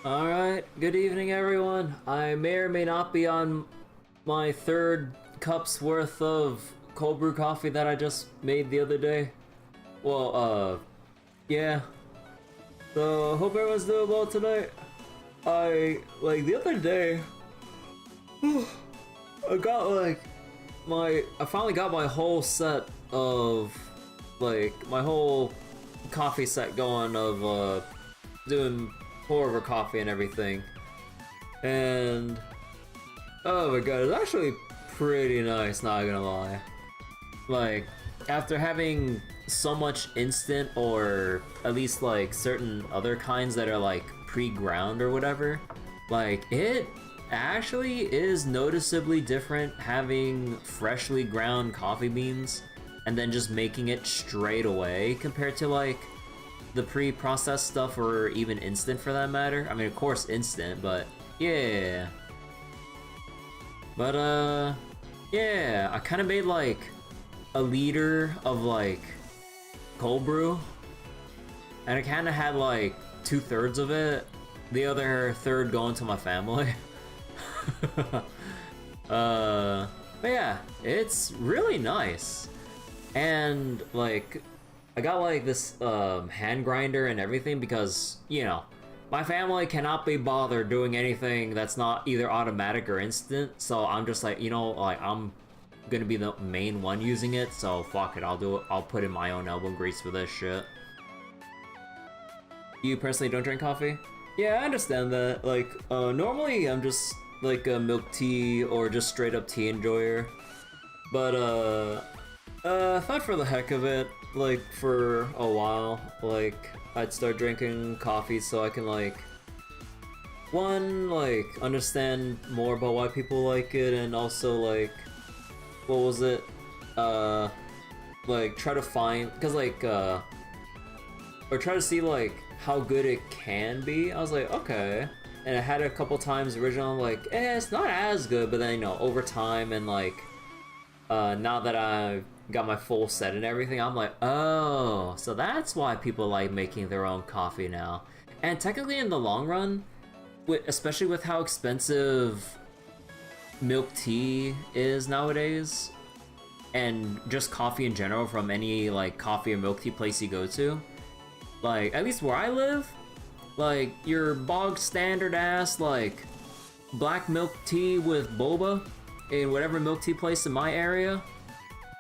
Alright, good evening everyone. I may or may not be on my third cup's worth of cold brew coffee that I just made the other day. Well, yeah. So, hope everyone's doing well tonight. The other day, I finally got my whole set of, my whole coffee set going of, doing pour over coffee and everything. And oh my god, it's actually pretty nice, not gonna lie. Like, after having so much instant, or at least like certain other kinds that are like pre-ground or whatever, like it actually is noticeably different having freshly ground coffee beans and then just making it straight away compared to like the pre-processed stuff, or even instant for that matter. I mean, of course instant, but yeah. But yeah, I kind of made like a liter of like cold brew, and I kind of had like 2/3 of it, the other third going to my family. But yeah, it's really nice. And like, I got like this hand grinder and everything because, you know, my family cannot be bothered doing anything that's not either automatic or instant, so I'm just like, you know, like I'm gonna be the main one using it, so fuck it, I'll do it. I'll put in my own elbow grease for this shit. You personally don't drink coffee? Yeah, I understand that. Like, normally I'm just like a milk tea or just straight up tea enjoyer. But, I thought for the heck of it, like, for a while, like, I'd start drinking coffee so I can, like, one, like, understand more about why people like it, and also, like, what was it? Like, try to find, because, like, or try to see, like, how good it can be. I was like, okay. And I had it a couple times originally, like, it's not as good, but then, you know, over time, and, like, now that I've got my full set and everything, I'm like, oh, so that's why people like making their own coffee now. And technically in the long run, especially with how expensive milk tea is nowadays, and just coffee in general from any like coffee or milk tea place you go to, like, at least where I live, like, your bog standard ass, like, black milk tea with boba in whatever milk tea place in my area,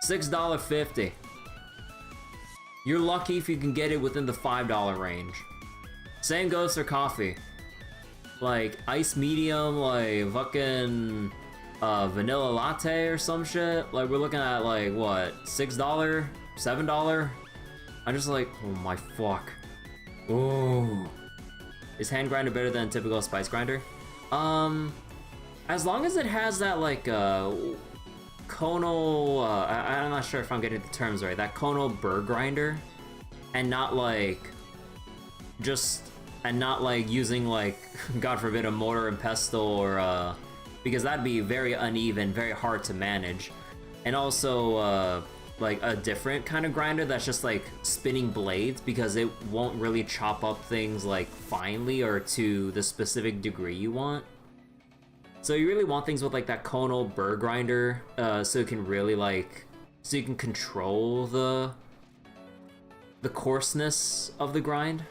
$6.50. You're lucky if you can get it within the $5 range. Same goes for coffee. Like, ice medium, like, fucking vanilla latte or some shit. Like, we're looking at, like, what, $6? $7? I'm just like, oh my fuck. Ooh. Is hand grinder better than typical spice grinder? As long as it has that, like, conal, I'm not sure if I'm getting the terms right, that conal burr grinder, and not, like, using, like, God forbid, a mortar and pestle, or, because that'd be very uneven, very hard to manage. And also, like, a different kind of grinder that's just, like, spinning blades, because it won't really chop up things, like, finely or to the specific degree you want. So you really want things with, like, that conal burr grinder, so you can really, like, so you can control the coarseness of the grind.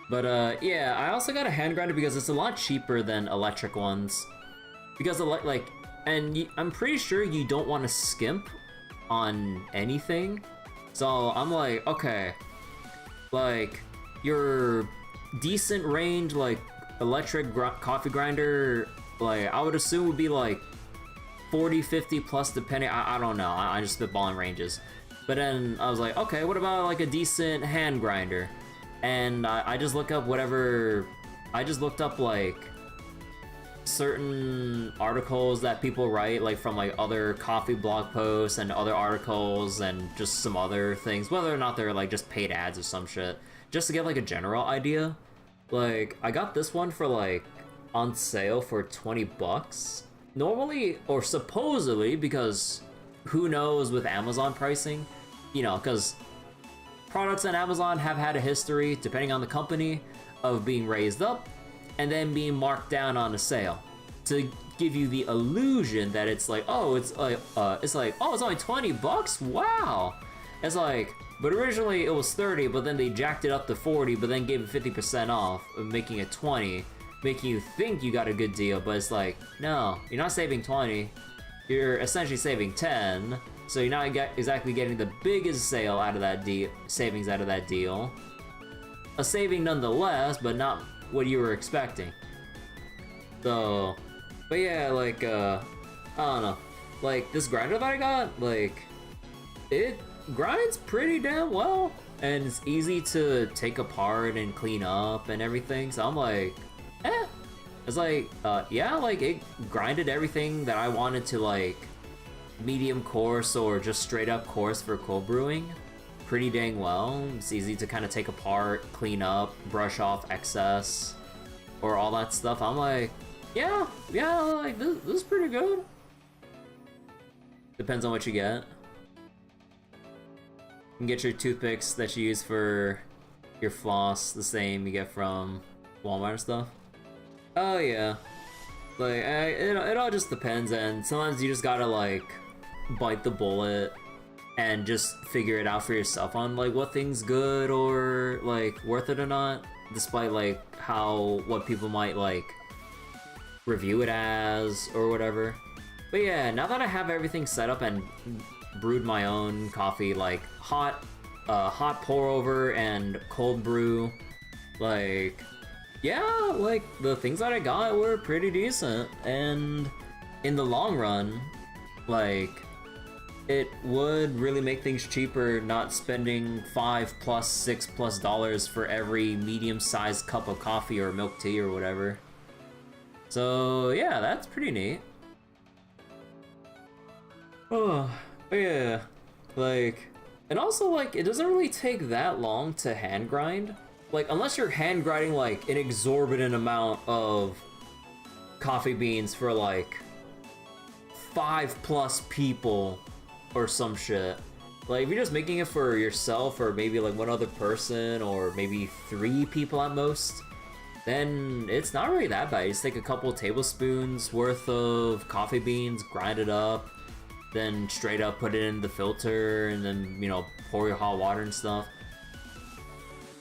But, yeah, I also got a hand grinder because it's a lot cheaper than electric ones. Because, I'm pretty sure you don't want to skimp on anything. So I'm like, okay, like, your decent range, like, electric coffee grinder, like, I would assume would be like 40, 50 plus, depending. I don't know, I just spitballing ranges. But then I was like, okay, what about like a decent hand grinder? And I just look up whatever, I just looked up like certain articles that people write, like from like other coffee blog posts and other articles and just some other things, whether or not they're like just paid ads or some shit, just to get like a general idea. Like, I got this one for like on sale for 20 bucks. Normally, or supposedly, because who knows with Amazon pricing, you know, because products on Amazon have had a history, depending on the company, of being raised up and then being marked down on a sale to give you the illusion that it's like, oh, it's like, oh, it's only 20 bucks? Wow. It's like, but originally it was 30, but then they jacked it up to 40, but then gave it 50% off, making it 20, making you think you got a good deal, but it's like, no, you're not saving 20, you're essentially saving 10, so you're not exactly getting the biggest sale out of that deal, savings out of that deal. A saving nonetheless, but not what you were expecting. So, but yeah, like, I don't know, like, this grinder that I got, like, it grinds pretty damn well, and it's easy to take apart and clean up and everything, so I'm like, eh. It's like, yeah, like, it grinded everything that I wanted to, like, medium coarse or just straight up coarse for cold brewing pretty dang well. It's easy to kind of take apart, clean up, brush off excess, or all that stuff. I'm like, yeah, like, this is pretty good. Depends on what you get. You can get your toothpicks that you use for your floss the same you get from Walmart and stuff. Oh yeah, like, it all just depends, and sometimes you just gotta, like, bite the bullet and just figure it out for yourself on, like, what thing's good or, like, worth it or not, despite, like, what people might, like, review it as or whatever. But yeah, now that I have everything set up and brewed my own coffee, like, hot pour over and cold brew, like, yeah, like, the things that I got were pretty decent, and in the long run, like, it would really make things cheaper not spending $5+, $6+ for every medium-sized cup of coffee or milk tea or whatever. So yeah, that's pretty neat. Oh, but yeah, like, and also, like, it doesn't really take that long to hand grind. Like, unless you're hand grinding, like, an exorbitant amount of coffee beans for, like, 5+ people or some shit. Like, if you're just making it for yourself or maybe, like, one other person or maybe 3 people at most, then it's not really that bad. You just take a couple tablespoons worth of coffee beans, grind it up, then straight up put it in the filter, and then, you know, pour your hot water and stuff.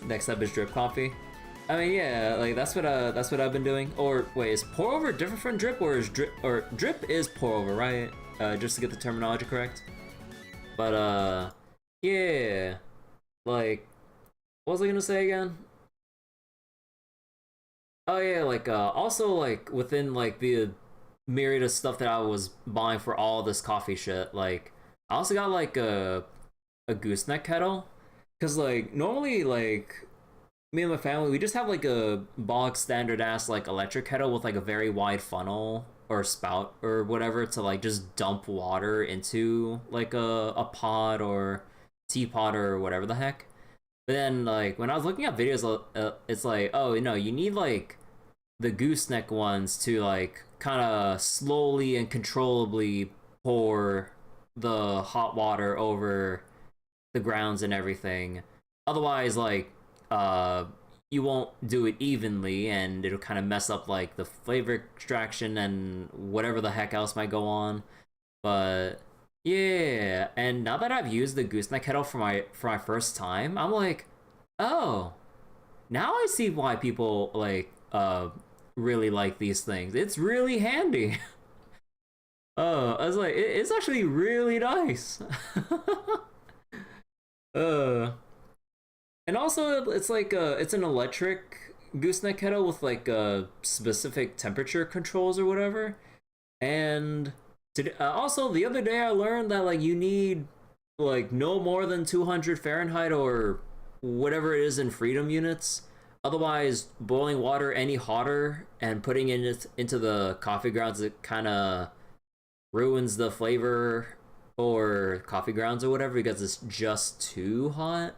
Next up is drip coffee. I mean, yeah, like, that's what I've been doing. Or wait, is pour over different from drip, or is drip is pour over, right? Just to get the terminology correct. But yeah, like, what was I gonna say again? Oh yeah, like, also, like, within, like, the myriad of stuff that I was buying for all this coffee shit, like, I also got, like, a gooseneck kettle, because, like, normally, like, me and my family, we just have, like, a bog standard ass, like, electric kettle with, like, a very wide funnel or spout or whatever to, like, just dump water into, like, a pot or teapot or whatever the heck. But then, like, when I was looking at videos, it's like, oh, you know, you need, like, the gooseneck ones to, like, kind of slowly and controllably pour the hot water over the grounds and everything. Otherwise, like, you won't do it evenly, and it'll kind of mess up, like, the flavor extraction and whatever the heck else might go on. But yeah, and now that I've used the gooseneck kettle for my first time, I'm like, oh, now I see why people, like, really like these things. It's really handy. Oh, I was like, it's actually really nice. And also, it's like, it's an electric gooseneck kettle with, like, specific temperature controls or whatever. And also, the other day I learned that, like, you need, like, no more than 200 Fahrenheit or whatever it is in freedom units. Otherwise, boiling water any hotter and putting it into the coffee grounds, it kind of ruins the flavor or coffee grounds or whatever because it's just too hot.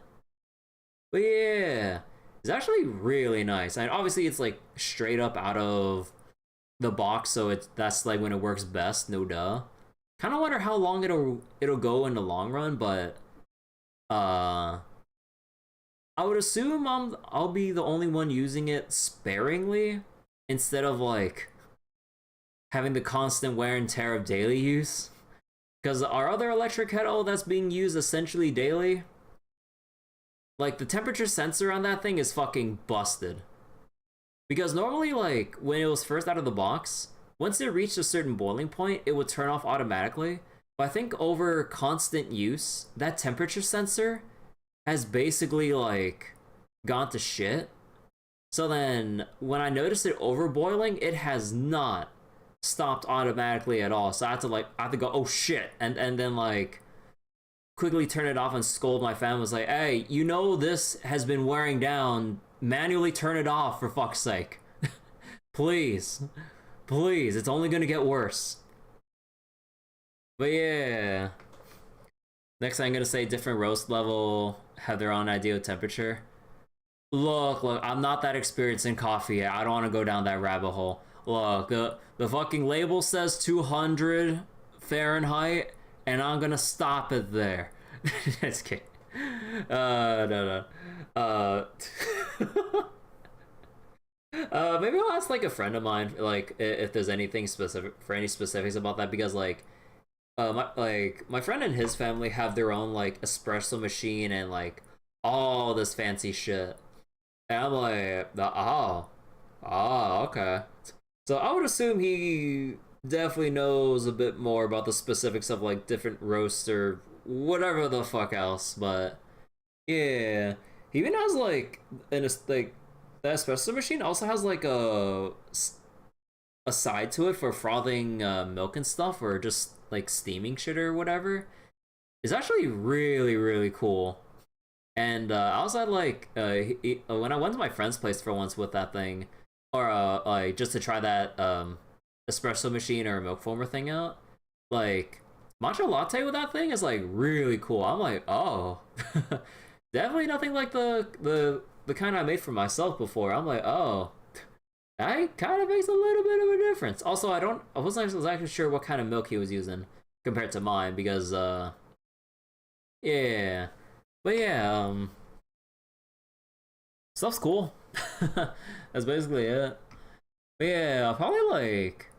But yeah, it's actually really nice. And obviously it's, like, straight up out of the box, so that's, like, when it works best, no duh. Kind of wonder how long it'll go in the long run, but I I would assume I'll be the only one using it sparingly instead of like having the constant wear and tear of daily use. Because our other electric kettle that's being used essentially daily, like the temperature sensor on that thing is fucking busted. Because normally, like when it was first out of the box, once it reached a certain boiling point, it would turn off automatically. But I think over constant use, that temperature sensor has basically like gone to shit. So then when I noticed it overboiling, it has not stopped automatically at all. So I have to go, oh shit, and then like quickly turn it off and scold my family. Was like, hey, you know this has been wearing down. Manually turn it off for fuck's sake. Please. Please, it's only gonna get worse. But yeah. Next thing I'm gonna say different roast level have their own ideal temperature. Look, I'm not that experienced in coffee yet. I don't want to go down that rabbit hole. Look, the fucking label says 200 Fahrenheit, and I'm gonna stop it there. Just kidding. No. Maybe I'll ask like a friend of mine, like if there's anything specific for any specifics about that, because like my friend and his family have their own like espresso machine and like all this fancy shit, and I'm like, okay. So I would assume he definitely knows a bit more about the specifics of like different roasts or whatever the fuck else, but yeah, he even has like like the espresso machine also has like a side to it for frothing milk and stuff, or just like steaming shit or whatever. It's actually really, really cool. And I also had like when I went to my friend's place for once with that thing, or like just to try that espresso machine or milk foamer thing out, like matcha latte with that thing is like really cool. I'm like, oh, definitely nothing like the kind I made for myself before. I'm like, oh, that kind of makes a little bit of a difference. Also, I wasn't exactly sure what kind of milk he was using compared to mine, because yeah, but yeah, stuff's cool. That's basically it. But yeah, I'll probably like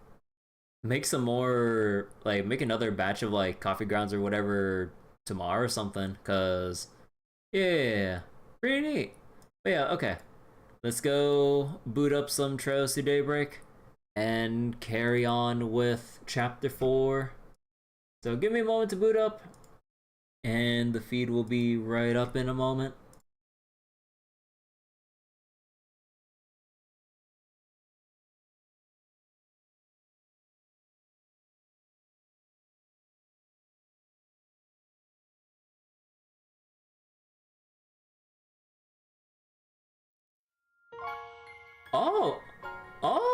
make some more, like make another batch of like coffee grounds or whatever tomorrow or something, cause yeah, pretty neat. But yeah, okay. Let's go boot up some Trails to Daybreak and carry on with Chapter 4. So give me a moment to boot up, and the feed will be right up in a moment.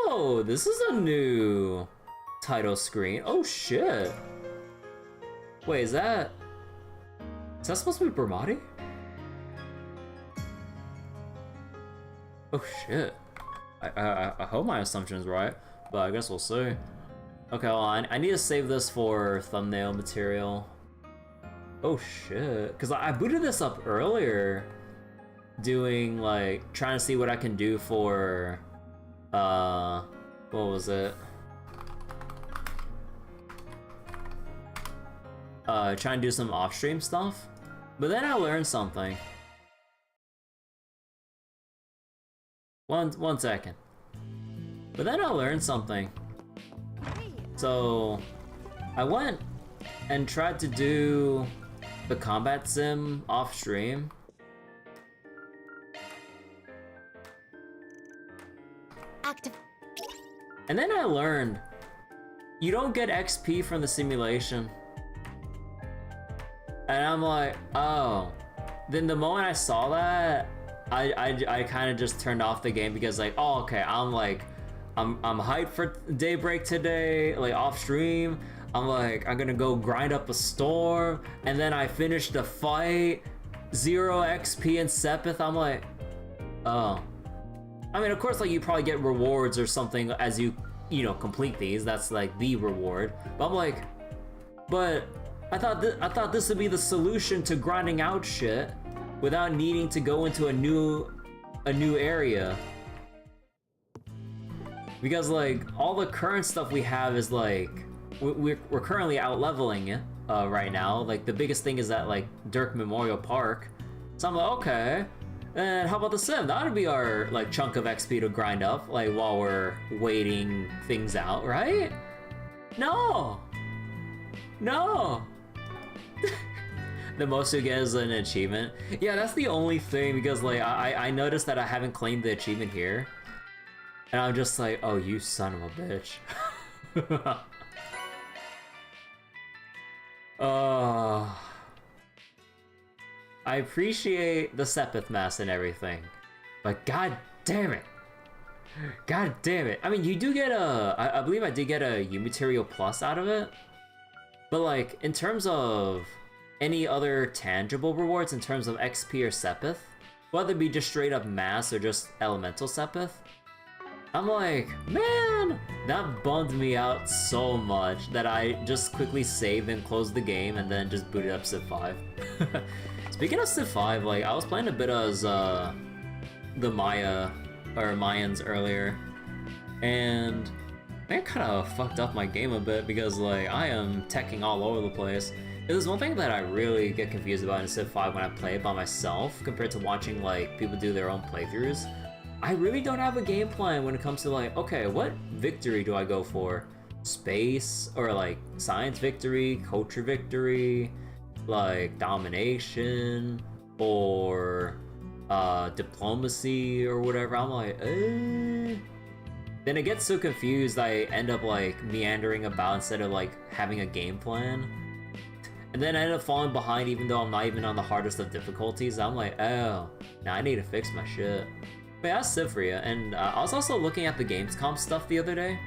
Oh, this is a new title screen. Oh shit. Wait, is that supposed to be Bermati? Oh shit. I hope my assumption's right, but I guess we'll see. Okay, well, I need to save this for thumbnail material. Oh shit. Because I booted this up earlier, doing like trying to see what I can do for what was it? Trying to do some off-stream stuff, but then I learned something. One second. But then I learned something. So I went and tried to do the combat sim off-stream. Active. And then I learned you don't get XP from the simulation. And I'm like, oh. Then the moment I saw that, I kind of just turned off the game, because like, oh, okay, I'm hyped for Daybreak today, like off stream. I'm like, I'm gonna go grind up a storm, and then I finished the fight, 0 XP in Sepith. I'm like, oh. I mean, of course, like you probably get rewards or something as you complete these. That's like the reward. But I'm like, but I thought this would be the solution to grinding out shit. without needing to go into a new area. Because like all the current stuff we have is like we're currently out leveling it right now. Like the biggest thing is that like Dirk Memorial Park. So I'm like, okay. And how about the sim? That would be our like chunk of XP to grind up like while we're waiting things out, right? No. No. The most you get is an achievement. Yeah, that's the only thing because like I noticed that I haven't claimed the achievement here. And I'm just like, oh, you son of a bitch. I appreciate the Sepith mask and everything, but god damn it. God damn it. I mean, you do get I believe I did get a U-Material Plus out of it. But like, in terms of any other tangible rewards in terms of XP or Sepith, whether it be just straight up mass or just elemental Sepith, I'm like, man, that bummed me out so much that I just quickly saved and closed the game and then just booted up Civ 5. Speaking of Civ 5, like I was playing a bit as the Mayans earlier, and I kind of fucked up my game a bit because like I am teching all over the place. There's one thing that I really get confused about in Civ 5 when I play it by myself compared to watching like people do their own playthroughs. I really don't have a game plan when it comes to like, okay, what victory do I go for? Space, or like science victory, culture victory, like domination, or diplomacy or whatever. I'm like, Then it gets so confused I end up like meandering about instead of like having a game plan. And then I end up falling behind even though I'm not even on the hardest of difficulties. I'm like, oh, now I need to fix my shit. But yeah, that's Civ for you. And I was also looking at the Gamescom stuff the other day.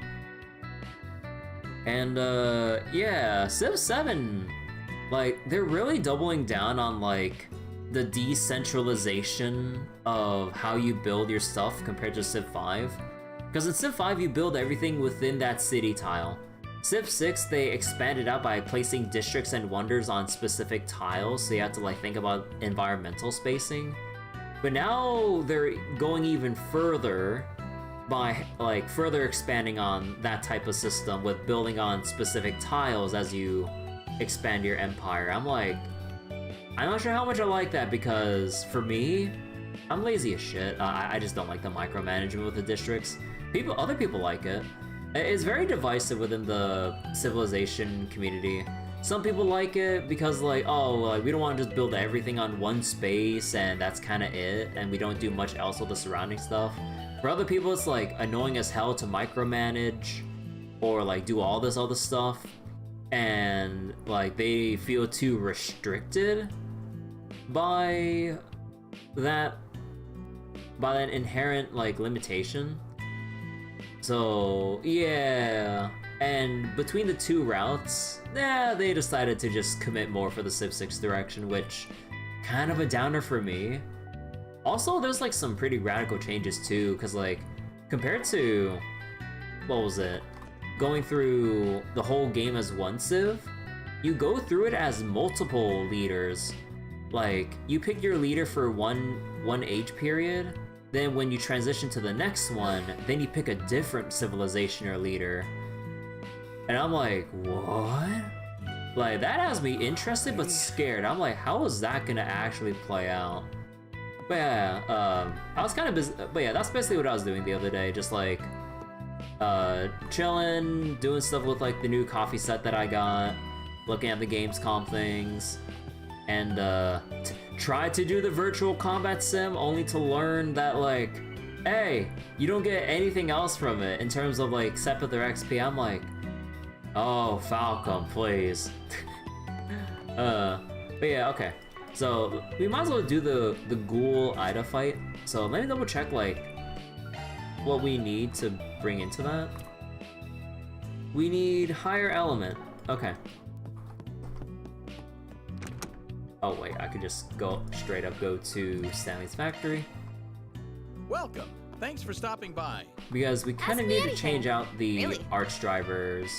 And yeah, Civ 7, like, they're really doubling down on like the decentralization of how you build your stuff compared to Civ 5. Because in Civ 5 you build everything within that city tile. Civ 6 they expanded out by placing districts and wonders on specific tiles, so you have to like think about environmental spacing. But now they're going even further by like further expanding on that type of system with building on specific tiles as you expand your empire. I'm like, I'm not sure how much I like that because for me, I'm lazy as shit. I just don't like the micromanagement with the districts. Other people like it. It's very divisive within the civilization community. Some people like it because like, oh, like we don't want to just build everything on one space and that's kind of it, and we don't do much else with the surrounding stuff. For other people, it's like annoying as hell to micromanage or like do all this other stuff, and like they feel too restricted by that inherent like limitation. So yeah, and between the two routes, yeah, they decided to just commit more for the Civ 6 direction, which kind of a downer for me. Also, there's like some pretty radical changes too, because like compared to, what was it, going through the whole game as one Civ, you go through it as multiple leaders. Like you pick your leader for one age period, then when you transition to the next one, then you pick a different civilization or leader. And I'm like, what? Like, that has me interested but scared. I'm like, how is that gonna actually play out? But yeah, I was kind of busy, but yeah, that's basically what I was doing the other day. Just like, chilling, doing stuff with like the new coffee set that I got, looking at the Gamescom things, and tried to do the virtual combat sim only to learn that like, hey, you don't get anything else from it in terms of like Sepith or XP. I'm like, oh, Falcom, please. But yeah, okay. So we might as well do the Ghoul Aida fight. So let me double check like what we need to bring into that. We need higher element. Okay. Oh wait, I could just go straight up go to Stanley's factory. Welcome. Thanks for stopping by. Because we kind of need to change out the arch drivers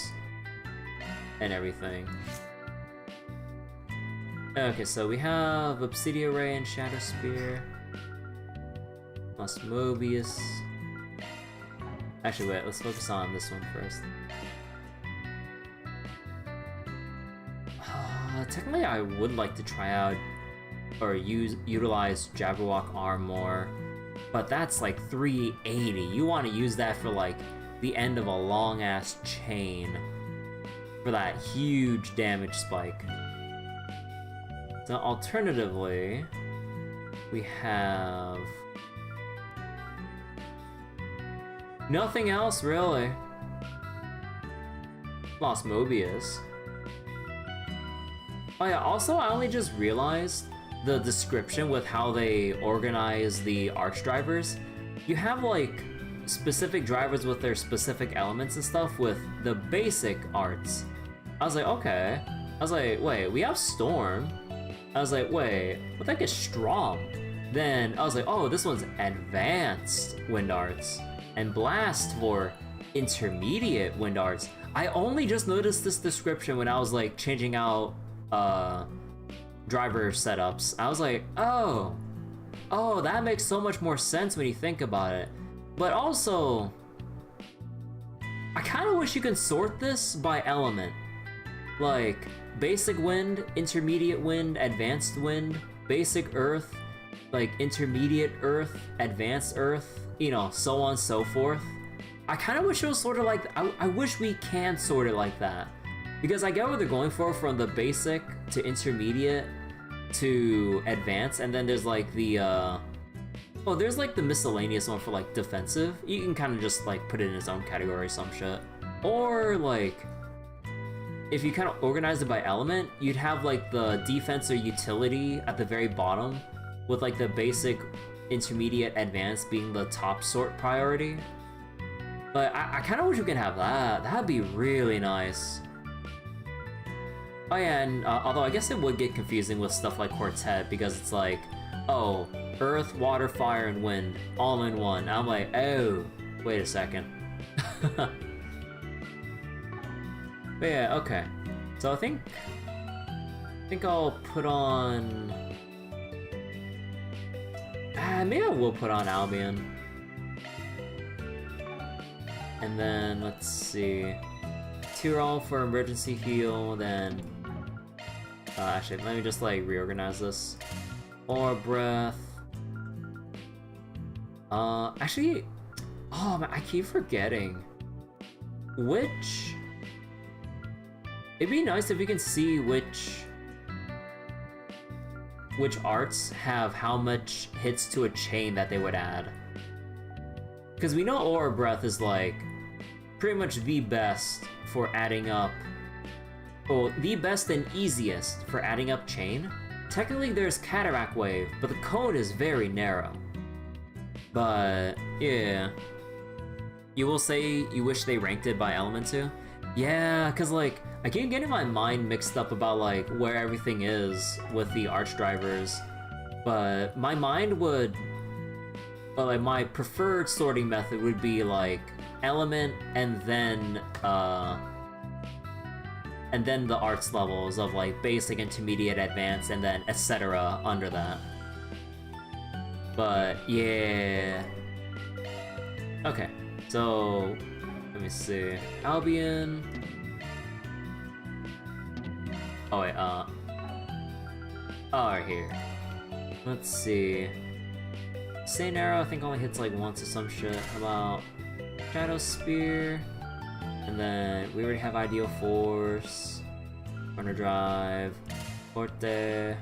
and everything. Okay, so we have Obsidian Ray and Shadow Spear. Plus Mobius. Actually, wait, let's focus on this one first. Technically, I would like to try out or utilize Jabberwock arm more, but that's like 380. You want to use that for like the end of a long ass chain for that huge damage spike. So alternatively, we have nothing else really. Lost Mobius. Oh yeah, also I only just realized the description with how they organize the arch drivers. You have like specific drivers with their specific elements and stuff with the basic arts. I was like, okay. I was like, wait, we have Storm. I was like, wait, what the heck is Strong? Then I was like, oh, this one's advanced wind arts. And Blast for intermediate wind arts. I only just noticed this description when I was like changing out driver setups. I was like, oh, that makes so much more sense when you think about it. But also, I kind of wish you could sort this by element. Like, basic wind, intermediate wind, advanced wind, basic earth, like intermediate earth, advanced earth, you know, so on and so forth. I kind of wish it was sort of like, I wish we can sort it like that. Because I get what they're going for from the basic to intermediate to advanced, and then there's like the, oh, there's like the miscellaneous one for like defensive. You can kind of just like put it in its own category or some shit. Or like, if you kind of organize it by element, you'd have like the defense or utility at the very bottom, with like the basic, intermediate, advanced being the top sort priority. But I kind of wish we could have that. That'd be really nice. Oh yeah, and although I guess it would get confusing with stuff like Quartet, because it's like, oh, Earth, Water, Fire, and Wind, all in one. I'm like, oh, wait a second. But yeah, okay. So I think I'll put on... maybe I will put on Albion. And then, let's see... Tyrol for emergency heal, then... actually, let me just like reorganize this. Or Breath. Actually... Oh man, I keep forgetting. Which... It'd be nice if we can see which arts have how much hits to a chain that they would add. Because we know Aura Breath is like pretty much the best for adding up, well, the best and easiest for adding up chain. Technically there's Cataract Wave, but the code is very narrow. But yeah. You will say you wish they ranked it by element too? Yeah, cause like, I keep getting my mind mixed up about like where everything is with the arch drivers, but my mind would, well, like my preferred sorting method would be like element and then the arts levels of like basic, intermediate, advanced, and then etc. under that. But yeah. Okay, so let me see. Albion. Oh wait, oh, right here. Let's see. Saint Arrow I think only hits like once or some shit. How about Shadow Spear? And then we already have Ideal Force, Runner Drive, Forte,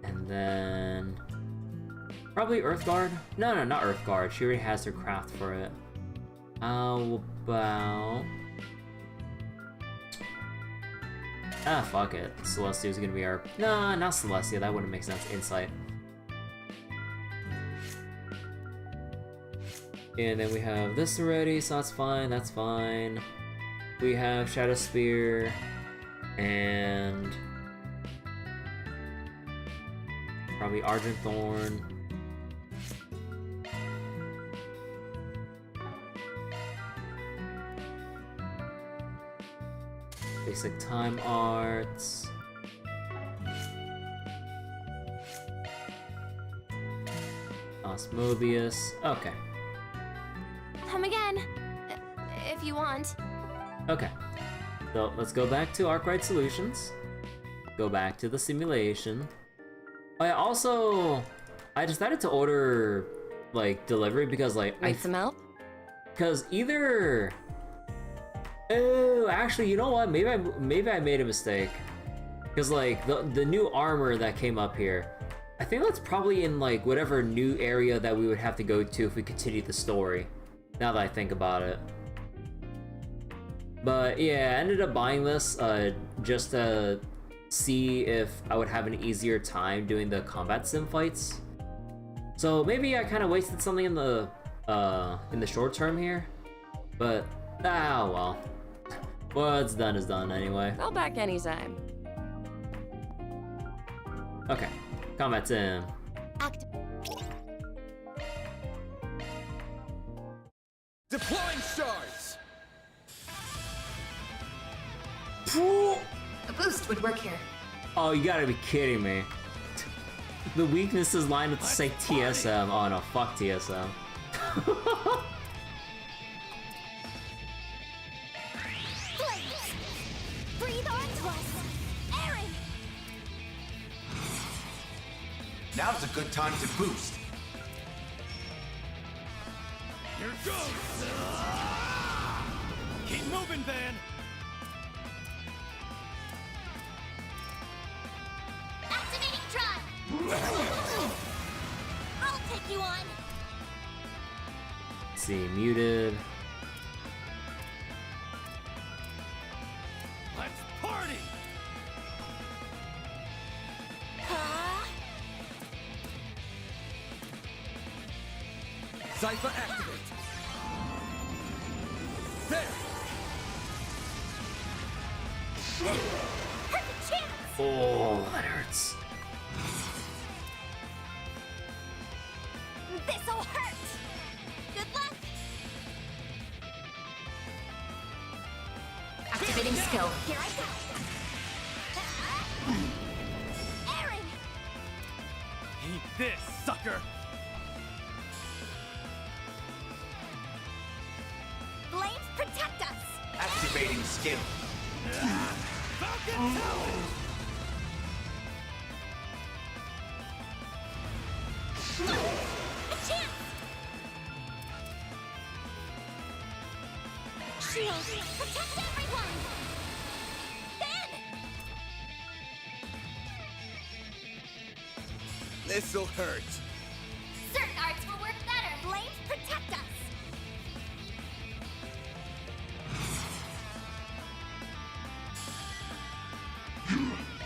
and then probably Earth Guard. No, not Earth Guard. She already has her craft for it. How about... fuck it. Celestia's gonna be our... Nah, not Celestia. That wouldn't make sense. Insight. And then we have this already, so that's fine. That's fine. We have Shadow Spear and probably Argent Thorn. Basic Time Arts. Osmobius. Okay. Come again, if you want. Okay. So let's go back to Arkwright Solutions. Go back to the simulation. Oh yeah, also, I decided to order, like, delivery because, like, Need some help? Because either... Oh, actually, you know what? Maybe I made a mistake. Because, like, the new armor that came up here, I think that's probably in, like, whatever new area that we would have to go to if we continue the story. Now that I think about it. But, yeah, I ended up buying this just to see if I would have an easier time doing the combat sim fights. So maybe I kind of wasted something in the short term here. But, well. What's done is done anyway. Go back anytime. Okay, combat sim. Deploying shards! A boost would work here. Oh, you gotta be kidding me. The weaknesses line up to say TSM. Oh no, fuck TSM. Breathe onto us! Aaron! Now's a good time to boost. Here it goes! Keep moving, Van! Activating drive! I'll take you on! Let's see, muted. Let's party! Cypher activate! There! Perfect chance! Oh, that hurts. This'll hurt! Good luck! Activating skill. Here I go! Aaron! Eat this, sucker! Flames protect us! Activating skill. Falcon Talon! A chance! Shield! Protect everyone! Ben! This'll hurt. Certain arts will work better! Flames protect us!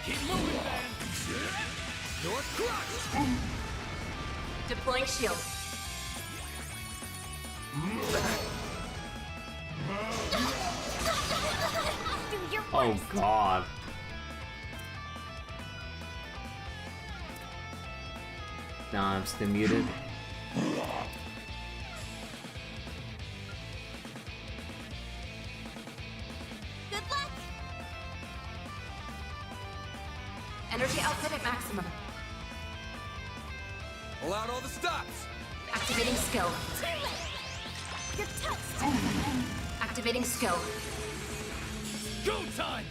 Keep moving, Van! You're crushed! Deploying shield. Do your Oh worst! god. Nah, I'm still muted. Good luck! Energy output at maximum. Pull out all the stops! Activating skill. Too late! You're toast! Activating skill. Go time!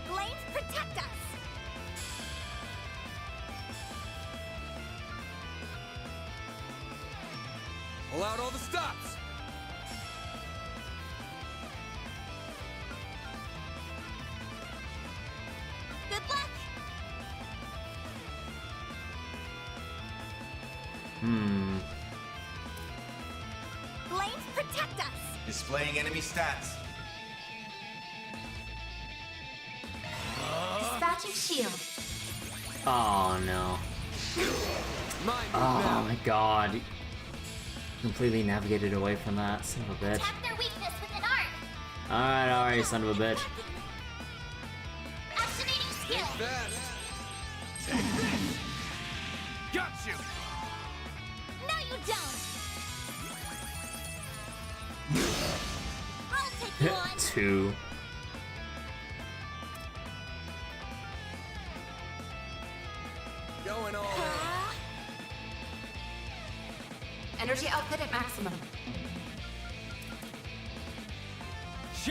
Flames protect us! Pull out all the stops! Good luck! Flames protect us! Displaying enemy stats. Dispatching shield. Oh no. Mine Oh now! my god. Completely navigated away from that, son of a bitch. Attack their weakness with an art! Alright, son of a bitch. Activating skill! Fast! Take this! Got you! No, you don't! I'll take you on! Two.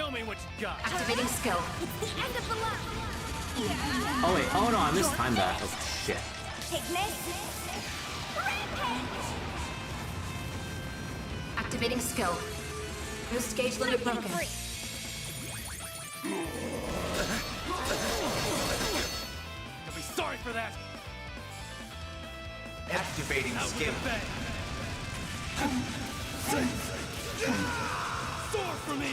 Show me what you got. Activating skill. It's the end of the line. Oh wait, oh no, I mistimed that. Oh shit. Activating skill. Boost gauge limit broken. You'll be sorry for that. Activating Out skill. with the bang. Soar for me.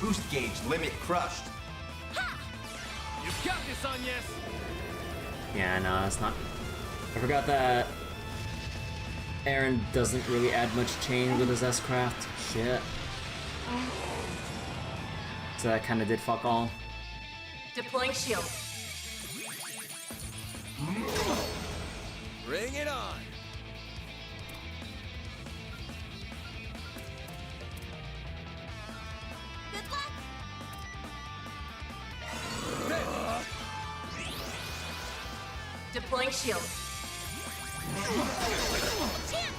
Boost gauge limit crushed. You got this, Agnes. Yeah, no, it's not. I forgot that Aaron doesn't really add much change with his S-Craft. Shit. So that kind of did fuck all. Deploying shield. Bring it on. Good luck. Deploying shield. Chance.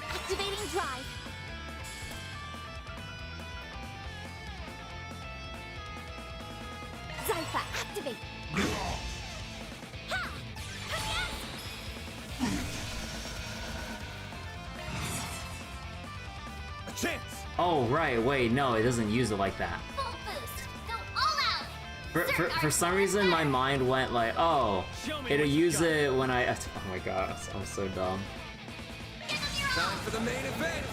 Activating drive. Zypha, activate. Ha! A chance. Oh, right, wait, no, it doesn't use it like that. Full boost. Go all out. For some reason, my mind went like, oh, Show me it'll what you use got. it when I. Oh my god, I'm so dumb. Time for the main event.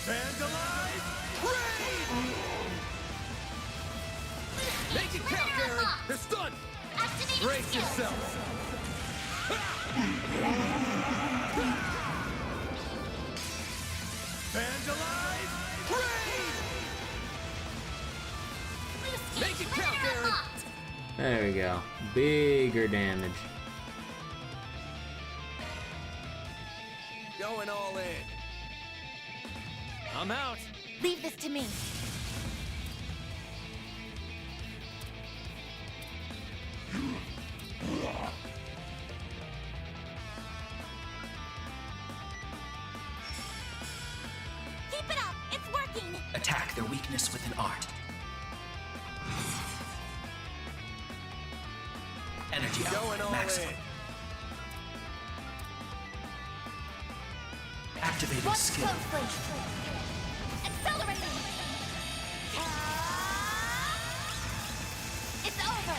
Vandalize! Raid! Make it count, Aaron! They're stunned! Activating Brace skill. yourself! Vandalize! Raid! Boost Make gauge it count, limit Aaron. unlocked. There we go. Bigger damage. Going all in. I'm out. Leave this to me. Keep it up. It's working. Attack their weakness with an art. Energy Going output all maximum. in. Activating Watch skill. closely. Accelerating. It's over.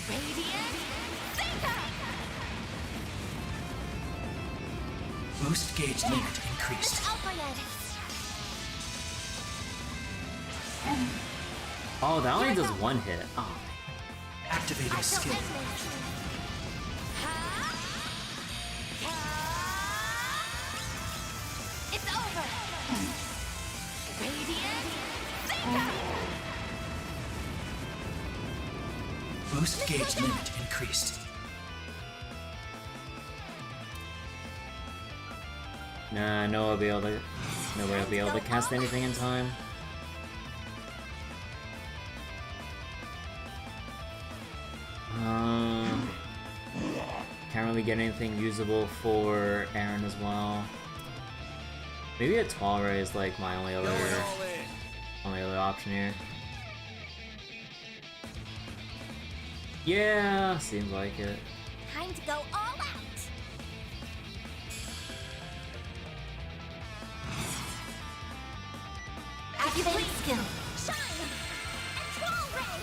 Radiant Thinker. Boost gauge limit increased. It's overhead. Oh, that only does one hit. Oh. Activating skill. It's over. Radiant Thinker. Boost gauge limit increased. Nah, no, I'll be able to. Nobody will be able to cast anything in time. Can't really get anything usable for Aaron as well. Maybe a Tall Ray is like my only Going other all in. option here. Yeah, seems like it. Time to go all out. Activating skill. Shine. And Troll Ray.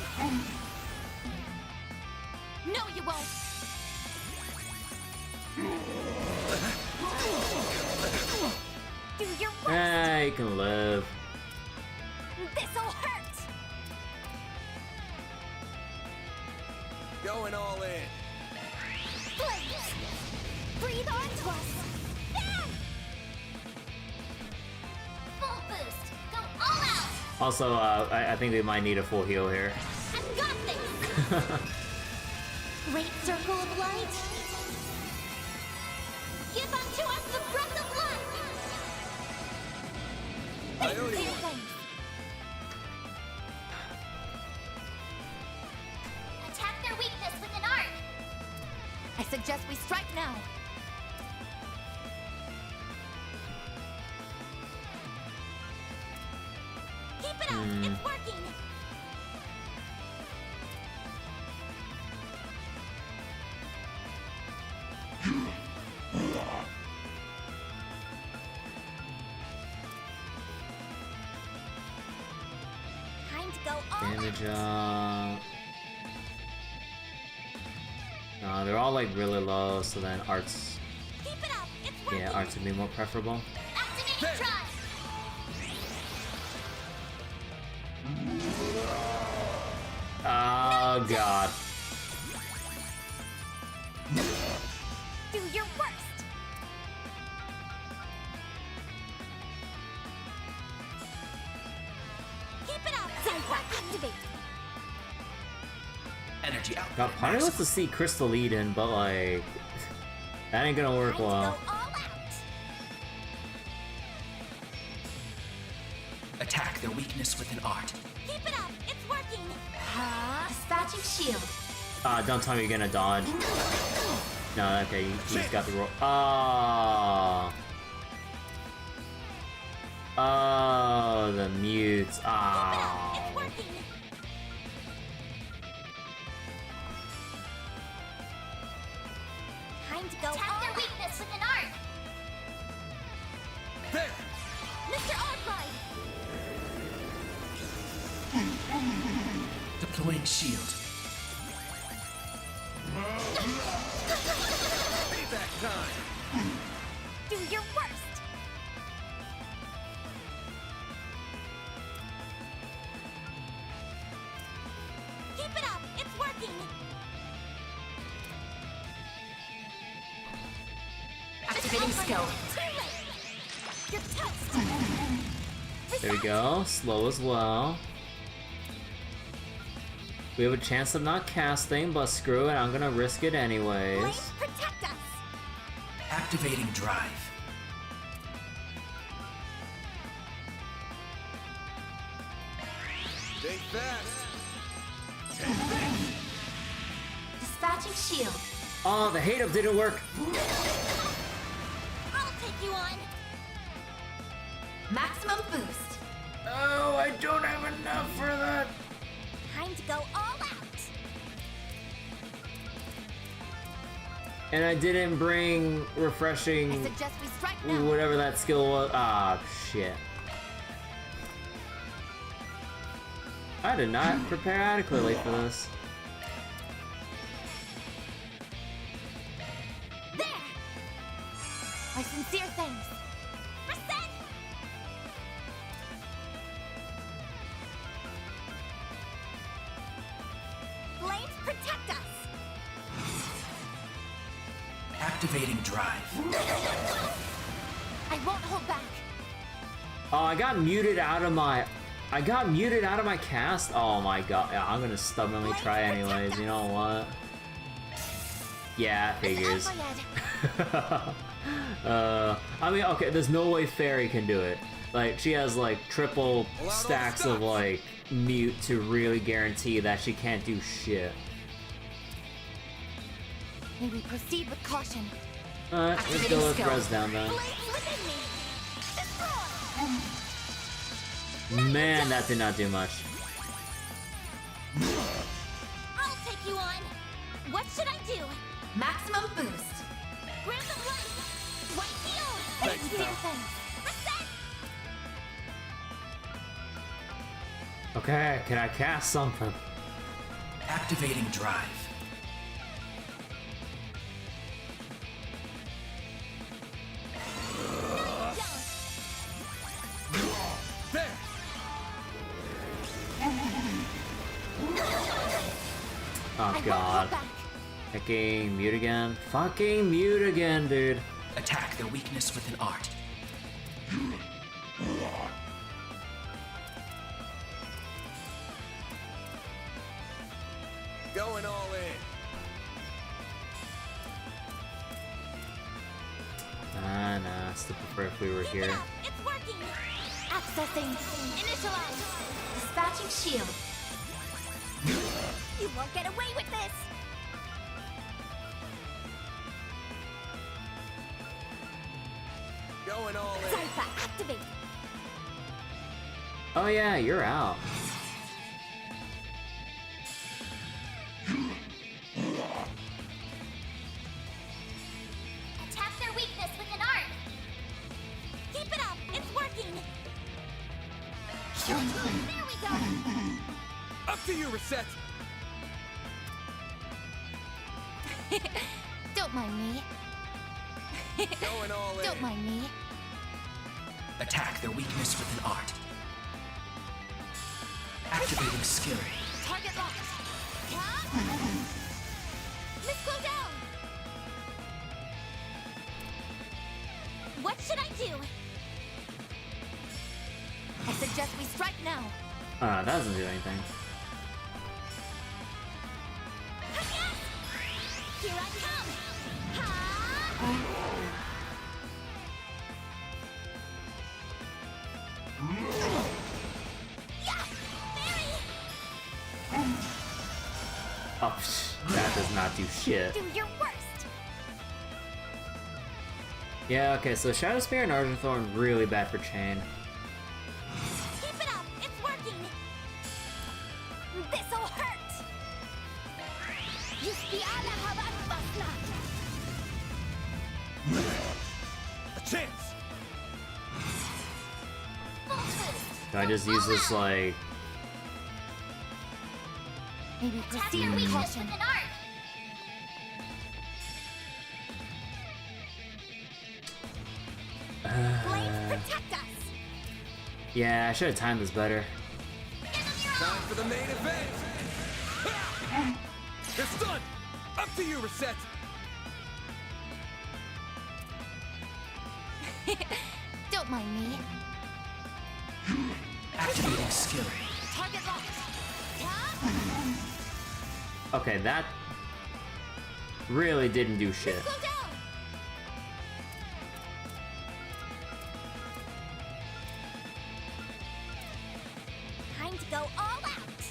No, you won't. Do your worst. Ah, you can live. This'll hurt. Going all in. Blaze. Breathe on to us. There. Full boost. Go all out. Also, I think we might need a full heal here. I've got this. Great circle of light. Give unto us the breath of life. I owe you Here one. goes. Keep it up! It's working! Time to go all Damage out. up. No, they're all like really low, so then arts. Keep it up! It's working! Yeah, arts would be more preferable. Activating drive! Oh god. Do your worst! Keep it up! Cypher, activate! Energy output. God, part of me wants to see Crystal Eden, but like that ain't gonna work Time to well. go all out! Attack their weakness with an art. Keep it up! It's working! Dispatching shield. Don't tell me you're gonna dodge. No, okay, you just got the roll. Oh. Oh, the mutes. It's Oh. working! Time to go all their weakness with an art! There! Mr. Arclight! Deploying shield. Payback time! Do your worst! Keep it up! It's working! Activating skill. Too late! You're toast! There we go. Slow as well. We have a chance of not casting, but screw it, I'm gonna risk it anyways. Flames protect us! Activating drive. Stay fast! Dispatching shield. Oh, the hate up didn't work. I'll take you on! Maximum boost. Oh, I don't have enough for that. Time to go all out! And I didn't bring I refreshing suggest we strike now! whatever that skill was. Ah, shit. I did not prepare adequately for this. There! My sincere thanks! Reset! Flames protect us! Activating drive. I won't hold back! Oh, I got muted out of my cast. Oh my god. Yeah, I'm gonna stubbornly try anyways. You know what? Yeah, figures. It's out my head. I mean, okay, there's no way Fairy can do it. Like, she has like triple Allow it all stacks of stops. like mute to really guarantee that she can't do shit. May we proceed with caution. Alright, let's Activating go with skill. Res down then. Flames within me! Destroy! Man, that did not do much. I'll take you on! What should I do? Maximum boost. Grab the light! White heal! Thanks, Sincere pal. thanks! Reset! Okay, can I cast something? Activating drive. There! Oh I won't god. hold back! Fucking mute again. Fucking mute again, dude. Attack their weakness with an art. Going all in! Nah, still prefer if we were Keep it here. up! It's working! Accessing! Initialize! Dispatching shield. You won't get away with this! Going all in! Cypher, activate! Oh yeah, you're out. Attack their weakness with an art. Keep it up. It's working. There we go. Up to you, Reset. Don't mind me. Going all in. Don't mind me. Attack their weakness with an art. Activating skill. Target locked. Let's go down. What should I do? I suggest we strike now. That doesn't do anything. Here I come. Ha! Yeah! Mary! Oh, that does not do shit. Do your worst. Yeah, okay, so Shadow Spear and Argent Thorn really bad for chain. Keep it up. It's working. This'll hurt. Yuspiana Habasna. A chance. Do I just use this like? Maybe proceed with caution. An art. Blades protect us. Yeah, I should have timed this better. Time for the main event. Ha! It's done. Up to you, Reset. Don't mind me. Activating skill. Target locked. Okay, that really didn't do shit. Go down. Time to go all out.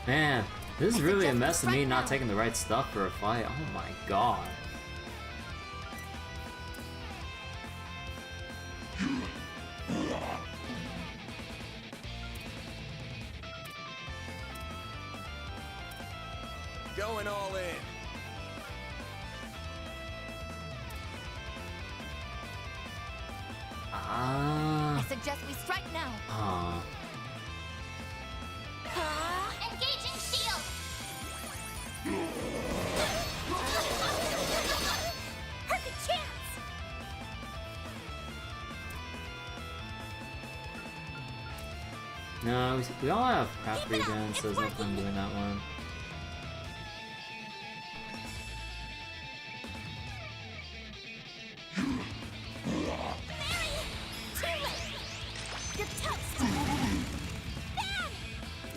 Man, this is really a mess of me not taking the right stuff for a fight. Oh my god. Going all in. I suggest we strike now. Engaging shield. Perfect chance. No, we all have half regen, so there's no point in doing that one.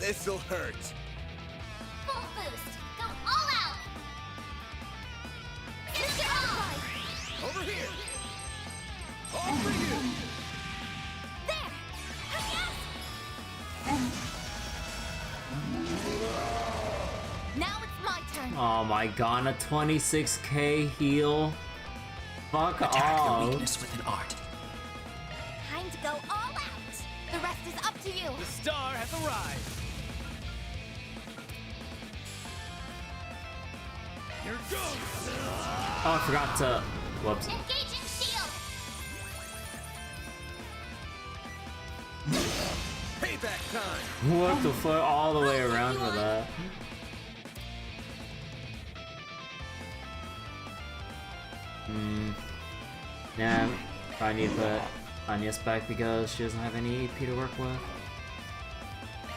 This'll hurt. Full boost. Go all out. It's your own. Over here. All for you. There. Now it's my turn. Oh my god, a 26k heal? Fuck Attack their off. weakness with an art. Time to go all out. The rest is up to you. The star has arrived. Here goes. Oh, I forgot to. Whoops. Engaging shield. Payback time. What the fuck? All the way around for that. Nah, probably need to put Anya's back because she doesn't have any EP to work with.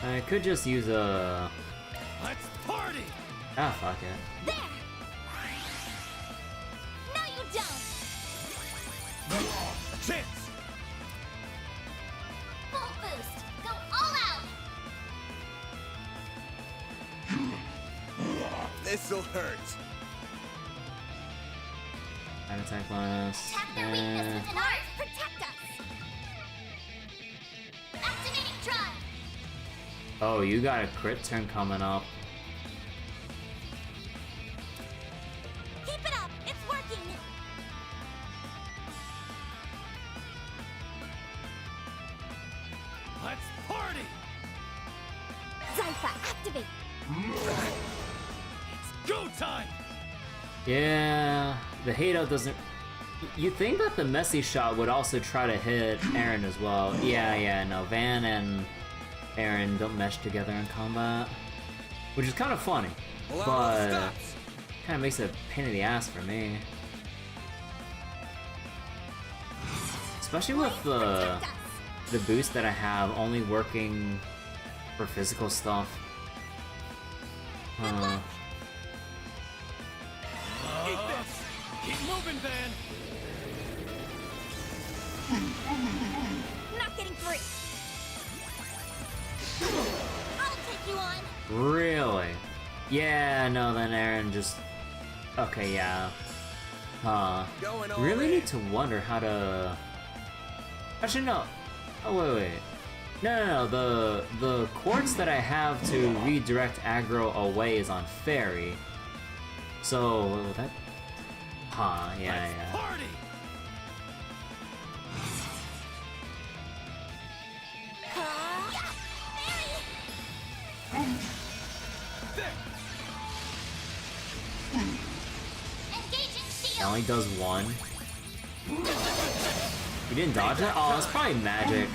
I could just use a. Let's party. Ah, fuck it. There. No, you don't. A chance. Full boost. Go all out. This'll hurt. An attack bonus. Attack their weakness with an art. Protect us. Activating drive. Oh, you got a crit turn coming up. Keep it up. It's working. activate. It's go time! Yeah, the hate-up doesn't... You'd think that the messy shot would also try to hit Aaron as well. Yeah, no, Van and Aaron don't mesh together in combat. Which is kind of funny, but kind of makes it a pain in the ass for me. Especially with the boost that I have only working for physical stuff. Eat this! Keep moving, Van! Not getting free. I'll take you on. Really? Yeah, no, then Aaron just... Okay, yeah. Going all Really in. need to wonder how to... Actually, no. Oh, wait. No. The quartz that I have to redirect aggro away is on Fairy. So, that... yeah. Party! There! Engaging It shield. only does one. You didn't dodge it? Oh, it's probably magic.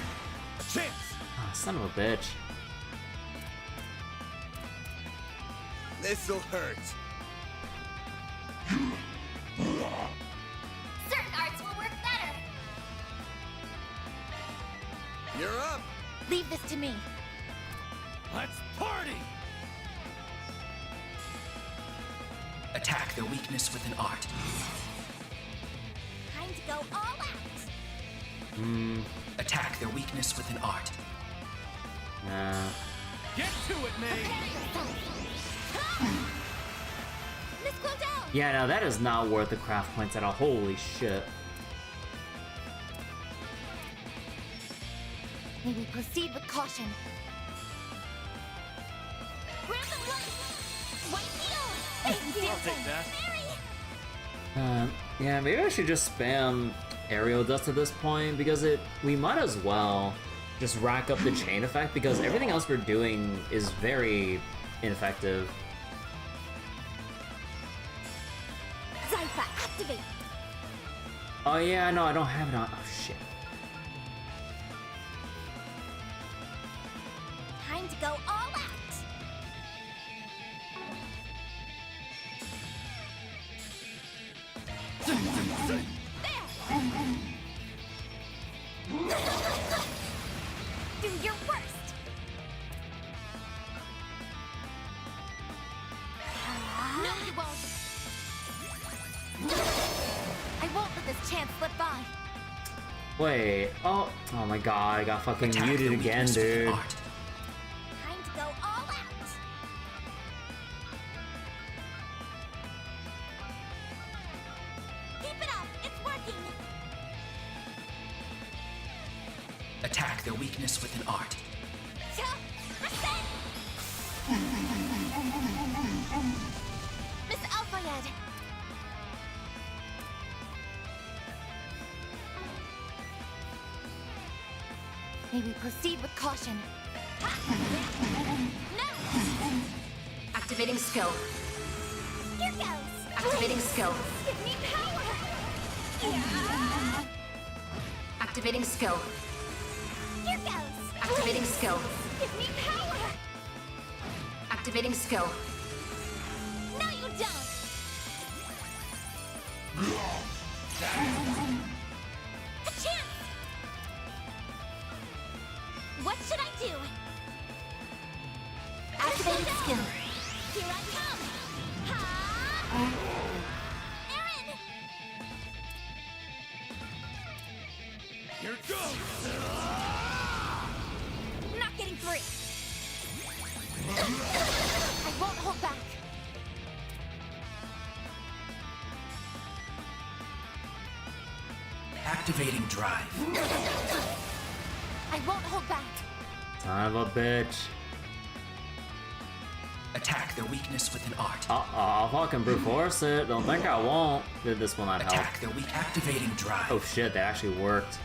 A chance! Ah, son of a bitch. This'll hurt. Certain arts will work better. You're up! Leave this to me. Let's party! Attack their weakness with an art. Time to go all out. Attack their weakness with an art. Nah. Get to it, May! Miss Clodell. Yeah, no, that is not worth the craft points at all. Holy shit. May we proceed with caution. Rampant light. White field. I'll take that. Yeah, maybe I should just spam aerial dust at this point because we might as well just rack up the chain effect because everything else we're doing is very ineffective. Zypha, activate. Oh yeah, no, I don't have it on. Oh shit. Time to go all out. Do your worst. No, you won't. I won't let this chance slip by. Wait. Oh my god, I got fucking Attack muted their again, weakness with an dude. art. Time to go all out. Keep it up. It's working. Attack their weakness with an art. Ascend. Miss Alfayed. May we proceed with caution. No! Activating skill. Here goes! Activating skill. Give me power! Yeah. Activating skill. Here goes! Activating skill. Give me power! Activating skill. No, you don't! A chance! What should I do? Activating skill. Here I come! Ha! Aaron! Here it goes! Not getting free! I won't hold back! Activating drive. I won't hold back! Son of a bitch. Attack their weakness with an art. I'll fucking brute force it. Don't think I won't. This will not help. Attack their weak. Activating drive. Oh shit, that actually worked.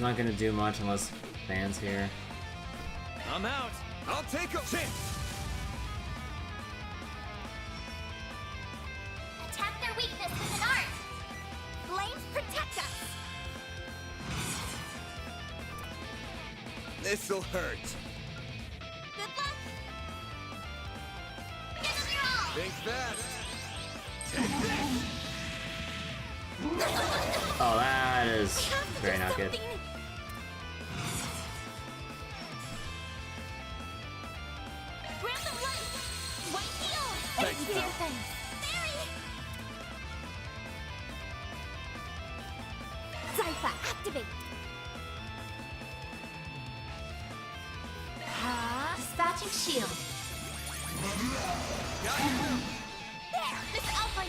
not gonna do much unless Van's here. I'm out. I'll take a chance. Attack their weakness with an art. Flames protect us. This'll hurt. Good luck. Give them your all. Think fast. Oh, that is We have to very do not good. something. Random light. White heal. Thanks, Dear pal. things. Mary. Zypha, activate. Dispatching shield. There, Miss Alpha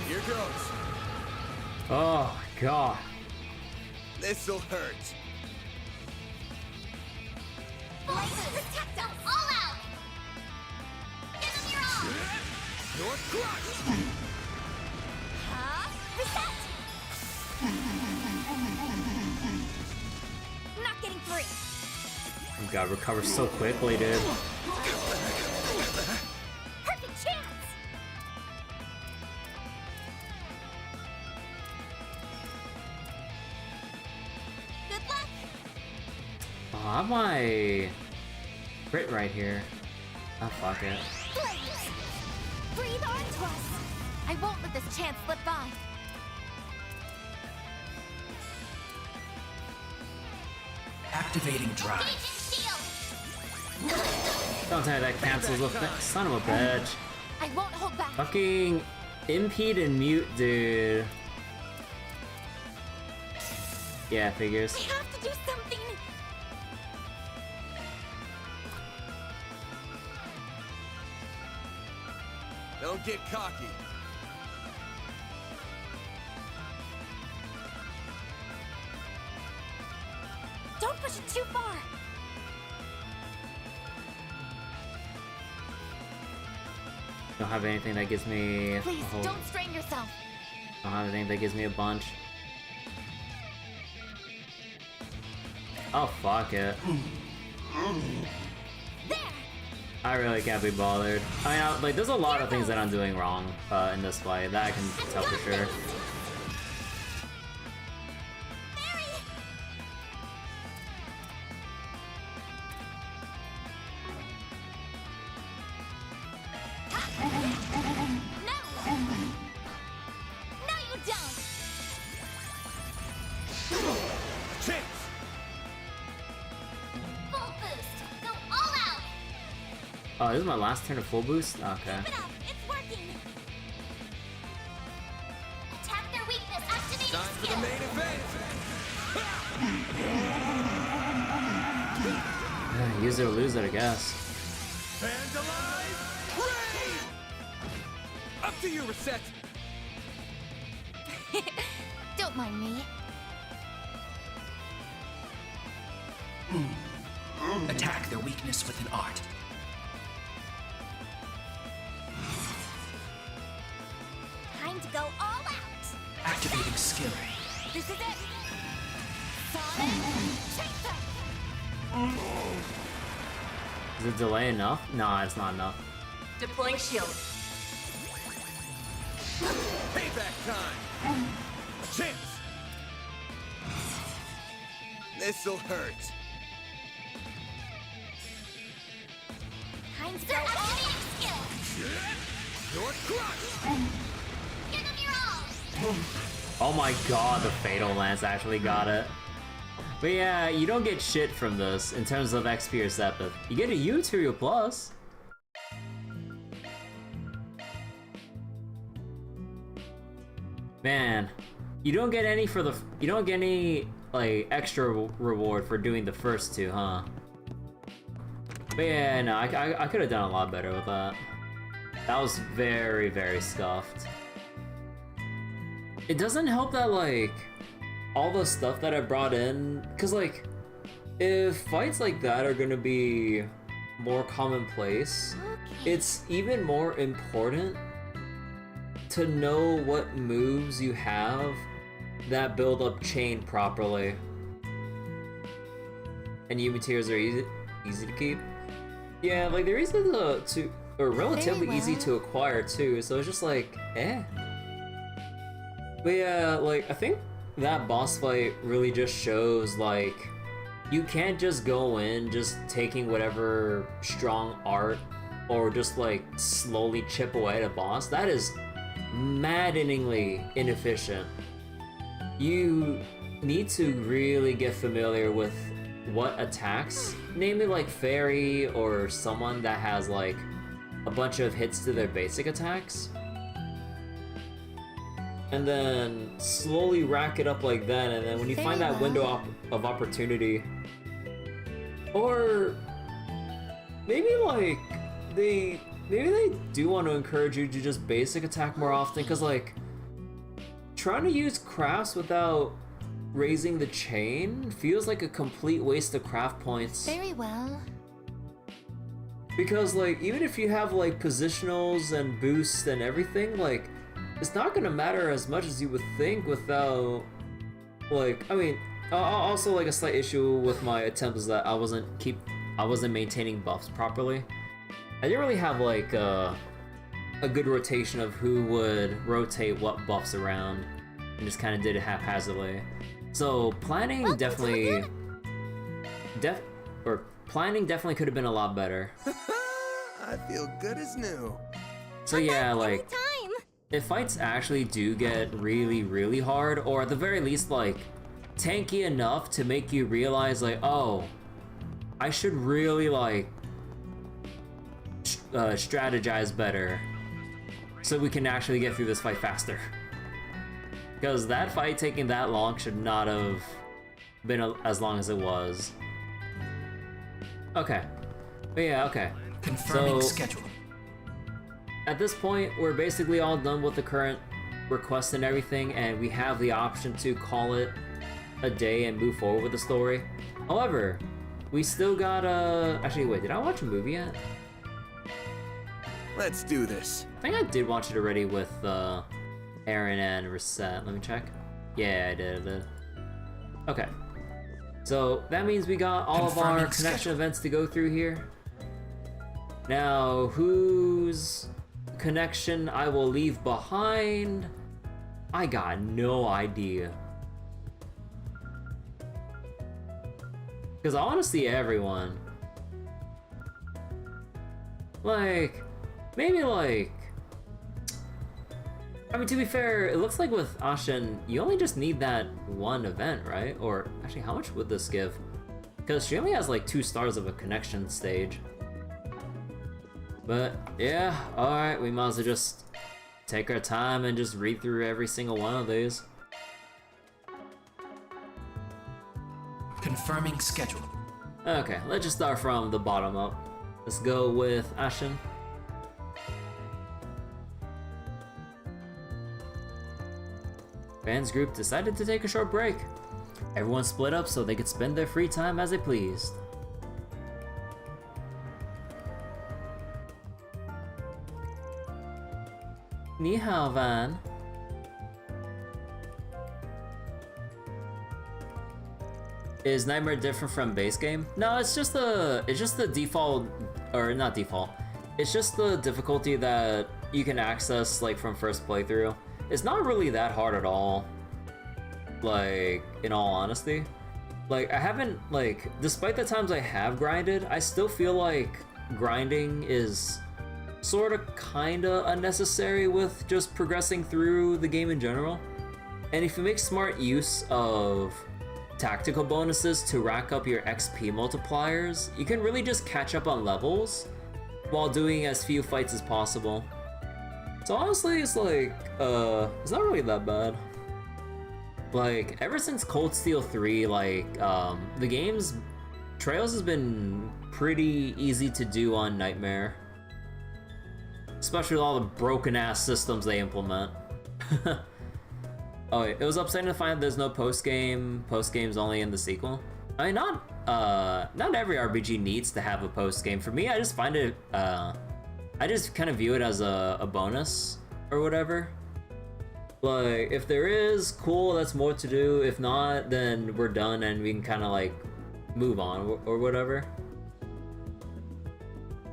Here goes. Oh my god. This'll hurt. Flames protect us. All out. Give them your all. You're crushed. Reset. Not getting free. You gotta recover so quickly, dude. Perfect chance. Good luck. Oh, I have my crit right here. Oh, fuck it. Flames. Breathe onto us. I won't let this chance slip by. Activating drive. Engaging shield. Don't tell me that cancels the thing. Son of a bitch. I won't hold back. Fucking impede and mute, dude. Yeah, figures. We have to do something. Don't get cocky. Don't push it too far. Don't have anything that gives me a Please, whole. don't strain yourself. Don't have anything that gives me a bunch. Oh, fuck it. There. I really can't be bothered. I mean, like, there's a lot of things that I'm doing wrong in this fight. That I can tell for sure. Mary. No. No, you don't. Chance. Full boost. Go all out. Oh, this is my last turn of full boost? Okay. Keep it up. It's working. Attack their weakness. Activating Time for the skill. main event. Use it or lose it, I guess. Fans alive. Ready. Up to you, Reset. Don't mind me. Attack their weakness with an art. Time to go all out. Activating skill. This is it. Sonic Chaser. Is the delay enough? No, it's not enough. Deploying shield. Payback time. Chance. This'll hurt. Time to go all out. Skill. You're crushed. Give them your all. Oh my god, the Fatal Lance actually got it. But yeah, you don't get shit from this in terms of XP or Sepith. You get a Utility Plus. Man, you don't get any for the you don't get any like extra reward for doing the first two, huh? But yeah, no, I could have done a lot better with that. That was very, very scuffed. It doesn't help that like all the stuff that I brought in, cause like if fights like that are gonna be more commonplace, it's even more important to know what moves you have that build-up chain properly. And new materials are easy to keep. Yeah, like they're easy to or relatively easy to acquire too, so it's just like, eh. But yeah, like I think that boss fight really just shows like you can't just go in just taking whatever strong art or just like slowly chip away at a boss. That is maddeningly inefficient. You need to really get familiar with what attacks, namely like Fairy or someone that has like a bunch of hits to their basic attacks, and then slowly rack it up like that, and then when you find that window of opportunity, or maybe like maybe they do want to encourage you to just basic attack more often, because like trying to use crafts without raising the chain feels like a complete waste of craft points. Very well. Because like even if you have like positionals and boosts and everything, like it's not gonna matter as much as you would think without like, I mean, also like a slight issue with my attempt is that I wasn't maintaining buffs properly. I didn't really have like a good rotation of who would rotate what buffs around, and just kind of did it haphazardly. So planning definitely could have been a lot better. I feel good as new. So yeah, like if fights actually do get really, really hard, or at the very least like tanky enough to make you realize like, oh, I should really like strategize better so we can actually get through this fight faster. Because that fight taking that long should not have been as long as it was. Okay. But yeah, okay. Confirming schedule. At this point, we're basically all done with the current requests and everything, and we have the option to call it a day and move forward with the story. However, we still got actually, wait, did I watch a movie yet? Let's do this. I think I did watch it already with Aaron and Reset. Let me check. Yeah, I did. Okay. So that means we got all of our connection events to go through here. Now, whose connection I will leave behind? I got no idea. Because I want to see everyone. Like, maybe like... I mean, to be fair, it looks like with Ashen, you only just need that one event, right? Or actually, how much would this give? Because she only has like 2 stars of a connection stage. But yeah, alright, we might as well just take our time and just read through every single one of these. Confirming schedule. Okay, let's just start from the bottom up. Let's go with Ashen. Fans group decided to take a short break. Everyone split up so they could spend their free time as they pleased. Ni hao, Van. Is Nightmare different from base game? No, it's just the default, or not default. It's just the difficulty that you can access like from first playthrough. It's not really that hard at all. Like, in all honesty. Like, I haven't, like, despite the times I have grinded, I still feel like grinding is sorta kinda unnecessary with just progressing through the game in general. And if you make smart use of tactical bonuses to rack up your XP multipliers, you can really just catch up on levels while doing as few fights as possible. So honestly, it's like, it's not really that bad. Like, ever since Cold Steel 3, like, the game's Trails has been pretty easy to do on Nightmare. Especially with all the broken-ass systems they implement. Oh, wait, it was upsetting to find there's no post-game. Post-game's only in the sequel. I mean, not every RPG needs to have a post-game. For me, I just find it, I just kind of view it as a bonus or whatever. Like, if there is, cool, that's more to do. If not, then we're done and we can kind of like move on or whatever.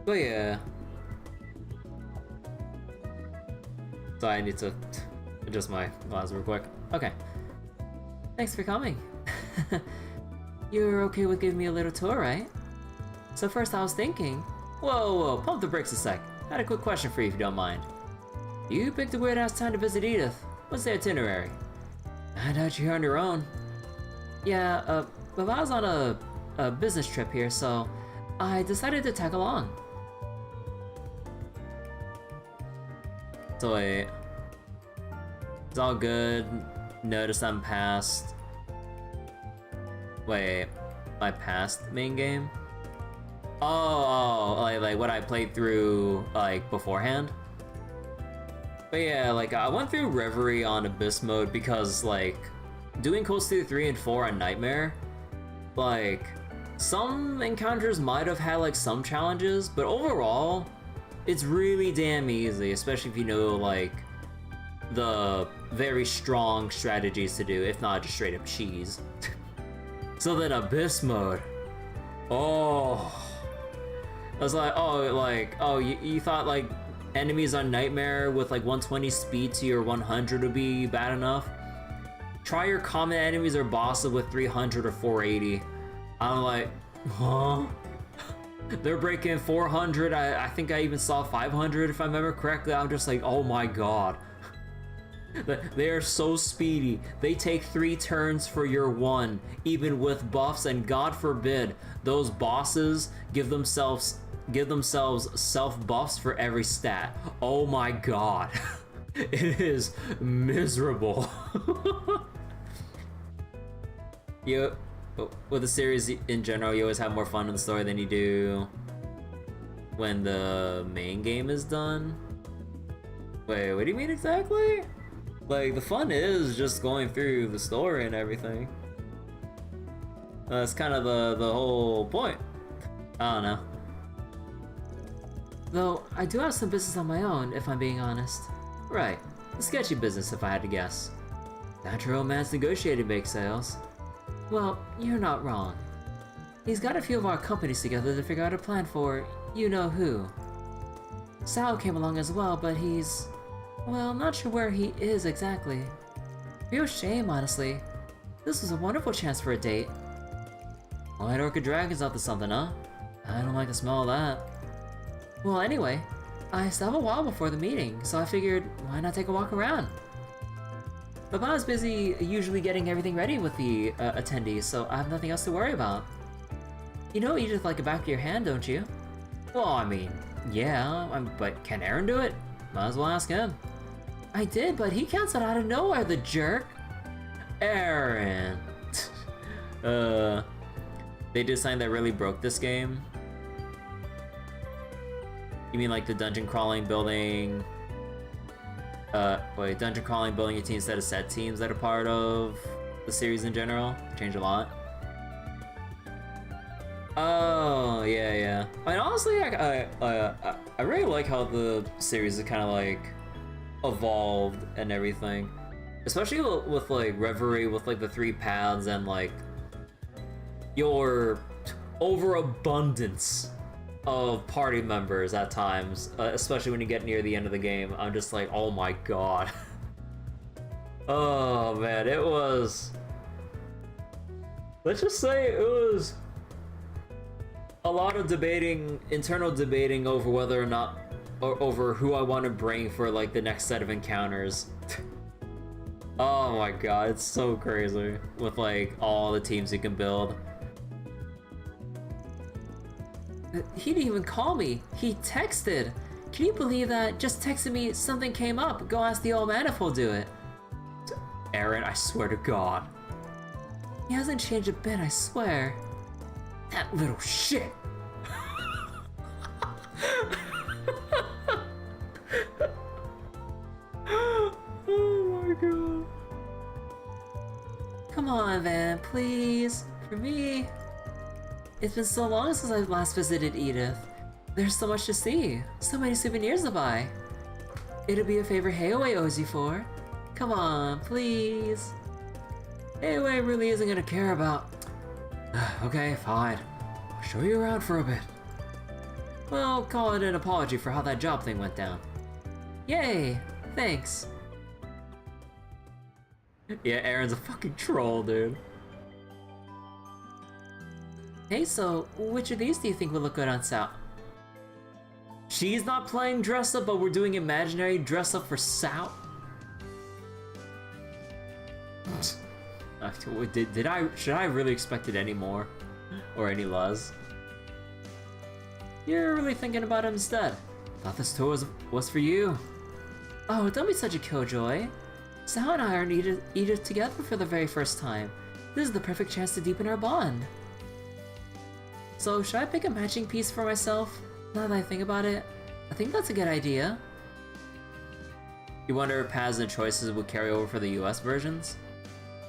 But yeah. So I need to adjust my glasses real quick. Okay. Thanks for coming. You're okay with giving me a little tour, right? So first I was thinking... Whoa, pump the brakes a sec. I had a quick question for you if you don't mind. You picked a weird-ass time to visit Edith. What's the itinerary? I doubt you're here on your own. Yeah, but I was on a business trip here, so I decided to tag along. So wait. It's all good. Notice I'm past... Wait, my past main game? Oh, like what I played through, like, beforehand? But yeah, like, I went through Reverie on Abyss mode because, like, doing Coast 2, 3, and 4 on Nightmare, like, some encounters might have had, like, some challenges, but overall, it's really damn easy, especially if you know, like, the very strong strategies to do, if not just straight up cheese. So then Abyss mode. Oh. I was like, oh, you thought, like, enemies on Nightmare with, like, 120 speed to your 100 would be bad enough? Try your common enemies or bosses with 300 or 480. I'm like, huh? They're breaking 400, I think I even saw 500 if I remember correctly. I'm just like, oh my god. They are so speedy. They take 3 turns for your 1, even with buffs, and God forbid those bosses give themselves self buffs for every stat. Oh my god. It is miserable. With the series in general, you always have more fun in the story than you do when the main game is done. Wait, what do you mean exactly? Like, the fun is just going through the story and everything. That's kind of the whole point. I don't know. Though, I do have some business on my own, if I'm being honest. Right, a sketchy business if I had to guess. Natural man's negotiated bake sales. Well, you're not wrong. He's got a few of our companies together to figure out a plan for you-know-who. Sal came along as well, but he's... well, I'm not sure where he is exactly. Real shame, honestly. This was a wonderful chance for a date. White Orchid Dragon's up to something, huh? I don't like the smell of that. Well, anyway, I still have a while before the meeting, so I figured, why not take a walk around? Baba's busy usually getting everything ready with the attendees, so I have nothing else to worry about. You know Edith like the back of your hand, don't you? Well, I mean, yeah, but can Aaron do it? Might as well ask him. I did, but he canceled out of nowhere, the jerk! Aaron! They did something that really broke this game? You mean like the dungeon crawling building... dungeon crawling building your team instead of set teams that are part of the series in general? Changed a lot. Oh, yeah. I mean, honestly, I really like how the series is kind of like evolved and everything, especially with like Reverie, with like the 3 paths and like your overabundance of party members at times, especially when you get near the end of the game. I'm just like, oh my god. Oh man, it was... let's just say it was a lot of internal debating over whether or not, or over who I want to bring for like the next set of encounters. Oh my god, it's so crazy with like all the teams you can build. He didn't even call me, he texted. Can you believe that? Just texted me something came up, go ask the old man if he'll do it. Aaron, I swear to god. He hasn't changed a bit, I swear. That little shit! Oh my god. Come on, Van, please. For me. It's been so long since I last visited Edith. There's so much to see. So many souvenirs to buy. It'll be a favor Hayaway owes you for. Come on, please. Anyway, really isn't gonna care about. Okay, fine. I'll show you around for a bit. Well, call it an apology for how that job thing went down. Yay! Thanks. Yeah, Aaron's a fucking troll, dude. Hey, so which of these do you think would look good on Sao? She's not playing dress up, but we're doing imaginary dress up for Sao? Should I really expect it any more? Or any less? You're really thinking about it instead. Thought this tour was for you. Oh, don't be such a killjoy. Sao and I are Edith together for the very first time. This is the perfect chance to deepen our bond. So, should I pick a matching piece for myself? Now that I think about it, I think that's a good idea. You wonder if paths and choices would carry over for the US versions?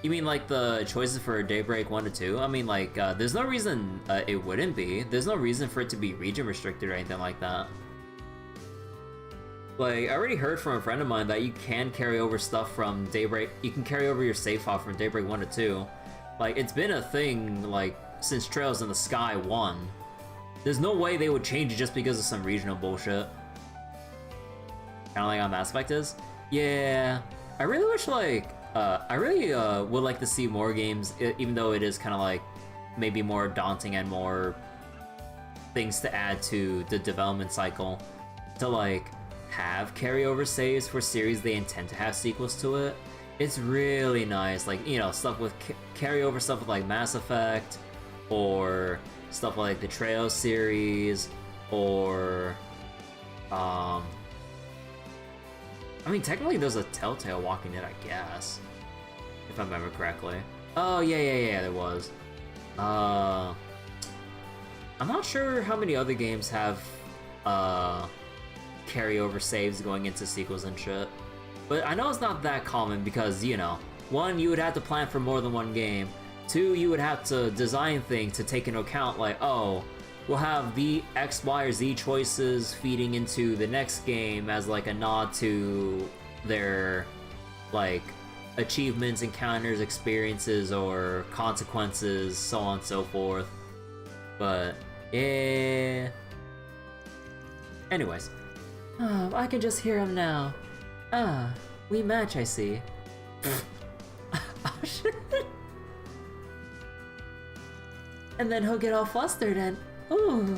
You mean like the choices for Daybreak 1 to 2? I mean like, there's no reason it wouldn't be. There's no reason for it to be region restricted or anything like that. Like, I already heard from a friend of mine that you can carry over stuff from Daybreak. You can carry over your save file from Daybreak 1 to 2. Like, it's been a thing, like, since Trails in the Sky 1. There's no way they would change it just because of some regional bullshit. Kinda like how Mass Effect is. Yeah, I really wish, like, I really would like to see more games, even though it is kind of like maybe more daunting and more things to add to the development cycle, to like have carryover saves for series they intend to have sequels to it. It's really nice, like, you know, stuff with carryover stuff with like Mass Effect, or stuff like the Trails series, or I mean, technically there's a Telltale Walking Dead, I guess, if I remember correctly. Oh, yeah, there was. I'm not sure how many other games have, carryover saves going into sequels and shit. But I know it's not that common because, you know, 1, you would have to plan for more than one game. 2, you would have to design things to take into account, like, oh, we'll have the X, Y, or Z choices feeding into the next game as like a nod to their like achievements, encounters, experiences, or consequences, so on and so forth. But yeah. Anyways. Oh, I can just hear him now. Ah, we match, I see. Oh shit. And then he'll get all flustered and ooh.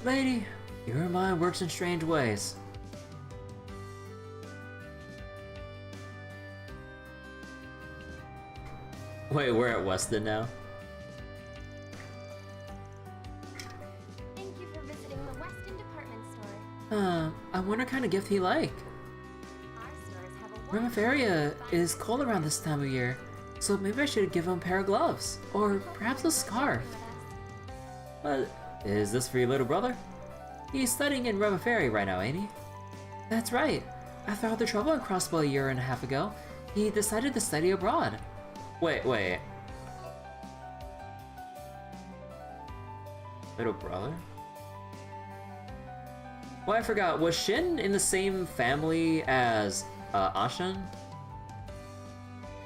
Lady, your mind works in strange ways. Wait, we're at Weston now? Thank you for visiting the Weston department store. I wonder what kind of gift he like. Our stores have a Remiferia is cold around this time of year, so maybe I should give him a pair of gloves, or perhaps a scarf. Is this for your little brother? He's studying in Remiferia right now, ain't he? That's right. After all the trouble in Crossbow a year and a half ago, he decided to study abroad. Wait. Little brother? Well, I forgot, was Shin in the same family as Ashen?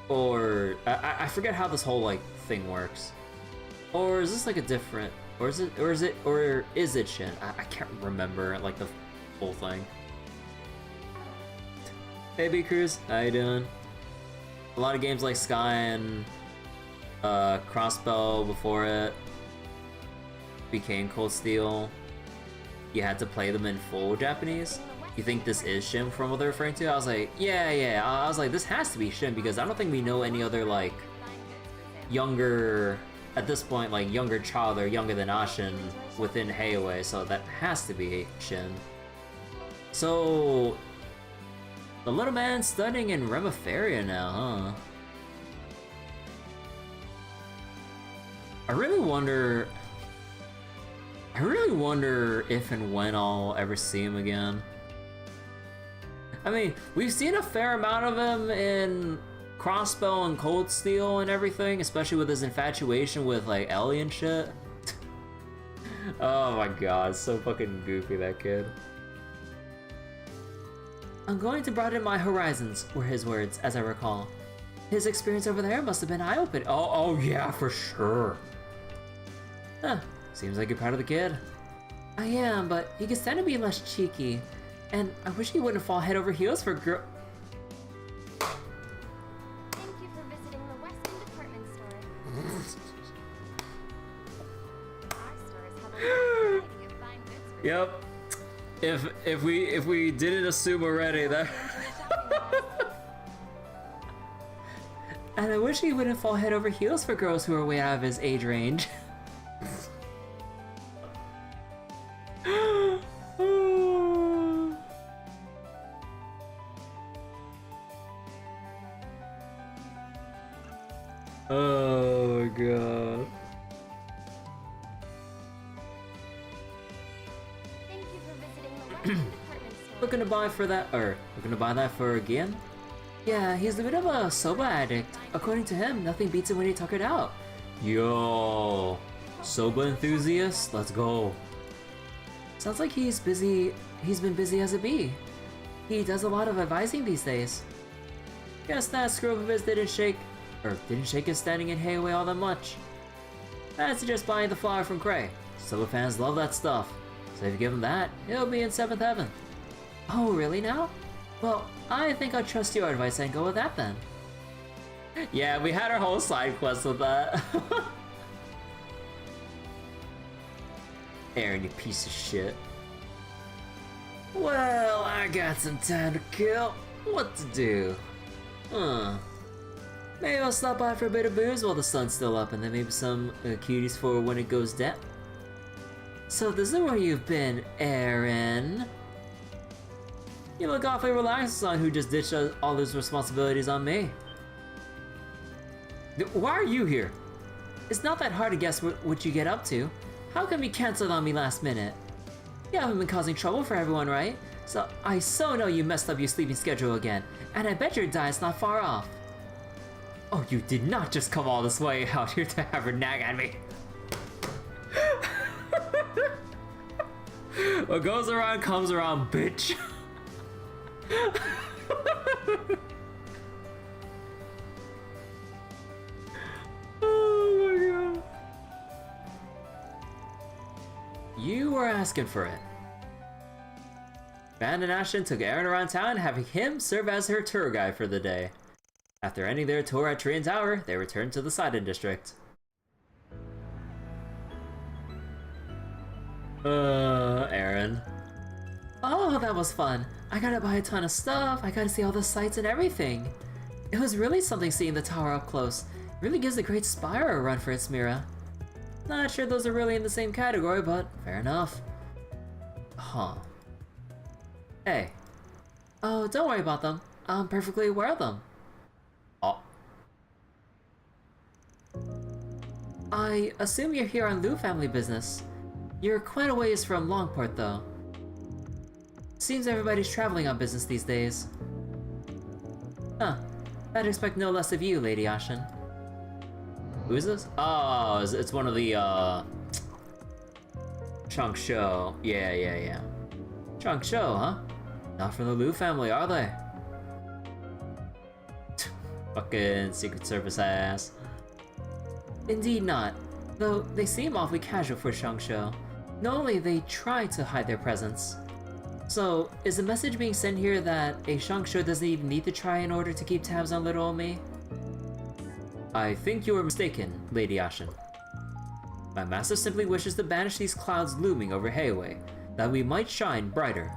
Or I forget how this whole like thing works. Or is this like a different, or is it Shin? I can't remember like the whole thing. Hey B Cruz, how you doing? A lot of games like Sky and Crossbow before it became Cold Steel, you had to play them in full Japanese. You think this is Shin from what they're referring to? I was like, yeah. I was like, this has to be Shin because I don't think we know any other like younger, at this point, like younger child or younger than Ashen within Heiwei, so that has to be Shin. So the little man's studying in Remiferia now, huh? I really wonder if and when I'll ever see him again. I mean, we've seen a fair amount of him in Crossbow and Cold Steel and everything, especially with his infatuation with like Ellie and shit. Oh my god, so fucking goofy, that kid. I'm going to broaden my horizons, were his words, as I recall. His experience over there must have been eye-opening. Oh yeah, for sure. Huh, seems like you're proud of the kid. I am, but he could stand to be less cheeky. And I wish he wouldn't fall head over heels for girl- Thank you for visiting the Western Department Store. Our stores have a variety of fine goods for Yep. If we didn't assume already that And I wish he wouldn't fall head over heels for girls who are way out of his age range. Oh god. Thank you for visiting the Western Department Store. Looking to buy for that, or looking to buy that for again? Yeah, he's a bit of a soba addict. According to him, nothing beats it when he tuckered out. Yo, soba enthusiast, let's go. Sounds like he's busy. He's been busy as a bee. He does a lot of advising these days. Guess that screw of his didn't shake his standing in Hayway all that much. I'd suggest buying the flower from Cray. Soba fans love that stuff, so if you give him that, he'll be in 7th heaven. Oh, really now? Well, I think I'll trust your advice and go with that then. Yeah, we had our whole side quest with that. Aaron, you piece of shit. Well, I got some time to kill. What to do? Maybe I'll stop by for a bit of booze while the sun's still up, and then maybe some cuties for when it goes down. So this is where you've been, Aaron. You look awfully relaxed, son who just ditched all his responsibilities on me. Why are you here? It's not that hard to guess what you get up to. How come you canceled on me last minute? You haven't been causing trouble for everyone, right? So I so know you messed up your sleeping schedule again, and I bet your diet's not far off. Oh, you did not just come all this way out here to have her nag at me. What goes around comes around, bitch. Oh my god. You were asking for it. Van and Ashton took Aaron around town, having him serve as her tour guide for the day. After ending their tour at Tree and Tower, they returned to the Sidon District. Aaron. Oh, that was fun. I gotta buy a ton of stuff, I gotta see all the sights and everything. It was really something seeing the tower up close. It really gives the Great Spire a run for its Mira. Not sure those are really in the same category, but fair enough. Huh. Hey. Oh, don't worry about them. I'm perfectly aware of them. Oh. I assume you're here on Liu family business. You're quite a ways from Longport, though. Seems everybody's traveling on business these days. Huh. I'd expect no less of you, Lady Ashen. Who is this? Oh, it's one of the, Chunk Show. Yeah. Chunk Show, huh? Not from the Liu family, are they? Fucking Secret Service ass. Indeed not. Though they seem awfully casual for Chunk Show. Normally they try to hide their presence. So, is the message being sent here that a Shangsho doesn't even need to try in order to keep tabs on little old me? I think you are mistaken, Lady Ashen. My master simply wishes to banish these clouds looming over Hayway, that we might shine brighter.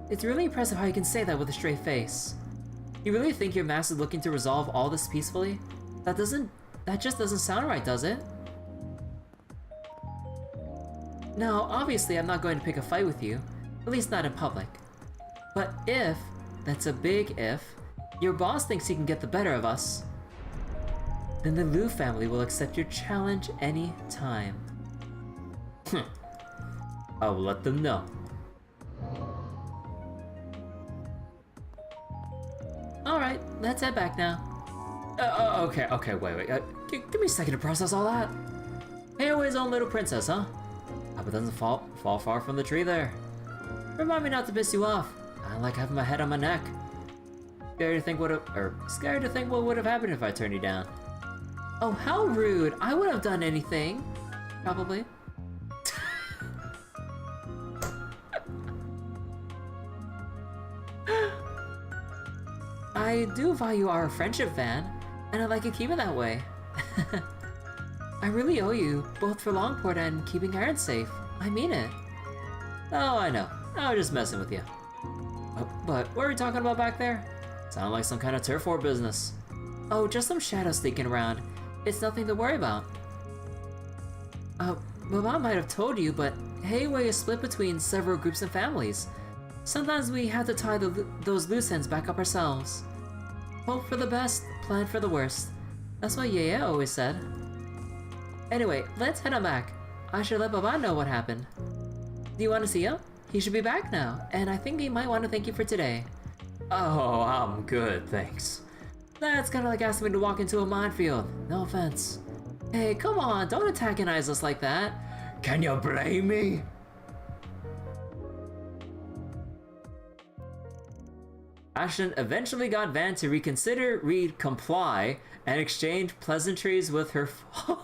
It's really impressive how you can say that with a straight face. You really think your master's looking to resolve all this peacefully? That just doesn't sound right, does it? Now, obviously I'm not going to pick a fight with you. At least not in public. But if, that's a big if, your boss thinks he can get the better of us, then the Liu family will accept your challenge any time. I will let them know. Alright, let's head back now. Okay, wait. Give me a second to process all that. Hayway's own little princess, huh? Hope it doesn't fall far from the tree there. Remind me not to piss you off. I like having my head on my neck. Scared to think what would have happened if I turned you down. Oh, how rude! I wouldn't have done anything. Probably. I do value our friendship, Van, and I'd like to keep it that way. I really owe you, both for Longport and keeping Aaron safe. I mean it. Oh, I know. I was just messing with you. Oh, but what are we talking about back there? Sound like some kind of turf war business. Oh, just some shadows sneaking around. It's nothing to worry about. Mama might have told you, but Hayway is split between several groups and families. Sometimes we have to tie those loose ends back up ourselves. Hope for the best, plan for the worst. That's what Yaya always said. Anyway, let's head on back. I should let Baba know what happened. Do you want to see him? He should be back now, and I think he might want to thank you for today. Oh, I'm good, thanks. That's kind of like asking me to walk into a minefield. No offense. Hey, come on, don't antagonize us like that. Can you blame me? Ashton eventually got Van to reconsider, comply, and exchange pleasantries with her father.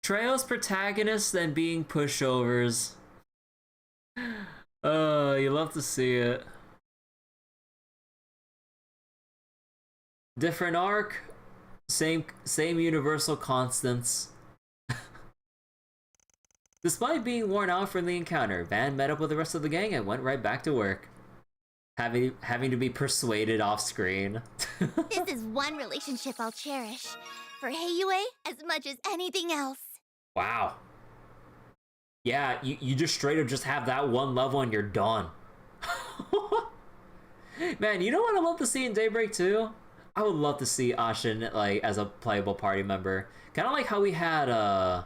Trails protagonists than being pushovers. You love to see it. Different arc, same universal constants. Despite being worn out from the encounter, Van met up with the rest of the gang and went right back to work. Having to be persuaded off screen. This is one relationship I'll cherish. For Hayway, as much as anything else. Wow. Yeah, you just straight up just have that one level and you're done. Man, you know what I'd love to see in Daybreak 2? I would love to see Ashin, like, as a playable party member. Kind of like how we had, oh,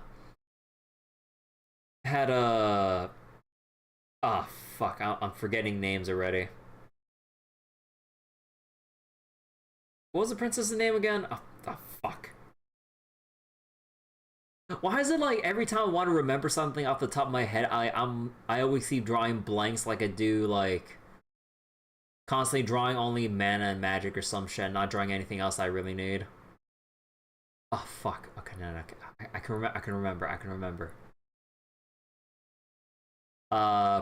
fuck, I'm forgetting names already. What was the princess's name again? Oh, fuck. Why is it like every time I want to remember something off the top of my head, I always keep drawing blanks like I do, like, constantly drawing only mana and magic or some shit, not drawing anything else I really need. Oh, fuck. Okay, no, I can remember.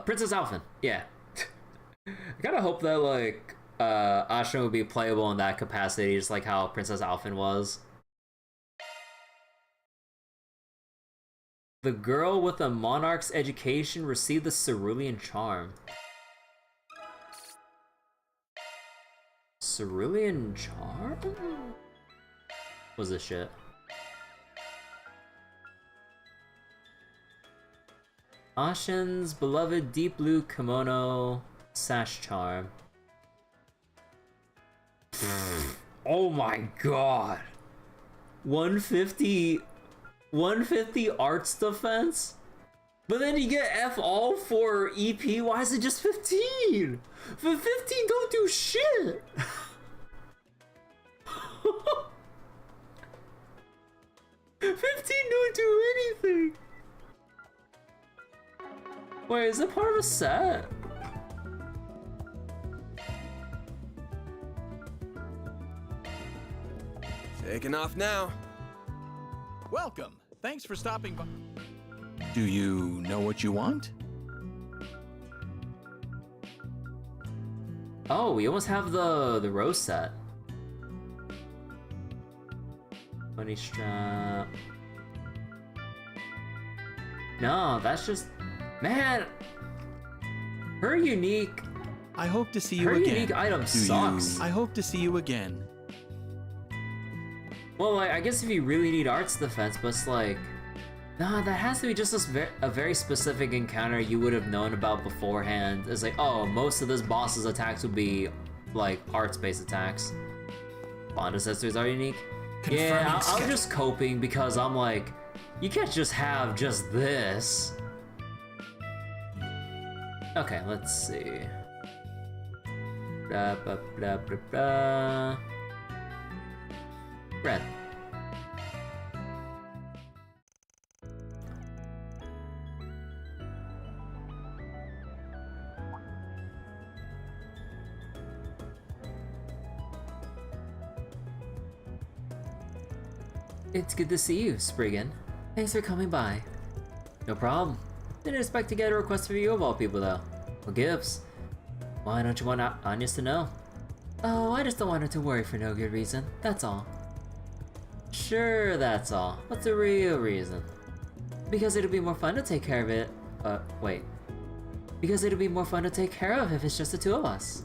Princess Alphen, yeah. I kind of hope that, like, Ashton would be playable in that capacity, just like how Princess Alphen was. The girl with a monarch's education received the Cerulean Charm. Cerulean Charm? What was this shit? Ashen's beloved deep blue kimono sash charm. Oh my god. 150 arts defense? But then you get F all for EP. Why is it just 15? For 15 don't do shit. 15 don't do anything. Wait, is it part of a set? Taking off now. Welcome. Thanks for stopping by. Do you know what you want? Oh, we almost have the rose set. Money strap. No, that's just... Man! Her unique... I hope to see you Her again. unique item sucks. I hope to see you again. Well, like, I guess if you really need arts defense, but it's like... Nah, that has to be just a very specific encounter you would have known about beforehand. It's like, oh, most of this boss's attacks would be, like, arts-based attacks. Bond accessories are unique. Yeah, I was just coping because I'm like, you can't just have just this. Okay, let's see. Blah, blah, blah, blah, blah. Red. It's good to see you, Spriggan. Thanks for coming by. No problem. Didn't expect to get a request from you of all people, though. What gives? Why don't you want Anya's to know? Oh, I just don't want her to worry for no good reason. That's all. Sure, that's all. What's the real reason? Because it'll be more fun to take care of it. Wait. Because it'll be more fun to take care of if it's just the two of us.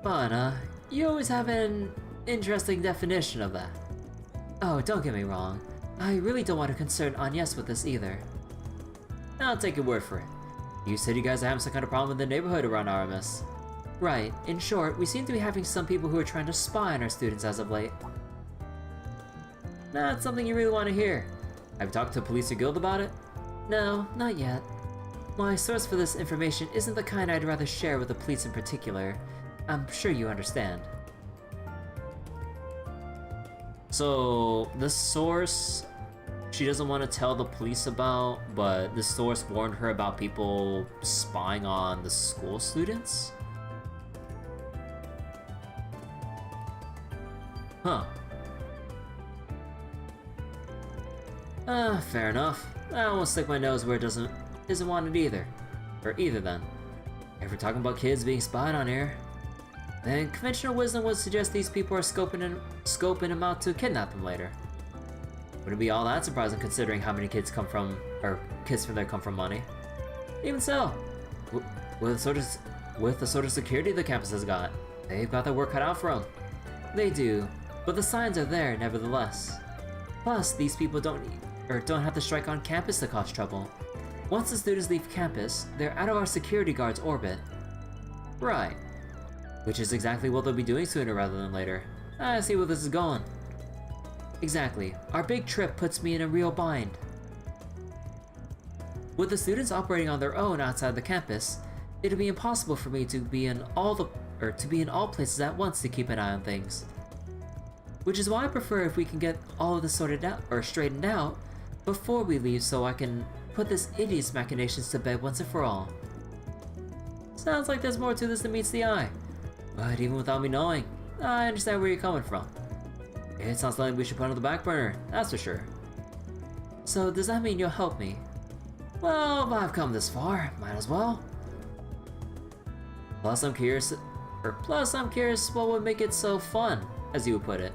But, you always have an interesting definition of that. Oh, don't get me wrong. I really don't want to concern Agnes with this either. I'll take your word for it. You said you guys are having some kind of problem in the neighborhood around Aramis. Right. In short, we seem to be having some people who are trying to spy on our students as of late. Not something you really want to hear. Have you talked to police or guild about it? No, not yet. My source for this information isn't the kind I'd rather share with the police in particular. I'm sure you understand. So, the source she doesn't want to tell the police about, but the source warned her about people spying on the school students? Huh. Fair enough. I won't stick my nose where it isn't wanted either. Or either then. If we're talking about kids being spied on here, then conventional wisdom would suggest these people are scoping them out to kidnap them later. Wouldn't be all that surprising considering how many kids from there come from money. Even so, with the sort of security the campus has got, they've got their work cut out for them. They do, but the signs are there nevertheless. Plus, these people don't have to strike on campus to cause trouble. Once the students leave campus, they're out of our security guard's orbit. Right. Which is exactly what they'll be doing sooner rather than later. I see where this is going. Exactly. Our big trip puts me in a real bind. With the students operating on their own outside the campus, it'll be impossible for me to be in all places at once to keep an eye on things. Which is why I prefer if we can get all of this sorted out or straightened out before we leave, so I can put this idiot's machinations to bed once and for all. Sounds like there's more to this than meets the eye. But even without me knowing, I understand where you're coming from. It sounds like we should put on the back burner, that's for sure. So does that mean you'll help me? Well, if I've come this far, might as well. Plus I'm curious what would make it so fun, as you would put it.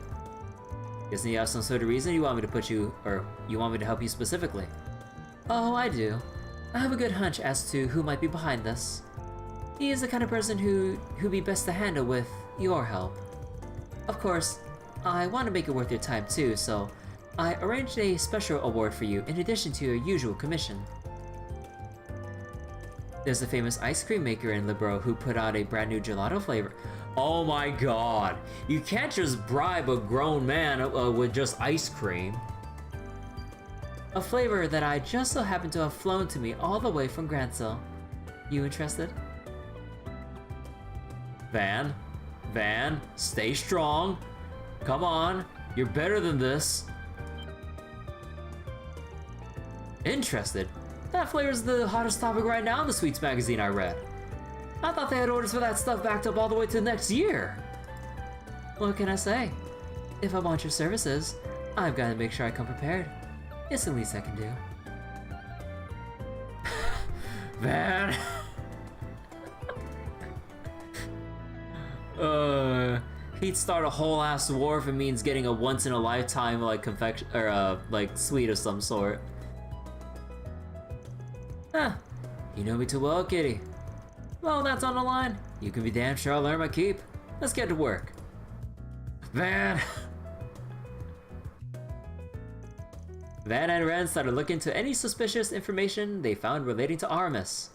Guessing you have some sort of reason you want me to help you specifically. Oh, I do. I have a good hunch as to who might be behind this. He is the kind of person who'd be best to handle with your help. Of course, I want to make it worth your time too, so I arranged a special award for you in addition to your usual commission. There's a famous ice cream maker in Libro who put out a brand new gelato flavor. Oh my god, you can't just bribe a grown man with just ice cream. A flavor that I just so happen to have flown to me all the way from Gransil. You interested? Van, stay strong. Come on, you're better than this. Interested? That flavor's the hottest topic right now in the Sweets magazine I read. I thought they had orders for that stuff backed up all the way to next year. What can I say? If I want your services, I've got to make sure I come prepared. It's the least I can do. Van. He'd start a whole ass war if it means getting a once in a lifetime like confection or like sweet of some sort. Huh. You know me too well, kitty. Well, that's on the line. You can be damn sure I'll earn my keep. Let's get to work. Van and Ren started looking into any suspicious information they found relating to Aramis.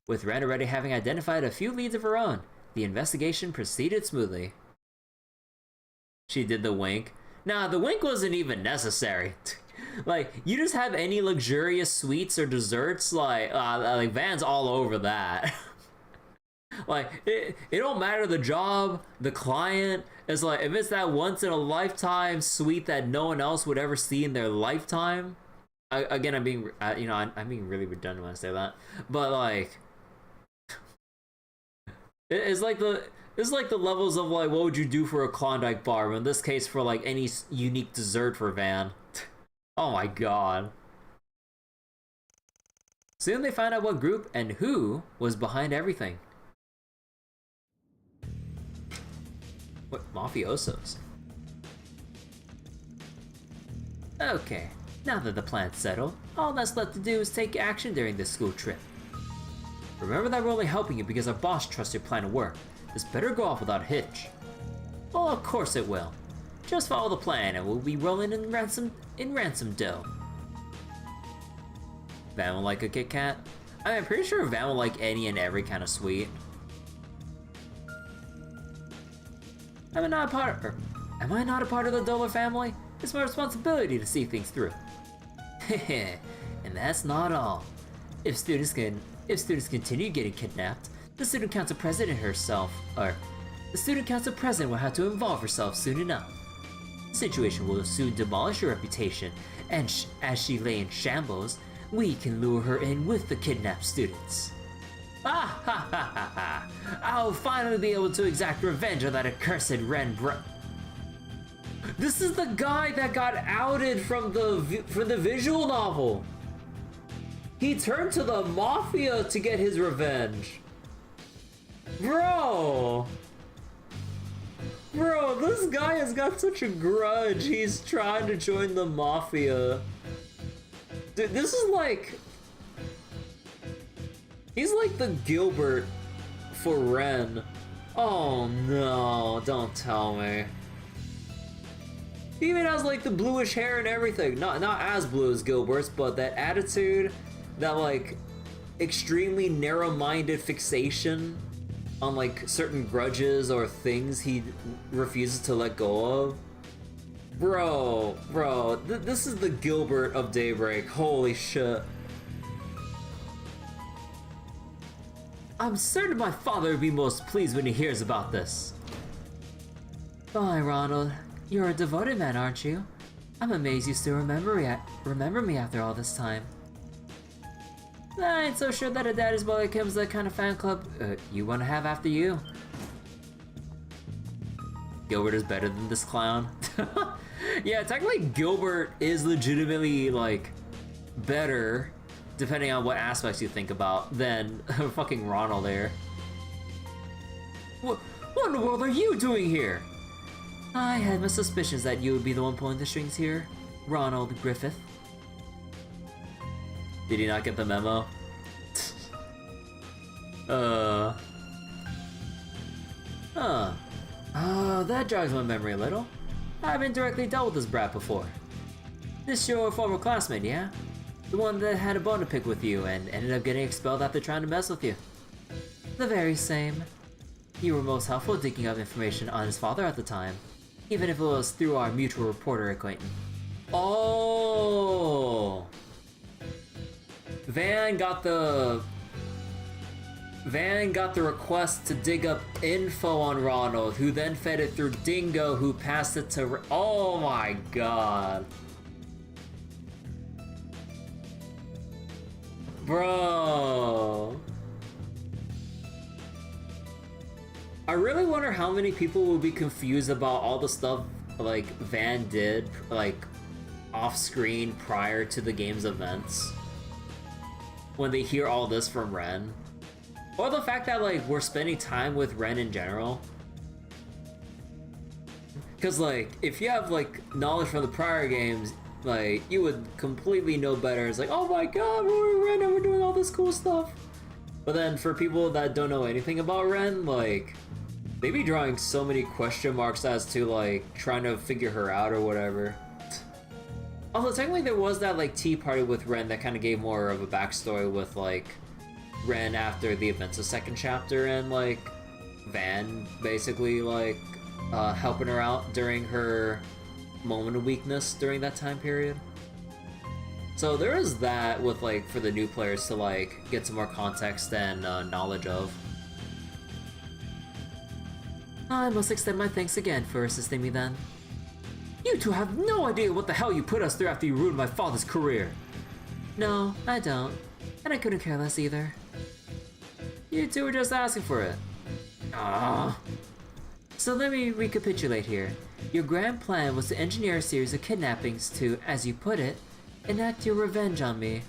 With Ren already having identified a few leads of her own, the investigation proceeded smoothly. She did the wink. Nah, the wink wasn't even necessary. Like, you just have any luxurious sweets or desserts, like Van's all over that. Like, it don't matter the job, the client. It's like, if it's that once in a lifetime sweet that no one else would ever see in their lifetime. Again, I'm being, I'm being really redundant when I say that. But like, it's like This is like the levels of like, what would you do for a Klondike bar? In this case, for like any unique dessert for Van. Oh my god. Soon they find out what group and who was behind everything. What mafiosos? Okay, now that the plan's settled, all that's left to do is take action during this school trip. Remember that we're only helping you because our boss trusts your plan of work. This better go off without a hitch. Well, of course it will. Just follow the plan and we'll be rolling in ransom dough. Van will like a Kit Kat? I'm pretty sure Van will like any and every kind of sweet. Am I not a part of the Dollar family? It's my responsibility to see things through. And that's not all. If students continue getting kidnapped, the student council president will have to involve herself soon enough. The situation will soon demolish her reputation, and as she lay in shambles, we can lure her in with the kidnapped students. Ah ha ha ha ha! I'll finally be able to exact revenge on that accursed Ren bro. This is the guy that got outed from the visual novel. He turned to the mafia to get his revenge. Bro, this guy has got such a grudge. He's trying to join the mafia. Dude, this is like... He's like the Gilbert for Ren. Oh no, don't tell me. He even has like the bluish hair and everything. Not as blue as Gilbert's, but that attitude, that like extremely narrow-minded fixation on like certain grudges or things he refuses to let go of. Bro, this is the Gilbert of Daybreak. Holy shit. I'm certain my father would be most pleased when he hears about this. Bye, Ronald. You're a devoted man, aren't you? I'm amazed you still remember me after all this time. I ain't so sure that a daddy's boy becomes the kind of fan club you want to have after you. Gilbert is better than this clown. Yeah, technically Gilbert is legitimately like better, depending on what aspects you think about, than fucking Ronald there. What in the world are you doing here? I had my suspicions that you would be the one pulling the strings here, Ronald Griffith. Did he not get the memo? That jogs my memory a little. I haven't directly dealt with this brat before. This your former classmate, yeah? The one that had a bone to pick with you and ended up getting expelled after trying to mess with you. The very same. You were most helpful digging up information on his father at the time, even if it was through our mutual reporter acquaintance. Oh! Van got the request to dig up info on Ronald, who then fed it through Dingo, who passed it to... Oh my god. Bro. I really wonder how many people will be confused about all the stuff like Van did like off screen prior to the game's events when they hear all this from Ren. Or the fact that like we're spending time with Ren in general. Cause like if you have like knowledge from the prior games, like you would completely know better. It's like, oh my god, we're Ren and we're doing all this cool stuff. But then for people that don't know anything about Ren, like they be drawing so many question marks as to like trying to figure her out or whatever. Although technically there was that like tea party with Ren that kind of gave more of a backstory with like Ren after the events of second chapter and like Van basically like helping her out during her moment of weakness during that time period. So there is that with like for the new players to like get some more context and knowledge of. I must extend my thanks again for assisting me then. You two have no idea what the hell you put us through after you ruined my father's career. No, I don't. And I couldn't care less either. You two were just asking for it. Ah. So let me recapitulate here. Your grand plan was to engineer a series of kidnappings to, as you put it, enact your revenge on me.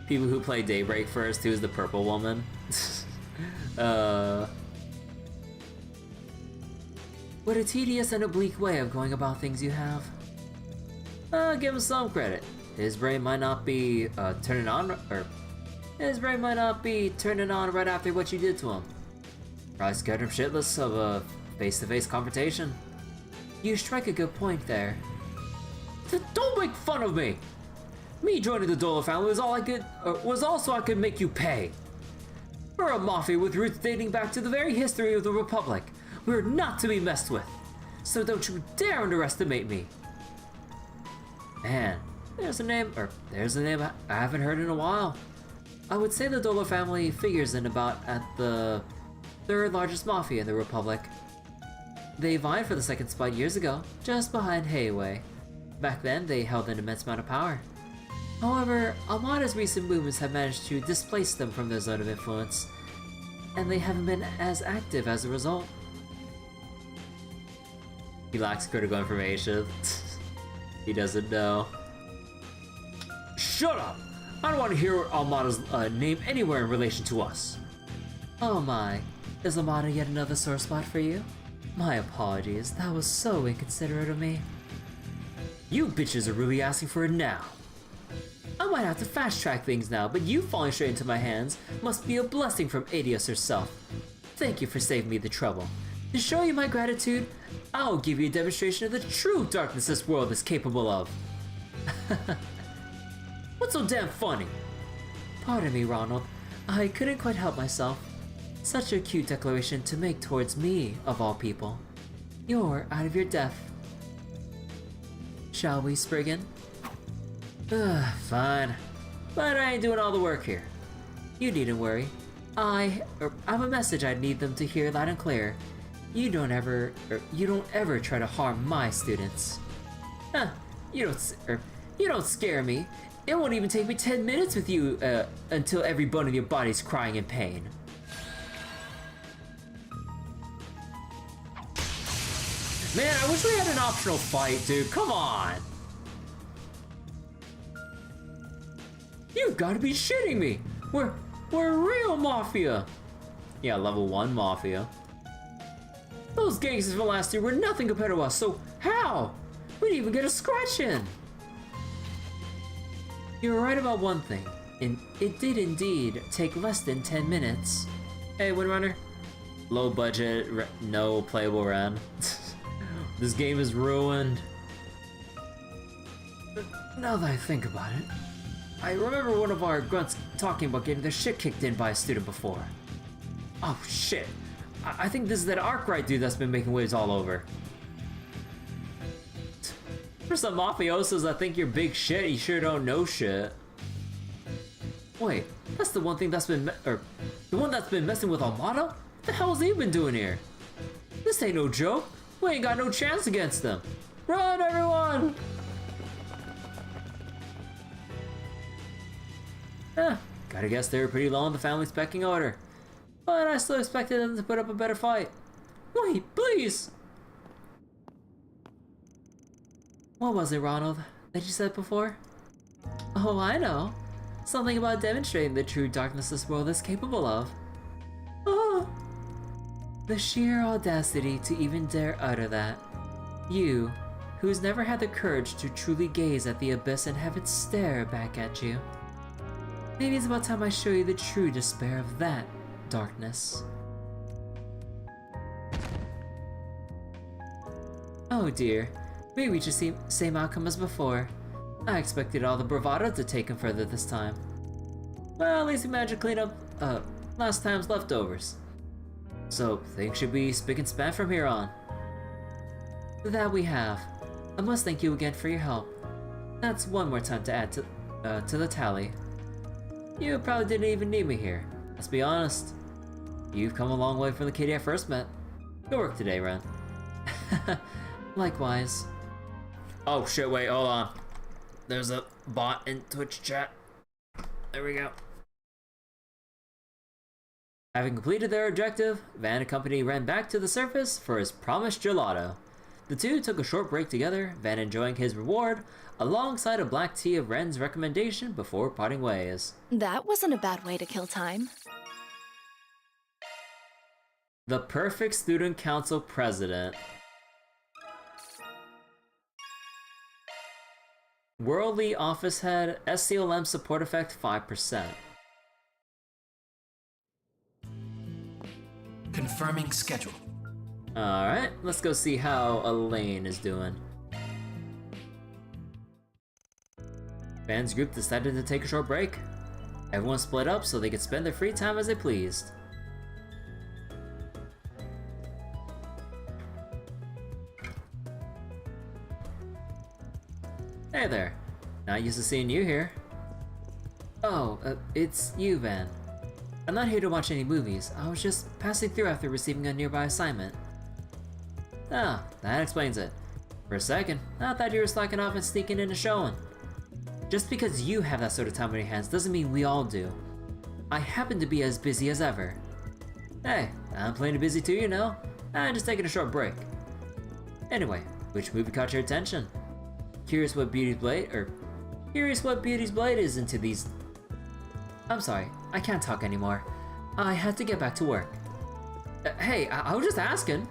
People who play Daybreak first, who's the purple woman? What a tedious and oblique way of going about things you have. Give him some credit. His brain might not be turning on right after what you did to him. Probably scared him shitless of a face-to-face confrontation. You strike a good point there. Don't make fun of me! Me joining the Dolo family was all so I could make you pay. We're a mafia with roots dating back to the very history of the Republic. We're not to be messed with. So don't you dare underestimate me. Man, there's a name I haven't heard in a while. I would say the Dolo family figures in about at the third largest mafia in the Republic. They vied for the second spot years ago, just behind Heiwei. Back then, they held an immense amount of power. However, Amada's recent movements have managed to displace them from their zone of influence, and they haven't been as active as a result. He lacks critical information. He doesn't know. Shut up! I don't want to hear Amada's name anywhere in relation to us. Oh my, is Amada yet another sore spot for you? My apologies, that was so inconsiderate of me. You bitches are really asking for it now. I might have to fast track things now, but you falling straight into my hands must be a blessing from Edith herself. Thank you for saving me the trouble. To show you my gratitude, I'll give you a demonstration of the true darkness this world is capable of. What's so damn funny? Pardon me, Ronald. I couldn't quite help myself. Such a cute declaration to make towards me, of all people. You're out of your depth. Shall we, Spriggan? Fine. But I ain't doing all the work here. You needn't worry. I have a message I need them to hear loud and clear. You don't ever try to harm my students. You don't scare me. It won't even take me 10 minutes with you until every bone in your body's crying in pain. Man, I wish we had an optional fight, dude. Come on. You gotta be shitting me. We're real mafia. Yeah, level 1 mafia. Those gangsters from last year were nothing compared to us, so how? We didn't even get a scratch in. You're right about one thing, and it did indeed take less than 10 minutes. Hey, Windrunner. Low budget, no playable run. This game is ruined. But now that I think about it, I remember one of our grunts talking about getting their shit kicked in by a student before. Oh shit. I think this is that Arkwright dude that's been making waves all over. For some mafiosos that think you're big shit, you sure don't know shit. Wait, that's the one thing that's been the one that's been messing with Amada? What the hell's he been doing here? This ain't no joke. We ain't got no chance against them. Run, everyone! Gotta guess they were pretty low on the family's pecking order. But I still expected them to put up a better fight. Wait, please! What was it, Ronald, that you said before? Oh, I know. Something about demonstrating the true darkness this world is capable of. Oh! The sheer audacity to even dare utter that. You, who's never had the courage to truly gaze at the abyss and have it stare back at you. Maybe it's about time I show you the true despair of that darkness. Oh dear, we reached the same outcome as before. I expected all the bravado to take him further this time. Well, at least we managed to clean up last time's leftovers. So things should be spick and span from here on. That we have. I must thank you again for your help. That's one more time to add to the tally. You probably didn't even need me here. Let's be honest. You've come a long way from the kitty I first met. Good work today, Ren. Likewise. Oh shit, wait, hold on. There's a bot in Twitch chat. There we go. Having completed their objective, Van and company ran back to the surface for his promised gelato. The two took a short break together, Van enjoying his reward, alongside a black tea of Ren's recommendation before parting ways. That wasn't a bad way to kill time. The perfect student council president. Worldly office head, SCLM support effect 5%. Confirming schedule. Alright, let's go see how Elaine is doing. Van's group decided to take a short break. Everyone split up so they could spend their free time as they pleased. Hey there. Not used to seeing you here. Oh, it's you, Van. I'm not here to watch any movies. I was just passing through after receiving a nearby assignment. Ah, that explains it. For a second, I thought you were slacking off and sneaking in a showing. Just because you have that sort of time on your hands doesn't mean we all do. I happen to be as busy as ever. Hey, I'm plenty busy too, you know. I'm just taking a short break. Anyway, which movie caught your attention? Curious what Beauty's Blade is into these... I'm sorry, I can't talk anymore. I had to get back to work. Hey, I was just asking.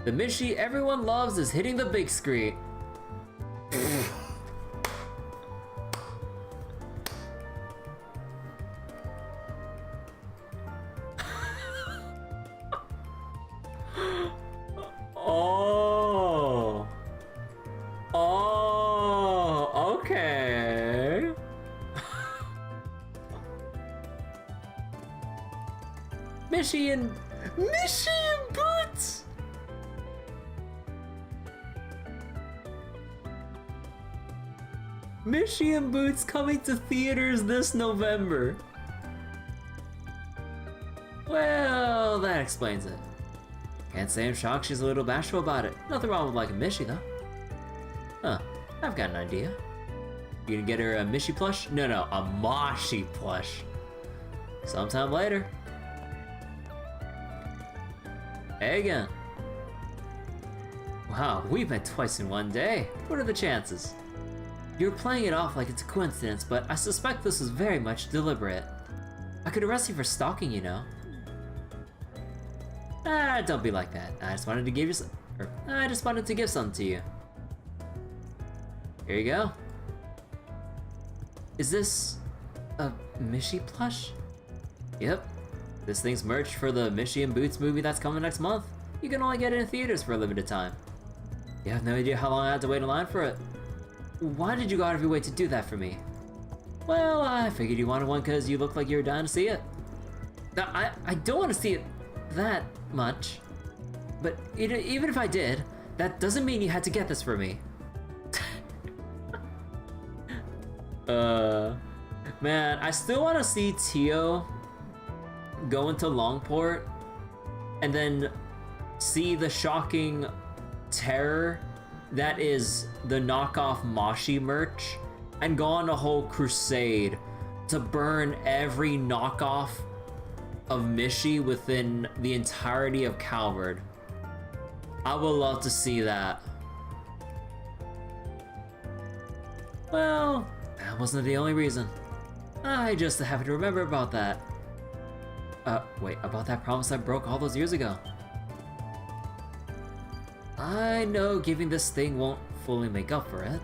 The Mishi everyone loves is hitting the big screen. Okay. Mishi and Boots. Mishi and Boots coming to theaters this November. Well, that explains it. Can't say I'm shocked she's a little bashful about it. Nothing wrong with liking Mishi though. Huh, I've got an idea. You gonna get her a Mishi plush? No, a Moshi plush. Sometime later. Hey again. Wow, we met twice in one day. What are the chances? You're playing it off like it's a coincidence, but I suspect this was very much deliberate. I could arrest you for stalking, you know. Ah, don't be like that. I just wanted to give you some, I just wanted to give something to you. Here you go. Is this a Mishi plush? Yep. This thing's merch for the Mishi and Boots movie that's coming next month. You can only get it in theaters for a limited time. You have no idea how long I had to wait in line for it. Why did you go out of your way to do that for me? Well, I figured you wanted one because you look like you were dying to see it. Now, I don't want to see it that much, but even if I did, that doesn't mean you had to get this for me. Man, I still want to see Tio go into Longport and then see the shocking terror that is the knockoff Moshi merch and go on a whole crusade to burn every knockoff of Mishi within the entirety of Calvard. I would love to see that. Well, that wasn't the only reason. I just happened to remember about that. Wait, about that promise I broke all those years ago. I know giving this thing won't fully make up for it.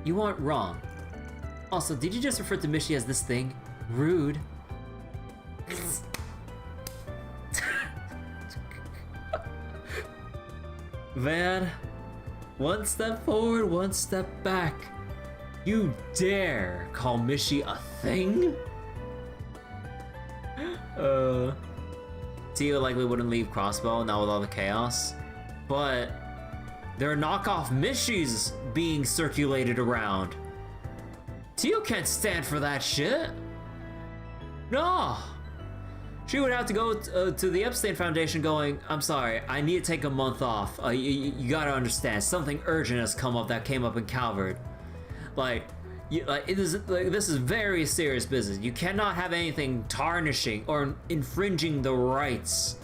You aren't wrong. Also, did you just refer to Mishi as this thing? Rude. Van, one step forward, one step back. You dare call Mishi a thing? Tio likely wouldn't leave Crossbow, not with all the chaos. But there are knockoff Mishis being circulated around. Tio can't stand for that shit. No. She would have to go to the Epstein Foundation going, I'm sorry, I need to take a month off. You gotta understand, something urgent has come up that came up in Calvard. Like, This is very serious business. You cannot have anything tarnishing or infringing the rights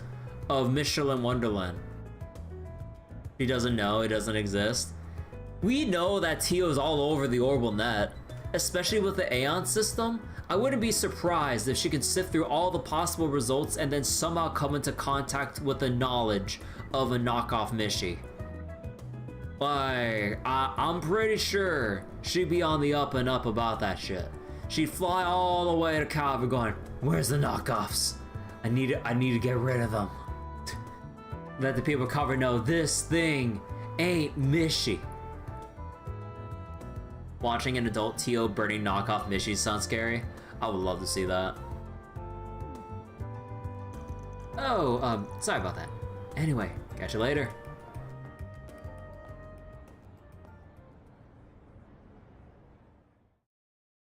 of Michelin Wonderland. He doesn't know, it doesn't exist. We know that Tio's all over the orbital net, especially with the Aeon system. I wouldn't be surprised if she could sift through all the possible results and then somehow come into contact with the knowledge of a knockoff Mishi. Like, I'm pretty sure she'd be on the up and up about that shit. She'd fly all the way to Calvin going, where's the knockoffs? I need to get rid of them. Let the people cover know this thing ain't Mishi. Watching an adult Tio burning knockoff Mishis sounds scary. I would love to see that. Oh, sorry about that. Anyway, catch you later.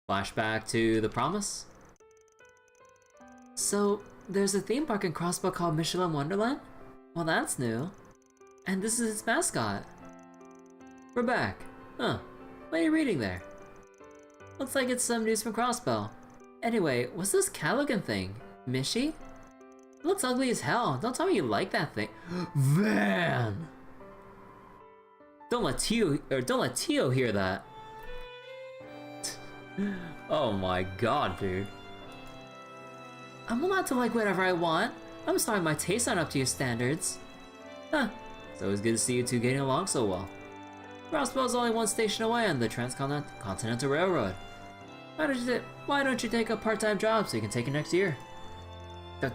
Flashback to the promise. So, there's a theme park in Crossbow called Michelin Wonderland? Well, that's new. And this is its mascot. We're back. Huh. What are you reading there? Looks like it's some news from Crossbow. Anyway, what's this Callaghan thing? Mishi? It looks ugly as hell. Don't tell me you like that thing. Van! Don't let Tio hear that. Oh my god, dude. I'm allowed to like whatever I want. I'm sorry my tastes aren't up to your standards. Huh. It's always good to see you two getting along so well. Crossbow's only one station away on the Transcontinental Railroad. Why don't you take a part-time job so you can take it next year?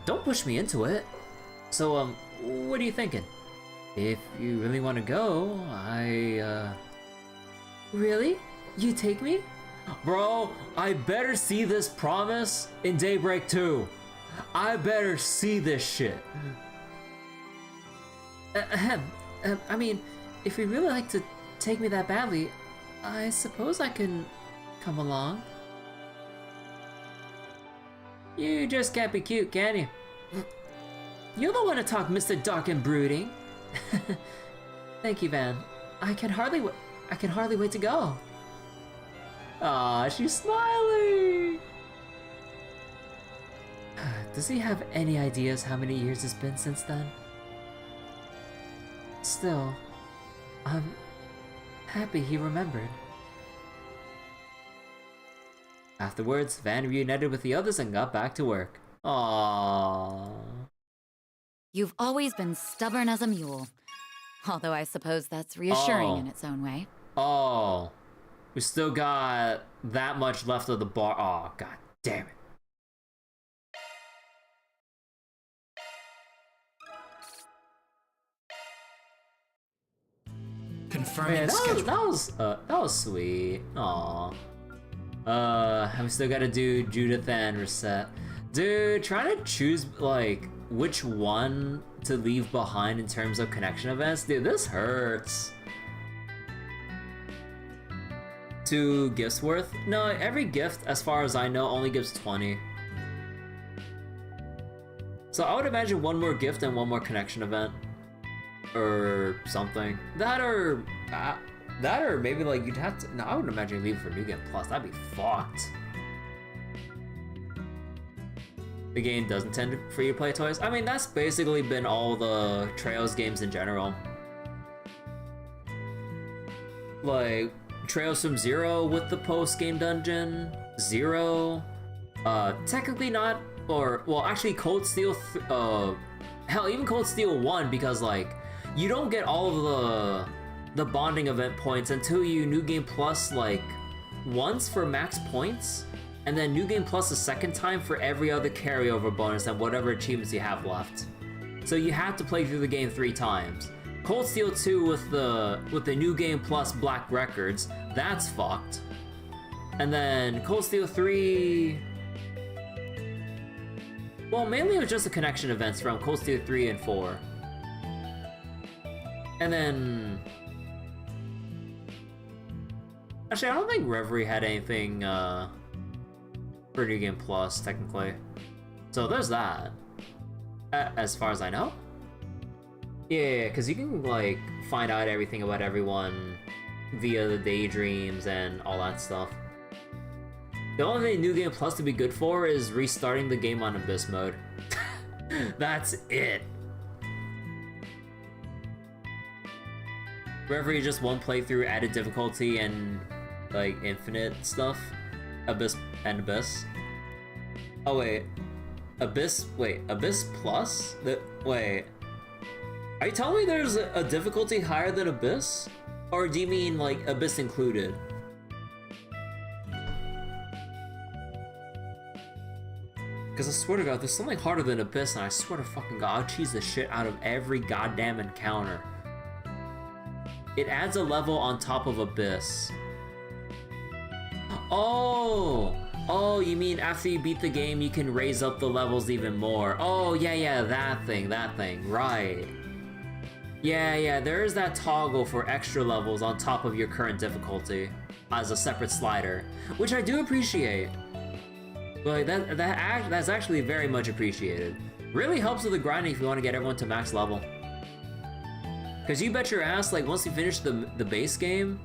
Don't push me into it. So, what are you thinking? If you really want to go, Really? You take me? Bro, I better see this promise in Daybreak 2. I better see this shit. I mean, if you really like to take me that badly, I suppose I can come along. You just can't be cute, can you? You're the one to talk, Mr. Dark and Brooding. Thank you, Van. I can hardly wait to go. Aw, she's smiling! Does he have any ideas how many years it's been since then? Still, I'm happy he remembered. Afterwards, Van reunited with the others and got back to work. Aww. You've always been stubborn as a mule. Although I suppose that's reassuring in its own way. Oh. We still got that much left of the bar. Oh, god damn it. Confirming that was sweet. Aw. We still gotta do Judith and Reset. Dude, trying to choose, like, which one to leave behind in terms of connection events. Dude, this hurts. 2 gifts worth? No, every gift, as far as I know, only gives 20. So I would imagine 1 more gift and 1 more connection event. Or something. That or maybe like you'd have to, no, I would imagine leave for New Game Plus. That'd be fucked. The game doesn't tend for you to play toys. I mean, that's basically been all the Trails games in general. Like, Trails from Zero with the post-game dungeon, Zero, technically not, or, well, actually Cold Steel, hell, even Cold Steel 1, because, like, you don't get all of the bonding event points until you New Game Plus, like, once for max points, and then New Game Plus a second time for every other carryover bonus and whatever achievements you have left. So you have to play through the game 3 times. Cold Steel 2 with the New Game Plus Black Records, that's fucked. And then Cold Steel 3... Well, mainly it was just the connection events from Cold Steel 3 and 4. And then... Actually, I don't think Reverie had anything for New Game Plus, technically. So there's that. As far as I know. Yeah, because you can, like, find out everything about everyone via the daydreams and all that stuff. The only thing New Game Plus to be good for is restarting the game on Abyss mode. That's it. Wherever you just one playthrough, added difficulty and like infinite stuff. Abyss and Abyss. Oh wait. Abyss Plus? Wait. Are you telling me there's a difficulty higher than Abyss? Or do you mean like Abyss included? Because I swear to God, there's something harder than Abyss, and I swear to fucking God, I'll cheese the shit out of every goddamn encounter. It adds a level on top of Abyss. Oh, you mean after you beat the game, you can raise up the levels even more. Oh, yeah, that thing, right. Yeah, there is that toggle for extra levels on top of your current difficulty as a separate slider, which I do appreciate. Like, that's actually very much appreciated. Really helps with the grinding if you want to get everyone to max level. Because you bet your ass, like, once you finish the base game,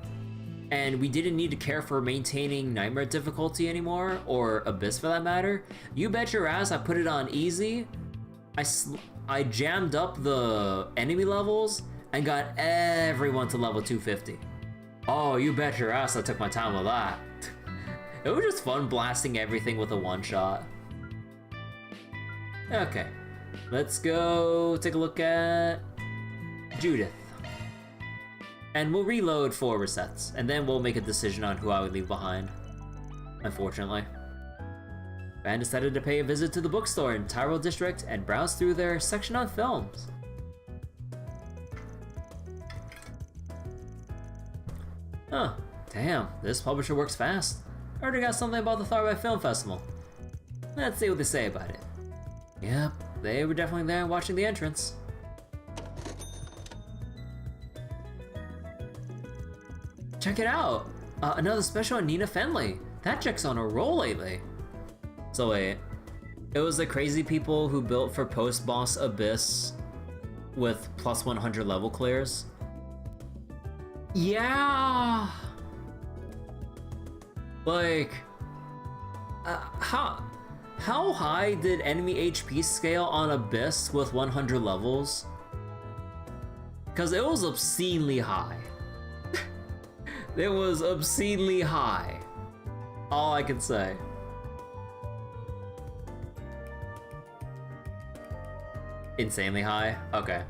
and we didn't need to care for maintaining Nightmare difficulty anymore, or Abyss for that matter, you bet your ass I put it on easy, I jammed up the enemy levels, and got everyone to level 250. Oh, you bet your ass I took my time with that. It was just fun blasting everything with a one-shot. Okay, let's go take a look at Judith. And we'll reload 4 resets, and then we'll make a decision on who I would leave behind. Unfortunately. Ben decided to pay a visit to the bookstore in Tyrell District and browse through their section on films. Huh, damn, this publisher works fast. I already got something about the Tharway Film Festival. Let's see what they say about it. Yep, they were definitely there watching the entrance. Check it out! Another special on Nina Fenley. That chick's on a roll lately. So wait, it was the crazy people who built for post-boss Abyss with plus 100 level clears? Yeah! Like, how high did enemy HP scale on Abyss with 100 levels? Because it was obscenely high. It was obscenely high. All I can say. Insanely high? Okay.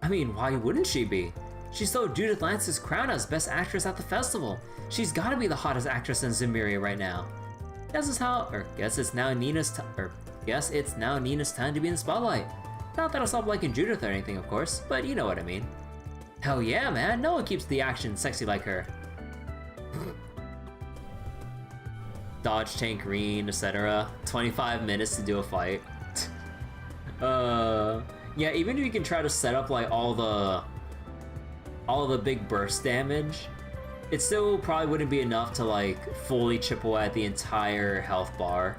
I mean, why wouldn't she be? She stole Judith Lance's crown as Best Actress at the festival. She's gotta be the hottest actress in Zemuria right now. Guess it's now Nina's time to be in the spotlight. Not that I'll stop liking Judith or anything, of course, but you know what I mean. Hell yeah, man, no one keeps the action sexy like her. Dodge tank green, etc. 25 minutes to do a fight. Yeah, even if you can try to set up like all the big burst damage, it still probably wouldn't be enough to like fully chip away at the entire health bar.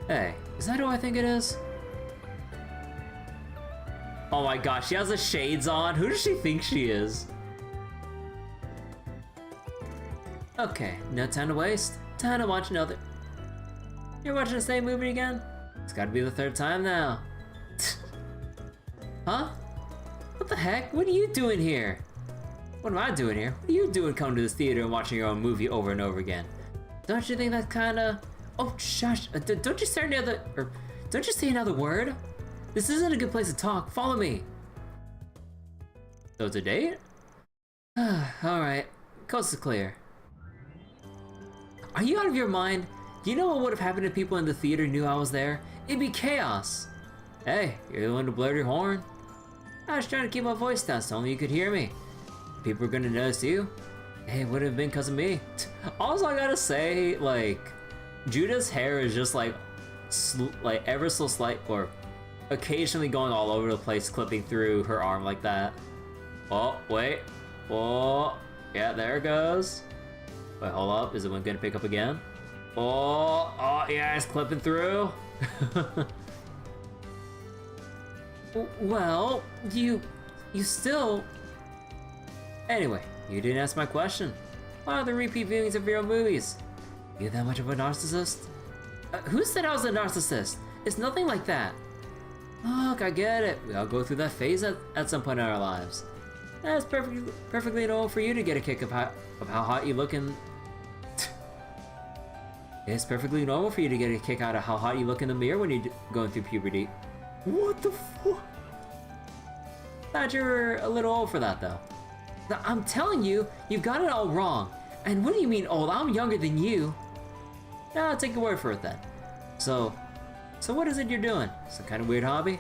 Hey, is that who I think it is? Oh my gosh, she has the shades on. Who does she think she is? Okay, no time to waste. Time to watch another. You're watching the same movie again? It's gotta be the 3rd time now. Huh? What the heck? What are you doing here? What am I doing here? What are you doing coming to this theater and watching your own movie over and over again? Don't you think that's kinda... Oh, shush. Don't you say don't you say another word? This isn't a good place to talk. Follow me. So it's a date? Alright. Coast is clear. Are you out of your mind? Do you know what would have happened if people in the theater knew I was there? It'd be chaos. Hey, you're the one who blurred your horn. I was trying to keep my voice down so only you could hear me. People are gonna notice you. Hey, it would have been because of me. Also, I gotta say, like, Judah's hair is just like ever so slight, or occasionally going all over the place, clipping through her arm like that. Oh, wait. Oh, yeah, there it goes. Wait, hold up. Is it one gonna pick up again? Oh, yeah, it's clipping through. Well, you still... Anyway, you didn't ask my question. Why are there repeat viewings of your own movies? You that much of a narcissist? Who said I was a narcissist? It's nothing like that. Look, I get it. We all go through that phase at some point in our lives. That's perfectly normal for you to get a kick of how hot you look in... It's perfectly normal for you to get a kick out of how hot you look in the mirror when you're going through puberty. What the fuck? Thought you were a little old for that, though. Now, I'm telling you, you've got it all wrong. And what do you mean old? I'm younger than you. I'll take your word for it then. So what is it you're doing? Some kind of weird hobby?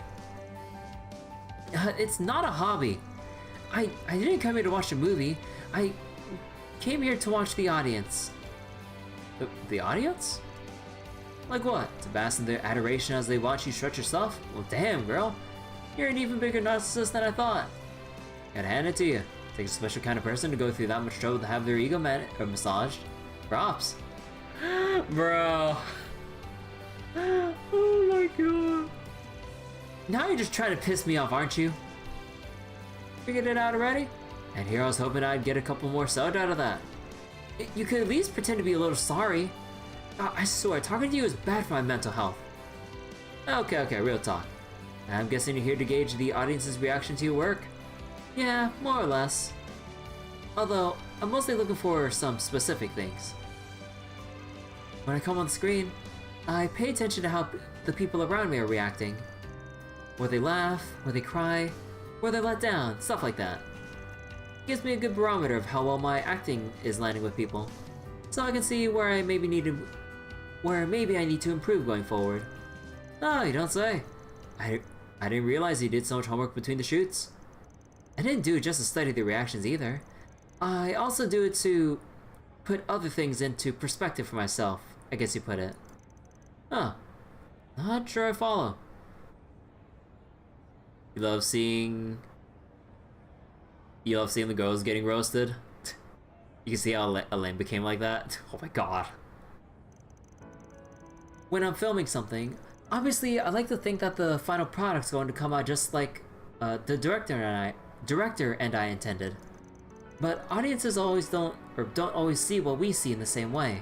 It's not a hobby. I didn't come here to watch a movie. I came here to watch the audience. The audience? Like what? To bask in their adoration as they watch you stretch yourself? Well, damn, girl. You're an even bigger narcissist than I thought. Gotta hand it to you. Takes a special kind of person to go through that much trouble to have their ego massaged. Props. Bro. Oh my god. Now you're just trying to piss me off, aren't you? Figured it out already? And here I was hoping I'd get a couple more sound out of that. You could at least pretend to be a little sorry. I swear, talking to you is bad for my mental health. Okay, real talk. I'm guessing you're here to gauge the audience's reaction to your work? Yeah, more or less. Although, I'm mostly looking for some specific things. When I come on the screen, I pay attention to how the people around me are reacting. Where they laugh, where they cry, where they're let down, stuff like that. It gives me a good barometer of how well my acting is landing with people, so I can see where I maybe I need to improve going forward. Oh, you don't say. I didn't realize you did so much homework between the shoots. I didn't do it just to study the reactions either. I also do it to put other things into perspective for myself, I guess you put it. Huh. Not sure I follow. You love seeing the girls getting roasted? You can see how Elaine became like that? Oh my god. When I'm filming something, obviously I like to think that the final product's going to come out just like the director and I intended. But audiences don't always see what we see in the same way.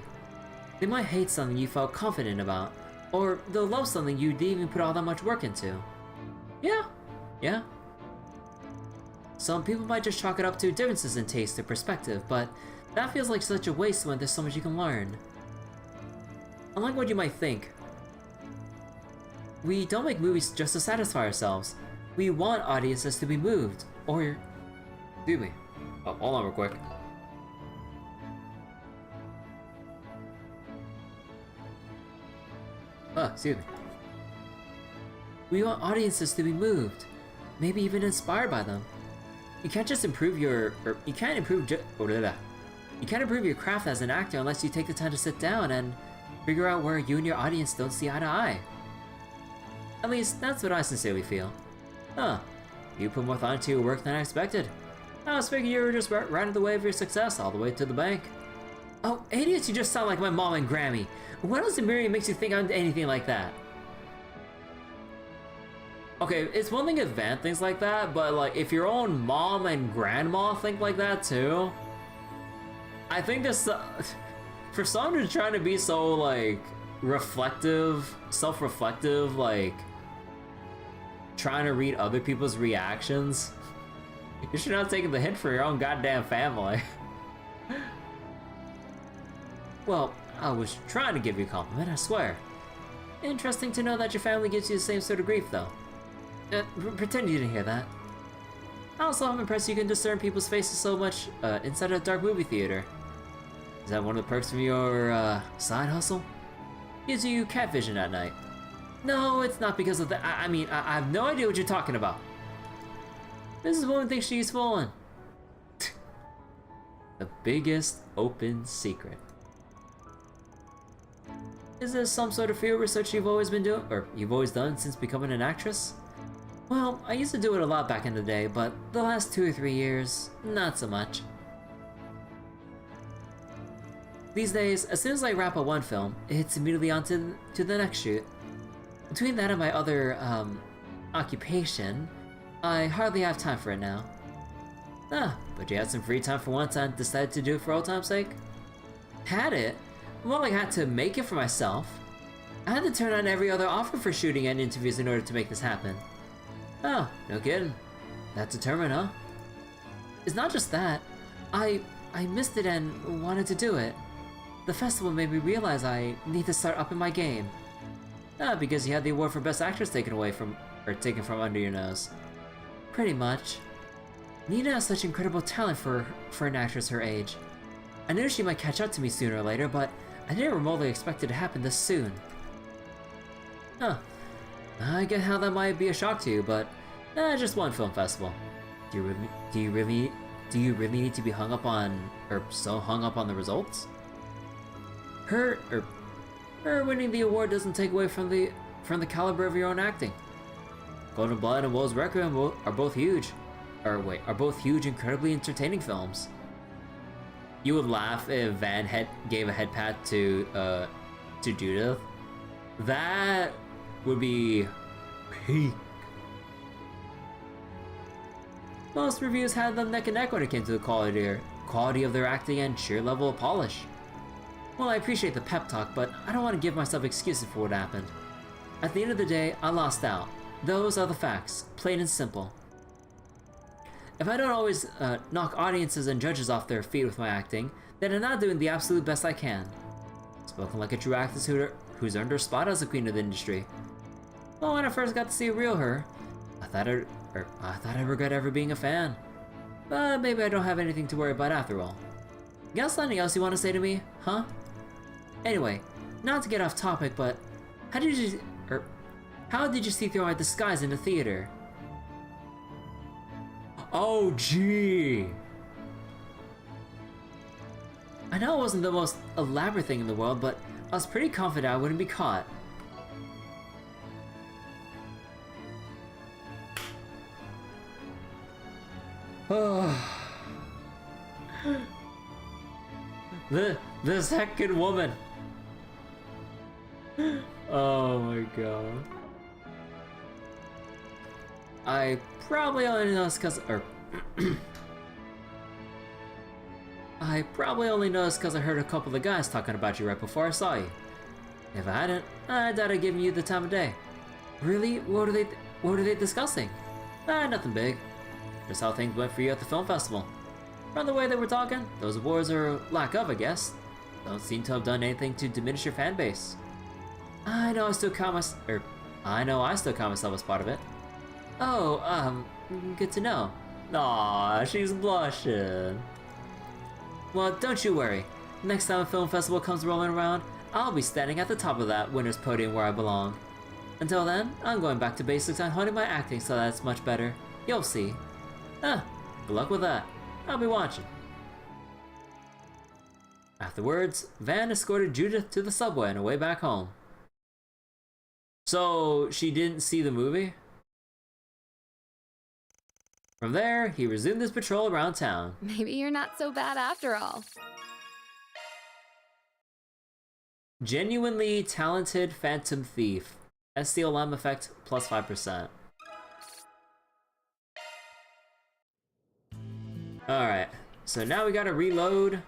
They might hate something you felt confident about, or they'll love something you didn't even put all that much work into. Yeah. Some people might just chalk it up to differences in taste or perspective, but that feels like such a waste when there's so much you can learn. Unlike what you might think, we don't make movies just to satisfy ourselves. We want audiences to be moved, or... Excuse me. Oh, hold on real quick. Excuse me. We want audiences to be moved, maybe even inspired by them. You can't just improve your... you can't improve your craft as an actor unless you take the time to sit down and figure out where you and your audience don't see eye to eye. At least, that's what I sincerely feel. Huh. You put more thought into your work than I expected. I was figuring you were just riding the wave of your success all the way to the bank. Oh, idiots, you just sound like my mom and Grammy. What else in Miriam makes you think I'm anything like that? Okay, it's one thing to vent things like that, but like, if your own mom and grandma think like that too, I think this, for someone who's trying to be so like, reflective, self-reflective, like, trying to read other people's reactions, you should not take the hint for your own goddamn family. Well, I was trying to give you a compliment, I swear. Interesting to know that your family gives you the same sort of grief, though. Pretend you didn't hear that. Also, I'm impressed you can discern people's faces so much inside a dark movie theater. Is that one of the perks from your side hustle? Gives you cat vision at night. No, it's not because of that. I mean, I have no idea what you're talking about. This is one thing she's fooling. The biggest open secret. Is this some sort of field research you've always been doing, or you've always done since becoming an actress? Well, I used to do it a lot back in the day, but the last 2 or 3 years, not so much. These days, as soon as I wrap up one film, it's immediately on to the next shoot. Between that and my other, occupation, I hardly have time for it now. But you had some free time for once and decided to do it for old time's sake? Had it? Well, I had to make it for myself. I had to turn down every other offer for shooting and interviews in order to make this happen. Oh, no kidding. That determined, huh? It's not just that. I missed it and wanted to do it. The festival made me realize I need to start upping my game. Because you had the award for Best Actress taken from under your nose. Pretty much. Nina has such incredible talent for an actress her age. I knew she might catch up to me sooner or later, but I didn't remotely expect it to happen this soon. I get how that might be a shock to you, but just one film festival. Do you really need to be hung up on the results? Her winning the award doesn't take away from the caliber of your own acting. Golden Blood and Wolves Requiem are both huge, incredibly entertaining films. You would laugh if Van gave a head pat to Judith. That would be peak. Most reviews had them neck and neck when it came to the quality of their acting and sheer level of polish. Well, I appreciate the pep talk, but I don't want to give myself excuses for what happened. At the end of the day, I lost out. Those are the facts, plain and simple. If I don't always knock audiences and judges off their feet with my acting, then I'm not doing the absolute best I can. Spoken like a true actress who's earned her spot as the queen of the industry. Well, when I first got to see a real her, I thought I'd regret ever being a fan. But maybe I don't have anything to worry about after all. Got something else you want to say to me, huh? Anyway, not to get off topic, but how did you see through my disguise in the theater? Oh, gee! I know it wasn't the most elaborate thing in the world, but I was pretty confident I wouldn't be caught. The second woman. Oh my god. I probably only noticed because I heard a couple of the guys talking about you right before I saw you. If I hadn't, I doubt I'd give you the time of day. Really? What were they discussing? Nothing big. Just how things went for you at the film festival. From the way they were talking, those awards, or lack of, I guess, don't seem to have done anything to diminish your fan base. I know I still count myself as part of it. Oh, good to know. Aw, she's blushing. Well, don't you worry. Next time a film festival comes rolling around, I'll be standing at the top of that winner's podium where I belong. Until then, I'm going back to basics and honing my acting so that's much better. You'll see. Good luck with that. I'll be watching. Afterwards, Van escorted Judith to the subway on her way back home. So, she didn't see the movie? From there, he resumed his patrol around town. Maybe you're not so bad after all. Genuinely talented Phantom Thief. STLM effect plus 5%. Alright, so now we gotta reload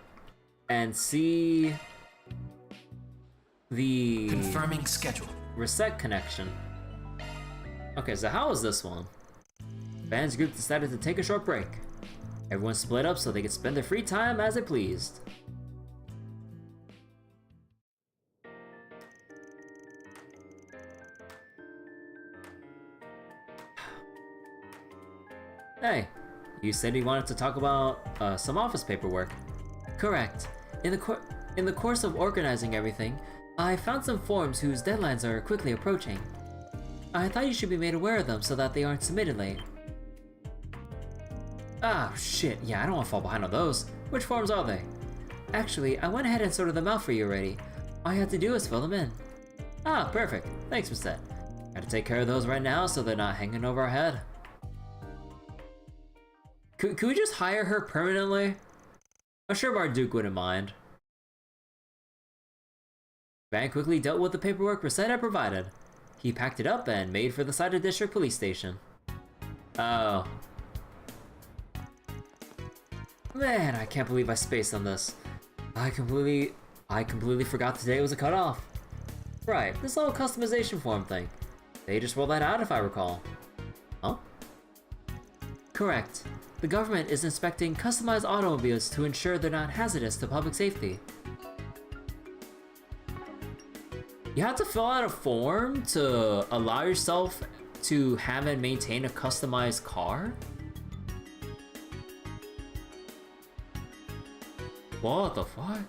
and see the confirming schedule. reset connection. Okay, so how was this one? Van's group decided to take a short break. Everyone split up so they could spend their free time as they pleased. Hey, you said you wanted to talk about some office paperwork. Correct. In the course of organizing everything, I found some forms whose deadlines are quickly approaching. I thought you should be made aware of them so that they aren't submitted late. Ah, shit, yeah, I don't want to fall behind on those. Which forms are they? Actually, I went ahead and sorted them out for you already. All you have to do is fill them in. Ah, perfect. Thanks, Miss Ted. Gotta take care of those right now so they're not hanging over our head. Could we just hire her permanently? I'm sure Marduk wouldn't mind. Van quickly dealt with the paperwork Reset had provided. He packed it up and made for the side of District Police Station. Oh. Man, I can't believe I spaced on this. I completely forgot today was a cutoff. Right, this whole customization form thing. They just rolled that out if I recall. Huh? Correct. The government is inspecting customized automobiles to ensure they're not hazardous to public safety. You have to fill out a form to allow yourself to have and maintain a customized car? What the fuck?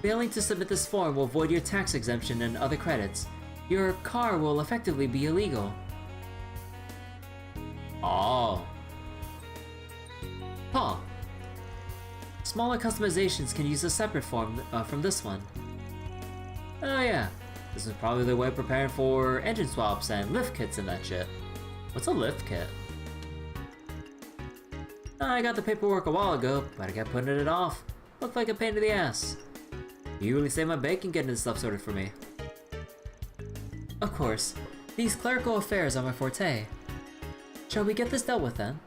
Failing to submit this form will void your tax exemption and other credits. Your car will effectively be illegal. Oh. Huh. Smaller customizations can use a separate form from this one. Oh yeah. This is probably the way of preparing for engine swaps and lift kits and that shit. What's a lift kit? I got the paperwork a while ago, but I kept putting it off. Looked like a pain in the ass. You really saved my bacon getting this stuff sorted for me. Of course. These clerical affairs are my forte. Shall we get this dealt with then?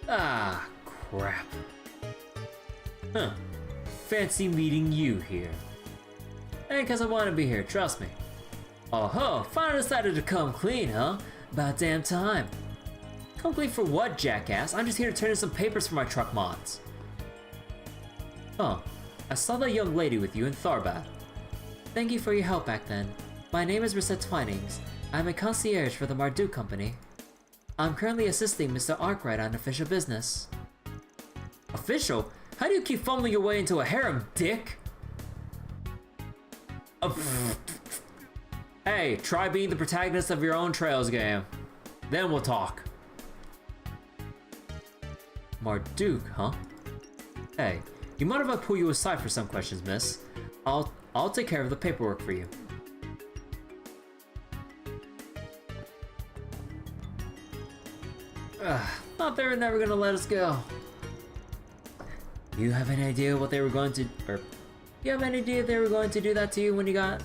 Ah, crap. Huh. Fancy meeting you here. And cause I want to be here, trust me. Oh ho, finally decided to come clean, huh? About damn time. Come clean for what, jackass? I'm just here to turn in some papers for my truck mods. Oh, I saw that young lady with you in Tharbath. Thank you for your help back then. My name is Reset Twinings. I'm a concierge for the Marduk Company. I'm currently assisting Mr. Arkwright on official business. Official? How do you keep fumbling your way into a harem, dick? Hey, try being the protagonist of your own Trails game. Then we'll talk. Marduk, huh? Hey, you mind if I pull you aside for some questions, miss? I'll take care of the paperwork for you. Thought they were never gonna let us go. You have any idea what they were going to, or you have any idea they were going to do that to you when you got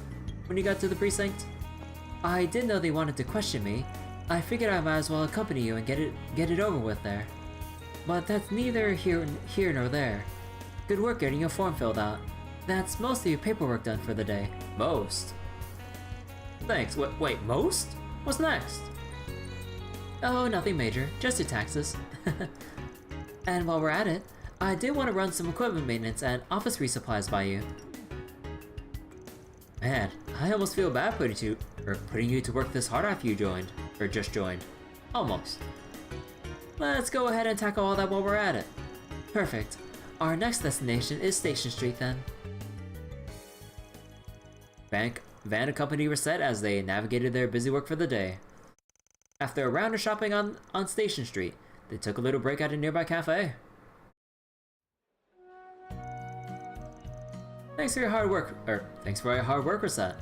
to the precinct? I did know they wanted to question me. I figured I might as well accompany you and get it over with there. But that's neither here nor there. Good work getting your form filled out. That's most of your paperwork done for the day. Most? Thanks. Wait, most? What's next? Oh, nothing major. Just your taxes. And while we're at it, I did want to run some equipment maintenance and office resupplies by you. Man, I almost feel bad putting you to work this hard after you joined. Or just joined. Almost. Let's go ahead and tackle all that while we're at it. Perfect. Our next destination is Station Street then. Van accompanied Reset as they navigated their busy work for the day. After a round of shopping on Station Street, they took a little break at a nearby cafe. Thanks for your hard work, Reset.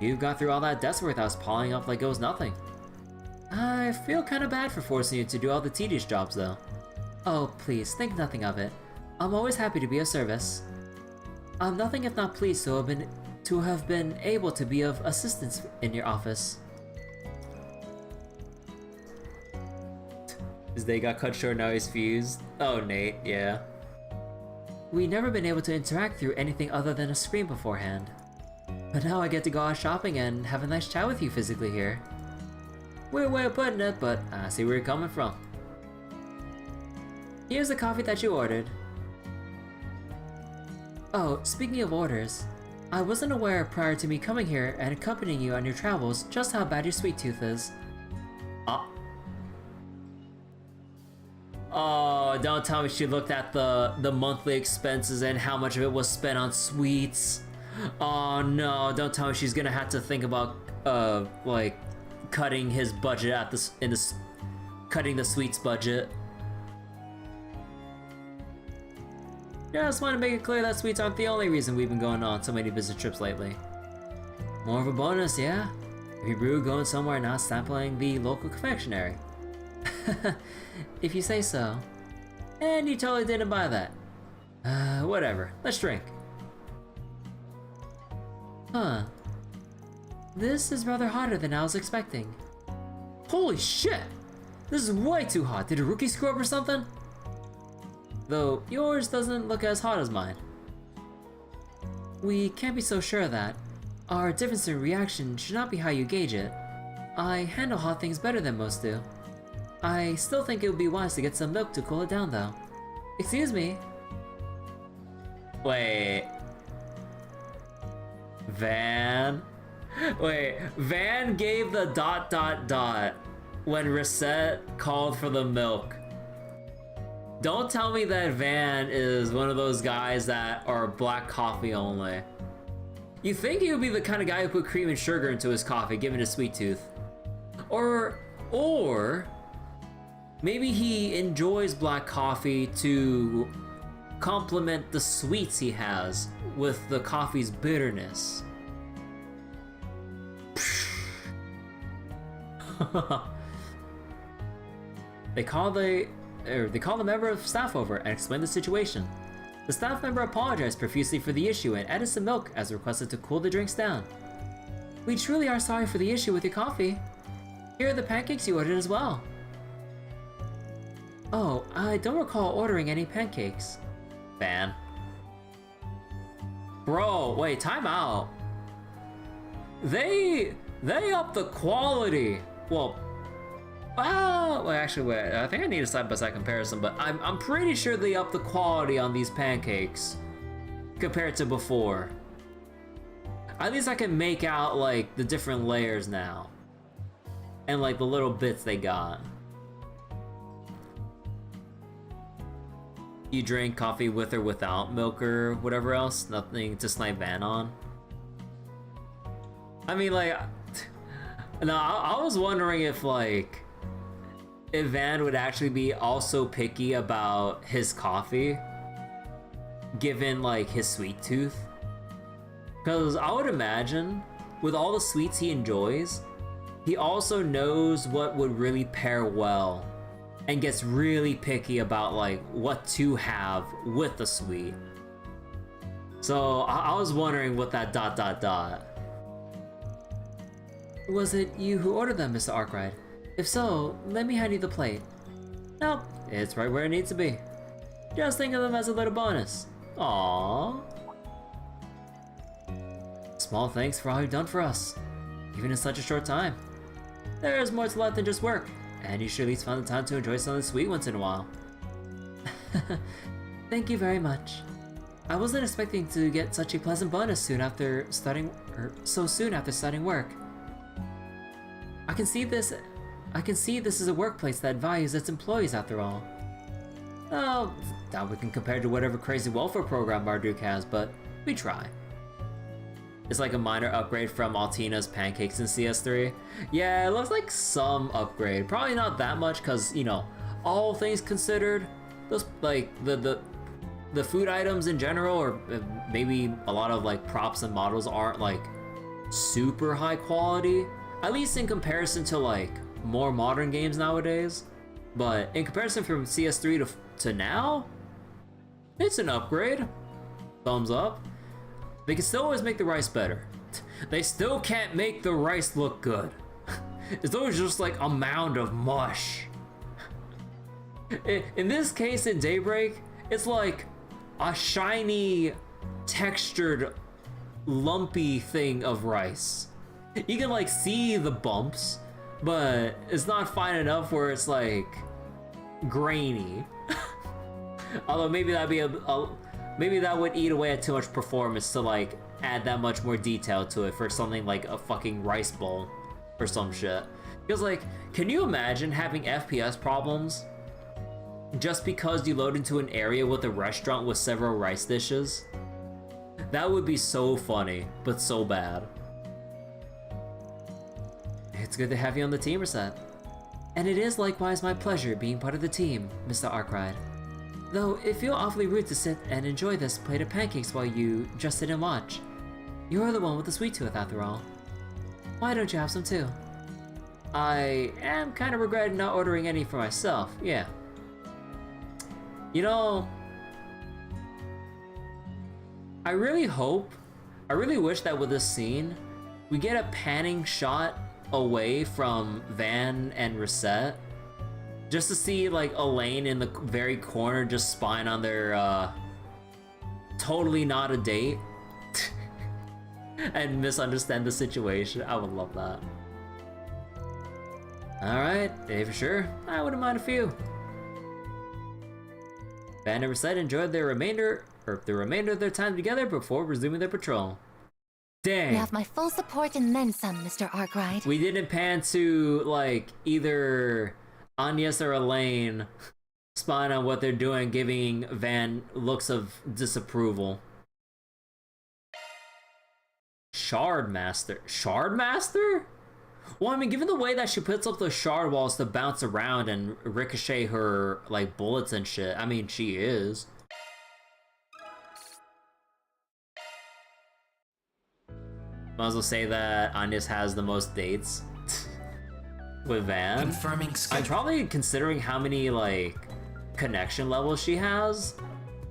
You got through all that desk work that was piling up like it was nothing. I feel kinda bad for forcing you to do all the tedious jobs though. Oh, please, think nothing of it. I'm always happy to be of service. I'm nothing if not pleased to have been able to be of assistance in your office. His day got cut short, now he's fused. Oh, Nate, yeah. We've never been able to interact through anything other than a screen beforehand. But now I get to go out shopping and have a nice chat with you physically here. Weird way of putting it, but I see where you're coming from. Here's the coffee that you ordered. Oh, speaking of orders, I wasn't aware prior to me coming here and accompanying you on your travels just how bad your sweet tooth is. Oh, don't tell me she looked at the monthly expenses and how much of it was spent on sweets. Oh no, don't tell me she's gonna have to think about like cutting his budget at cutting the sweets budget. Yeah, I just want to make it clear that sweets aren't the only reason we've been going on so many business trips lately. More of a bonus, yeah? If you're rude going somewhere not sampling the local confectionery. If you say so. And you totally didn't buy that. Whatever. Let's drink. Huh. This is rather hotter than I was expecting. Holy shit! This is way too hot. Did a rookie screw up or something? Though yours doesn't look as hot as mine. We can't be so sure of that. Our difference in reaction should not be how you gauge it. I handle hot things better than most do. I still think it would be wise to get some milk to cool it down though. Excuse me. Wait. Van? Wait, Van gave the ... when Reset called for the milk. Don't tell me that Van is one of those guys that are black coffee only. You think he would be the kind of guy who put cream and sugar into his coffee, given his sweet tooth. Or maybe he enjoys black coffee to complement the sweets he has with the coffee's bitterness. They call the member of staff over and explain the situation. The staff member apologized profusely for the issue and added some milk as requested to cool the drinks down. We truly are sorry for the issue with your coffee. Here are the pancakes you ordered as well. Oh, I don't recall ordering any pancakes. Van. Bro, wait, time out. They up the quality. Well, actually, wait. I think I need a side-by-side comparison, but I'm pretty sure they upped the quality on these pancakes compared to before. At least I can make out like the different layers now, and like the little bits they got. You drink coffee with or without milk or whatever else. Nothing to snipe Van on. I mean, like, no, I was wondering if Van would actually be also picky about his coffee, given like his sweet tooth. Because I would imagine, with all the sweets he enjoys, he also knows what would really pair well, and gets really picky about like what to have with the sweet. So I was wondering what that ... Was it you who ordered them, Mr. Arkwright? If so, let me hand you the plate. Nope, it's right where it needs to be. Just think of them as a little bonus. Aww. Small thanks for all you've done for us, even in such a short time. There's more to life than just work, and you should at least find the time to enjoy something sweet once in a while. Thank you very much. I wasn't expecting to get such a pleasant bonus so soon after starting work. I can see this is a workplace that values its employees after all. Oh, doubt we can compare to whatever crazy welfare program Marduk has, but we try. It's like a minor upgrade from Altina's pancakes in CS3. Yeah, it looks like some upgrade. Probably not that much, cause you know, all things considered, those like the food items in general, or maybe a lot of like props and models aren't like super high quality. At least in comparison to like more modern games nowadays. But in comparison from CS3 to now, it's an upgrade. Thumbs up. They can still always make the rice better. They still can't make the rice look good. It's always just like a mound of mush. In this case, in Daybreak, it's like a shiny, textured, lumpy thing of rice. You can like see the bumps, but it's not fine enough where it's like grainy. Although maybe that'd be maybe that would eat away at too much performance to like add that much more detail to it for something like a fucking rice bowl or some shit. Because like, can you imagine having FPS problems just because you load into an area with a restaurant with several rice dishes? That would be so funny, but so bad. It's good to have you on the team, Reset. And it is likewise my pleasure being part of the team, Mr. Arkwright. Though it feels awfully rude to sit and enjoy this plate of pancakes while you just sit and watch. You're the one with the sweet tooth after all. Why don't you have some too? I am kind of regretting not ordering any for myself, yeah. You know, I really wish that with this scene, we get a panning shot away from Van and Reset just to see like Elaine in the very corner just spying on their totally not a date and misunderstand the situation. I would love that. Alright, for sure. I wouldn't mind a few. Van and Reset enjoyed the remainder of their time together before resuming their patrol. Dang. You have my full support and then some, Mr. Arkwright. We didn't pan to, like, either Agnes or Elaine spying on what they're doing, giving Van looks of disapproval. Shard Master? Well, I mean, given the way that she puts up the shard walls to bounce around and ricochet her, like, bullets and shit, I mean, she is. Might as well say that Agnes has the most dates with Van. Confirming schedule. I'm probably considering how many, like, connection levels she has.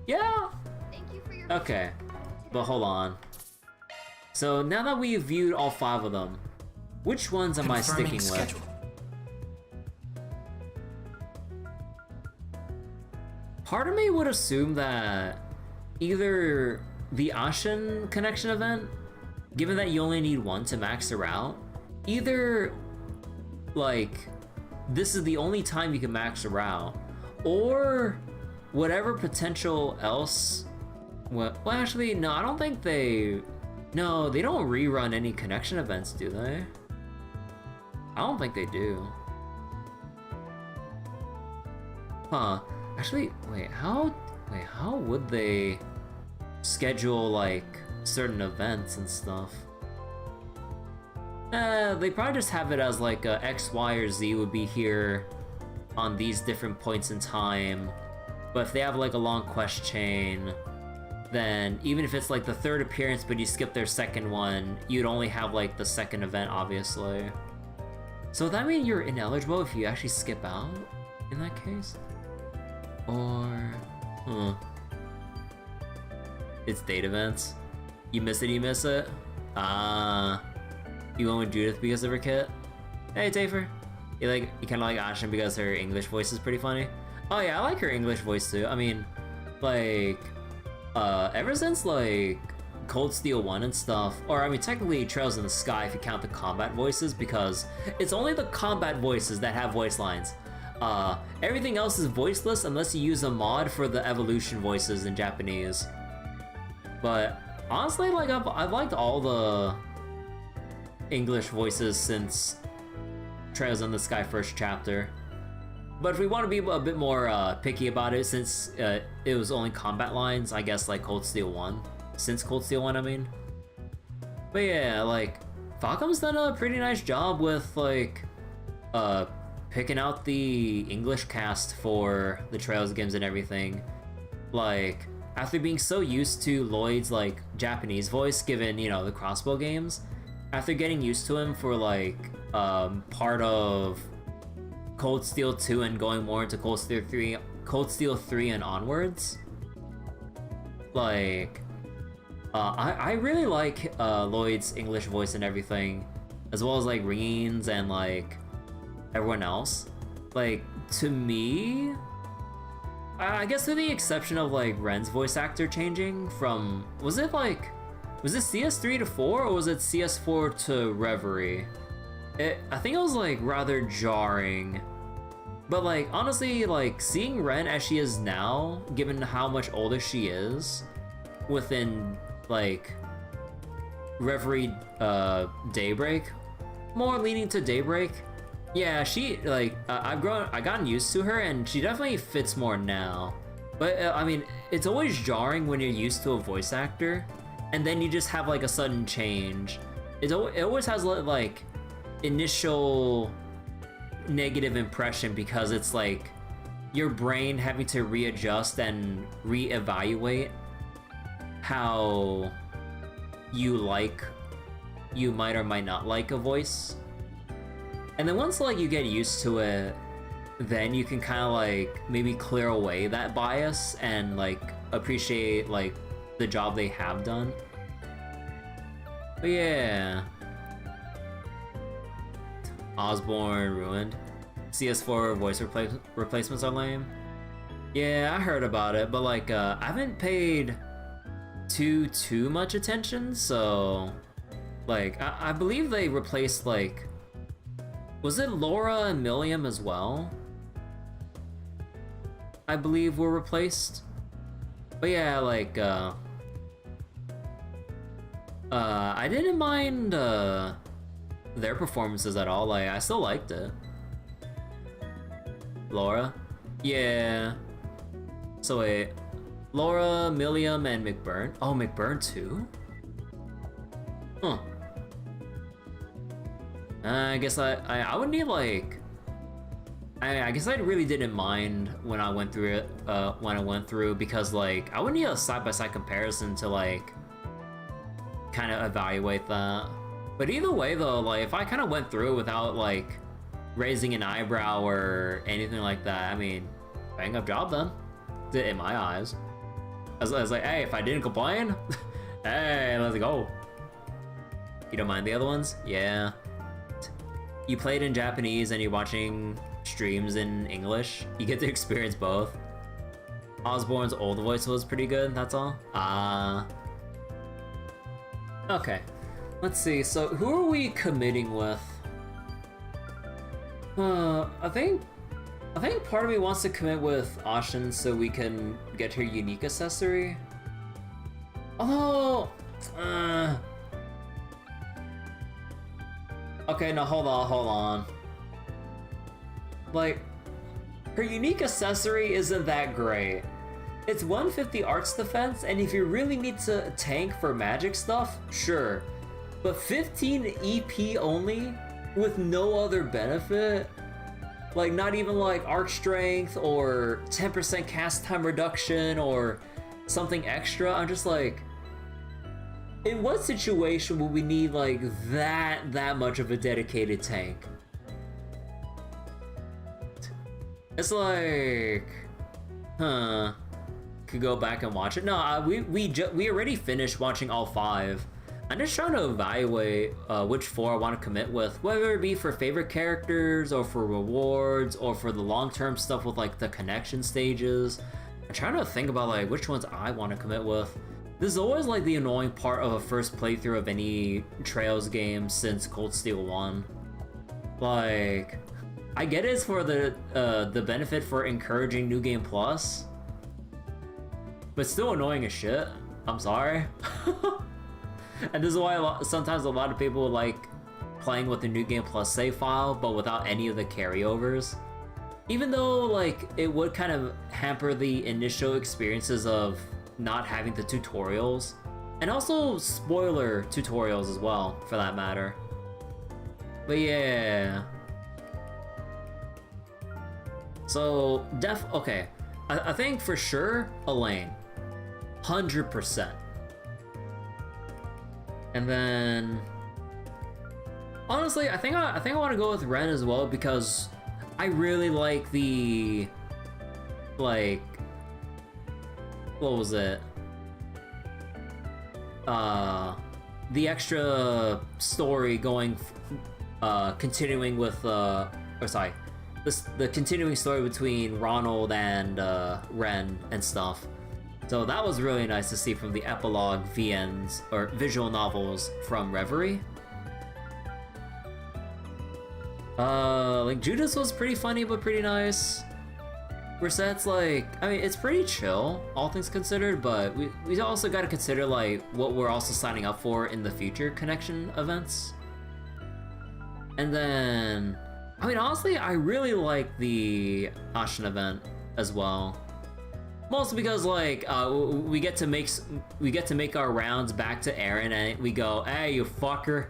Yeah. Thank you for your Okay, but hold on. So now that we've viewed all 5 of them, which ones am I sticking with? Part of me would assume that either the Ashen connection event, given that you only need 1 to max her out, either, like, this is the only time you can max her out, or whatever potential else. Well, actually, no, I don't think they... No, they don't rerun any connection events, do they? I don't think they do. Huh. Actually, wait, how would they schedule, like, certain events and stuff? They probably just have it as, like, X, Y, or Z would be here on these different points in time. But if they have, like, a long quest chain, then even if it's, like, the 3rd appearance but you skip their 2nd one, you'd only have, like, the 2nd event, obviously. So would that mean you're ineligible if you actually skip out in that case? Or... It's date events. You miss it, you miss it? Ah. You went with Judith because of her kit? Hey, Tafer. You kinda like Ashen because her English voice is pretty funny? Oh yeah, I like her English voice too. I mean, like... ever since, like, Cold Steel 1 and stuff, or I mean technically Trails in the Sky if you count the combat voices, because it's only the combat voices that have voice lines. Everything else is voiceless unless you use a mod for the evolution voices in Japanese. But honestly, like, I've liked all the English voices since Trails in the Sky first chapter. But if we want to be a bit more picky about it, since it was only combat lines, I guess, like Cold Steel 1. Since Cold Steel 1, I mean. But yeah, like, Falcom's done a pretty nice job with, like, picking out the English cast for the Trails games and everything. Like, after being so used to Lloyd's, like, Japanese voice, given, you know, the Crossbow games, after getting used to him for, like, part of Cold Steel 2 and going more into Cold Steel 3 and onwards, like, I really like Lloyd's English voice and everything, as well as, like, Reen's and, like, everyone else. Like, to me, I guess with the exception of, like, Ren's voice actor changing from, was it CS3 to 4, or was it CS4 to Reverie? I think it was, like, rather jarring. But, like, honestly, like, seeing Ren as she is now, given how much older she is, within, like, Reverie, Daybreak, more leaning to Daybreak, yeah, she, like, I've gotten used to her, and she definitely fits more now. But, I mean, it's always jarring when you're used to a voice actor, and then you just have, like, a sudden change. It always has, like, initial negative impression, because it's like your brain having to readjust and reevaluate how you might or might not like a voice. And then once, like, you get used to it, then you can kind of, like, maybe clear away that bias and, like, appreciate, like, the job they have done. But yeah. Osborne ruined. CS4 voice replacements are lame. Yeah, I heard about it, but like, I haven't paid too much attention, so like, I believe they replaced like, was it Laura and Milliam as well? I believe were replaced. But yeah, like, I didn't mind their performances at all. Like, I still liked it. Laura? Yeah. So wait, Laura, Milliam, and McBurn. Oh, McBurn too? Huh. I guess I would need like, I guess I really didn't mind when I went through it, because like, I would need a side-by-side comparison to like, kind of evaluate that. But either way though, like, if I kind of went through it without like, raising an eyebrow or anything like that, I mean, bang up job then, in my eyes. I was like, hey, if I didn't complain, hey, let's go. You don't mind the other ones? Yeah. You played in Japanese and you're watching streams in English. You get to experience both. Osborne's old voice was pretty good, that's all. Okay. Let's see, so who are we committing with? I think part of me wants to commit with Ashen so we can get her unique accessory. Although, okay, no, hold on. Like, her unique accessory isn't that great. It's 150 arts defense, and if you really need to tank for magic stuff, sure. But 15 EP only? With no other benefit? Like, not even like arc strength or 10% cast time reduction or something extra. I'm just like, in what situation would we need like that much of a dedicated tank? It's like, huh? Could go back and watch it. No, we already finished watching all 5. I'm just trying to evaluate which 4 I want to commit with, whether it be for favorite characters or for rewards or for the long-term stuff with like the connection stages. I'm trying to think about like which ones I want to commit with. This is always like the annoying part of a first playthrough of any Trails game since Cold Steel 1. Like, I get it's for the benefit for encouraging New Game Plus, but still annoying as shit. I'm sorry. And this is why sometimes a lot of people like playing with the New Game Plus save file, but without any of the carryovers. Even though like it would kind of hamper the initial experiences of not having the tutorials, and also spoiler tutorials as well, for that matter. But yeah. So okay. I think for sure Elaine, 100%. And then, honestly, I think I want to go with Ren as well, because I really like the, like, what was it? The extra story going, continuing with, the continuing story between Ronald and Ren and stuff. So that was really nice to see from the epilogue VNs, or visual novels from Reverie. Like Judas was pretty funny but pretty nice. Reset's like, I mean, it's pretty chill, all things considered, but we also got to consider like what we're also signing up for in the future connection events. And then, I mean, honestly, I really like the Ashen event as well. Mostly because like we get to make our rounds back to Aaron, and we go, hey, you fucker.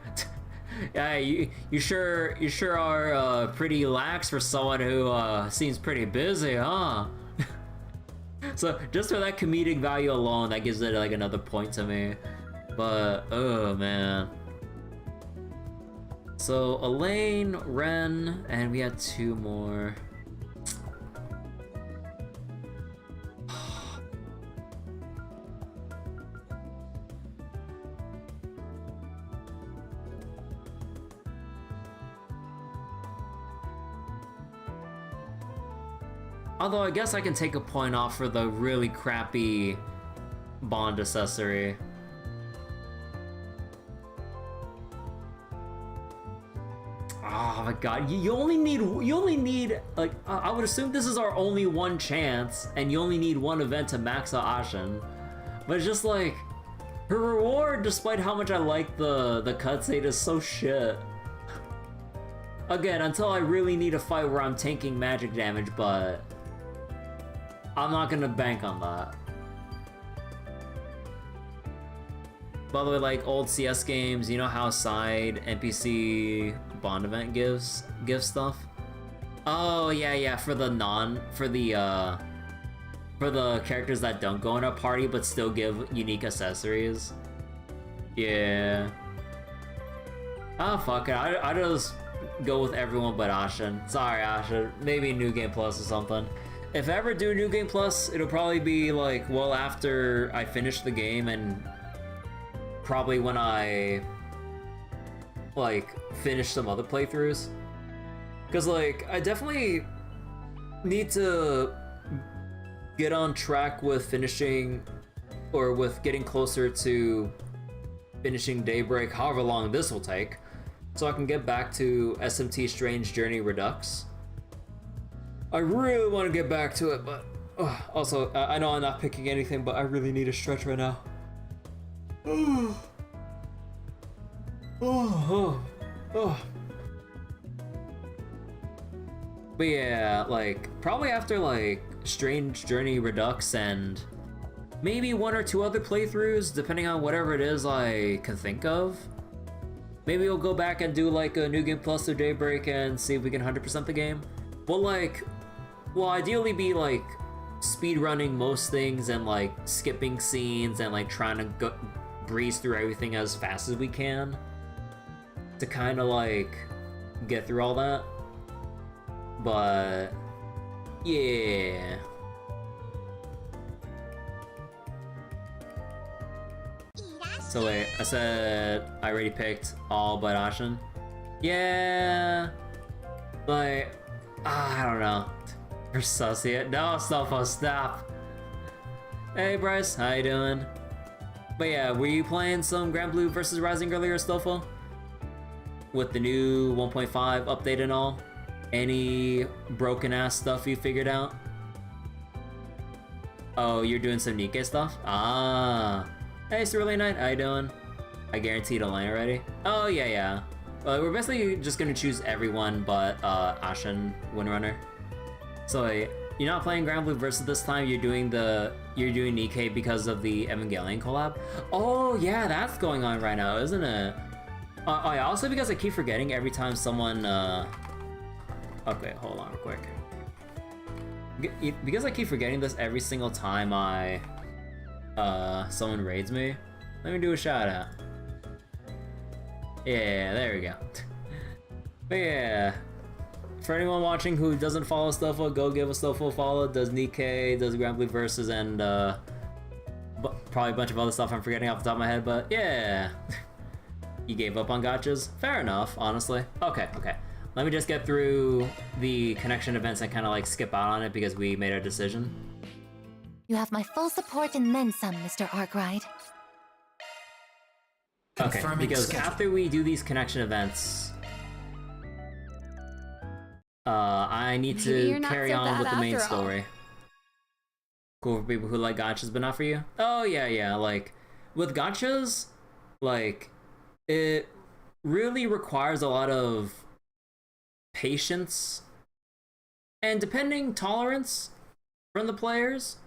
Hey, you sure are pretty lax for someone who seems pretty busy, huh? So just for that comedic value alone, that gives it like another point to me. But oh man. So Elaine, Ren, and we had 2 more. Although I guess I can take a point off for the really crappy Bond accessory. Oh my god, you only need like I would assume this is our only one chance, and you only need one event to max out Ashen. But it's just like her reward, despite how much I like the cutscene, is so shit. Again, until I really need a fight where I'm tanking magic damage, but I'm not gonna bank on that. By the way, like old CS games, you know how side NPC Bond event gives stuff? Oh yeah, for the characters that don't go in a party but still give unique accessories. Yeah. Oh fuck it, I just go with everyone but Ashen. Sorry Ashen, maybe New Game Plus or something. If I ever do New Game Plus, it'll probably be like well after I finish the game, and probably when I like finish some other playthroughs. Cause like I definitely need to get on track with finishing, or with getting closer to finishing Daybreak, however long this will take, so I can get back to SMT Strange Journey Redux. I really want to get back to it, but also I know I'm not picking anything, but I really need a stretch right now. But yeah, like probably after like Strange Journey Redux and maybe one or two other playthroughs, depending on whatever it is I can think of. Maybe we'll go back and do like a New Game Plus or Daybreak and see if we can 100% the game. But like, well, ideally be like speedrunning most things and like skipping scenes and like trying to breeze through everything as fast as we can to kind of like get through all that. But yeah. So wait, I said I already picked all but Ashen. Yeah, like I don't know. We're sussy it. No, stop. Hey Bryce, how you doing? But yeah, were you playing some Grand Blue versus Rising earlier, Stofo? With the new 1.5 update and all? Any broken ass stuff you figured out? Oh, you're doing some Nikke stuff? Ah. Hey Cerulean Knight, how you doing? I guaranteed a line already. Oh yeah. We're basically just gonna choose everyone but Ashen Windrunner. So you're not playing Grand Blue versus this time. You're doing Nikke because of the Evangelion collab. Oh yeah, that's going on right now, isn't it? Also because I keep forgetting every time someone. Okay, hold on real quick. Because I keep forgetting this every single time someone raids me. Let me do a shout out. Yeah, there we go. But yeah, for anyone watching who doesn't follow Stofo, go give a Stofo a follow. Does Nikke, does Grand Blue Versus, and probably a bunch of other stuff I'm forgetting off the top of my head, but yeah. You gave up on gachas? Fair enough, honestly. Okay. Let me just get through the connection events and kind of like skip out on it because we made our decision. You have my full support and then some, Mr. Arkwright. Okay, because after we do these connection events, I need to carry on with the main story. Cool for people who like gachas, but not for you? Oh yeah, like, with gachas, like, it really requires a lot of patience and depending tolerance from the players.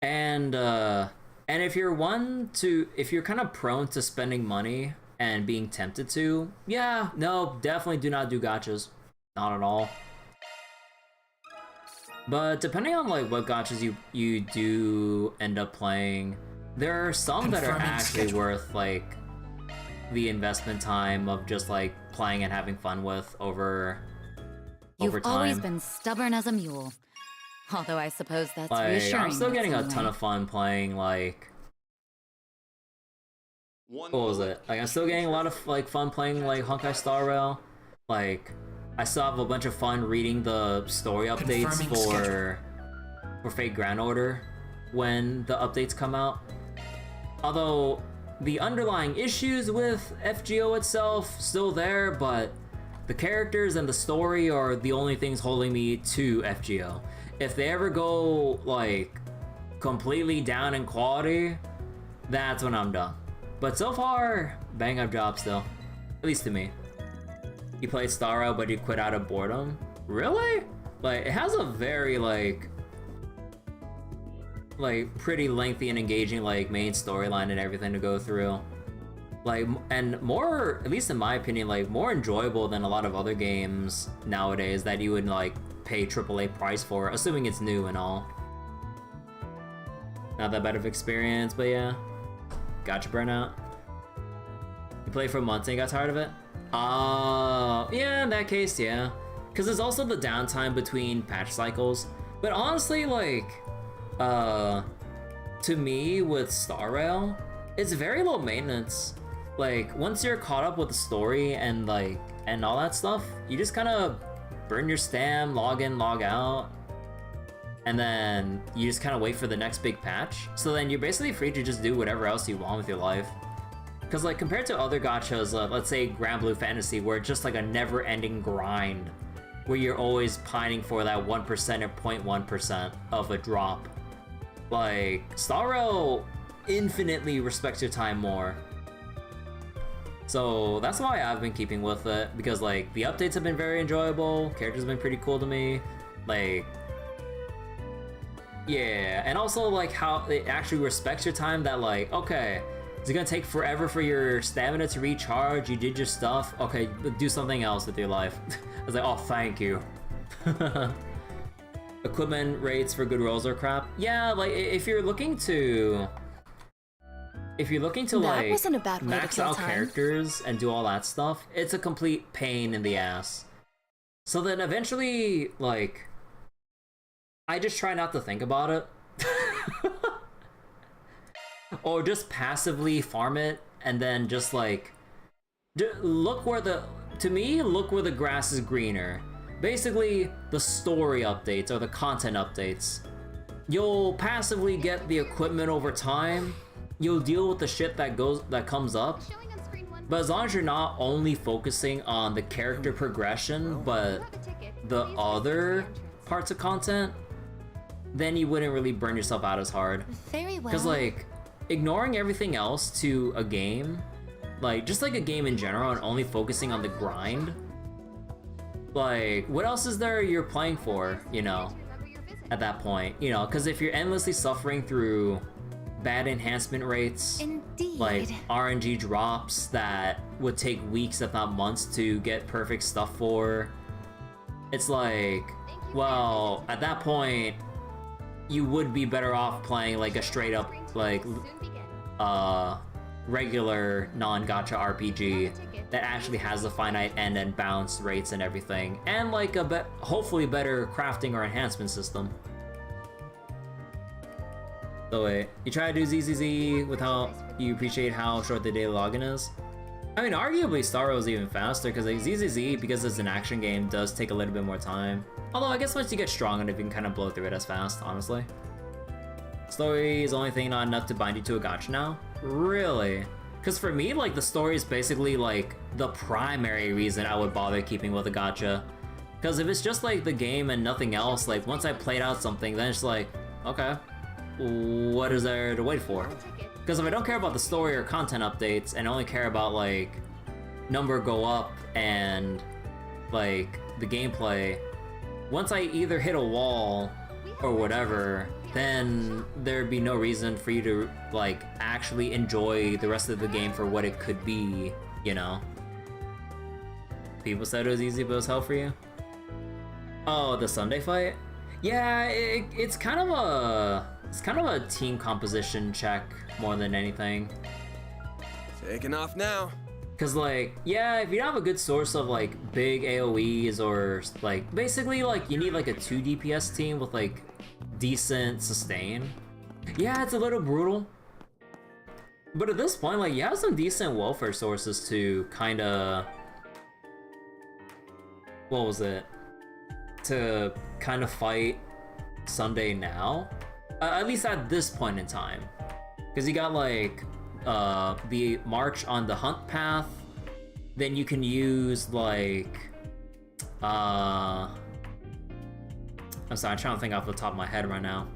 And if you're kind of prone to spending money and being tempted to, yeah, no, definitely do not do gachas. Not at all. But depending on like what gachas you do end up playing, there are some that are actually worth like the investment time of just like playing and having fun with over time. You've always been stubborn as a mule. Although I suppose that's like, reassuring. I'm still getting a ton of fun playing like... What was it? Like, I'm still getting a lot of like fun playing like Honkai Star Rail. Like, I still have a bunch of fun reading the story updates Confirming for Fate Grand Order when the updates come out. Although the underlying issues with FGO itself still there, but the characters and the story are the only things holding me to FGO. If they ever go like completely down in quality, that's when I'm done. But so far, bang up job still, at least to me. You played Star Rail, but you quit out of boredom? Really? Like, it has a very like pretty lengthy and engaging like main storyline and everything to go through. Like, and more, at least in my opinion, like more enjoyable than a lot of other games nowadays that you would like pay AAA price for, assuming it's new and all. Not that bad of experience, but yeah. Gotcha burnout. You played for months and you got tired of it? Yeah, in that case, yeah. Because there's also the downtime between patch cycles. But honestly, like, to me, with Star Rail, it's very low maintenance. Like, once you're caught up with the story and, like, and all that stuff, you just kind of burn your stam, log in, log out, and then you just kind of wait for the next big patch. So then you're basically free to just do whatever else you want with your life. Because, like, compared to other gachas, let's say Grand Blue Fantasy, where it's just like a never-ending grind, where you're always pining for that 1% or 0.1% of a drop. Like, Star Rail infinitely respects your time more. So that's why I've been keeping with it, because, like, the updates have been very enjoyable, characters have been pretty cool to me, like, yeah, and also, like, how it actually respects your time, that, like, okay, is it gonna take forever for your stamina to recharge? You did your stuff? Okay, do something else with your life. I was like, oh, thank you. Equipment rates for good rolls are crap. Yeah, like, if you're looking to like wasn't a bad way to max kill out time. characters and do all that stuff, it's a complete pain in the ass. So then eventually, like, I just try not to think about it. Or just passively farm it and then just like look where the grass is greener. Basically, the story updates or the content updates. You'll passively get the equipment over time. You'll deal with the shit that comes up. Showing on screen one. But as long as you're not only focusing on the character progression, but Grab a ticket. the Please other proceed to the entrance. parts of content, then you wouldn't really burn yourself out as hard. Very well. Because, like, ignoring everything else to a game, like, just like a game in general, and only focusing on the grind, like, what else is there you're playing for, you know, Remember your visit. at that point? You know, because if you're endlessly suffering through bad enhancement rates, Indeed. like RNG drops that would take weeks if not months to get perfect stuff for, it's like, well, at that point, you would be better off playing like a straight up, like, Soon begin. regular non-gacha RPG that actually has a finite end and bounce rates and everything, and like a hopefully better crafting or enhancement system. So wait, you try to do ZZZ with how you appreciate how short the daily login is? I mean, arguably Star Rail is even faster, because like ZZZ, because it's an action game, does take a little bit more time. Although I guess once you get strong enough, you can kind of blow through it as fast, honestly. Story is the only thing not enough to bind you to a gacha now? Really? Because for me, like, the story is basically like the primary reason I would bother keeping with a gacha. Because if it's just like the game and nothing else, like once I played out something, then it's like, okay, what is there to wait for? Because if I don't care about the story or content updates and only care about like number go up and like the gameplay, once I either hit a wall or whatever, then there'd be no reason for you to like actually enjoy the rest of the game for what it could be, you know? People said it was easy, but it was hell for you? Oh, the Sunday fight? Yeah, it's kind of a team composition check more than anything. Taking off now. Cause like, yeah, if you don't have a good source of like big AoEs or like, basically like you need like a 2 DPS team with like decent sustain. Yeah, it's a little brutal. But at this point, like, you have some decent welfare sources to kinda what was it? To kind of fight Sunday now? At least at this point in time. Because you got like the march on the hunt path, then you can use like I'm sorry, I'm trying to think off the top of my head right now.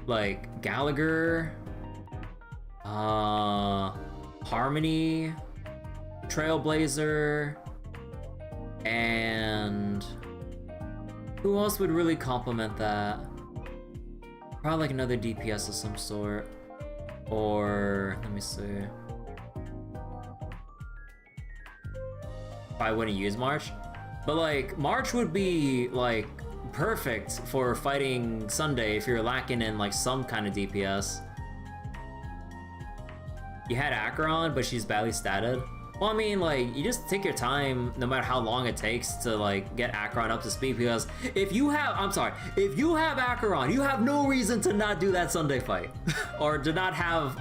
Like Gallagher, Harmony, Trailblazer, and who else would really complement that? Probably like another DPS of some sort. Or, let me see. I wouldn't use March. But like, March would be like perfect for fighting Sunday if you're lacking in like some kind of DPS. You had Acheron, but she's badly statted. Well, I mean, like, you just take your time, no matter how long it takes to, like, get Acheron up to speed, because if you have, if you have Acheron, you have no reason to not do that Sunday fight. Or to not have,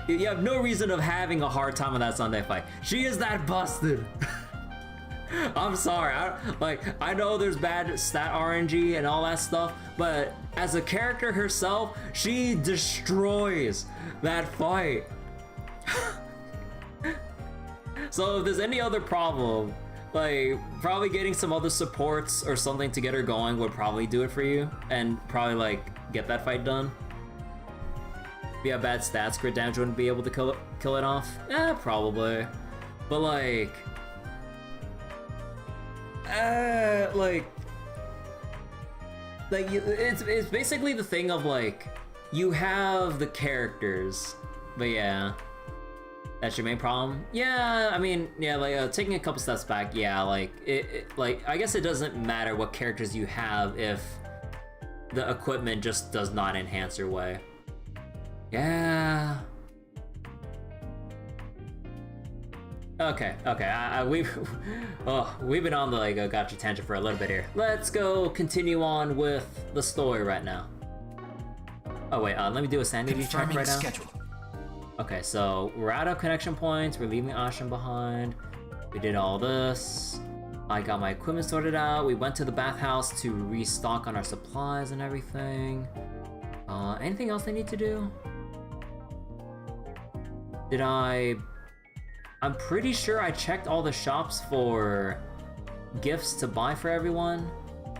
you have no reason of having a hard time on that Sunday fight. She is that busted. I'm sorry, I know there's bad stat RNG and all that stuff, but as a character herself, she destroys that fight. So if there's any other problem, like probably getting some other supports or something to get her going would probably do it for you, and probably like get that fight done. If you have bad stats, crit damage wouldn't be able to kill it off. Eh, probably. But like, it's basically the thing of like, you have the characters, but yeah. That's your main problem? Yeah, I mean, yeah, like, taking a couple steps back, yeah, like, like, I guess it doesn't matter what characters you have if the equipment just does not enhance your way. Yeah. Okay, we've been on the, like, a gotcha tangent for a little bit here. Let's go continue on with the story right now. Oh, wait, let me do a sanity check right now. Schedule. Okay, so we're out of connection points, we're leaving Ashen behind, we did all this, I got my equipment sorted out, we went to the bathhouse to restock on our supplies and everything. Anything else I need to do? I'm pretty sure I checked all the shops for gifts to buy for everyone,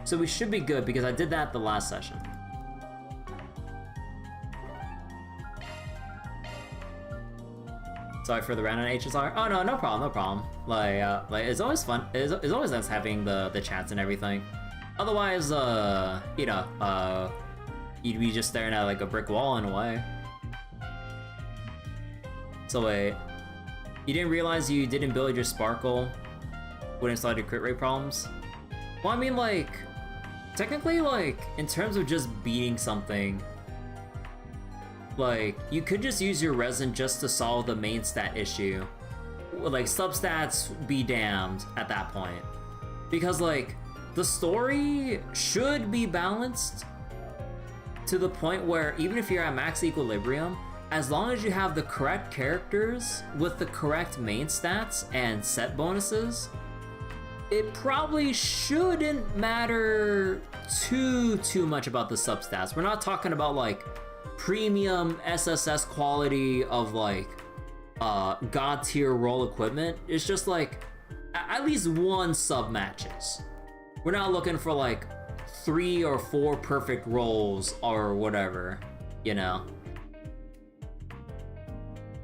so we should be good because I did that the last session. Sorry for the random HSR. Oh no, no problem. Like it's always fun. It's always nice having the chats and everything. Otherwise, you know, you'd be just staring at like a brick wall in a way. So wait, you didn't realize you didn't build your sparkle when it started crit rate problems? Well, I mean, like, technically, like, in terms of just beating something, like, you could just use your resin just to solve the main stat issue. Like, substats be damned at that point. Because, like, the story should be balanced to the point where even if you're at max equilibrium, as long as you have the correct characters with the correct main stats and set bonuses, it probably shouldn't matter too much about the substats. We're not talking about, like, premium SSS quality of like god tier role equipment. It's just like at least one sub matches. We're not looking for like 3 or 4 perfect rolls or whatever, you know.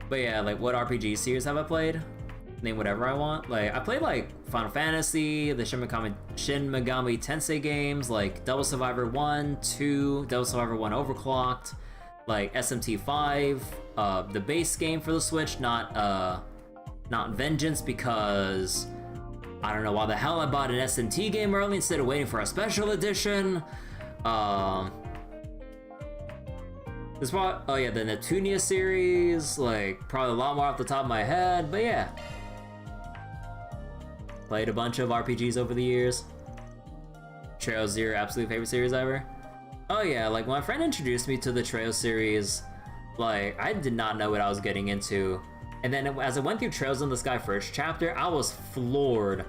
But yeah, like, what RPG series have I played? Name whatever I want. Like, I played like Final Fantasy, the Shin Megami Tensei games, like Double Survivor 1, 2, Double Survivor 1 Overclocked, like SMT5, the base game for the Switch, not Vengeance, because I don't know why the hell I bought an SMT game early instead of waiting for a special edition. This part, oh yeah, the Neptunia series, like, probably a lot more off the top of my head, but yeah. Played a bunch of RPGs over the years. Trails Zero, absolute favorite series ever. Oh yeah, like, when my friend introduced me to the Trail series, like, I did not know what I was getting into And then as I went through Trails in the Sky first chapter, I was floored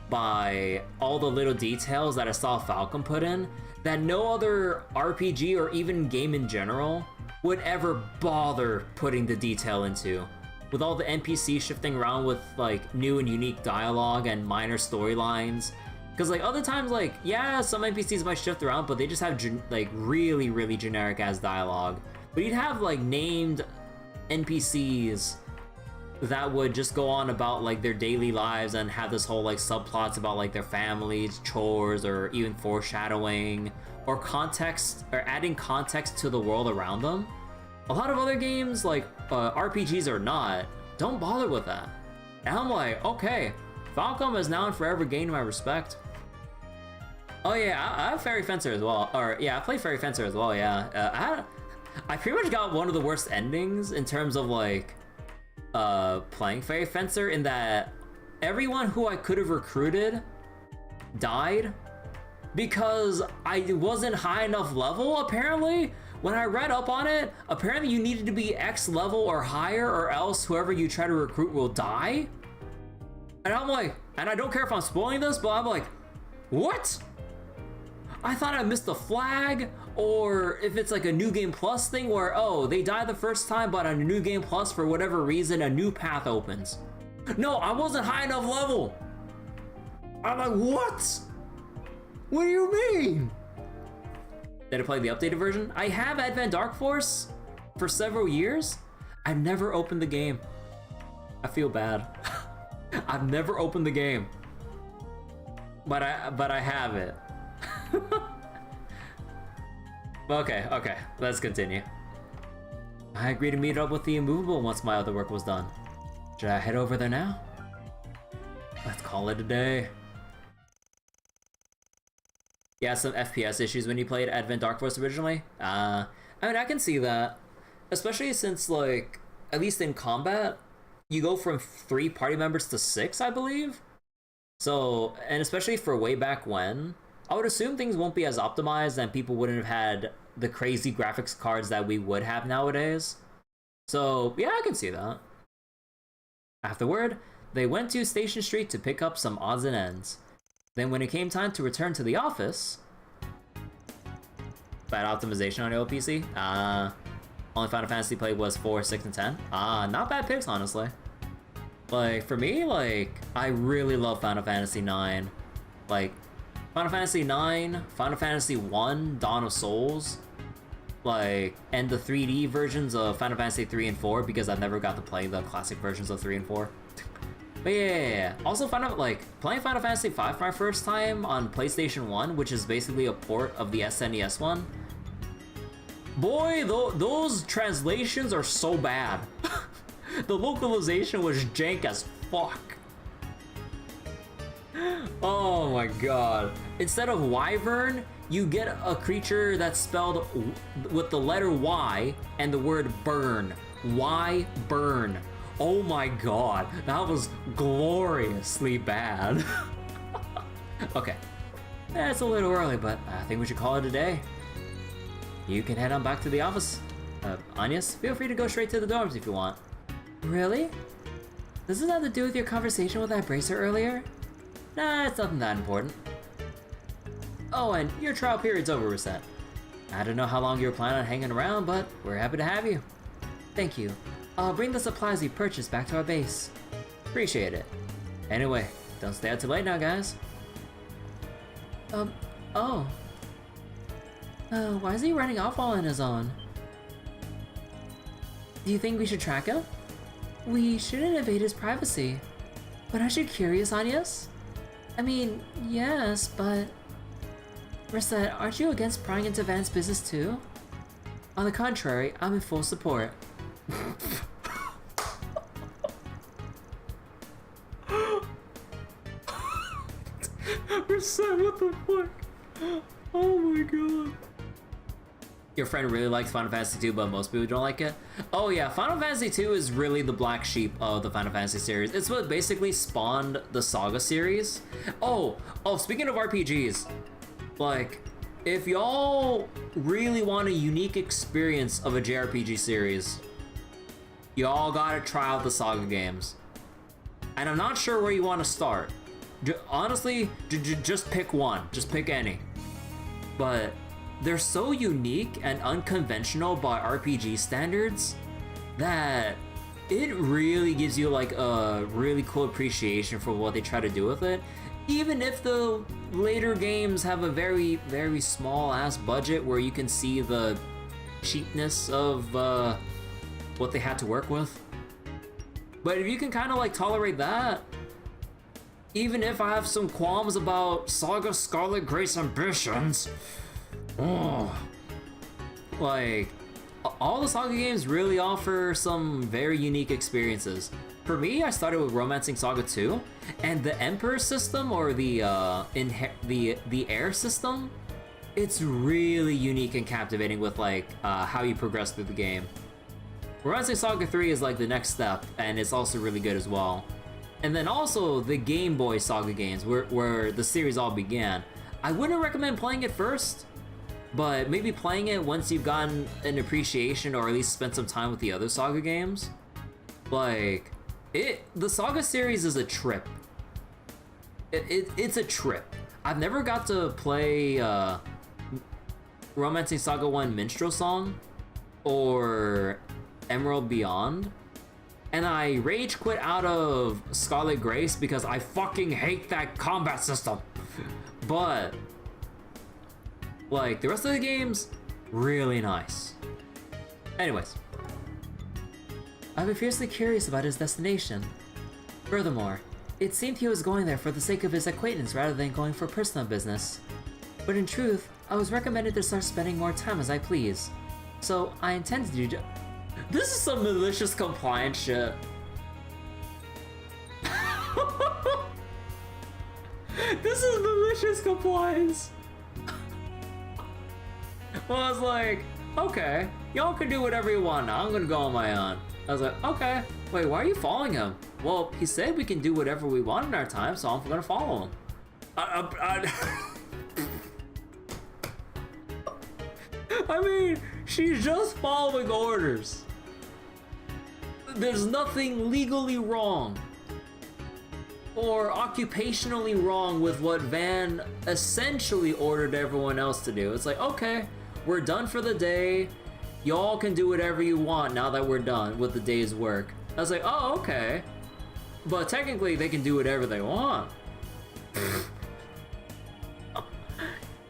by all the little details that I saw Falcom put in that no other RPG or even game in general would ever bother putting the detail into. With all the NPCs shifting around with like new and unique dialogue and minor storylines. Because like other times, like, yeah, some NPCs might shift around, but they just have like really generic ass dialogue. But you'd have like named NPCs that would just go on about like their daily lives and have this whole like subplots about like their families, chores, or even foreshadowing or context or adding context to the world around them. A lot of other games, like RPGs or not, don't bother with that. And I'm like, okay, Falcom has now and forever gained my respect. Oh yeah, I have Fairy Fencer as well. Or yeah, I played Fairy Fencer as well, yeah. I pretty much got one of the worst endings in terms of like playing Fairy Fencer, in that everyone who I could have recruited died because I wasn't high enough level, apparently. When I read up on it, apparently you needed to be X level or higher, or else whoever you try to recruit will die. And I'm like, and I don't care if I'm spoiling this, but I'm like, what? I thought I missed the flag, or if it's like a New Game Plus thing where, oh, they die the first time, but on a New Game Plus, for whatever reason, a new path opens. No, I wasn't high enough level. I'm like, what? What do you mean? Did I play the updated version? I have Advent Dark Force for several years. I've never opened the game. I feel bad. I've never opened the game. But I have it. Okay, let's continue. I agreed to meet up with the Immovable once my other work was done. Should I head over there now? Let's call it a day. Yeah, some FPS issues when you played Advent Dark Force originally. I mean, I can see that. Especially since, like, at least in combat, you go from 3 party members to 6, I believe. So, and especially for way back when, I would assume things won't be as optimized and people wouldn't have had the crazy graphics cards that we would have nowadays. So, yeah, I can see that. Afterward, they went to Station Street to pick up some odds and ends. Then when it came time to return to the office... Bad optimization on your old PC? Only Final Fantasy played was 4, 6, and 10. Not bad picks, honestly. Like, for me, like, I really love Final Fantasy IX. Like, Final Fantasy IX, Final Fantasy 1, Dawn of Souls, like, and the 3D versions of Final Fantasy 3 and 4, because I've never got to play the classic versions of 3 and 4. But yeah. Also, playing Final Fantasy V for my first time on PlayStation 1, which is basically a port of the SNES one. Boy, those translations are so bad. The localization was jank as fuck. Oh my god. Instead of Wyvern, you get a creature that's spelled with the letter Y and the word burn. Y-burn. Oh my god, that was gloriously bad. Okay, it's a little early, but I think we should call it a day. You can head on back to the office. Agnes, feel free to go straight to the dorms if you want. Really? Does this have to do with your conversation with that bracer earlier? Nah, it's nothing that important. Oh, and your trial period's over, Reset. I don't know how long you were planning on hanging around, but we're happy to have you. Thank you. I'll bring the supplies we purchased back to our base. Appreciate it. Anyway, don't stay out too late now, guys. Why is he running off all on his own? Do you think we should track him? We shouldn't invade his privacy. But aren't you curious, Agnes? I mean, yes, but... Reset, aren't you against prying into Van's business too? On the contrary, I'm in full support. Reset, what the fuck? Oh my god. Your friend really likes Final Fantasy 2, but most people don't like it? Oh yeah, Final Fantasy 2 is really the black sheep of the Final Fantasy series. It's what basically spawned the Saga series. Oh, speaking of RPGs, like, if y'all really want a unique experience of a JRPG series, you all gotta try out the Saga games. And I'm not sure where you want to start. Honestly, just pick one. Just pick any. But they're so unique and unconventional by RPG standards that it really gives you like a really cool appreciation for what they try to do with it. Even if the later games have a very, very small ass budget where you can see the cheapness of what they had to work with. But if you can kind of like tolerate that, even if I have some qualms about Saga Scarlet Grace ambitions, like, all the Saga games really offer some very unique experiences. For me, I started with Romancing Saga 2, and the Emperor system, or the Air system, it's really unique and captivating with like how you progress through the game. Romancing Saga 3 is like the next step, and it's also really good as well. And then also the Game Boy Saga games, where the series all began. I wouldn't recommend playing it first, but maybe playing it once you've gotten an appreciation or at least spent some time with the other Saga games. Like, the Saga series is a trip. It's a trip. I've never got to play Romancing Saga 1 Minstrel Song or Emerald Beyond, and I rage quit out of Scarlet Grace because I fucking hate that combat system. But like the rest of the games, really nice. Anyways, I've been fiercely curious about his destination. Furthermore, it seemed he was going there for the sake of his acquaintance rather than going for personal business. But in truth, I was recommended to start spending more time as I please. So I intend to do This is some malicious compliance shit. This is malicious compliance. Well, I was like, okay, y'all can do whatever you want now. I'm gonna go on my own. I was like, okay. Wait, why are you following him? Well, he said we can do whatever we want in our time, so I'm gonna follow him. I mean, she's just following orders. There's nothing legally wrong or occupationally wrong with what Van essentially ordered everyone else to do. It's like, okay, we're done for the day. Y'all can do whatever you want now that we're done with the day's work. I was like, oh, okay. But technically, they can do whatever they want.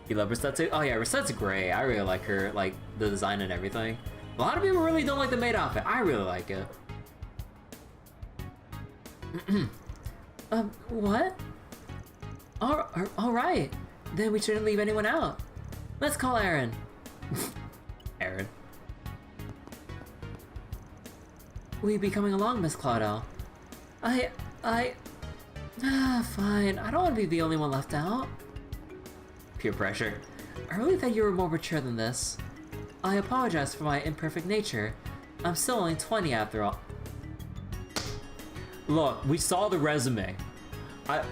You love Reset's too? Oh yeah, Reset's great. I really like her, like the design and everything. A lot of people really don't like the maid outfit. I really like it. What? All right. Then we shouldn't leave anyone out. Let's call Aaron. Aaron. Will you be coming along, Miss Claudel? Fine. I don't want to be the only one left out. Peer pressure. I really thought you were more mature than this. I apologize for my imperfect nature. I'm still only 20 after all. Look, we saw the resume. I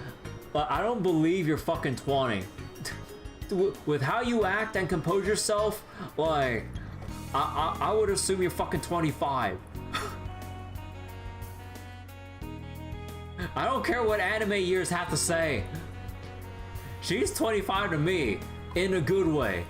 don't believe you're fucking 20. With how you act and compose yourself, like, I would assume you're fucking 25. I don't care what anime years have to say. She's 25 to me, in a good way.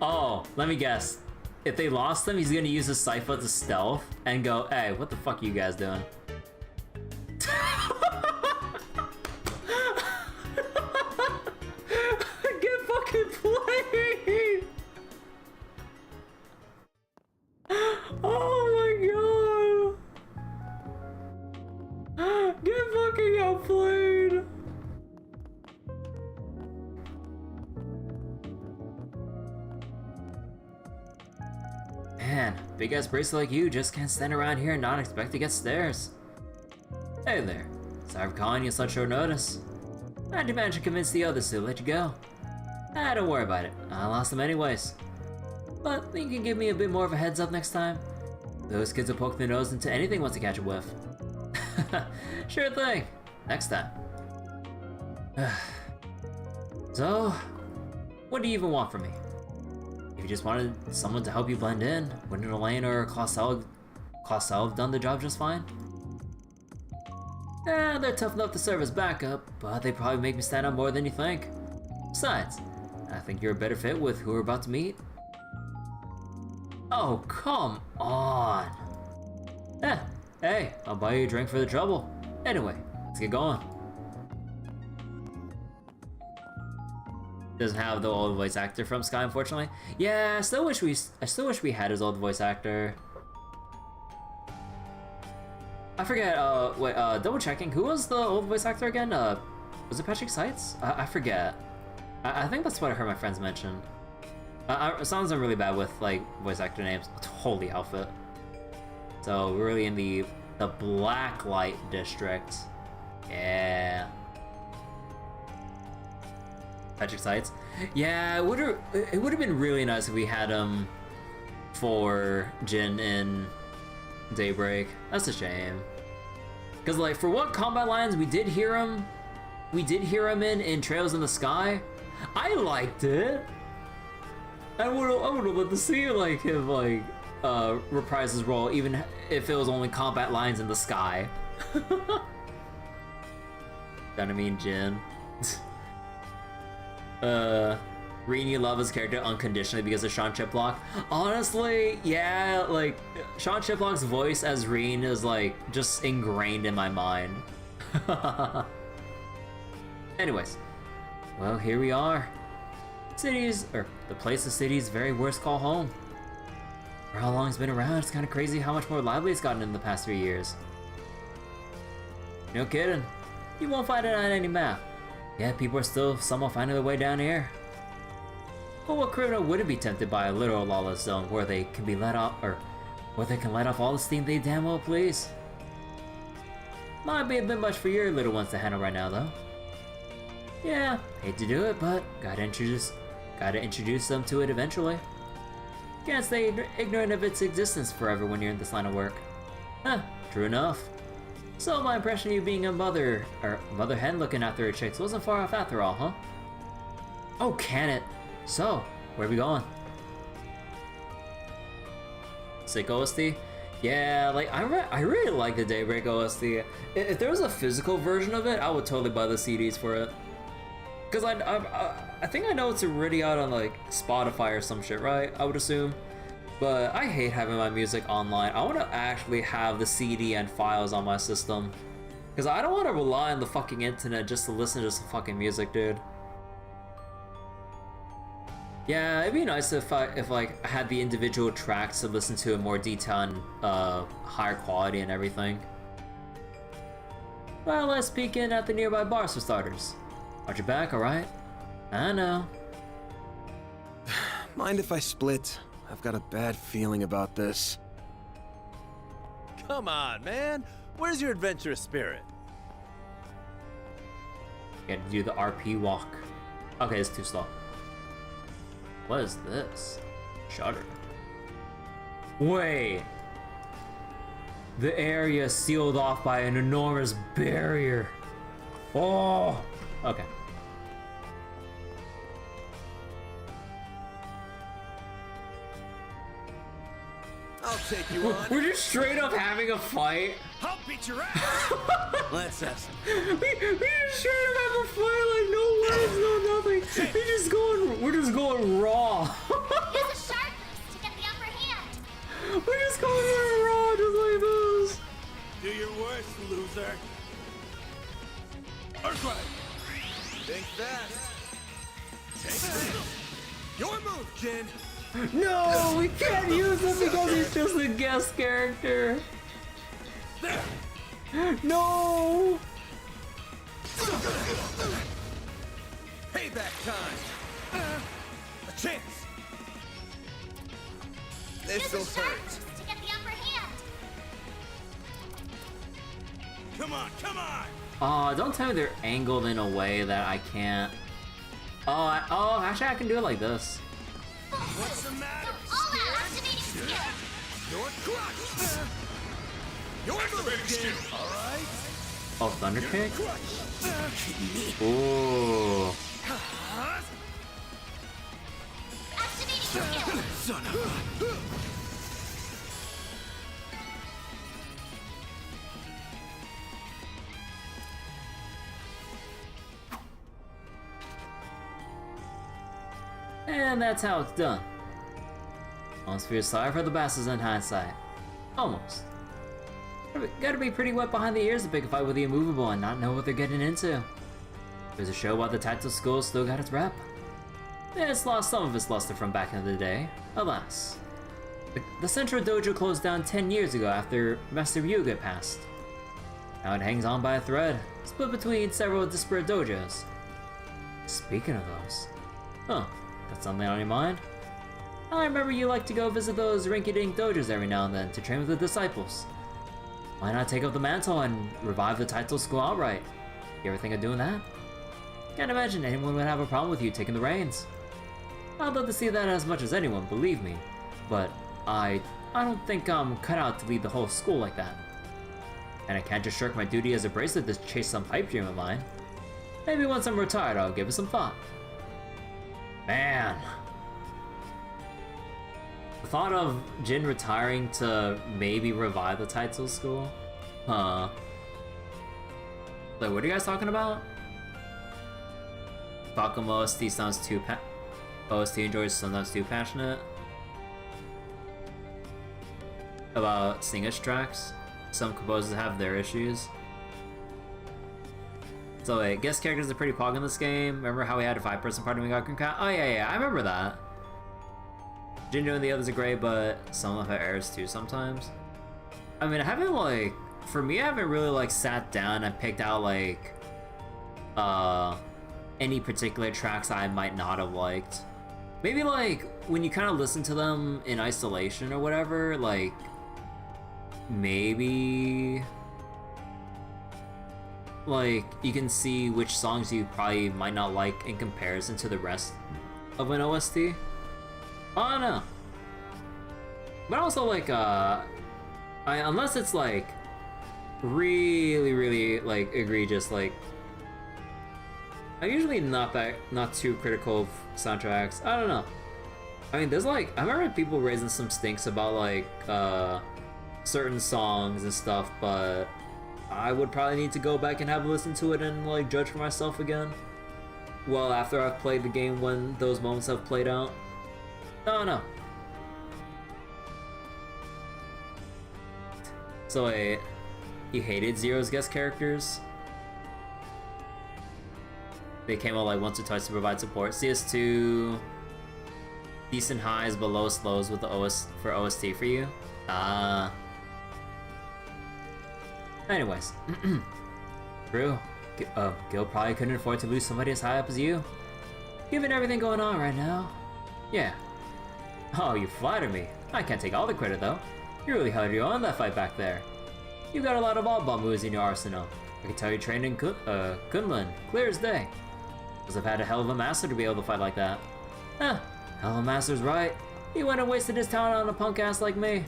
Oh, let me guess. If they lost him, he's gonna use his Sypha to stealth and go, hey, what the fuck are you guys doing? Get fucking played! Oh my god! Get fucking outplayed! Man, big ass bracelet like you just can't stand around here and not expect to get stares. Hey there, sorry for calling you such short notice. I did manage to convince the others to let you go. Don't worry about it, I lost them anyways. But you can give me a bit more of a heads up next time. Those kids will poke their nose into anything once they catch a whiff. Sure thing, next time. So, what do you even want from me? If you just wanted someone to help you blend in, wouldn't Elaine or Clausel have done the job just fine? They're tough enough to serve as backup, but they probably make me stand out more than you think. Besides, I think you're a better fit with who we're about to meet. Oh, come on. Hey, I'll buy you a drink for the trouble. Anyway, let's get going. Doesn't have the old voice actor from Sky, unfortunately. Yeah, I still wish we had his old voice actor. I forget. Wait. Double checking. Who was the old voice actor again? Was it Patrick Seitz? I forget. I think that's what I heard my friends mention. Sounds I'm really bad with like voice actor names. Holy outfit. So we're really in the Blacklight district. Yeah. Patrick Seitz. Yeah, it would have been really nice if we had him for Jin in Daybreak. That's a shame. Cause like for what combat lines we did hear him in Trails in the Sky. I liked it. I would have loved to see like him like reprise his role even if it was only combat lines in the sky. That I mean Jin. Reen, you love his character unconditionally because of Sean Chiplock. Honestly, yeah, like Sean Chiplock's voice as Reen is like just ingrained in my mind. Anyways, well, here we are. The place the city's very worst call home. For how long it's been around, it's kind of crazy how much more lively it's gotten in the past 3 years. No kidding. You won't find it on any map. Yeah, people are still somehow finding their way down here. But what criminal wouldn't be tempted by a literal lawless zone where they can be let off, or where they can let off all the steam they damn well please? Might be a bit much for your little ones to handle right now, though. Yeah, hate to do it, but gotta introduce them to it eventually. Can't stay ignorant of its existence forever when you're in this line of work. Huh, true enough. So my impression of you being a mother hen looking after her chicks wasn't far off after all, huh? Oh, can it? So, where are we going? Sick OST? Yeah, like I really like the Daybreak OST. If there was a physical version of it, I would totally buy the CDs for it. Cause I think I know it's already out on like Spotify or some shit, right? I would assume. But I hate having my music online. I want to actually have the CD and files on my system. Because I don't want to rely on the fucking internet just to listen to some fucking music, dude. Yeah, it'd be nice if like I had the individual tracks to listen to in more detail and higher quality and everything. Well, let's peek in at the nearby bars for starters. Watch your back, alright? I know. Mind if I split? I've got a bad feeling about this. Come on, man. Where's your adventurous spirit? Gotta do the RP walk. Okay, it's too slow. What is this? Shutter. Wait. The area is sealed off by an enormous barrier. Oh. Okay. I'll take you on. We're just straight up having a fight. I'll beat your ass. Let's have some. We just straight up have a fight, like no words, no nothing. We're just going raw. Use a sharp boost to get the upper hand. We're just going raw, just like this. Do your worst, loser. Earthquake. Think fast. Take this. Your move, Jin. No, we can't use him because he's just a guest character. There. No. Payback time. A chance. This'll Use a sharp hurt. boost to get the upper hand. Come on, come on. Oh, don't tell me they're angled in a way that I can't. Oh, actually I can do it like this. What's the matter? Go all out, activating skill. You're crushed. Your move, Jin. All right. Oh, Thunder Kick? Ooh. Activating skill. Son of a... And that's how it's done. Almost feel sorry for the bastards in hindsight. Almost. Gotta be pretty wet behind the ears to pick a fight with the immovable and not know what they're getting into. There's a show why the tactical school still got its rep. Yeah, it's lost some of its luster from back in the day, alas. The Central Dojo closed down 10 years ago after Master Ryuga passed. Now it hangs on by a thread, split between several disparate dojos. Speaking of those, huh, got something on your mind? I remember you like to go visit those rinky-dink dojos every now and then to train with the disciples. Why not take up the mantle and revive the title school outright? You ever think of doing that? Can't imagine anyone would have a problem with you taking the reins. I'd love to see that as much as anyone, believe me. But I don't think I'm cut out to lead the whole school like that. And I can't just shirk my duty as a bracelet to chase some pipe dream of mine. Maybe once I'm retired, I'll give it some thought. Man. The thought of Jin retiring to maybe revive the title school? Huh. Like, what are you guys talking about? Falcom OST sounds too OST enjoys sometimes too passionate about singers tracks. Some composers have their issues. So wait, guest characters are pretty pog in this game. Remember how we had a 5-person party when we got Cat? Oh yeah, I remember that. Jinjo and the others are great, but some of them have errors too sometimes. I mean, I haven't like, for me, I haven't really like sat down and picked out like, any particular tracks I might not have liked. Maybe like when you kind of listen to them in isolation or whatever, like maybe like you can see which songs you probably might not like in comparison to the rest of an OST. I don't know. But also like unless it's like really like egregious, like I'm usually not too critical of soundtracks. I don't know. I mean, there's like, I remember people raising some stinks about like certain songs and stuff, but I would probably need to go back and have a listen to it and like judge for myself again. Well, after I've played the game, when those moments have played out. I don't know. So wait, you hated Zero's guest characters? They came out like once or twice to provide support. CS2, decent highs but lowest lows with the OST for you. Anyways, True. Gil probably couldn't afford to lose somebody as high up as you. Given everything going on right now. Yeah. Oh, you flatter me. I can't take all the credit though. You really held your own in that fight back there. You got a lot of oddball moves in your arsenal. I can tell you trained in Kunlun, clear as day. Must have had a hell of a master to be able to fight like that. Hell of a master's right. He went and wasted his talent on a punk ass like me.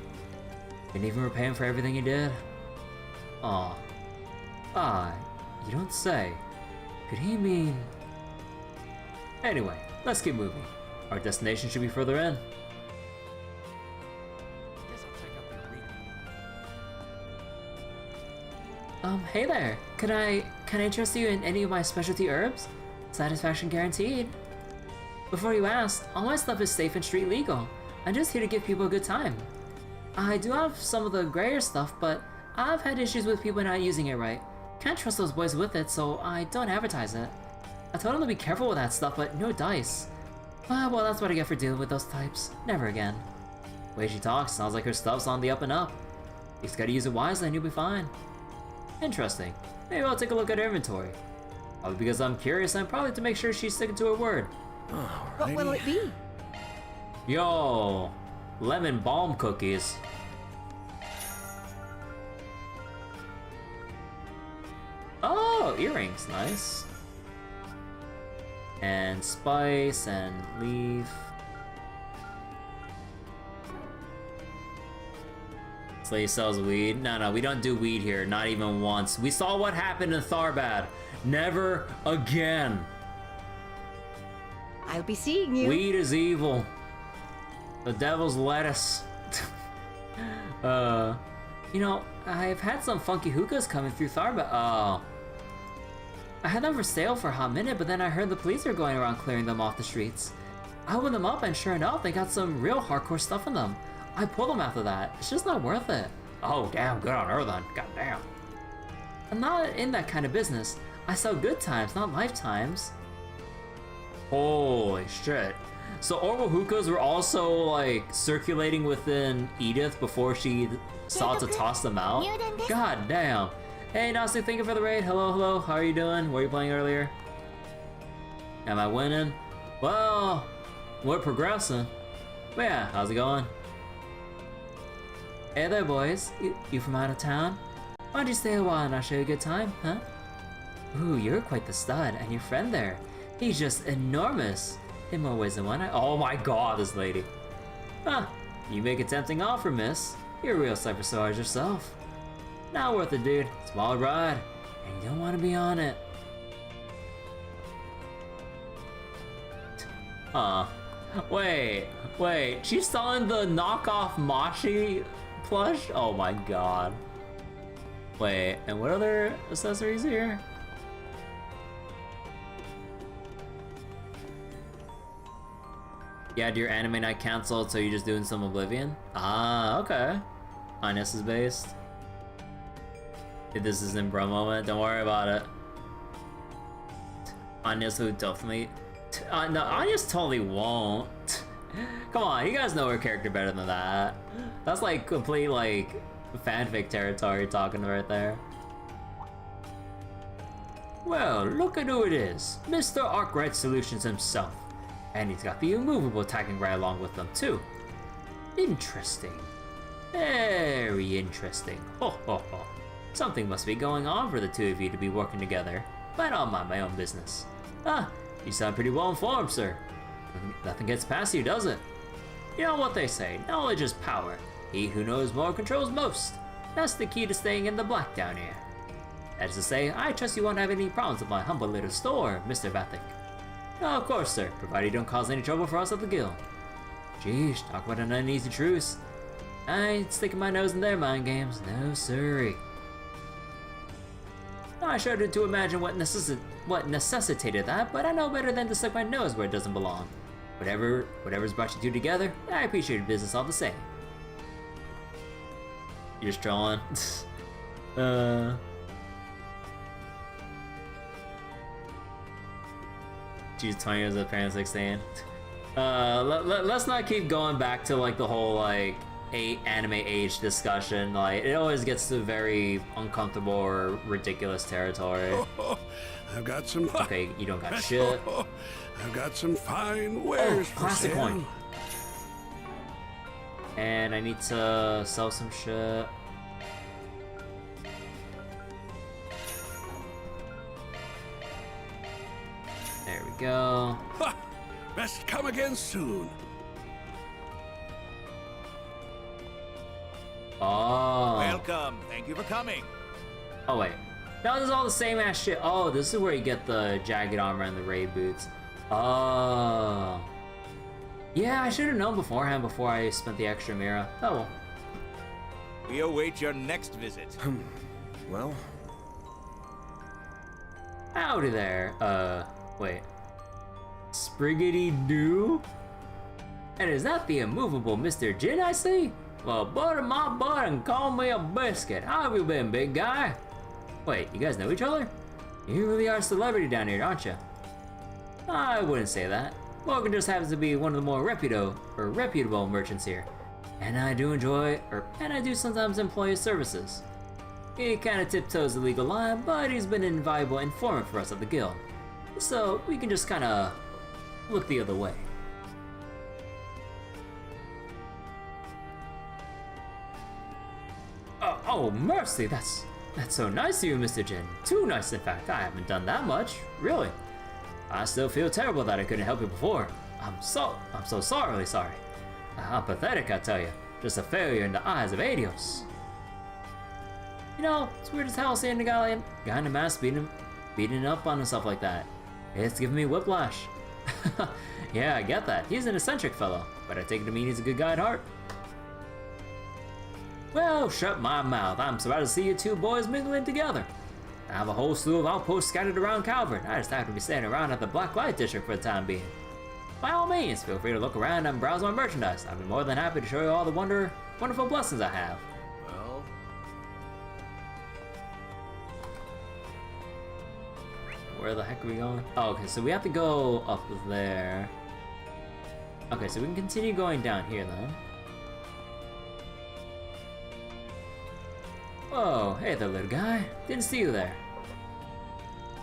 Didn't even repay him for everything he did. Aw. You don't say. Could he mean... Anyway, let's keep moving. Our destination should be further in. Hey there. Can I interest you in any of my specialty herbs? Satisfaction guaranteed. Before you ask, all my stuff is safe and street legal. I'm just here to give people a good time. I do have some of the grayer stuff, but I've had issues with people not using it right. Can't trust those boys with it, so I don't advertise it. I told them to be careful with that stuff, but no dice. Well, that's what I get for dealing with those types. Never again. The way she talks, sounds like her stuff's on the up and up. You just gotta use it wisely and you'll be fine. Interesting. Maybe I'll take a look at her inventory. Probably because I'm curious and probably to make sure she's sticking to her word. Alrighty. What will it be? Yo! Lemon balm cookies. Oh, earrings, nice. And spice and leaf. This lady sells weed. No, we don't do weed here. Not even once. We saw what happened in Tharbad. Never again. I'll be seeing you. Weed is evil. The devil's lettuce. You know, I've had some funky hookahs coming through Tharbad. Oh. I had them for sale for a hot minute, but then I heard the police are going around clearing them off the streets. I opened them up and sure enough, they got some real hardcore stuff in them. I pulled them after that. It's just not worth it. Oh, damn, good on her then. God damn. I'm not in that kind of business. I sell good times, not lifetimes. Holy shit. So Orville hookahs were also like circulating within Edith before she sought to toss them out? God damn. Hey Nasi, thank you for the raid. Hello, how are you doing? What were you playing earlier? Am I winning? Well, we're progressing. But yeah, how's it going? Hey there boys, you from out of town? Why don't you stay a while and I'll show you a good time, huh? Ooh, you're quite the stud, and your friend there, he's just enormous. In more ways than one. Oh my god, this lady. Huh, you make a tempting offer, miss. You're a real sight for sore eyes yourself. Not worth it, dude. Small ride, and you don't want to be on it. Wait, she's selling the knockoff Mashi plush? Oh my god. Wait, and what other accessories here? You had your anime night canceled, so you're just doing some Oblivion? Ah, okay. Ines is based. If this is in bro moment, don't worry about it. Ines would definitely... no, Anya's totally won't. Come on, you guys know her character better than that. That's like complete like fanfic territory talking right there. Well, look at who it is. Mr. Arkwright Solutions himself. And he's got the immovable tagging right along with them too. Interesting. Very interesting. Ho ho ho. Something must be going on for the two of you to be working together. But I'll mind my own business. Ah, you sound pretty well informed, sir. Nothing gets past you, does it? You know what they say, knowledge is power. He who knows more controls most. That's the key to staying in the black down here. That is to say, I trust you won't have any problems with my humble little store, Mr. Vathic. Oh, of course, sir, provided you don't cause any trouble for us at the guild. Jeez, talk about an uneasy truce. I ain't sticking my nose in their mind games, no siree. I shudder to imagine what necessitated that, but I know better than to stick my nose where it doesn't belong. Whatever's brought you two together, I appreciate your business all the same. You're just trolling. She's 20 years old, parents 16. Let's not keep going back to like the whole like anime age discussion. Like it always gets to very uncomfortable or ridiculous territory. I've got some. Okay, you don't got shit. I've got some fine wares for classic sale. coin. And I need to sell some shit. There we go. Ha! Best come again soon. Oh. Welcome. Thank you for coming. Oh wait. No, this is all the same ass shit. Oh, this is where you get the jagged armor and the raid boots. Oh. Yeah, I should have known beforehand before I spent the extra Mira. Oh well. We await your next visit. Well, Howdy there. Wait. Spriggity doo? And is that the immovable Mr. Jin I see? Well, butter my butt and call me a biscuit. How have you been, big guy? Wait, you guys know each other? You really are a celebrity down here, aren't you? I wouldn't say that. Morgan just happens to be one of the more reputable merchants here. And I do sometimes employ his services. He kinda tiptoes the legal line, but he's been an invaluable informant for us at the guild. So we can just kinda look the other way. Oh, mercy, that's so nice of you, Mr. Jin. Too nice, in fact. I haven't done that much, really. I still feel terrible that I couldn't help you before. I'm so sorry. I'm pathetic, I tell you. Just a failure in the eyes of Adios. You know, it's weird as hell seeing a guy in a mask beating up on himself like that. It's giving me whiplash. Yeah, I get that. He's an eccentric fellow, but I take it to mean he's a good guy at heart. Well, shut my mouth. I'm surprised to see you two boys mingling together. I have a whole slew of outposts scattered around Calvert. I just happen to be staying around at the Blacklight district for the time being. By all means, feel free to look around and browse my merchandise. I'd be more than happy to show you all the wonderful blessings I have. Well, Where the heck are we going? Oh, okay, so we have to go up there. Okay, so we can continue going down here then. Whoa, hey there, little guy. Didn't see you there.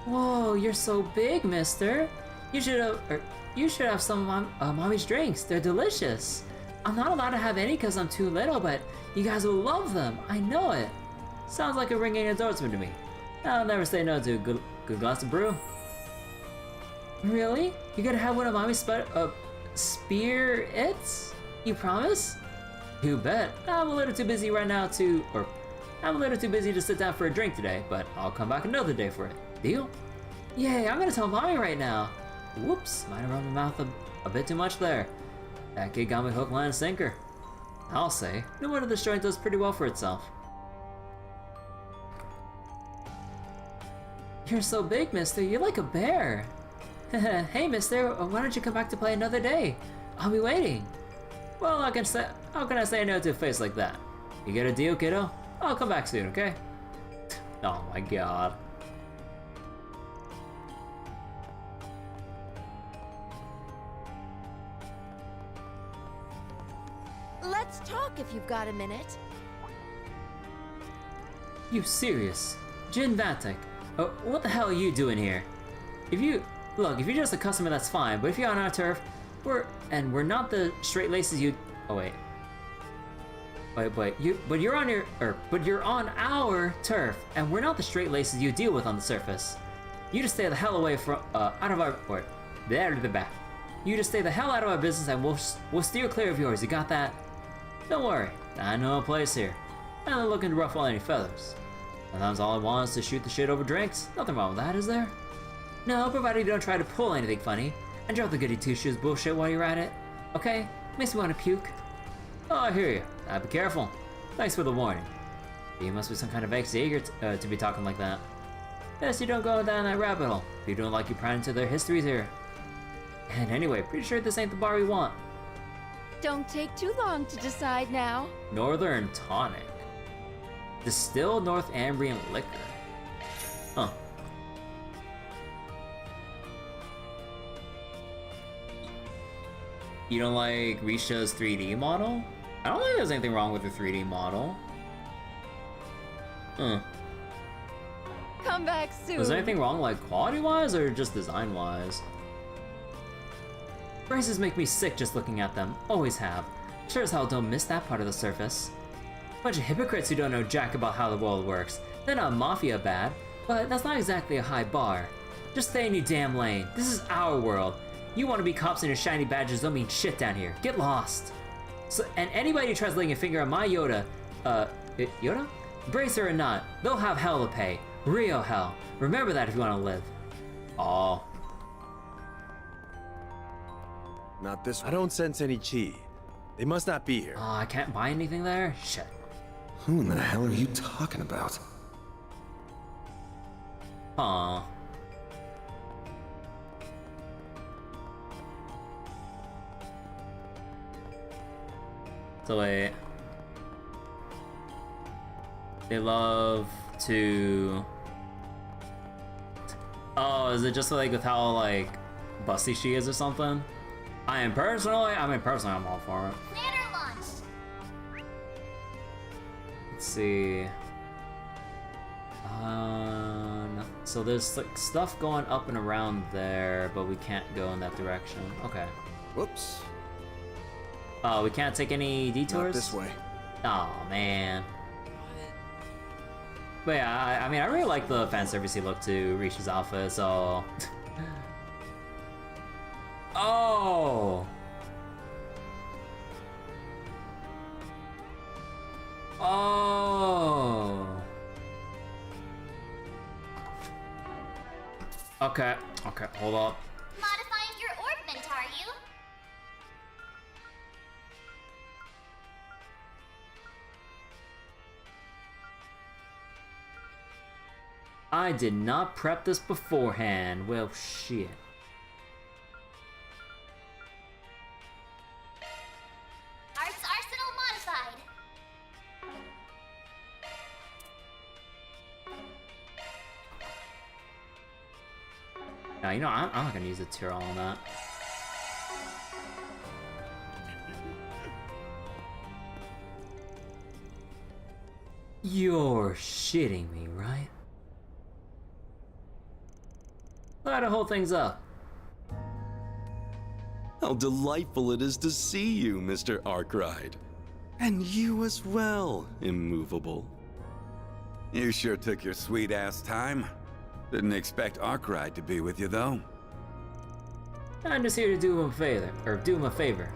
Whoa, you're so big, mister. You should have some of Mommy's drinks. They're delicious. I'm not allowed to have any because I'm too little, but you guys will love them. I know it. Sounds like a ringing endorsement to me. I'll never say no to a good glass of brew. Really? You gotta have one of Mommy's spear-its? You promise? You bet. I'm a little too busy right now I'm a little too busy to sit down for a drink today, but I'll come back another day for it. Deal? Yay, I'm gonna tell Mommy right now. Whoops, might have run my mouth a bit too much there. That kid got me hook, line, and sinker. I'll say, no wonder this joint does pretty well for itself. You're so big, mister. You're like a bear. Hey, mister, why don't you come back to play another day? I'll be waiting. Well, how can I say no to a face like that? You get a deal, kiddo? I'll come back soon, okay? Oh my god. Let's talk if you've got a minute. You serious? Jin Vatek, what the hell are you doing here? If you're just a customer, that's fine, but if you're on our turf, we're not the straight laces you. Oh wait. But you're on our turf, and we're not the straight laces you deal with on the surface. You just stay the hell away from out of our You just stay the hell out of our business, and we'll steer clear of yours. You got that? Don't worry, I know a place here. I'm not looking to ruffle any feathers. Sometimes all I want is to shoot the shit over drinks. Nothing wrong with that, is there? No, provided you don't try to pull anything funny, and drop the goody two-shoes bullshit while you're at it. Okay? Makes me want to puke. Oh, I hear you. Be careful. Thanks for the warning. You must be some kind of ex-Jaeger to be talking like that. Yes, you don't go down that rabbit hole. You don't like you prying into their histories here. And anyway, pretty sure this ain't the bar we want. Don't take too long to decide now. Northern Tonic. Distilled North Ambrian Liquor. Huh. You don't like Risha's 3D model? I don't think there's anything wrong with the 3D model. Come back soon. Was there anything wrong, like, quality-wise, or just design-wise? Braces make me sick just looking at them. Always have. Sure as hell don't miss that part of the surface. Bunch of hypocrites who don't know jack about how the world works. They're not mafia bad, but that's not exactly a high bar. Just stay in your damn lane. This is our world. You want to be cops and your shiny badges don't mean shit down here. Get lost. So, and anybody who tries laying a finger on my Yoda, Yoda? Bracer or not, they'll have hell to pay. Real hell. Remember that if you want to live. Aw. not this one. I don't sense any chi. They must not be here. I can't buy anything there? Shit. Who in the hell are you talking about? Aw. So wait. They love to... Oh, is it just like with how like busty she is or something? I mean personally I'm all for it. Planner launch. Let's see. So there's like stuff going up and around there, but we can't go in that direction. Okay. Whoops. Oh, we can't take any detours? Not this way. Oh man. But yeah, I mean, I really like the fan servicey look to Risha's outfit, so... Oh! Oh! Okay, hold up. Modifying your orbment, are you? I did not prep this beforehand. Well, shit. Arts arsenal modified. Now, you know, I'm not gonna use a Tyrell on that. You're shitting me, right? Try to hold things up. How delightful it is to see you, Mr. Arkwright. And you as well, Immovable. You sure took your sweet-ass time. Didn't expect Arkwright to be with you, though. I'm just here to do him a favor,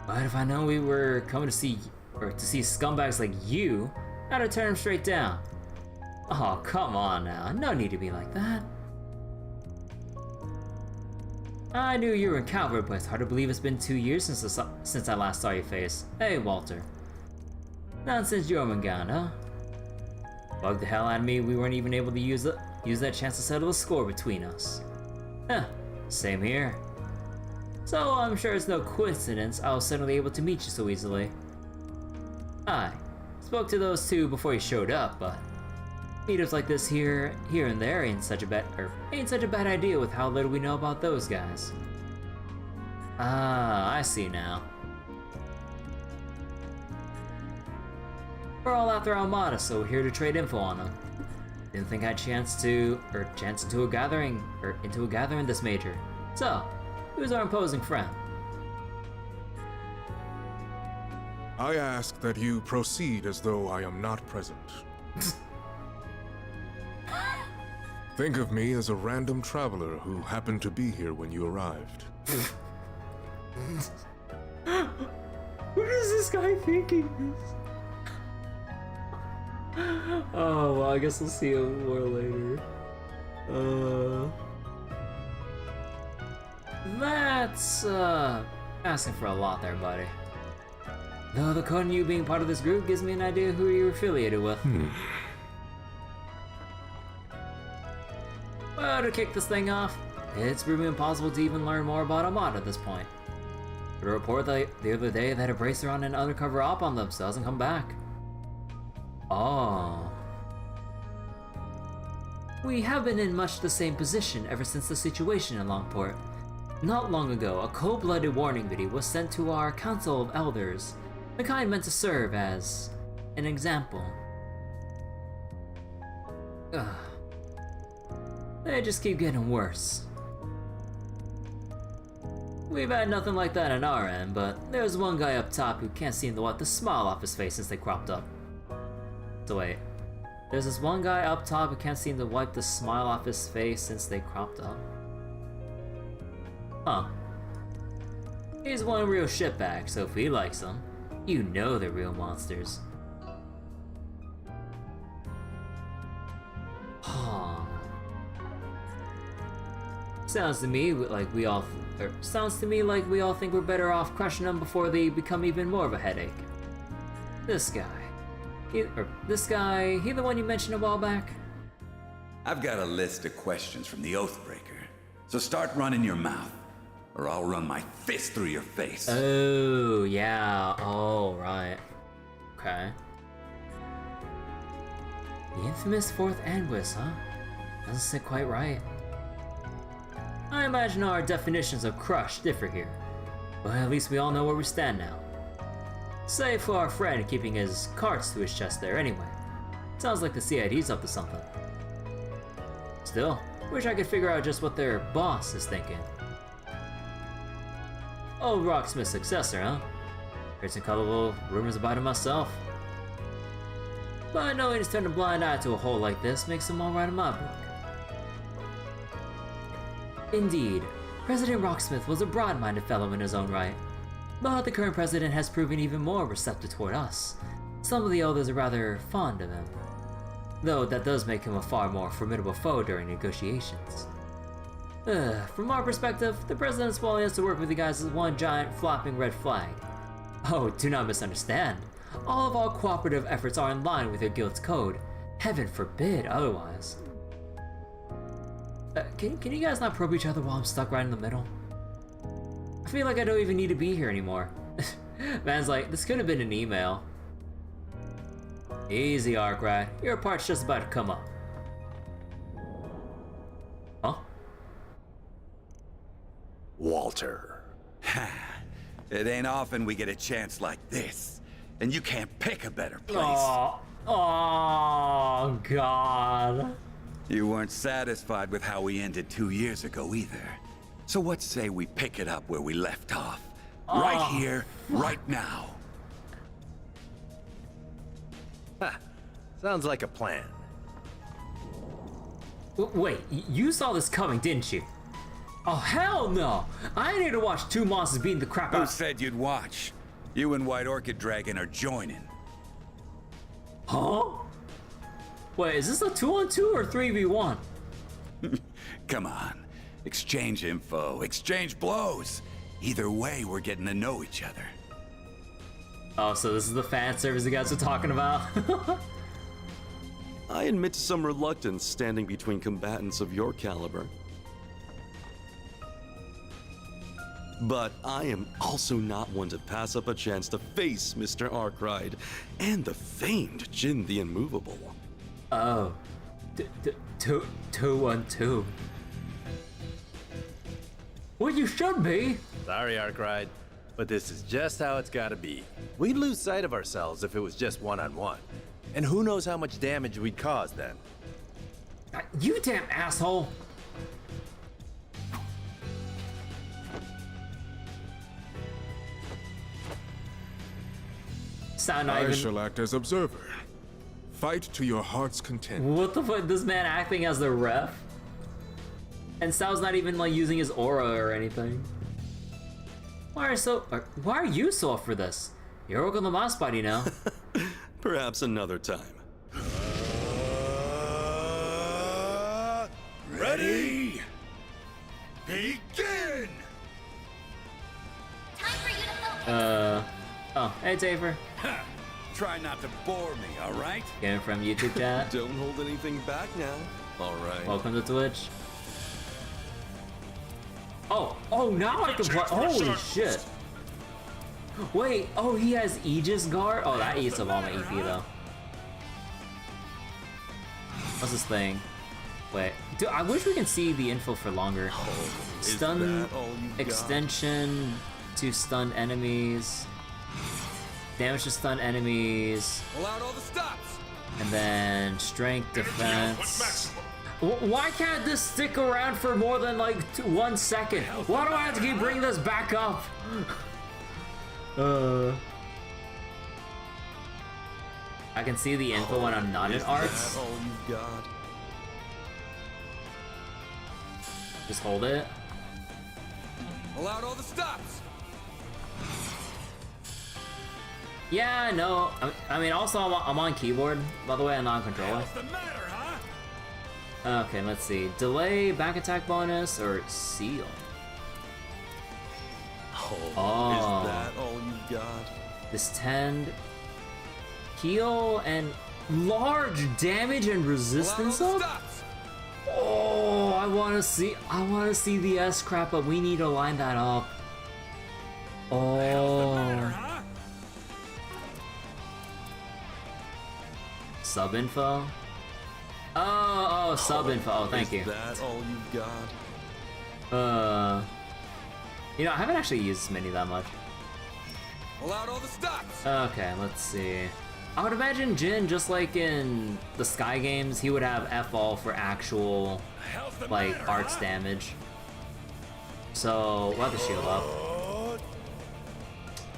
But if I know we were coming to see scumbags like you, I'd have turned him straight down. Oh, come on now. No need to be like that. I knew you were in Calvary, but it's hard to believe it's been 2 years since I last saw your face. Hey, Walter. Nonsense Jormungand, huh? Bugged the hell out of me we weren't even able to use that chance to settle a score between us. Huh, same here. So I'm sure it's no coincidence I was suddenly able to meet you so easily. I spoke to those two before you showed up, but meetups like this here and there ain't such a bad idea with how little we know about those guys. Ah, I see now. We're all after Armada, so we're here to trade info on them. Didn't think I had chance into a gathering this major. So, who's our imposing friend? I ask that you proceed as though I am not present. Think of me as a random traveler who happened to be here when you arrived. What is this guy thinking? Oh, well, I guess we'll see him more later. That's, asking for a lot there, buddy. Though the code you being part of this group gives me an idea who you're affiliated with. Well, to kick this thing off, it's proven impossible to even learn more about Armada at this point. The report the other day that a bracer on an undercover op on them still hasn't come back. Oh. We have been in much the same position ever since the situation in Longport. Not long ago, a cold-blooded warning video was sent to our Council of Elders, the kind meant to serve as an example. Ugh. They just keep getting worse. We've had nothing like that on our end, but there's one guy up top who can't seem to wipe the smile off his face since they cropped up. So wait, there's this one guy up top who can't seem to wipe the smile off his face since they cropped up? Huh. He's one real shitbag, so if he likes them, you know they're real monsters. Huh. Sounds to me like we all think we're better off crushing them before they become even more of a headache. This guy, he the one you mentioned a while back? I've got a list of questions from the Oathbreaker, so start running your mouth, or I'll run my fist through your face. Oh, yeah. Oh, right. Okay. The infamous fourth Anguis, huh? Doesn't sit quite right. I imagine our definitions of crush differ here, but at least we all know where we stand now. Save for our friend keeping his cards to his chest there anyway. Sounds like the CID's up to something. Still, wish I could figure out just what their boss is thinking. Old Rocksmith's successor, huh? Heard some colorful rumors about him myself. But knowing he's turned a blind eye to a hole like this makes him alright in my book. Indeed, President Rocksmith was a broad-minded fellow in his own right. But the current president has proven even more receptive toward us. Some of the elders are rather fond of him. Though that does make him a far more formidable foe during negotiations. From our perspective, the president's willingness to work with you guys is one giant flopping red flag. Oh, do not misunderstand. All of our cooperative efforts are in line with your guild's code. Heaven forbid otherwise. Can you guys not probe each other while I'm stuck right in the middle? I feel like I don't even need to be here anymore. Man's like, this could have been an email. Easy, Arkwright. Your part's just about to come up. Huh? Walter. It ain't often we get a chance like this, and you can't pick a better place. Oh, God. You weren't satisfied with how we ended 2 years ago either. So what say we pick it up where we left off? Right here, right now. Ha! Sounds like a plan. Wait, you saw this coming, didn't you? Oh, hell no! I ain't here to watch two monsters beating the crap out. Who said you'd watch? You and White Orchid Dragon are joining. Huh? Wait, is this a 2-on-2 or 3v1? Come on. Exchange info, exchange blows. Either way, we're getting to know each other. Oh, so this is the fan service you guys are talking about? I admit to some reluctance standing between combatants of your caliber. But I am also not one to pass up a chance to face Mr. Arkwright and the famed Jin the Immovable. Oh. 2-on-2. Well, you should be. Sorry, Arkwright, but this is just how it's gotta be. We'd lose sight of ourselves if it was just one-on-one. And who knows how much damage we'd cause then. You damn asshole. I shall act as observer. Fight to your heart's content. What the fuck? This man acting as the ref? And Sal's not even like using his aura or anything. Why are you so up for this? You're working the mouse body now. Perhaps another time. Ready? Begin! Time for you to focus. Oh, hey Taver. Try not to bore me, alright? Came from YouTube chat. Don't hold anything back now. Alright. Welcome to Twitch. Oh, now I can play. Holy shit. Wait, oh, he has Aegis Guard? Oh, that eats up all my EP though. What's this thing? Wait, dude, I wish we can see the info for longer. Stun extension to stun enemies. Damage to stun enemies. Pull out all the stops. And then strength defense. Why can't this stick around for more than like 1 second? Why do I have to keep bringing this back up? I can see the info when I'm not in arts. All you've got? Just hold it. Pull out all the stops. Yeah, no. I mean, also I'm on keyboard. By the way, I'm not on controller. What's the matter, huh? Okay, let's see. Delay, back attack bonus, or seal? Oh, is that all you've got? This 10 heal and large damage and resistance up? Oh, I want to see the S crap, but we need to line that up. Oh. Sub info? Oh, sub info. Oh, thank you. Is that all you've got? You know, I haven't actually used Mini that much. Pull out all the stops. Okay, let's see. I would imagine Jin, just like in the Sky games, he would have F-all for actual, like, arts damage. So, we'll have to shield up.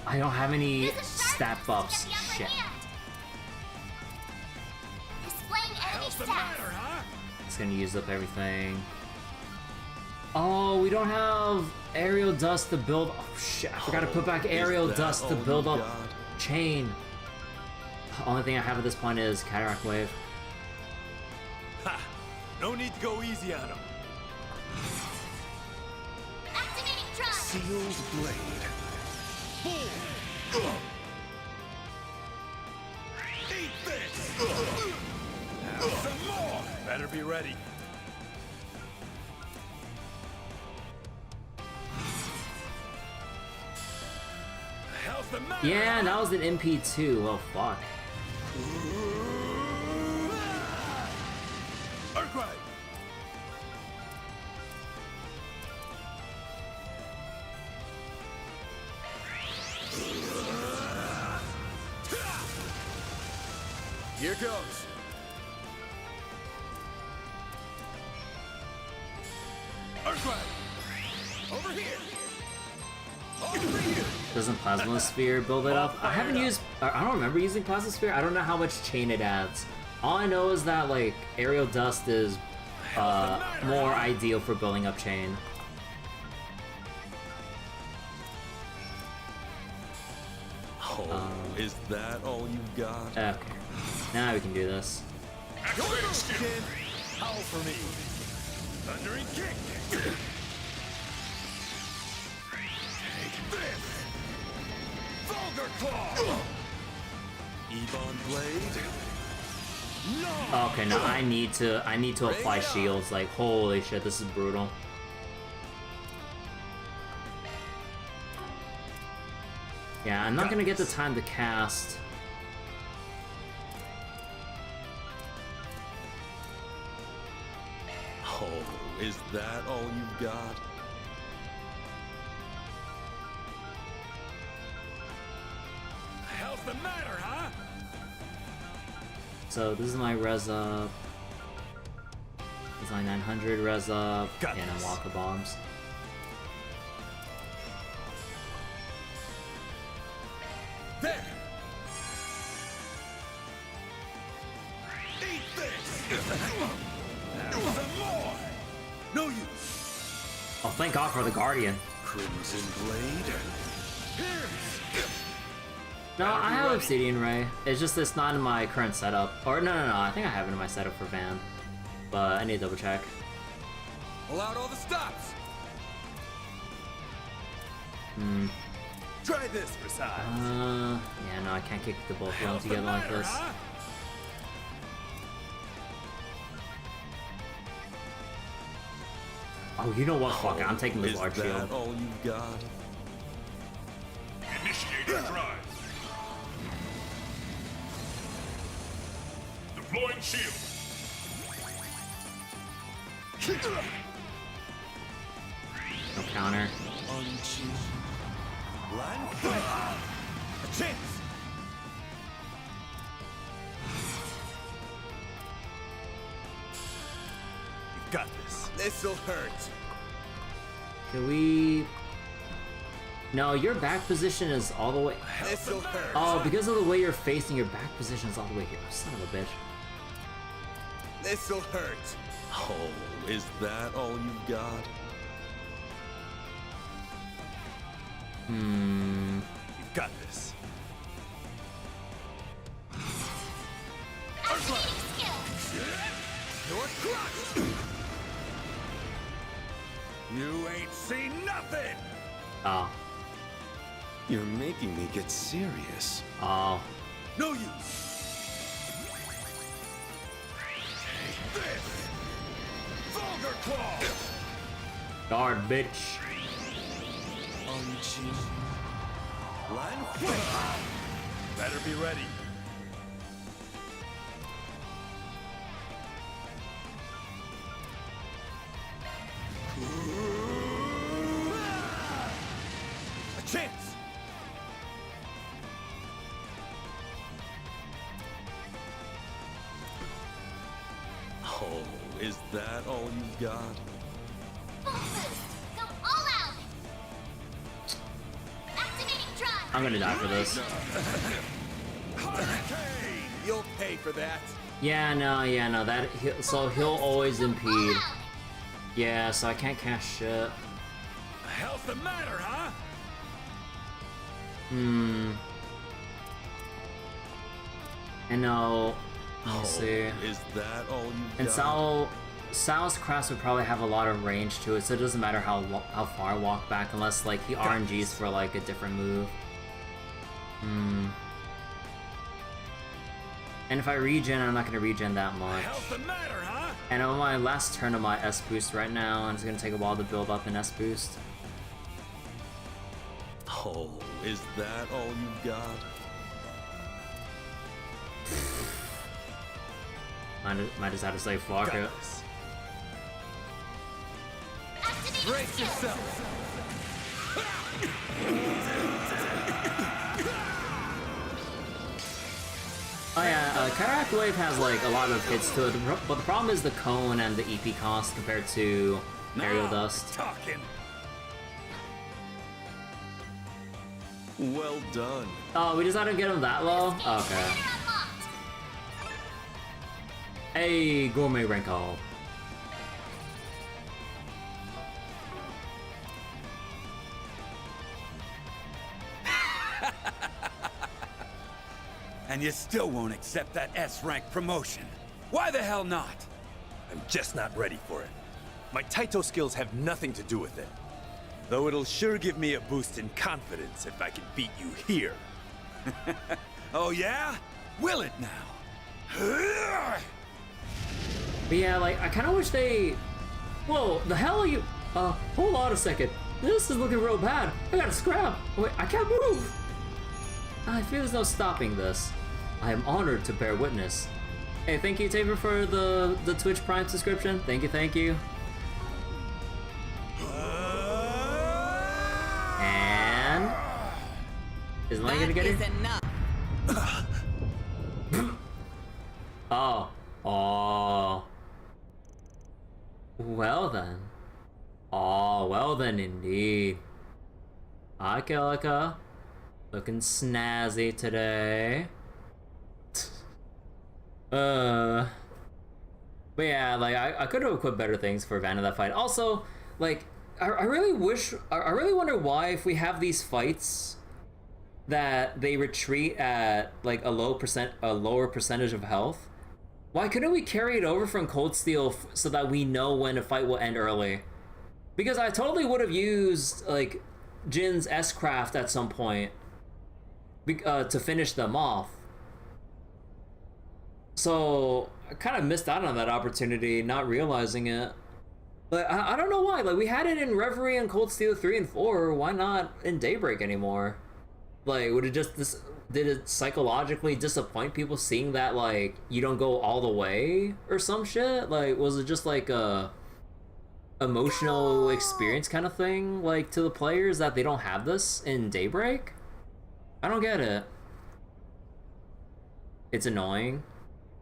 I don't have any stat buffs. Shit. It's gonna use up everything. Oh, we don't have aerial dust to build. Oh shit! I forgot to put back aerial dust to build up chain. The only thing I have at this point is cataract wave. Ha! No need to go easy on him. Try. Sealed blade. Boom! Eat this! Have some more! Better be ready. How's the matter? Yeah, and that was an MP2. Well, fuck. Arkwright! Here goes. Arkwright! Over here! Over here! Doesn't Plasma Sphere build it up? I haven't used... I don't remember using Plasma Sphere. I don't know how much chain it adds. All I know is that, like, Aerial Dust is more ideal for building up chain. Oh, is that all you got? Okay. Now we can do this. Activating skill! Howl for me! Thundering kick! Take this! Vulgar claw! Ebon blade! No! Okay, now I need to apply shields. Like, holy shit, this is brutal. Yeah, I'm not gonna get the time to cast. Oh, is that all you've got? How's the matter, huh? So this is my res up. This is my 900 res up, and I'm Waka Bombs. There! Eat this! Have some more! No use! Oh, thank God for the Guardian. Crimson blade? No, I have Obsidian Ray. It's just it's not in my current setup. Or no, I think I have it in my setup for Van. But I need to double check. Pull out all the stops! Hmm. Try this for size. Yeah, no, I can't kick the both of them together like this. Huh? Oh, you know what? Fuck it, I'm taking this Is large that shield. all you've got? Initiating drive. Deploying shield. No counter. Line fight. A chance. You've got this. This'll hurt. Can we... No, your back position is all the way... This'll hurt. Oh, because of the way you're facing, your back position is all the way here. Son of a bitch. This'll hurt. Oh, is that all you've got? Hmm... You've got this. Activating skill. You're crushed. You ain't seen nothing. Oh. You're making me get serious. Oh. No use. Take this. Vulgar claw. Guard, bitch. Line fight. Better be ready. A chance. Oh, is that all you've got? Full boost. Go all out. Activating drive. I'm gonna die for this. Hurricane. You'll pay for that. Yeah, no, that... So he'll always impede. Yeah, so I can't cast shit. The hell's the matter, huh? Hmm... I know... Let's see. Is that all you've And got? Sal... Sal's crafts would probably have a lot of range to it, so it doesn't matter how far I walk back unless like he RNGs for like a different move. And if I regen, I'm not gonna regen that much. How's the matter, huh? And I'm on my last turn of my S boost right now, and it's gonna take a while to build up an S boost. Oh, is that all you've got? Might just have to say fuck it. Brace yourself. Oh yeah, Cataract Wave has like a lot of hits to it, but the problem is the cone and the EP cost compared to Aerial Dust. Talking. Well done. Oh, we decided to get him that low? Okay. Hey, Gourmet Wrinkle. And you still won't accept that S-rank promotion. Why the hell not? I'm just not ready for it. My Taito skills have nothing to do with it. Though it'll sure give me a boost in confidence if I can beat you here. Oh yeah? Will it now? But yeah, like, I kind of wish they... Whoa, the hell are you... hold on a second. This is looking real bad. I gotta scrap. Wait, I can't move. I feel there's no stopping this. I am honored to bear witness. Hey, thank you, Tabor, for the Twitch Prime subscription. Thank you, thank you. And... Is Lane gonna get it? enough. Oh. Oh. Well then. Oh, well then indeed. Hi, Kilika. Looking snazzy today. But yeah, like, I could have equipped better things for Van in that fight. Also, like, I really wonder why, if we have these fights, that they retreat at, like, a lower percentage of health. Why couldn't we carry it over from Cold Steel so that we know when a fight will end early? Because I totally would have used, like, Jin's S-Craft at some point to finish them off. So I kind of missed out on that opportunity, not realizing it. But I don't know why. Like, we had it in Reverie and Cold Steel 3 and 4. Why not in Daybreak anymore? Like, would it just did it psychologically disappoint people seeing that, like, you don't go all the way or some shit? Like, was it just like a emotional experience kind of thing, like, to the players, that they don't have this in Daybreak? I don't get it. It's annoying.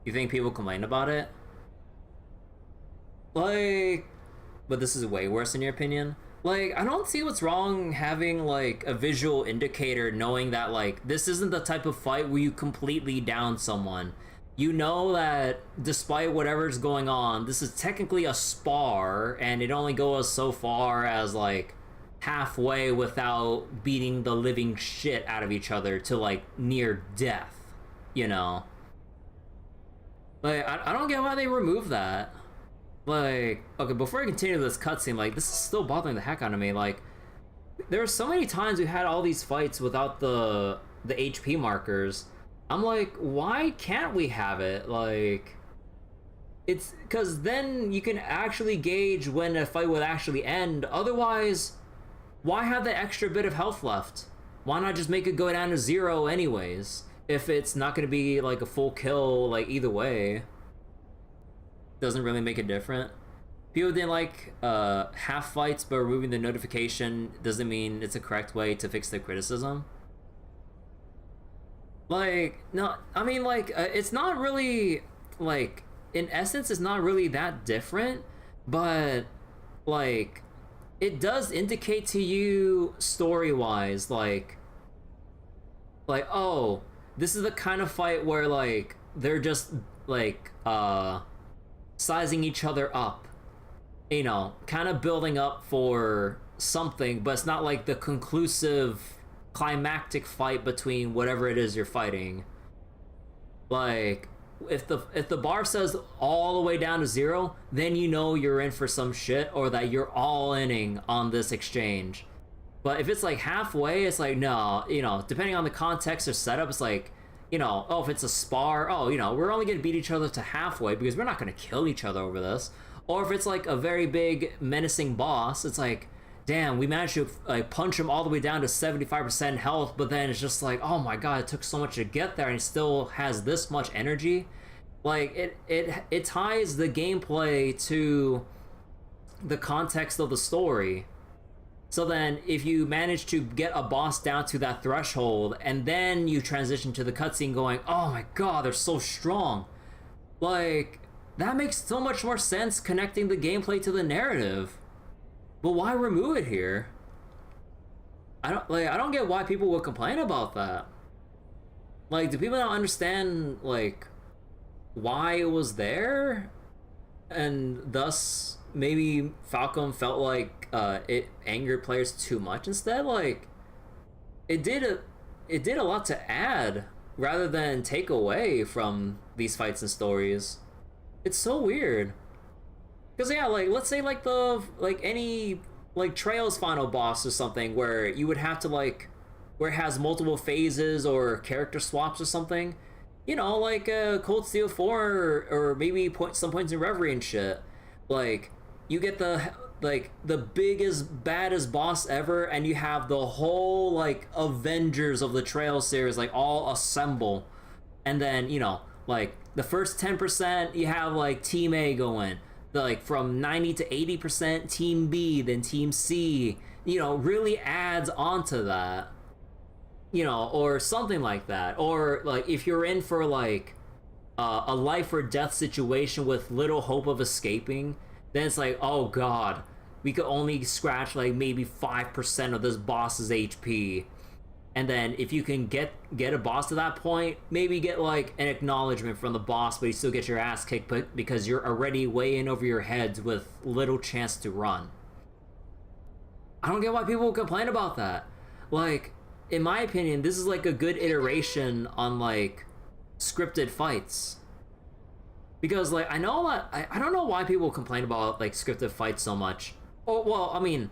You think people complain about it? Like, but this is way worse in your opinion? Like, I don't see what's wrong having, like, a visual indicator knowing that, like, this isn't the type of fight where you completely down someone. You know that despite whatever's going on, this is technically a spar, and it only goes so far as, like, halfway without beating the living shit out of each other to, like, near death, you know? Like, I don't get why they removed that. Like, okay, before I continue this cutscene, like, this is still bothering the heck out of me. Like, there are so many times we had all these fights without the HP markers. I'm like, why can't we have it? Like, it's because then you can actually gauge when a fight would actually end. Otherwise, why have the extra bit of health left? Why not just make it go down to 0 anyways? If it's not going to be, like, a full kill, like, either way. Doesn't really make it different. People didn't like half fights, but removing the notification doesn't mean it's a correct way to fix their criticism. Like, no, I mean, like, it's not really, like, in essence, it's not really that different, but, like, it does indicate to you story-wise, like, oh, this is the kind of fight where, like, they're just, like, sizing each other up, you know, kind of building up for something, but it's not like the conclusive climactic fight between whatever it is you're fighting. Like, if the bar says all the way down to 0, then you know you're in for some shit, or that you're all inning on this exchange. But if it's like halfway, it's like, no, you know, depending on the context or setup, it's like, you know, oh, if it's a spar, oh, you know, we're only gonna beat each other to halfway because we're not gonna kill each other over this. Or if it's like a very big menacing boss, it's like, damn, we managed to like punch him all the way down to 75% health, but then it's just like, oh my god, it took so much to get there and he still has this much energy. Like it ties the gameplay to the context of the story. So then if you manage to get a boss down to that threshold and then you transition to the cutscene going, oh my god, they're so strong, like that makes so much more sense connecting the gameplay to the narrative. But why remove it here? I don't get why people would complain about that. Like, do people not understand like why it was there? And thus maybe Falcom felt like it angered players too much instead. Like it did a lot to add rather than take away from these fights and stories. It's so weird. Because yeah, like let's say like any like Trails final boss or something where you would have to like where it has multiple phases or character swaps or something, you know, like Cold Steel 4 or maybe some points in Reverie and shit. Like you get the biggest baddest boss ever and you have the whole like Avengers of the Trails series like all assemble, and then you know like the first 10% you have like Team A going. Like from 90 to 80% Team B, then Team C, you know, really adds onto that, you know, or something like that. Or like if you're in for like a life or death situation with little hope of escaping, then it's like, oh god, we could only scratch like maybe 5% of this boss's HP. And then if you can get a boss to that point, maybe get like an acknowledgement from the boss, but you still get your ass kicked because you're already way in over your heads with little chance to run. I don't get why people complain about that. Like, in my opinion, this is like a good iteration on like scripted fights. Because like I know I don't know why people complain about like scripted fights so much. Oh well, I mean,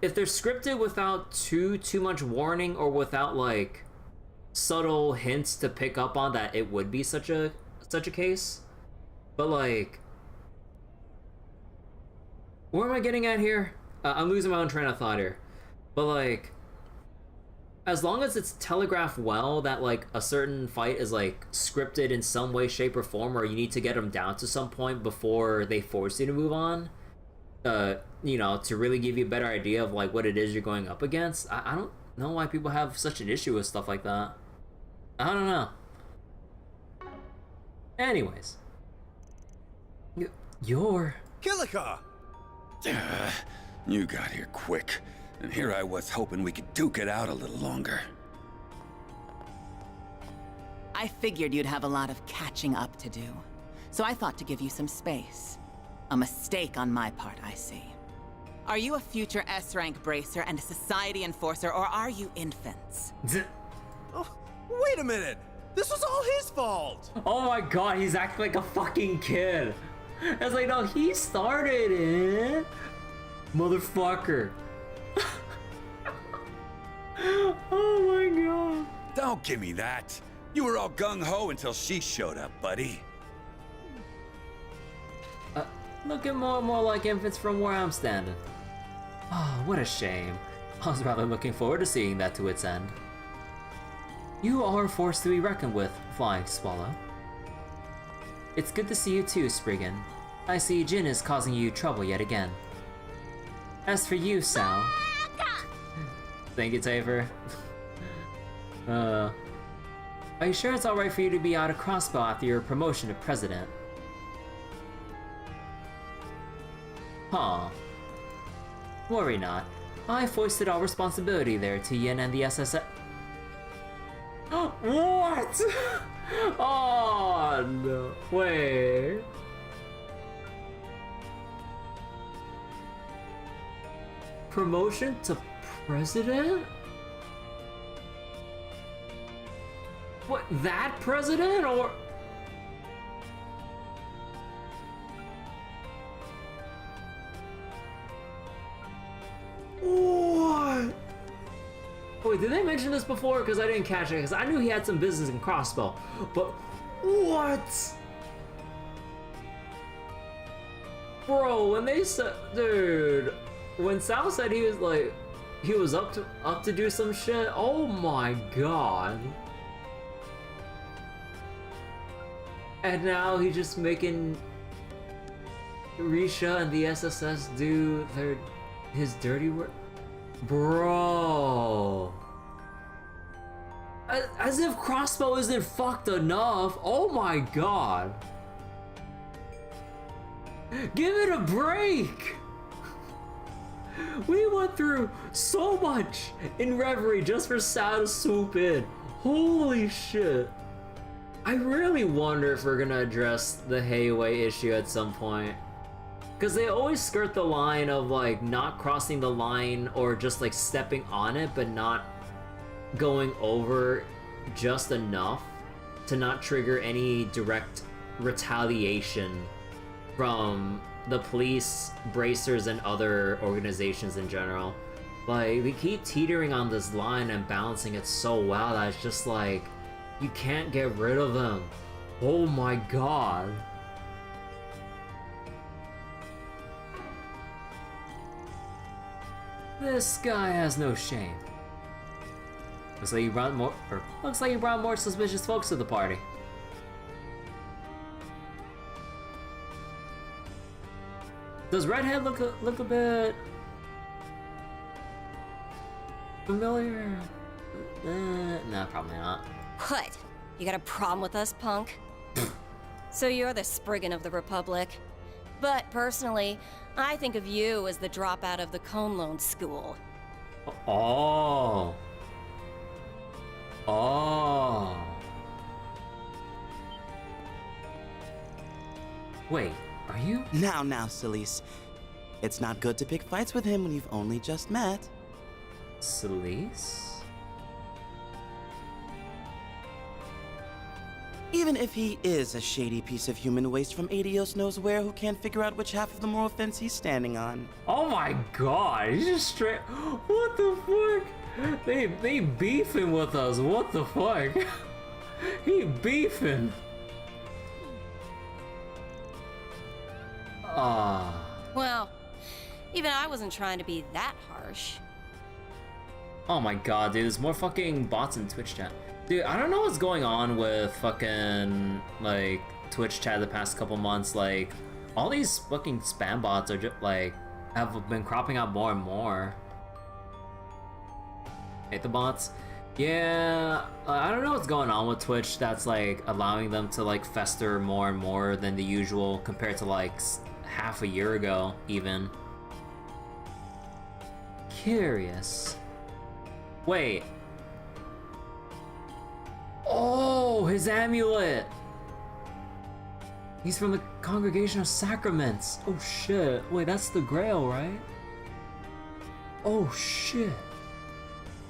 if they're scripted without too much warning or without like subtle hints to pick up on that, it would be such a case. But like, where am I getting at here? I'm losing my own train of thought here. But like, as long as it's telegraphed well that like a certain fight is like scripted in some way, shape, or form, or you need to get them down to some point before they force you to move on, you know, to really give you a better idea of like what it is you're going up against. I don't know why people have such an issue with stuff like that. I don't know. Anyways, you're Kilika! You got here quick, and here I was hoping we could duke it out a little longer. I figured you'd have a lot of catching up to do, so I thought to give you some space. A mistake on my part, I see. Are you a future S-rank bracer and a society enforcer, or are you infants? Oh, wait a minute! This was all his fault! Oh my god, he's acting like a fucking kid. I was like, no, he started it. Motherfucker. Oh my god. Don't give me that. You were all gung-ho until she showed up, buddy. Looking more and more like infants from where I'm standing. Oh, what a shame. I was rather looking forward to seeing that to its end. You are a force to be reckoned with, Flying Swallow. It's good to see you too, Spriggan. I see Jin is causing you trouble yet again. As for you, Sal... Thank you, Taver. Are you sure it's alright for you to be out of crossbow after your promotion to president? Huh. Worry not. I foisted all responsibility there to Yin and the SSS. What? Oh no. Wait. Promotion to president? What, that president or... Wait, did they mention this before? Because I didn't catch it, because I knew he had some business in Crossbow. But, what? Bro, when they said, dude, when Sal said he was like, he was up to do some shit, oh my god. And now he's just making Risha and the SSS do his dirty work. Bro. As if Crossbow isn't fucked enough. Oh my god. Give it a break. We went through so much in Reverie just for Sal to swoop in. Holy shit. I really wonder if we're gonna address the Hayway issue at some point. Because they always skirt the line of like not crossing the line or just like stepping on it, but not going over just enough to not trigger any direct retaliation from the police, bracers, and other organizations in general. Like, we keep teetering on this line and balancing it so well that it's just like, you can't get rid of them. Oh my god. This guy has no shame. Looks like he brought more suspicious folks to the party. Does Redhead look a bit familiar? Nah, probably not. What? You got a problem with us, punk? So you're the Spriggan of the Republic. But personally, I think of you as the dropout of the Cone Loan School. Oh. Oh. Wait, are you? Now, Celise. It's not good to pick fights with him when you've only just met. Celise? Even if he is a shady piece of human waste from Adios knows where who can't figure out which half of the moral fence he's standing on. Oh my god, he's just straight. What the fuck? They beefing with us. What the fuck? He beefing. Well, even I wasn't trying to be that harsh. Oh my god, dude, there's more fucking bots in Twitch chat. Dude, I don't know what's going on with fucking, like, Twitch chat the past couple months. Like, all these fucking spam bots are just, like, have been cropping out more and more. Hate the bots? Yeah, I don't know what's going on with Twitch that's, like, allowing them to, like, fester more and more than the usual compared to, like, half a year ago, even. Curious. Wait. Oh, his amulet! He's from the Congregation of Sacraments. Oh shit. Wait, that's the Grail, right? Oh shit.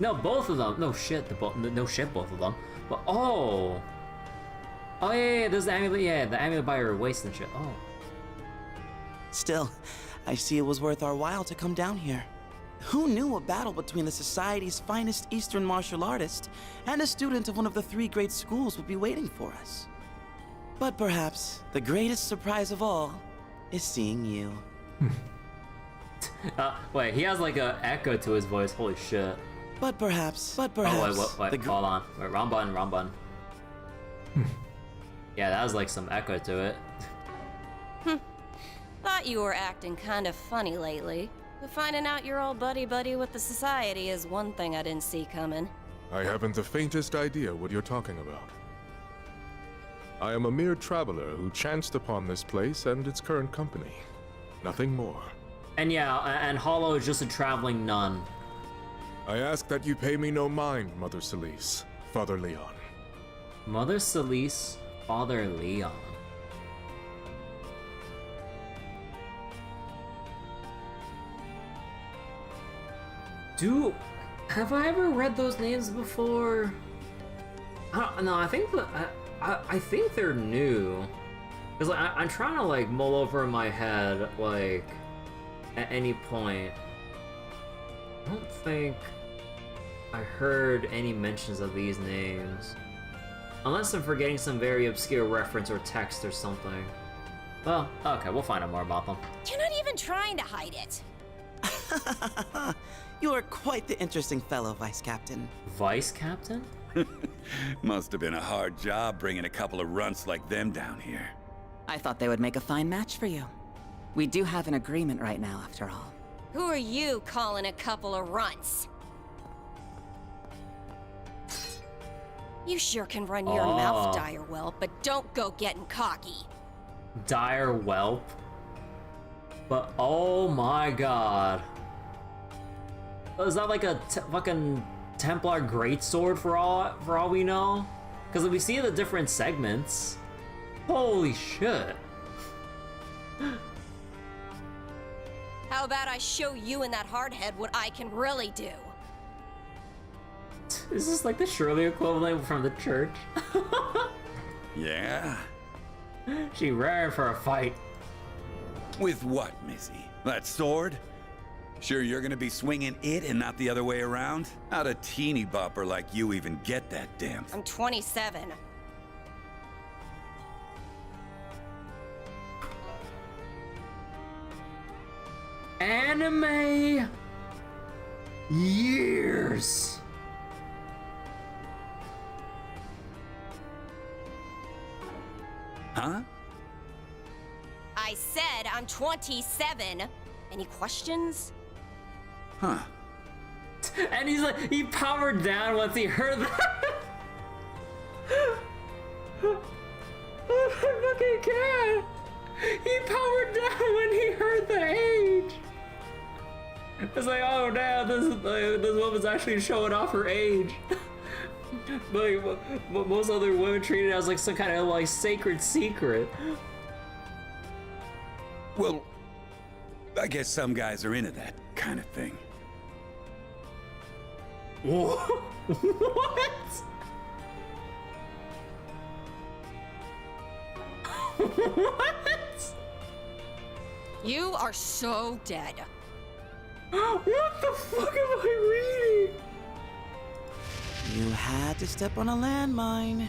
No, both of them. No shit, no shit, both of them. But oh. Oh yeah, there's the amulet. Yeah, the amulet by her waist and shit. Oh. Still, I see it was worth our while to come down here. Who knew a battle between the Society's finest Eastern martial artist and a student of one of the 3 great schools would be waiting for us? But perhaps the greatest surprise of all is seeing you. Wait, he has like a echo to his voice. Holy shit. But perhaps. Oh wait, hold on. Wait, wrong button. Yeah, that was like some echo to it. Thought you were acting kind of funny lately. But finding out you're all buddy-buddy with the Society is one thing I didn't see coming. I haven't the faintest idea what you're talking about. I am a mere traveler who chanced upon this place and its current company. Nothing more. And yeah, and Hollow is just a traveling nun. I ask that you pay me no mind, Mother Celise, Father Leon. Mother Celise, Father Leon. Dude, have I ever read those names before? No, I think I think they're new. Cause like, I'm trying to like mull over in my head like at any point. I don't think I heard any mentions of these names. Unless I'm forgetting some very obscure reference or text or something. Well, okay, we'll find out more about them. You're not even trying to hide it. You are quite the interesting fellow, Vice Captain. Vice Captain? Must have been a hard job bringing a couple of runts like them down here. I thought they would make a fine match for you. We do have an agreement right now, after all. Who are you calling a couple of runts? You sure can run your mouth, dire whelp, but don't go getting cocky. Dire whelp? But oh my god. Is that like a fucking Templar greatsword for all we know? Because we see the different segments. Holy shit. How about I show you and that hardhead what I can really do? Is this like the Shirley equivalent from the church? Yeah? She ran for a fight. With what, Missy? That sword? Sure you're gonna be swinging it and not the other way around? How'd a teeny bopper like you even get that damn I'm 27. Anime years. Huh? I said I'm 27. Any questions? Huh. And he's like, he powered down once he heard that. Oh my fucking god. He powered down when he heard the age. It's like, oh damn, this woman's actually showing off her age. Like, most other women treat it as like some kind of like sacred secret. Well, I guess some guys are into that kind of thing. What? What? You are so dead. What the fuck am I reading? You had to step on a landmine.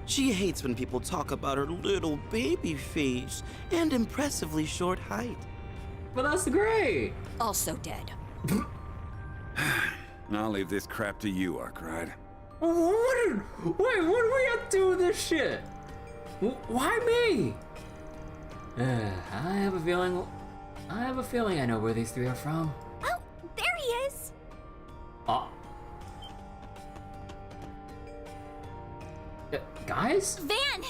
She hates when people talk about her little baby face and impressively short height. But that's great. Also dead. I'll leave this crap to you, Arkwright. Wait, what do we have to do with this shit? Why me? I have a feeling I know where these three are from. Oh, there he is. Guys? Van!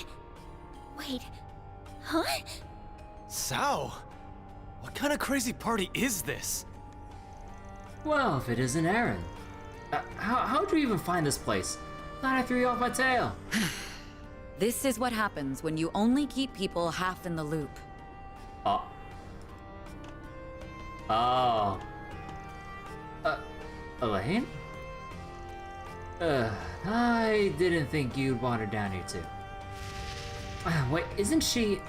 Wait. Huh? Sao? What kind of crazy party is this? Well, if it isn't Aaron. How'd you even find this place? Thought I threw you off my tail. This is what happens when you only keep people half in the loop. Elaine? I didn't think you'd wander down here too. Wait, isn't she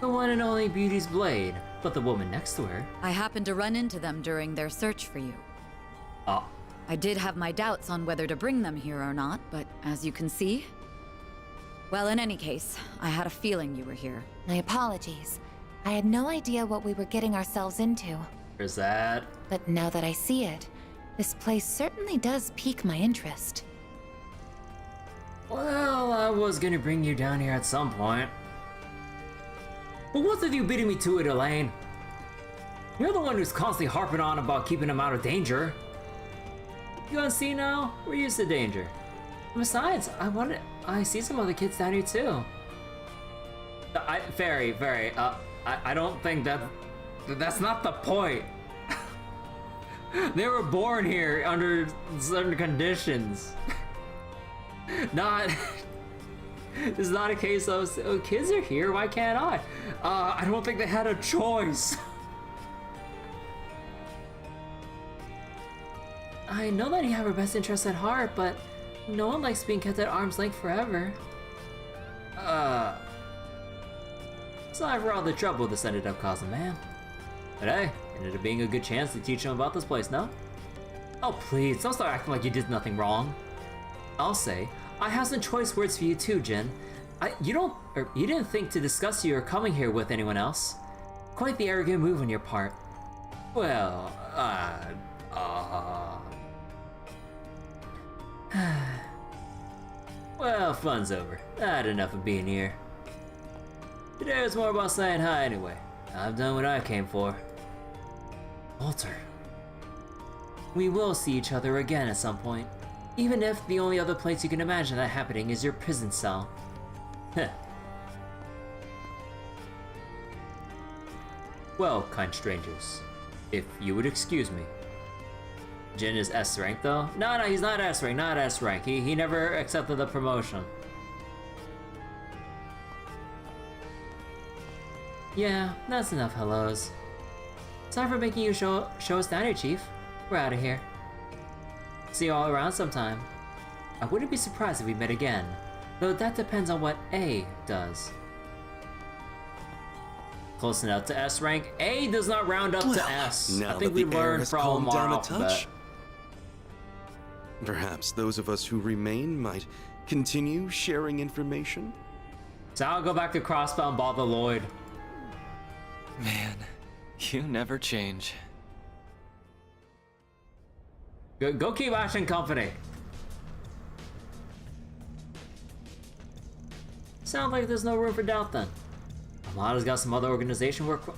the one and only Beauty's Blade, but the woman next to her? I happened to run into them during their search for you. I did have my doubts on whether to bring them here or not, but as you can see... Well, in any case, I had a feeling you were here. My apologies. I had no idea what we were getting ourselves into. There's that. But now that I see it, this place certainly does pique my interest. Well, I was gonna bring you down here at some point. But what's with you beating me to it, Elaine? You're the one who's constantly harping on about keeping him out of danger. You wanna see now? We're used to danger. Besides, I see some other kids down here too. I don't think that's not the point. They were born here under certain conditions. It's not a case of, oh, kids are here, why can't I? I don't think they had a choice. I know that you have our best interests at heart, but no one likes being kept at arm's length forever. Sorry for all the trouble this ended up causing, man. But hey, it ended up being a good chance to teach them about this place, no? Oh please, don't start acting like you did nothing wrong. I'll say, I have some choice words for you too, Jin. You didn't think to discuss your coming here with anyone else. Quite the arrogant move on your part. Well, well, fun's over. I had enough of being here. Today was more about saying hi anyway. I've done what I came for. Walter. We will see each other again at some point. Even if the only other place you can imagine that happening is your prison cell. Heh. Well, kind strangers, if you would excuse me. Jin is S rank though? No, he's not S rank, not S rank. He never accepted the promotion. Yeah, that's enough hellos. Sorry for making you show us down here, Chief. We're out of here. See you all around sometime. I wouldn't be surprised if we met again, though that depends on what A does. Close enough to S rank. A does not round up to S. I think we learned from our alphabet. Perhaps those of us who remain might continue sharing information? So I'll go back to Crossbound Bother Lloyd. Man, you never change. Go keep Ash and company. Sounds like there's no room for doubt then. Amada's got some other organization working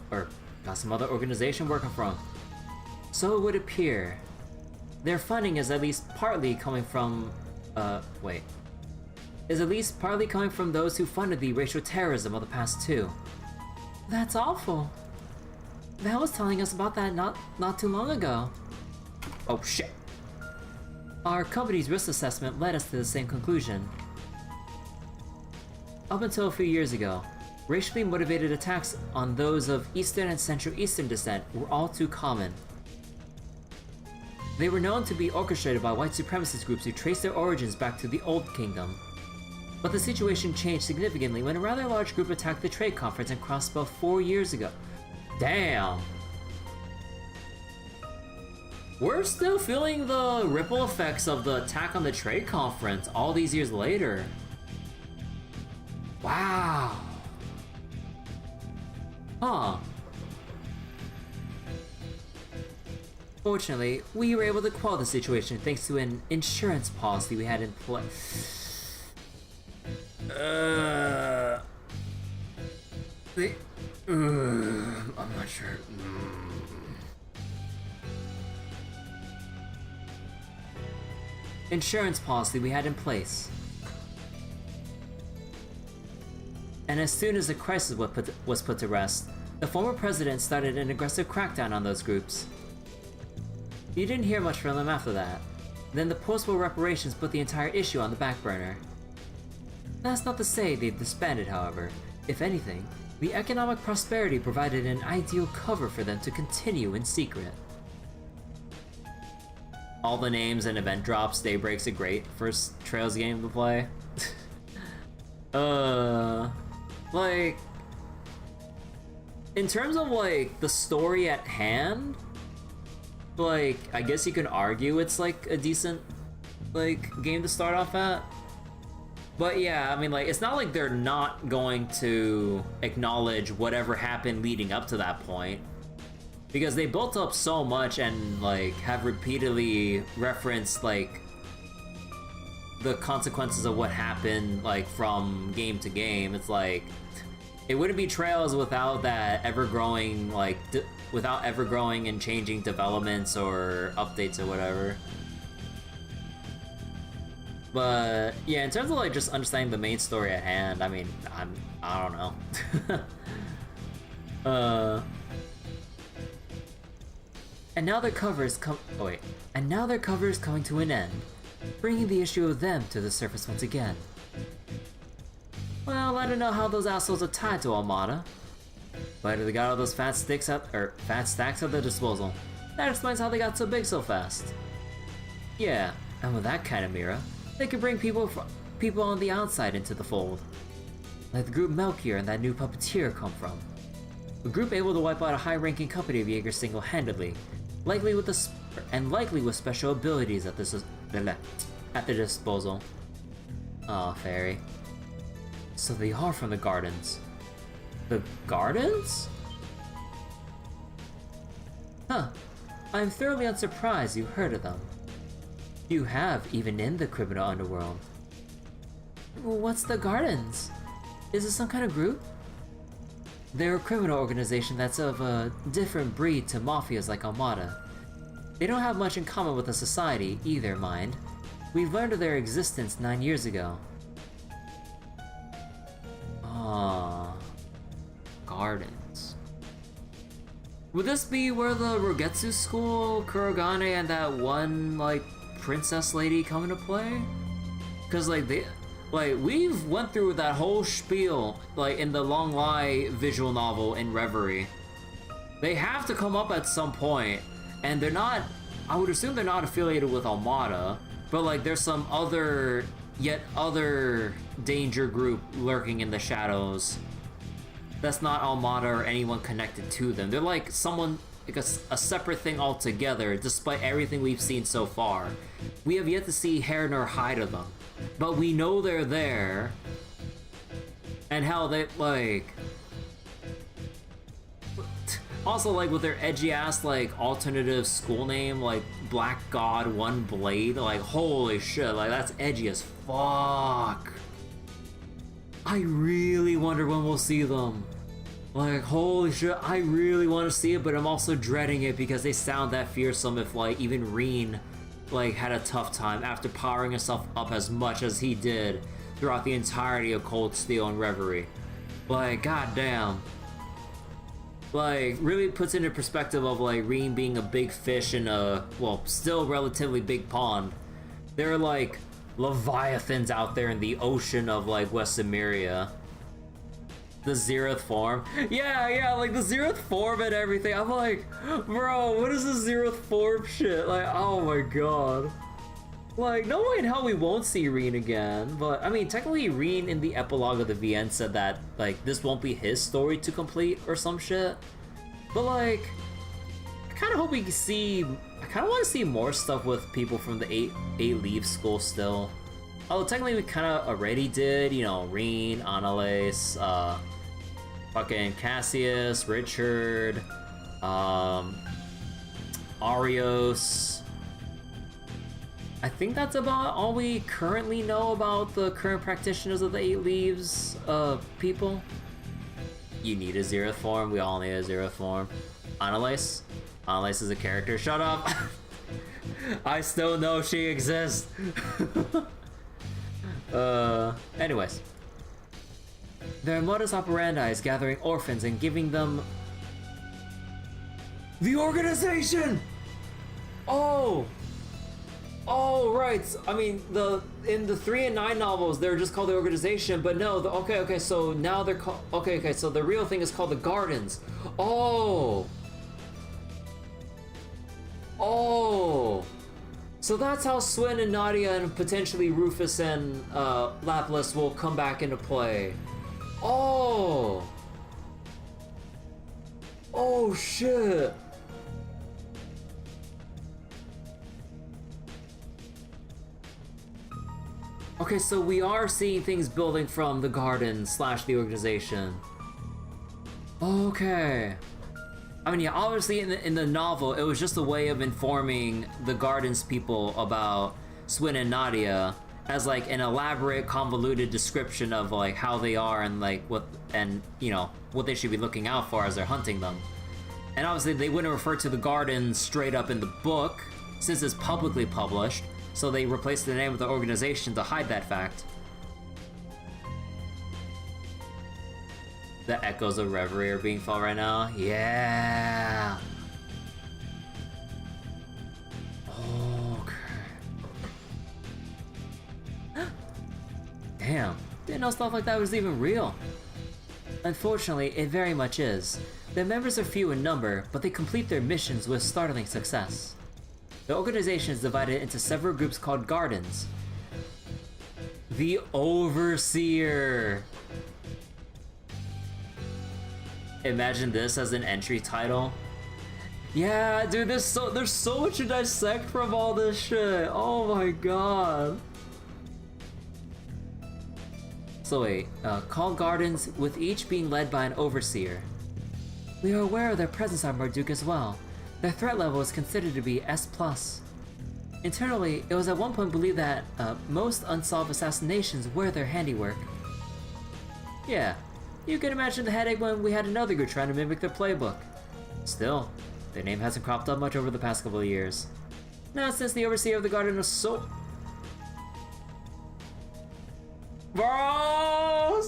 from. So it would appear. Their funding is at least partly coming from is at least partly coming from those who funded the racial terrorism of the past two. That's awful. Val was telling us about that not too long ago. Oh shit. Our company's risk assessment led us to the same conclusion. Up until a few years ago, racially motivated attacks on those of Eastern and Central Eastern descent were all too common. They were known to be orchestrated by white supremacist groups who traced their origins back to the Old Kingdom. But the situation changed significantly when a rather large group attacked the trade conference in Crossbow 4 years ago. Damn! We're still feeling the ripple effects of the attack on the trade conference all these years later. Wow! Huh. Fortunately, we were able to quell the situation thanks to an insurance policy we had in place. I'm not sure. Insurance policy we had in place. And as soon as the crisis was put to rest, the former president started an aggressive crackdown on those groups. You didn't hear much from them after that. Then the post-war reparations put the entire issue on the back burner. That's not to say they've disbanded, however. If anything, the economic prosperity provided an ideal cover for them to continue in secret. All the names and event drops. Daybreak's a great first Trails game to play. Like, in terms of like the story at hand, like I guess you can argue it's like a decent like game to start off at. But yeah, I mean, like, it's not like they're not going to acknowledge whatever happened leading up to that point. Because they built up so much and, like, have repeatedly referenced, like, the consequences of what happened, like, from game to game. It's like, it wouldn't be Trails without that ever-growing, like, without ever-growing and changing developments or updates or whatever. But yeah, in terms of like just understanding the main story at hand, I mean, I don't know. And now their cover is coming to an end, bringing the issue of them to the surface once again. Well, I don't know how those assholes are tied to Armada, but they got all those fat stacks at their disposal. That explains how they got so big so fast. Yeah, and with that kind of mirror, they could bring people on the outside into the fold. Like the group Melchior and that new puppeteer come from. A group able to wipe out a high-ranking company of Jaeger single-handedly likely with special abilities at the disposal. Oh, fairy. So they are from the gardens. The gardens? Huh. I'm thoroughly unsurprised you heard of them. You have, even in the criminal underworld. What's the gardens? Is it some kind of group? They're a criminal organization that's of a different breed to mafias like Armada. They don't have much in common with the society either, mind. We learned of their existence 9 years ago. Ah, gardens. Would this be where the Rogetsu school, Kurogane, and that one, like, princess lady come into play? Cause we've went through that whole spiel, like, in the Long Lie visual novel in Reverie. They have to come up at some point, and they're not, I would assume they're not affiliated with Armada, but like there's some other danger group lurking in the shadows that's not Armada or anyone connected to them. They're like someone, like a separate thing altogether, despite everything we've seen so far. We have yet to see hair nor hide of them, but we know they're there, and how they, like... Also, like, with their edgy-ass, like, alternative school name, like, Black God One Blade, like, holy shit, like, that's edgy as fuck. I really wonder when we'll see them. Like, holy shit, I really want to see it, but I'm also dreading it because they sound that fearsome if, like, even Reen, like, had a tough time after powering himself up as much as he did throughout the entirety of Cold Steel and Reverie. Like, goddamn. Like, really puts into perspective of, like, Reen being a big fish in a, well, still relatively big pond. There are, like, leviathans out there in the ocean of, like, West Emeria. The Zeroth form. Yeah, like, the Zeroth form and everything. I'm like, bro, what is the Zeroth form shit? Like, oh my god. Like, no way in hell we won't see Reen again, but, I mean, technically Reen in the epilogue of the VN said that, like, this won't be his story to complete or some shit. But, like, I kind of hope we see, I kind of want to see more stuff with people from the 8 Leaf School still. Although, technically we kind of already did, you know, Reen, Annalise, fucking Cassius, Richard, Arios. I think that's about all we currently know about the current practitioners of the 8 Leaves people. You need a Zeroth form. We all need a Zeroth form. Annalise? Annalise is a character. Shut up! I still know she exists. Anyways. Their modus operandi is gathering orphans and giving them... The organization! Oh, right. I mean, in the 3 and 9 novels, they're just called the organization, but no, okay, so now they're called, okay, so the real thing is called the Gardens. Oh, so that's how Swin and Nadia and potentially Rufus and Lapis will come back into play. Oh shit. Okay, so we are seeing things building from the garden / the organization. Okay. I mean, yeah, obviously in the novel, it was just a way of informing the gardens people about Swin and Nadia as like an elaborate, convoluted description of like how they are and like what they should be looking out for as they're hunting them. And obviously they wouldn't refer to the gardens straight up in the book since it's publicly published. So they replaced the name of the organization to hide that fact. The echoes of Reverie are being felt right now. Yeah. Okay. Damn. Didn't know stuff like that was even real. Unfortunately, it very much is. Their members are few in number, but they complete their missions with startling success. The organization is divided into several groups called Gardens. The Overseer. Imagine this as an entry title. Yeah, dude, there's so much to dissect from all this shit. Oh my god. So wait, call gardens with each being led by an overseer. We are aware of their presence on Marduk as well. Their threat level is considered to be S+. Internally, it was at one point believed that most unsolved assassinations were their handiwork. Yeah, you can imagine the headache when we had another group trying to mimic their playbook. Still, their name hasn't cropped up much over the past couple of years. Now, since the overseer of the garden was so... Bro!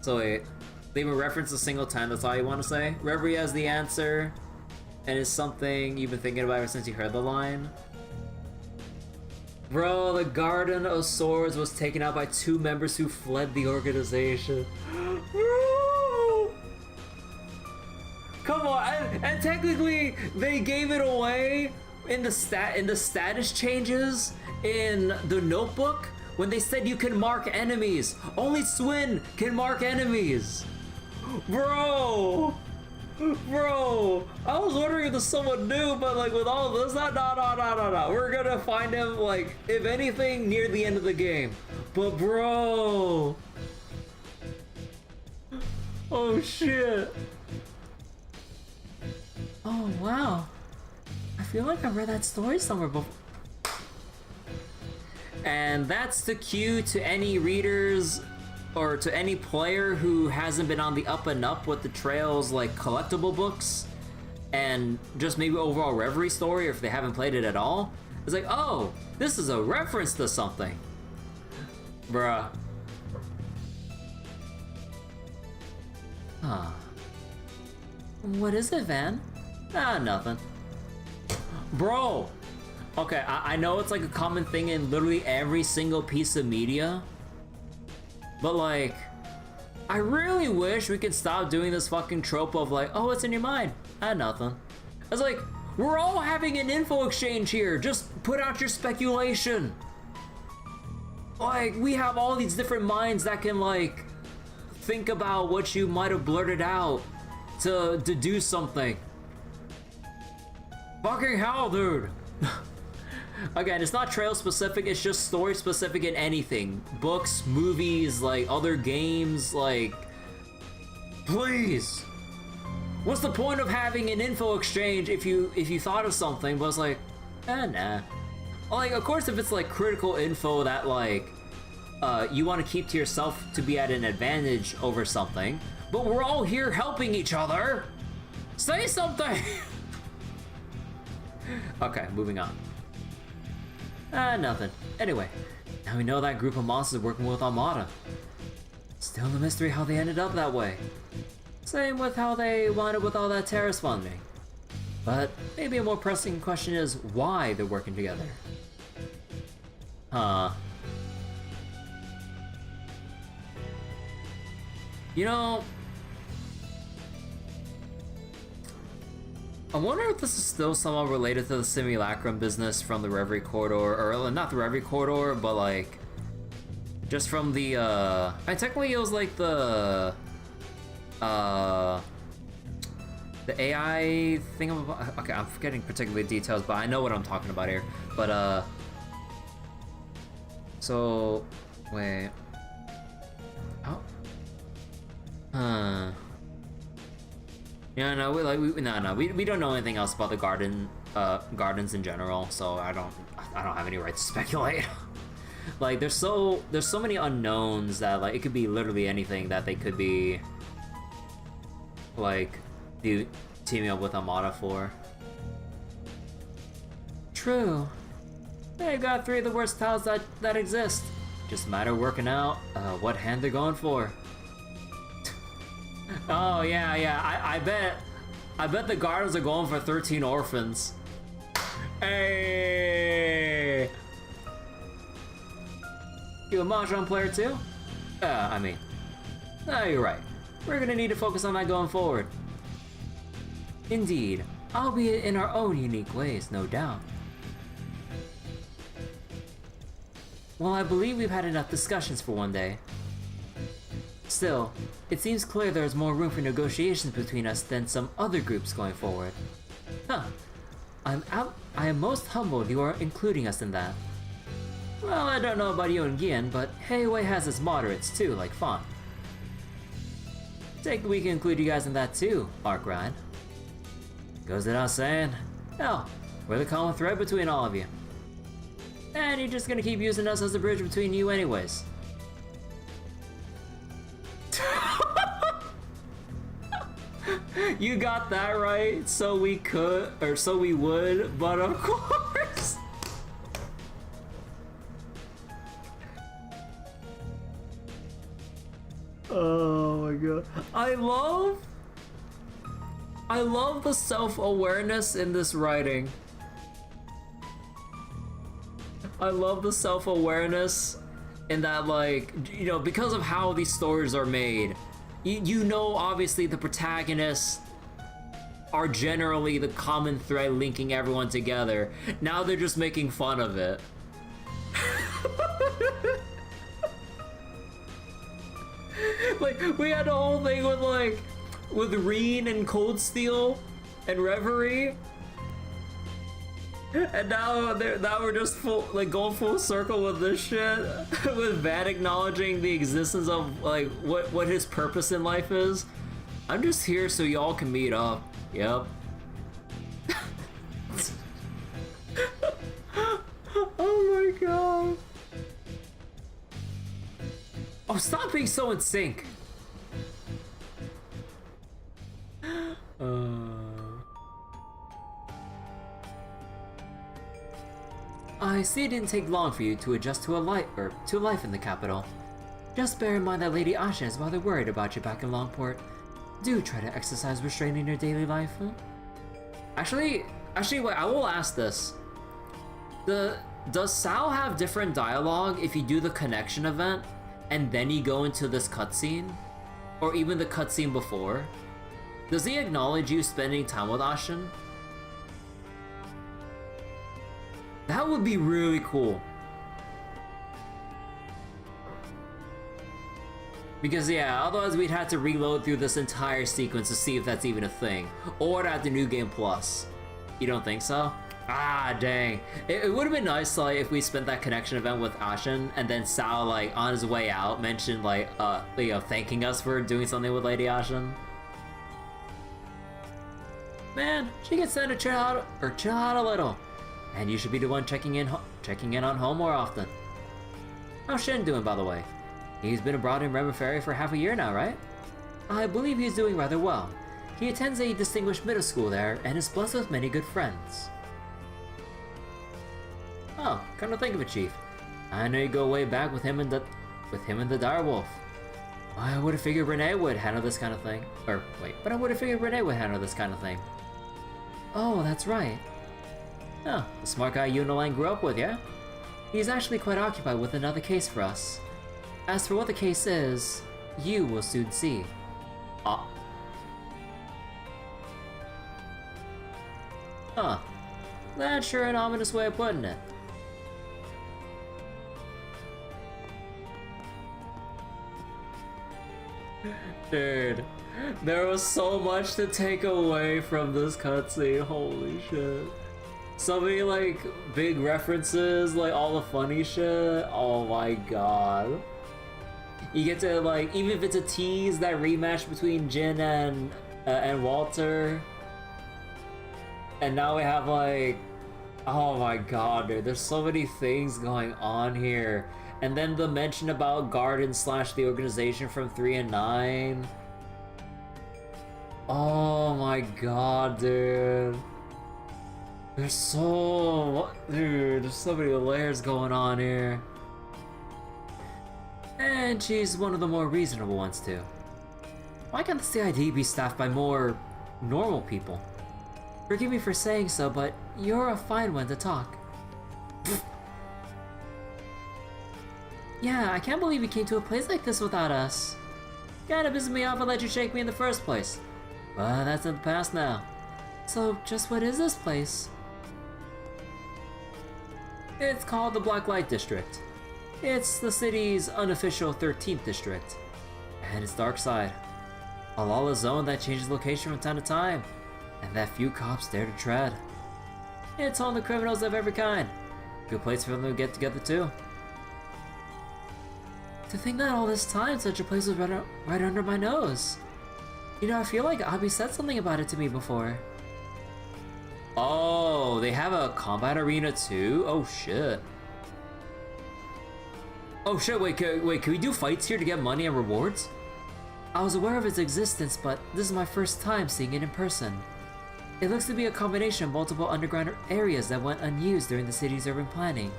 So wait, they even reference a single time, that's all you want to say? Reverie has the answer, and it's something you've been thinking about ever since you heard the line? Bro, the Garden of Swords was taken out by 2 members who fled the organization. Bro! Come on, and technically they gave it away in the status changes in the notebook when they said you can mark enemies. Only Swin can mark enemies. Bro! Bro, I was wondering if there's someone new, but like with all this, no. We're gonna find him, like, if anything, near the end of the game. But bro! Oh shit. Oh wow. I feel like I read that story somewhere before. And that's the cue to any readers or to any player who hasn't been on the up and up with the Trails like collectible books and just maybe overall Reverie story, or if they haven't played it at all. It's like, oh, this is a reference to something. Bruh. Huh. What is it, Van? Ah, nothing. Bro! Okay, I know it's like a common thing in literally every single piece of media, but like, I really wish we could stop doing this fucking trope of like, oh, what's in your mind? Ah, nothing. It's like, we're all having an info exchange here. Just put out your speculation. Like, we have all these different minds that can like, think about what you might have blurted out to do something. Fucking hell, dude. Again, it's not trail specific, it's just story specific in anything. Books, movies, like other games, like... Please! What's the point of having an info exchange if you thought of something, but it's like, nah. Like, of course if it's like critical info that like, you want to keep to yourself to be at an advantage over something, but we're all here helping each other! Say something! Okay, moving on. Nothing. Anyway, now we know that group of monsters working with Armada. Still a mystery how they ended up that way. Same with how they wound up with all that terrorist funding. But maybe a more pressing question is why they're working together. Huh. You know, I wonder if this is still somewhat related to the simulacrum business from the Reverie Corridor, or not the Reverie Corridor, but like, just from the, and technically it was like the AI thing of, okay, I'm forgetting particular details, but I know what I'm talking about here, but, so, wait, oh, yeah, no, we don't know anything else about the gardens in general, so I don't have any right to speculate. Like, there's so many unknowns that like it could be literally anything that they could be like teaming up with Armada for. True. They've got 3 of the worst tiles that exist. Just a matter of working out what hand they're going for. Oh yeah, I bet the Guardians are going for 13 orphans. Hey! You a Mahjong player too? I mean, no, you're right. We're gonna need to focus on that going forward. Indeed, albeit in our own unique ways, no doubt. Well, I believe we've had enough discussions for one day. Still, It seems clear there is more room for negotiations between us than some other groups going forward. Huh. I am most humbled you are including us in that. Well, I don't know about you and Gian, but Heiwei has its moderates too, like Fawn. Think we can include you guys in that too, Arkride. Goes without saying. Hell, we're the common thread between all of you. And you're just gonna keep using us as a bridge between you anyways. You got that right, so we could, or so we would, but of course. Oh my god. I love the self-awareness in this writing. I love the self-awareness in that, like, you know, because of how these stories are made, you know, obviously the protagonists are generally the common thread linking everyone together. Now they're just making fun of it. Like, we had the whole thing with, like, with Reen and Cold Steel and Reverie. And now we're just going full circle with this shit. With Van acknowledging the existence of, like, what his purpose in life is. I'm just here so y'all can meet up. Yep. Oh my god. Oh, stop being so in sync. I see it didn't take long for you to adjust to life in the capital. Just bear in mind that Lady Asha is rather worried about you back in Longport. Do try to exercise restraint in your daily life. Huh? Actually, wait, I will ask this. Does Sal have different dialogue if you do the connection event and then you go into this cutscene? Or even the cutscene before? Does he acknowledge you spending time with Ashen? That would be really cool. Because yeah, otherwise we'd have to reload through this entire sequence to see if that's even a thing. Or at the New Game Plus. You don't think so? Ah, dang. It would have been nice, like, if we spent that connection event with Ashen, and then Sal, like, on his way out, mentioned, like, you know, thanking us for doing something with Lady Ashen. Man, she gets time to chill out a little. And you should be the one checking in on home more often. How's Shin doing, by the way? He's been abroad in Rebel Ferry for half a year now, right? I believe he's doing rather well. He attends a distinguished middle school there and is blessed with many good friends. Oh, come to think of it, Chief. I know you go way back with him and the Direwolf. I would have figured Renee would handle this kind of thing. But I would have figured Renee would handle this kind of thing. Oh, that's right. Oh, the smart guy you and Elaine grew up with, yeah? He's actually quite occupied with another case for us. As for what the case is, you will soon see. Ah. Huh. That's sure an ominous way of putting it. Dude, there was so much to take away from this cutscene, holy shit. So many, like, big references, like, all the funny shit, oh my god. You get to, like, even if it's a tease, that rematch between Jin and Walter. And now we have, like, oh my god, dude, there's so many things going on here. And then the mention about Garden / the organization from 3 and 9. Oh my god, dude. There's so many layers going on here. And she's one of the more reasonable ones too. Why can't the CID be staffed by more normal people? Forgive me for saying so, but you're a fine one to talk. Yeah, I can't believe you came to a place like this without us. Kinda pissed me off and let you shake me in the first place. But that's in the past now. So, just what is this place? It's called the Blacklight District. It's the city's unofficial 13th district. and its dark side. A lawless zone that changes location from time to time, and that few cops dare to tread. It's home to criminals of every kind. Good place for them to get together too. To think that all this time such a place was right under my nose. You know, I feel like Abby said something about it to me before. Oh, they have a combat arena too? Oh shit. Oh shit, wait, can we do fights here to get money and rewards? I was aware of its existence, but this is my first time seeing it in person. It looks to be a combination of multiple underground areas that went unused during the city's urban planning.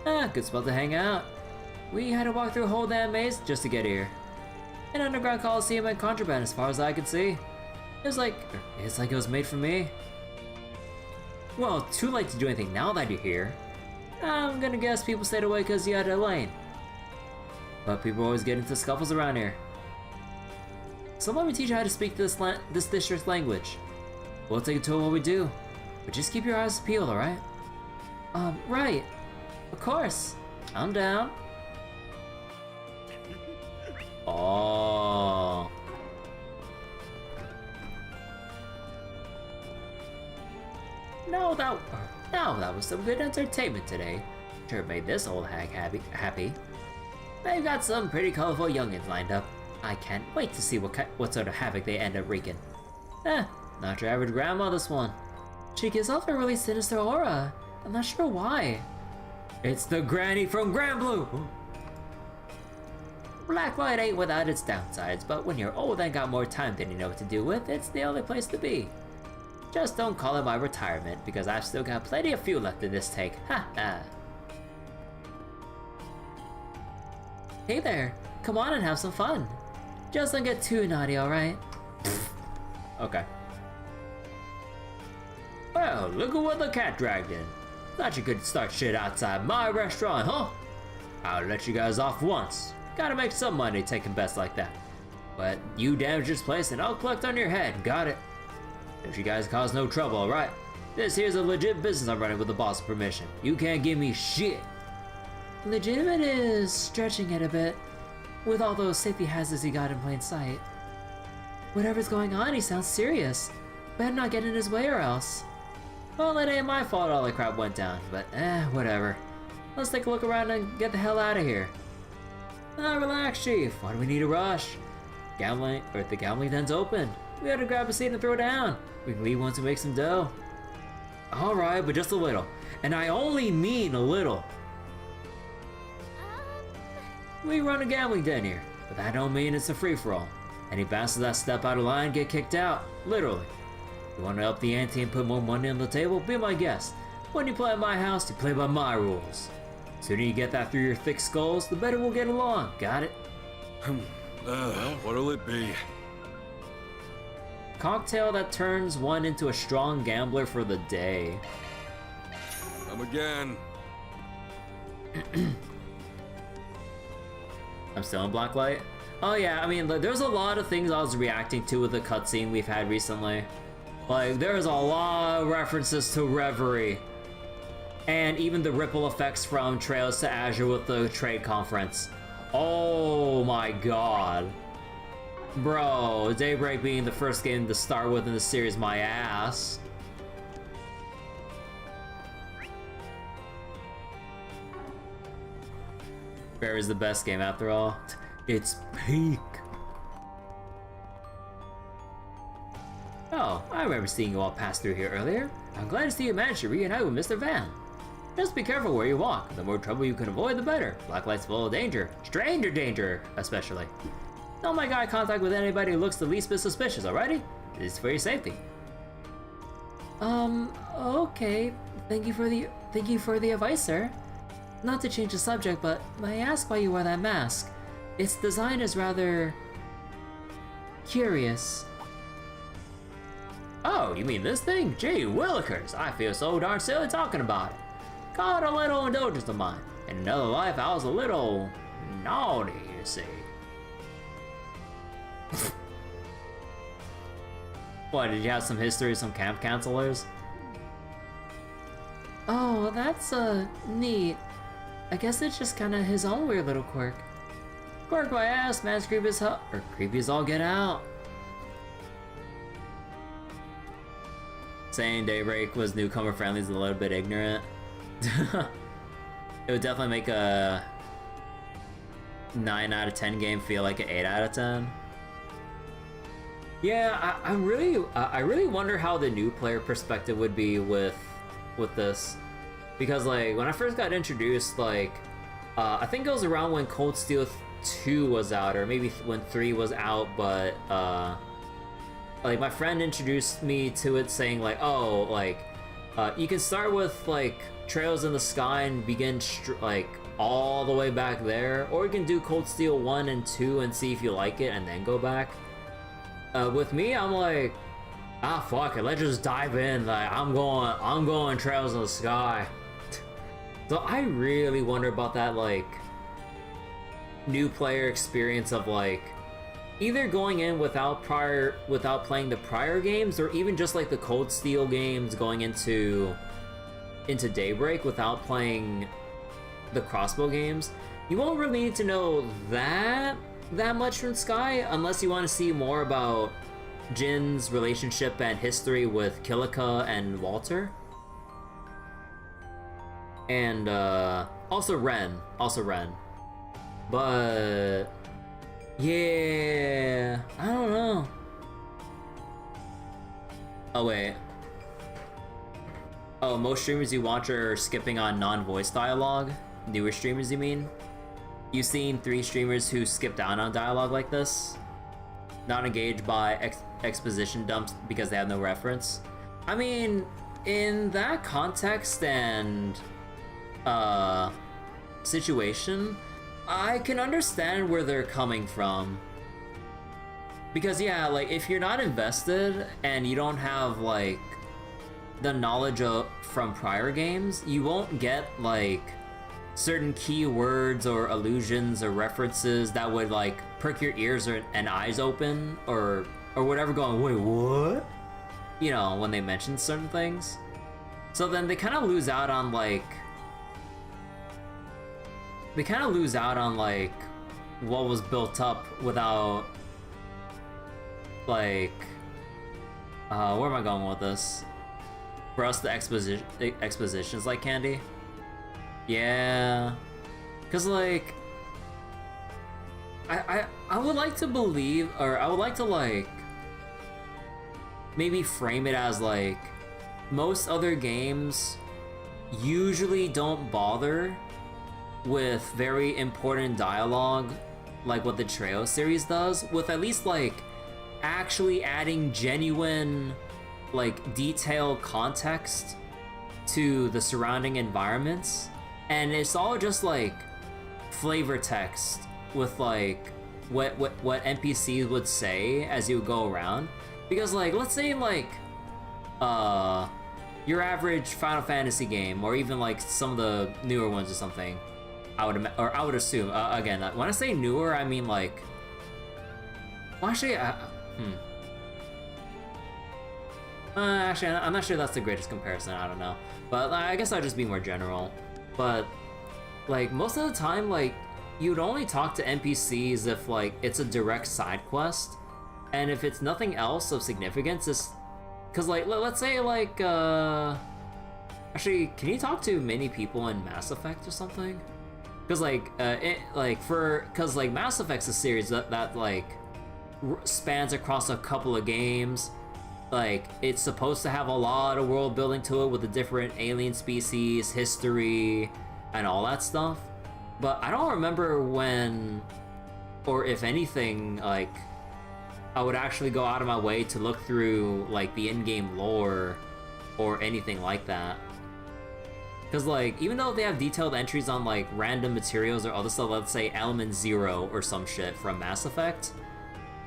Good spot to hang out. We had to walk through a whole damn maze just to get here. An underground coliseum and contraband as far as I could see. It's like it was made for me. Well, too late to do anything now that you're here. I'm gonna guess people stayed away because you had a lane. But people always get into scuffles around here. So let me teach you how to speak this district's language. We'll take it to what we do. But just keep your eyes peeled, alright? Right. Of course. I'm down. Oh. No, that was some good entertainment today. Sure made this old hag happy. They've got some pretty colorful youngins lined up. I can't wait to see what sort of havoc they end up wreaking. Not your average grandma, this one. She gives off a really sinister aura. I'm not sure why. It's the granny from Grand Blue! Blacklight ain't without its downsides, but when you're old and got more time than you know what to do with, it's the only place to be. Just don't call it my retirement, because I've still got plenty of fuel left in this tank. Ha ha. Hey there, come on and have some fun. Just don't get too naughty, alright? Okay. Well, look at what the cat dragged in. Thought you could start shit outside my restaurant, huh? I'll let you guys off once. Gotta make some money taking bets like that. But you damage this place and I'll collect on your head, got it? If you guys cause no trouble, alright? This here's a legit business I'm running with the boss's permission. You can't give me shit. Legitimate is stretching it a bit, with all those safety hazards he got in plain sight. Whatever's going on, he sounds serious. Better not get in his way or else. Well, it ain't my fault all the crap went down, but whatever. Let's take a look around and get the hell out of here. Relax, Chief. Why do we need a rush? The gambling den's open. We gotta grab a seat and throw down. We can leave once we make some dough. Alright, but just a little. And I only mean a little. We run a gambling den here, but that don't mean it's a free-for-all. Any bastards that step out of line get kicked out, literally. You wanna up the ante and put more money on the table? Be my guest. When you play at my house, you play by my rules. Sooner you get that through your thick skulls, the better we'll get along. Got it? What'll it be? Cocktail that turns one into a strong gambler for the day. Come again. I'm still in Blacklight? Oh yeah, I mean, there's a lot of things I was reacting to with the cutscene we've had recently. Like, there's a lot of references to Reverie. And even the ripple effects from Trails to Azure with the trade conference. Oh my god. Bro, Daybreak being the first game to start with in the series, my ass. Fair is the best game after all. It's peak. Oh, I remember seeing you all pass through here earlier. I'm glad to see you managed to reunite with Mr. Van. Just be careful where you walk. The more trouble you can avoid, the better. Blacklight's full of danger. Stranger danger, especially. Don't make eye contact with anybody who looks the least bit suspicious, alrighty? This is for your safety. Okay. Thank you for the advice, sir. Not to change the subject, but may I ask why you wear that mask? Its design is rather curious. Oh, you mean this thing? Gee willikers, I feel so darn silly talking about it. Call it a little indulgence of mine. In another life, I was a little naughty, you see. What, did you have some history with some camp counselors? Oh, that's, neat. I guess it's just kinda his own weird little quirk. Bark my ass, man's creepy as hell. Or creepy as all get out. Saying Daybreak was newcomer friendly is a little bit ignorant. It would definitely make a 9 out of 10 game feel like an 8 out of 10. Yeah, I really wonder how the new player perspective would be with this, because like when I first got introduced, like I think it was around when Cold Steel 2 was out, or maybe when 3 was out, but like my friend introduced me to it saying like, oh, like you can start with like Trails in the Sky and begin like all the way back there, or you can do Cold Steel 1 and 2 and see if you like it and then go back. With me, I'm like, ah, fuck it, let's just dive in. Like, I'm going Trails in the Sky. So I really wonder about that, like, new player experience of like, either going in without playing the prior games, or even just like the Cold Steel games going into Daybreak without playing the crossbow games. You won't really need to know that much from Sky unless you want to see more about Jin's relationship and history with Kilika and Walter. And also Ren. But yeah, I don't know. Oh wait. Oh, most streamers you watch are skipping on non-voice dialogue? Newer streamers, you mean? You've seen 3 streamers who skip down on dialogue like this? Not engaged by exposition dumps because they have no reference? I mean, in that context and situation, I can understand where they're coming from. Because yeah, like if you're not invested and you don't have like the knowledge from prior games, you won't get like certain keywords or allusions or references that would like perk your ears and eyes open or whatever, going, wait, what? You know, when they mention certain things. So then they kind of lose out on like what was built up without like where am I going with this? For us, the exposition's like candy. Yeah, cause like I would like to believe, or I would like to like maybe frame it as like most other games usually don't bother with very important dialogue like what the Trail series does, with at least like actually adding genuine like detailed context to the surrounding environments. And it's all just like flavor text with like what NPCs would say as you go around. Because like, let's say like your average Final Fantasy game, or even like some of the newer ones or something, I would assume, again, when I say newer, I mean like, well, actually, actually, I'm not sure that's the greatest comparison, I don't know. But I guess I'll just be more general. But like most of the time, like you'd only talk to NPCs if like it's a direct side quest, and if it's nothing else of significance, it's because like let's say like actually, can you talk to many people in Mass Effect or something? Because like because like Mass Effect's a series that like spans across a couple of games. Like, it's supposed to have a lot of world building to it with the different alien species, history, and all that stuff. But I don't remember when, or if anything, like, I would actually go out of my way to look through, like, the in-game lore or anything like that. Because, like, even though they have detailed entries on, like, random materials or other stuff, let's say Element Zero or some shit from Mass Effect,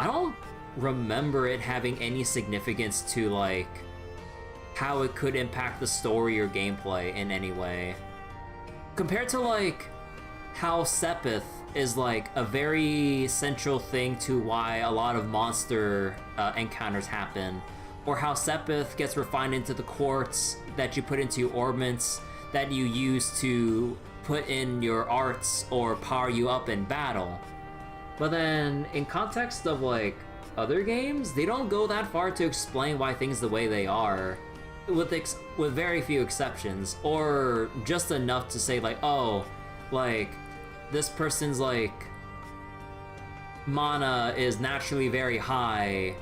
I don't remember it having any significance to like how it could impact the story or gameplay in any way, compared to like how Sepith is like a very central thing to why a lot of monster encounters happen, or how Sepith gets refined into the quartz that you put into your orbments that you use to put in your arts or power you up in battle. But then, in context of, like, other games, they don't go that far to explain why things the way they are, with very few exceptions, or just enough to say, like, oh, like, this person's, like, mana is naturally very high,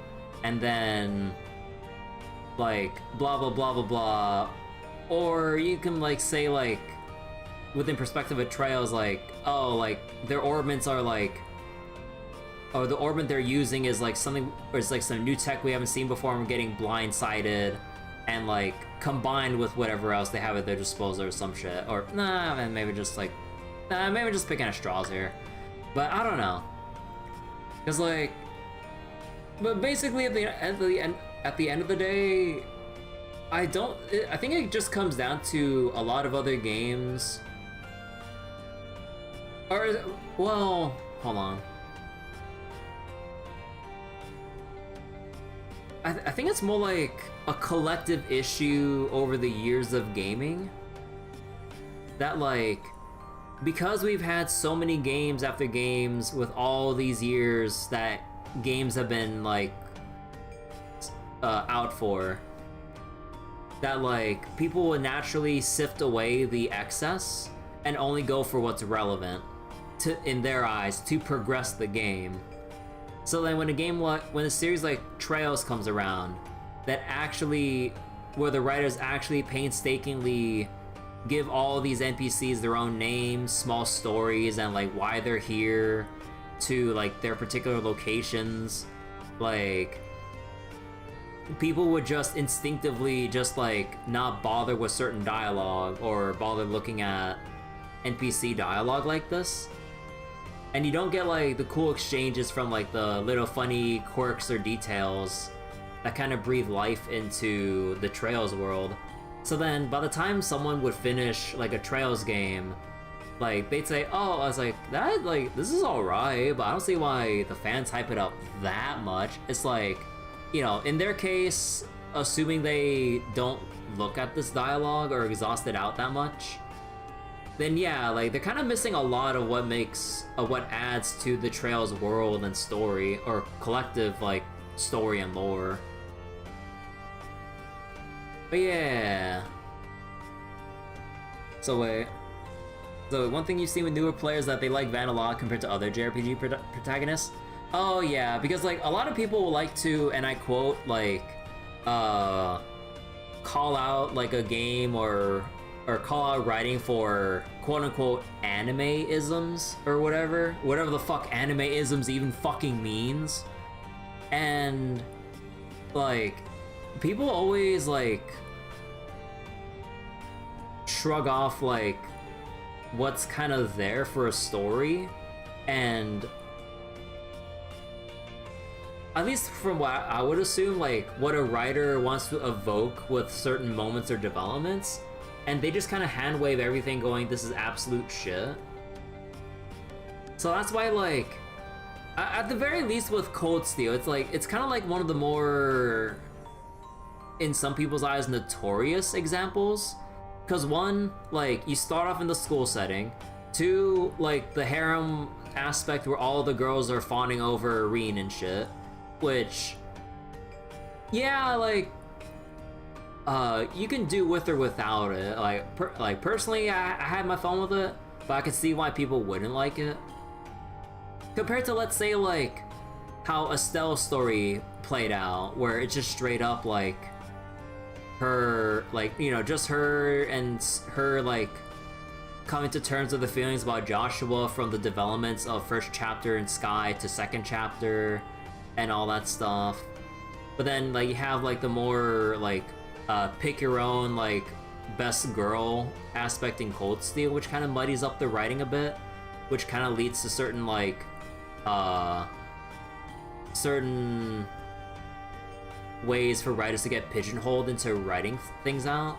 and then, like, blah blah blah blah blah. Or you can, like, say, like, within perspective of Trails, like, oh, like, their orbits are, like, or the orbit they're using is, like, something, or it's, like, some new tech we haven't seen before and we're getting blindsided, and, like, combined with whatever else they have at their disposal or some shit. Or, nah, man, maybe just, like, maybe just picking at straws here. But I don't know. Because, like, but basically at the end of the day, I think it just comes down to a lot of other games. Or, well, hold on. I think it's more like a collective issue over the years of gaming. That, like, because we've had so many games after games with all these years that games have been, like, out for, that, like, people will naturally sift away the excess and only go for what's relevant in their eyes to progress the game. So then when a series like Trails comes around, that actually, where the writers actually painstakingly give all these NPCs their own names, small stories, and, like, why they're here, to, like, their particular locations, like, people would just instinctively just, like, not bother with certain dialogue or bother looking at NPC dialogue like this. And you don't get, like, the cool exchanges from, like, the little funny quirks or details that kind of breathe life into the Trails world. So then, by the time someone would finish, like, a Trails game, like, they'd say, oh, I was like, that, like, this is alright, but I don't see why the fans hype it up that much. It's like, you know, in their case, assuming they don't look at this dialogue or exhaust it out that much, then yeah, like, they're kind of missing a lot of what adds to the Trails world and story, or collective, like, story and lore. But yeah. So wait. So one thing you see with newer players is that they like Van a lot compared to other JRPG protagonists. Oh yeah, because, like, a lot of people will like to, and I quote, like, call out, like, a game or call out writing for quote-unquote anime-isms or whatever the fuck anime-isms even fucking means. And, like, people always, like, shrug off, like, what's kind of there for a story, and at least from what I would assume, like, what a writer wants to evoke with certain moments or developments, and they just kind of hand wave everything going, this is absolute shit. So that's why, like, at the very least with Cold Steel, it's like, it's kind of like one of the more, in some people's eyes, notorious examples. Because one, like, you start off in the school setting. Two, like, the harem aspect where all the girls are fawning over Reen and shit. Which, yeah, like, you can do with or without it. Like, personally, I had my fun with it, but I could see why people wouldn't like it. Compared to, let's say, like, how Estelle's story played out, where it's just straight up, like, her, like, you know, just her and her, like, coming to terms with the feelings about Joshua from the developments of first chapter in Sky to second chapter and all that stuff. But then, like, you have, like, the more, like, pick your own, like, best girl aspect in Cold Steel, which kind of muddies up the writing a bit, which kind of leads to certain, like, certain ways for writers to get pigeonholed into writing things out.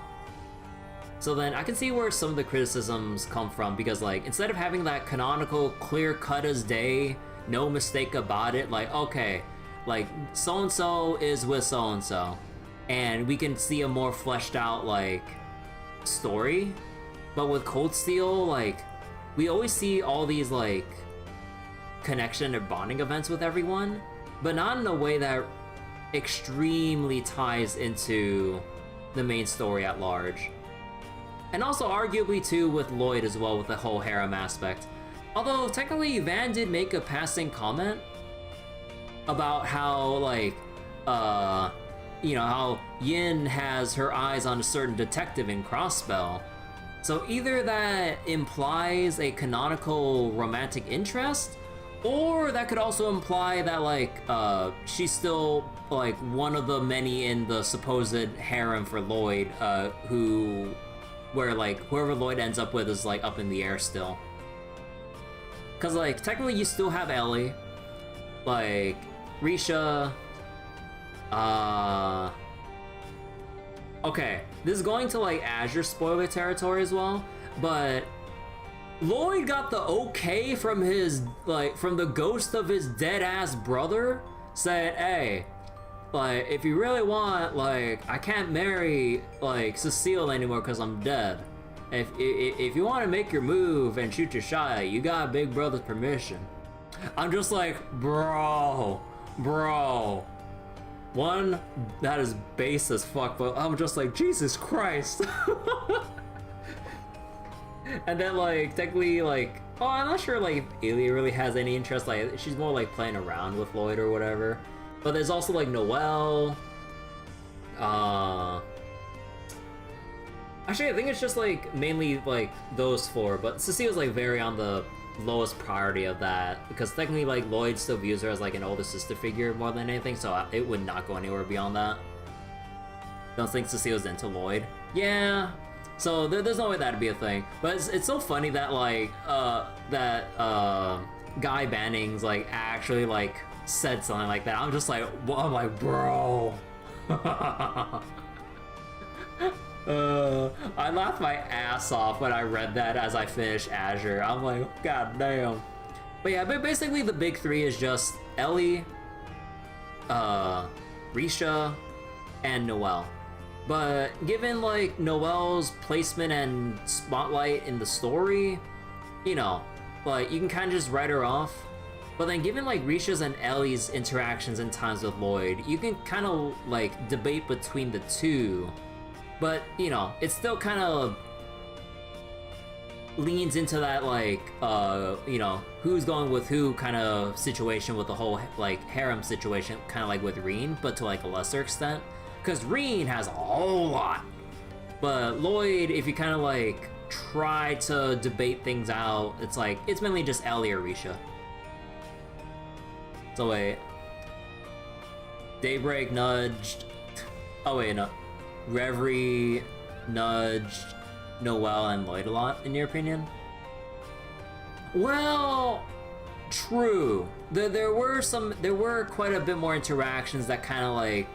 So then I can see where some of the criticisms come from, because, like, instead of having that canonical clear cut as day, no mistake about it, like, okay, like, so-and-so is with so-and-so, and we can see a more fleshed out, like, story. But with Cold Steel, like, we always see all these, like, connection or bonding events with everyone, but not in a way that extremely ties into the main story at large. And also arguably too with Lloyd as well, with the whole harem aspect. Although technically Van did make a passing comment about how like, you know, how Yin has her eyes on a certain detective in Crossspell. So either that implies a canonical romantic interest, or that could also imply that like, she's still like one of the many in the supposed harem for Lloyd, where like whoever Lloyd ends up with is like up in the air still. Cause like technically you still have Ellie, like Risha, okay, this is going to like Azure spoiler territory as well, but Lloyd got the okay from his, like, from the ghost of his dead ass brother, said, hey, like, if you really want, like, I can't marry, like, Cecile anymore because I'm dead. If you want to make your move and shoot your shot, you got Big Brother's permission. I'm just like, bro. One, that is base as fuck, but I'm just like, Jesus Christ. And then like, technically like, oh, I'm not sure like if Aida really has any interest, like she's more like playing around with Lloyd or whatever. But there's also like Noelle. Actually, I think it's just like mainly like those four, but Cecile's like very on the lowest priority of that, because technically like Lloyd still views her as like an older sister figure more than anything, so it would not go anywhere beyond that. Don't think Cecile's into Lloyd. Yeah, so there's no way that'd be a thing. But it's so funny that like Guy Banning's like actually like said something like that. I'm just like, well, I'm like, bro. I laughed my ass off when I read that as I finished Azure. I'm like, god damn. But yeah, but basically the big three is just Ellie, Risha, and Noelle. But given like Noelle's placement and spotlight in the story, you know, like you can kind of just write her off. But then given like Risha's and Ellie's interactions and times with Lloyd, you can kind of like debate between the two. But, you know, it still kind of leans into that, like, you know, who's going with who kind of situation with the whole, like, harem situation, kind of like with Reen, but to, like, a lesser extent. Because Reen has a whole lot. But Lloyd, if you kind of, like, try to debate things out, it's like, it's mainly just Ellie or Risha. So, wait. Daybreak nudged. Oh, wait, no. Reverie nudged Noelle and Lloyd a lot, in your opinion? Well, true. There were quite a bit more interactions that kind of like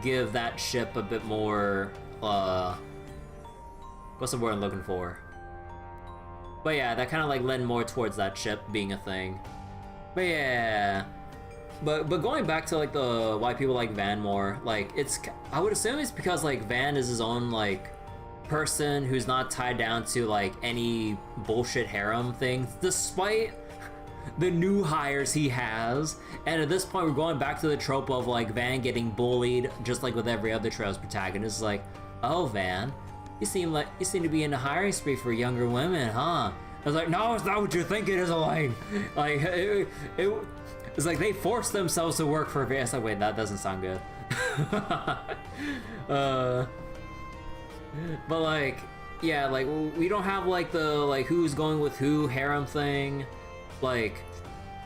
give that ship a bit more, what's the word I'm looking for? But yeah, that kind of like led more towards that ship being a thing. But yeah. But going back to like the why people like Van more, like I would assume it's because like Van is his own like person who's not tied down to like any bullshit harem thing, despite the new hires he has. And at this point we're going back to the trope of like Van getting bullied, just like with every other Trails protagonist. Like, oh Van, you seem to be in a hiring spree for younger women, huh? I was like, no, it's not what you're thinking, is Elaine. Like it's like they force themselves to work for VS. Like, wait, that doesn't sound good. But like, yeah, like we don't have like the like who's going with who harem thing. Like,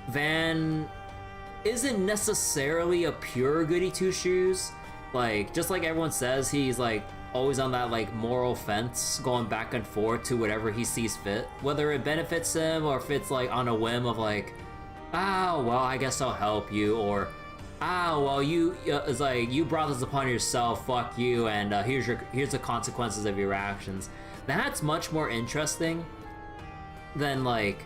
Van isn't necessarily a pure goody two shoes. Like, just like everyone says, he's like always on that like moral fence, going back and forth to whatever he sees fit, whether it benefits him or if it's like on a whim of like, ah, well, I guess I'll help you, or ah, well, it's like, you brought this upon yourself, fuck you, and here's the consequences of your actions. That's much more interesting than like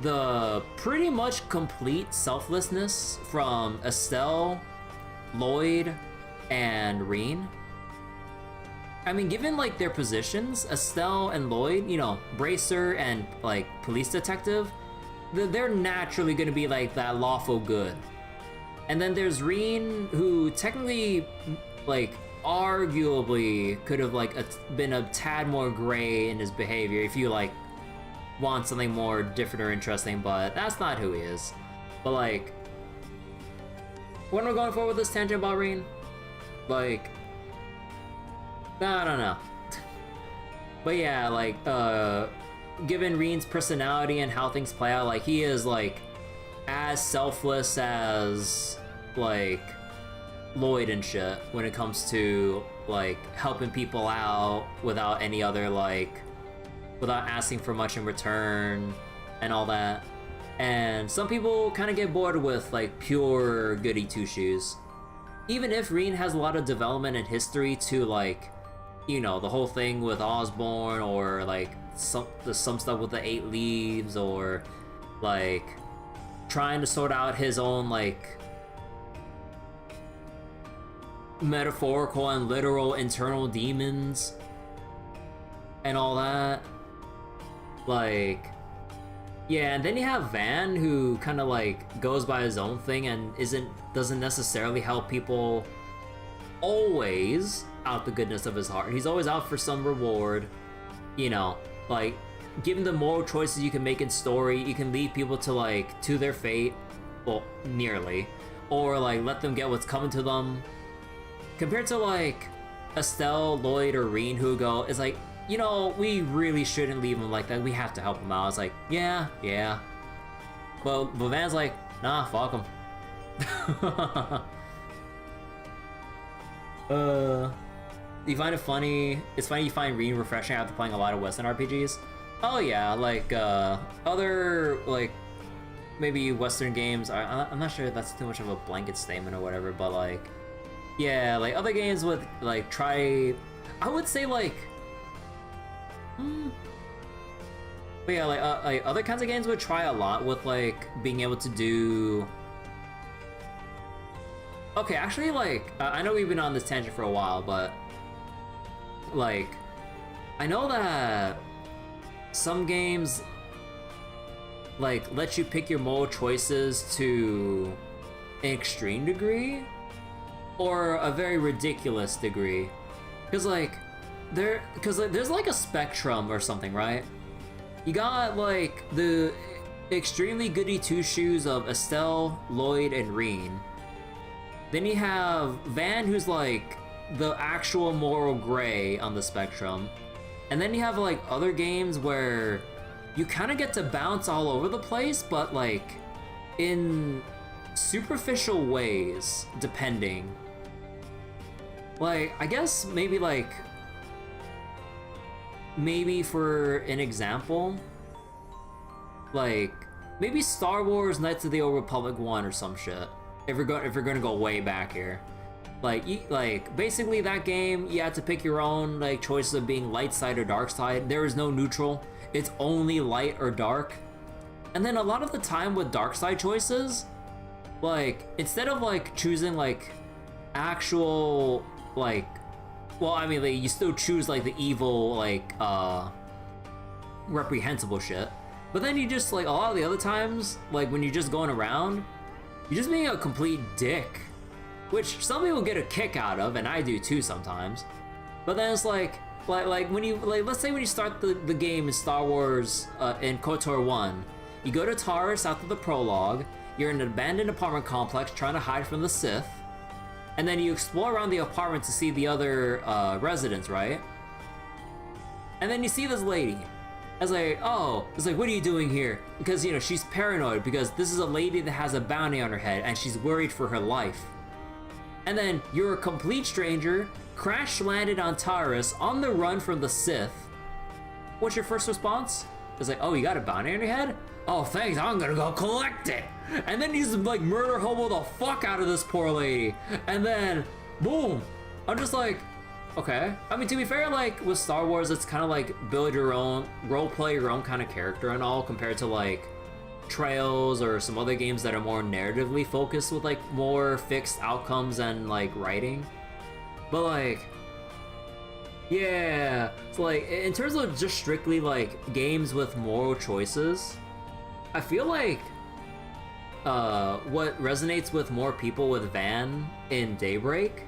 the pretty much complete selflessness from Estelle, Lloyd, and Reen. I mean, given like their positions, Estelle and Lloyd, you know, bracer and like police detective, they're naturally gonna be like that lawful good. And then there's Reen, who technically, like, arguably could have like been a tad more gray in his behavior if you like want something more different or interesting, but that's not who he is. But like, when we're going forward with this tangent about Reen, like, I don't know. But yeah, like, given Reen's personality and how things play out, like, he is like as selfless as like Lloyd and shit when it comes to like helping people out without any other like, without asking for much in return and all that. And some people kind of get bored with like pure goody two shoes. Even if Reen has a lot of development and history to like, you know, the whole thing with Osborne, or like some stuff with the 8 Leaves, or like trying to sort out his own like metaphorical and literal internal demons and all that. Like, yeah, and then you have Van, who kind of like goes by his own thing and doesn't necessarily help people always out the goodness of his heart. He's always out for some reward, you know, like given the moral choices you can make in story, you can lead people to like to their fate, well, nearly, or like let them get what's coming to them. Compared to like Estelle, Lloyd, or Reen, who go, it's like, you know, we really shouldn't leave him like that. We have to help him out. It's like, yeah. But Van's like, nah, fuck him. You find it funny? It's funny you find Reen refreshing after playing a lot of Western RPGs. Oh yeah, like other like maybe Western games. I'm not sure if that's too much of a blanket statement or whatever, but like, yeah, like other games with like I would say like, but yeah, like other kinds of games would try a lot with like being able to do. Okay, actually, like I know we've been on this tangent for a while, but like I know that some games like let you pick your moral choices to an extreme degree or a very ridiculous degree, because like there's like a spectrum or something, right? You got like the extremely goody two shoes of Estelle, Lloyd, and Reen. Then you have Van, who's like the actual moral gray on the spectrum. And then you have like other games where you kind of get to bounce all over the place, but like in superficial ways, depending. Like, I guess maybe for an example, like maybe Star Wars Knights of the Old Republic 1 or some shit. If we're gonna go way back here, like basically that game, you had to pick your own like choices of being light side or dark side. There is no neutral. It's only light or dark. And then a lot of the time with dark side choices, like instead of like choosing like actual like, well, I mean, like, you still choose like the evil like reprehensible shit, but then you just like a lot of the other times, like when you're just going around, you're just being a complete dick, which some people get a kick out of, and I do too sometimes. But then it's like when you let's say when you start the game in Star Wars in KOTOR 1, you go to Taurus after the prologue, you're in an abandoned apartment complex trying to hide from the Sith, and then you explore around the apartment to see the other residents, right? And then you see this lady. I was like, oh, it's like, what are you doing here? Because, you know, she's paranoid because this is a lady that has a bounty on her head and she's worried for her life. And then you're a complete stranger, crash landed on Taurus on the run from the Sith. What's your first response? It's like, oh, you got a bounty on your head? Oh, thanks, I'm gonna go collect it. And then you just like murder hobo the fuck out of this poor lady. And then, boom. I'm just like, okay. I mean, to be fair, like with Star Wars, it's kind of like build your own, role play your own kind of character and all, compared to like Trails or some other games that are more narratively focused with like more fixed outcomes and like writing. But like, yeah, it's like in terms of just strictly like games with moral choices, I feel like what resonates with more people with Van in Daybreak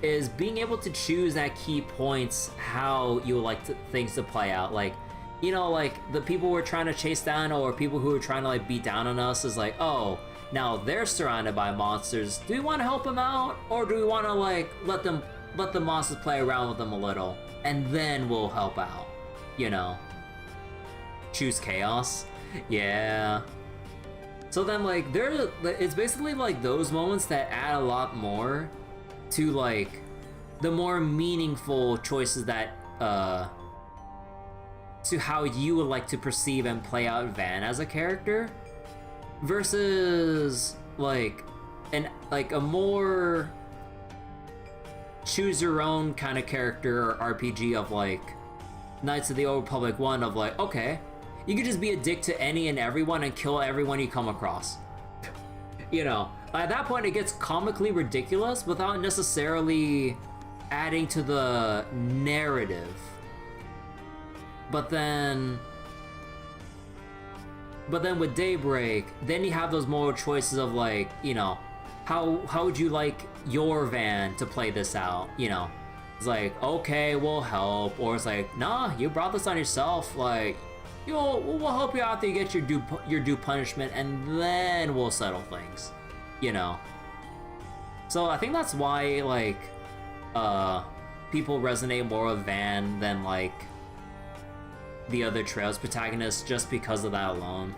is being able to choose at key points how you would like things to play out. Like, you know, like the people we're trying to chase down or people who are trying to like beat down on us is like, oh, now they're surrounded by monsters. Do we want to help them out, or do we want to like let the monsters play around with them a little, and then we'll help out? You know, choose chaos. Yeah. So then, like, it's basically like those moments that add a lot more to like the more meaningful choices that to how you would like to perceive and play out Van as a character, versus like a more choose your own kind of character or RPG of like Knights of the Old Republic 1 of like, okay, you could just be a dick to any and everyone and kill everyone you come across. You know, at that point it gets comically ridiculous without necessarily adding to the narrative. But then with Daybreak, then you have those moral choices of like, you know, how would you like your Van to play this out? You know, it's like, okay, we'll help, or it's like, nah, you brought this on yourself. Like, we'll help you out till you get your due punishment, and then we'll settle things. You know. So I think that's why like people resonate more with Van than like the other Trails protagonists, just because of that alone.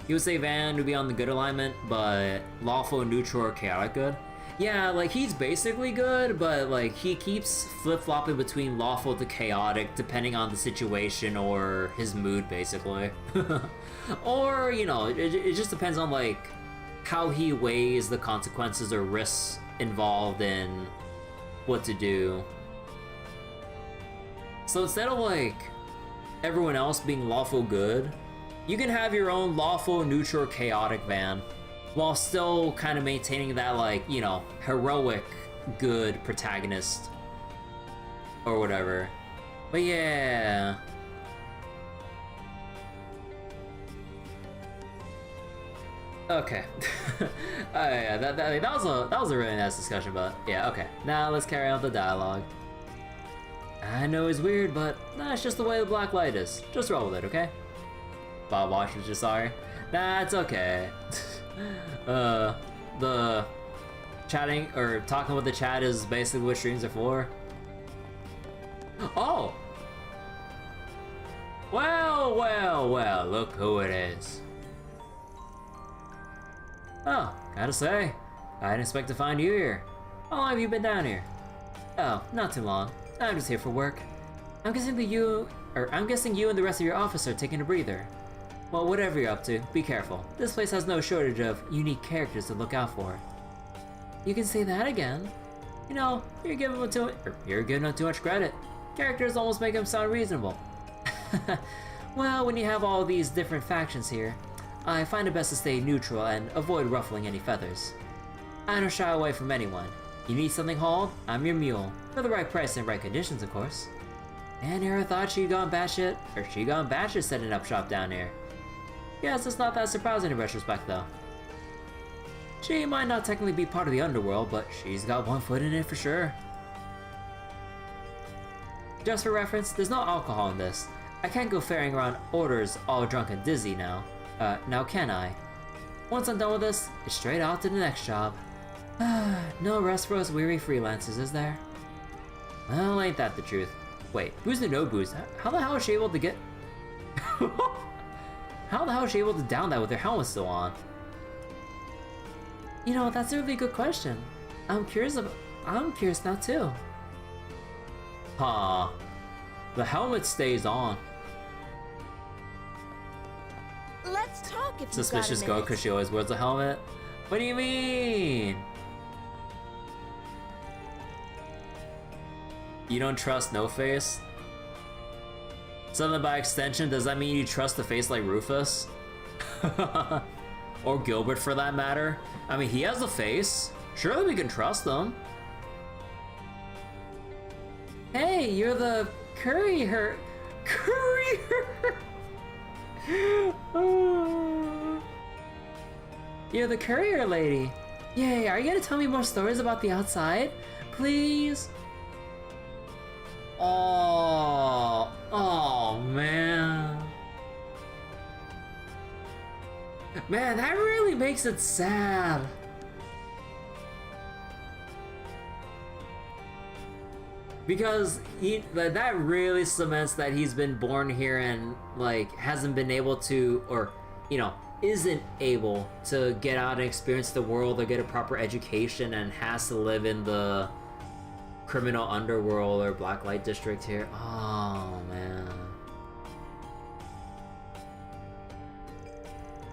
You would say Van would be on the good alignment, but lawful, neutral, or chaotic good. Yeah, like he's basically good, but like he keeps flip-flopping between lawful to chaotic depending on the situation or his mood, basically. Or, you know, it just depends on like how he weighs the consequences or risks involved in what to do. So instead of like everyone else being lawful good, you can have your own lawful, neutral, chaotic Van, while still kind of maintaining that like, you know, heroic good protagonist or whatever. But yeah. Okay. Yeah, that was a really nice discussion, but yeah, okay. Now let's carry on the dialogue. I know it's weird, but that's just the way the Blacklight is. Just roll with it, okay? Bob Washington, sorry. Nah, it's okay. The chatting or talking with the chat is basically what streams are for. Oh! Well, look who it is. Oh, gotta say, I didn't expect to find you here. How long have you been down here? Oh, not too long. I'm just here for work. I'm guessing you and the rest of your office are taking a breather. Well, whatever you're up to, be careful. This place has no shortage of unique characters to look out for. You can say that again. You know, you're giving them too much credit. Characters almost make them sound reasonable. Well, when you have all these different factions here, I find it best to stay neutral and avoid ruffling any feathers. I don't shy away from anyone. You need something hauled? I'm your mule. For the right price and right conditions, of course. And Hera thought she'd gone batshit setting up shop down here. Yes, it's not that surprising in retrospect, though. She might not technically be part of the underworld, but she's got one foot in it for sure. Just for reference, there's no alcohol in this. I can't go ferrying around orders all drunk and dizzy now. Now can I? Once I'm done with this, it's straight out to the next job. No rest for us weary freelancers, is there? Well, ain't that the truth. Wait, who's the Nobus? How the hell is she able to get... How the hell is she able to down that with her helmet still on? You know, that's a really good question. I'm curious now too. Huh. The helmet stays on. Let's talk if Suspicious girl because she always wears a helmet? What do you mean? You don't trust No Face? So then by extension, does that mean you trust a face like Rufus? Or Gilbert for that matter? I mean, he has a face. Surely we can trust him. Hey, you're the courier. You're the courier lady. Yay, are you gonna tell me more stories about the outside? Please? Oh man. Man, that really makes it sad. Because that really cements that he's been born here and like hasn't been able to, or you know, isn't able to get out and experience the world or get a proper education and has to live in the criminal underworld or Blacklight district here. Oh man.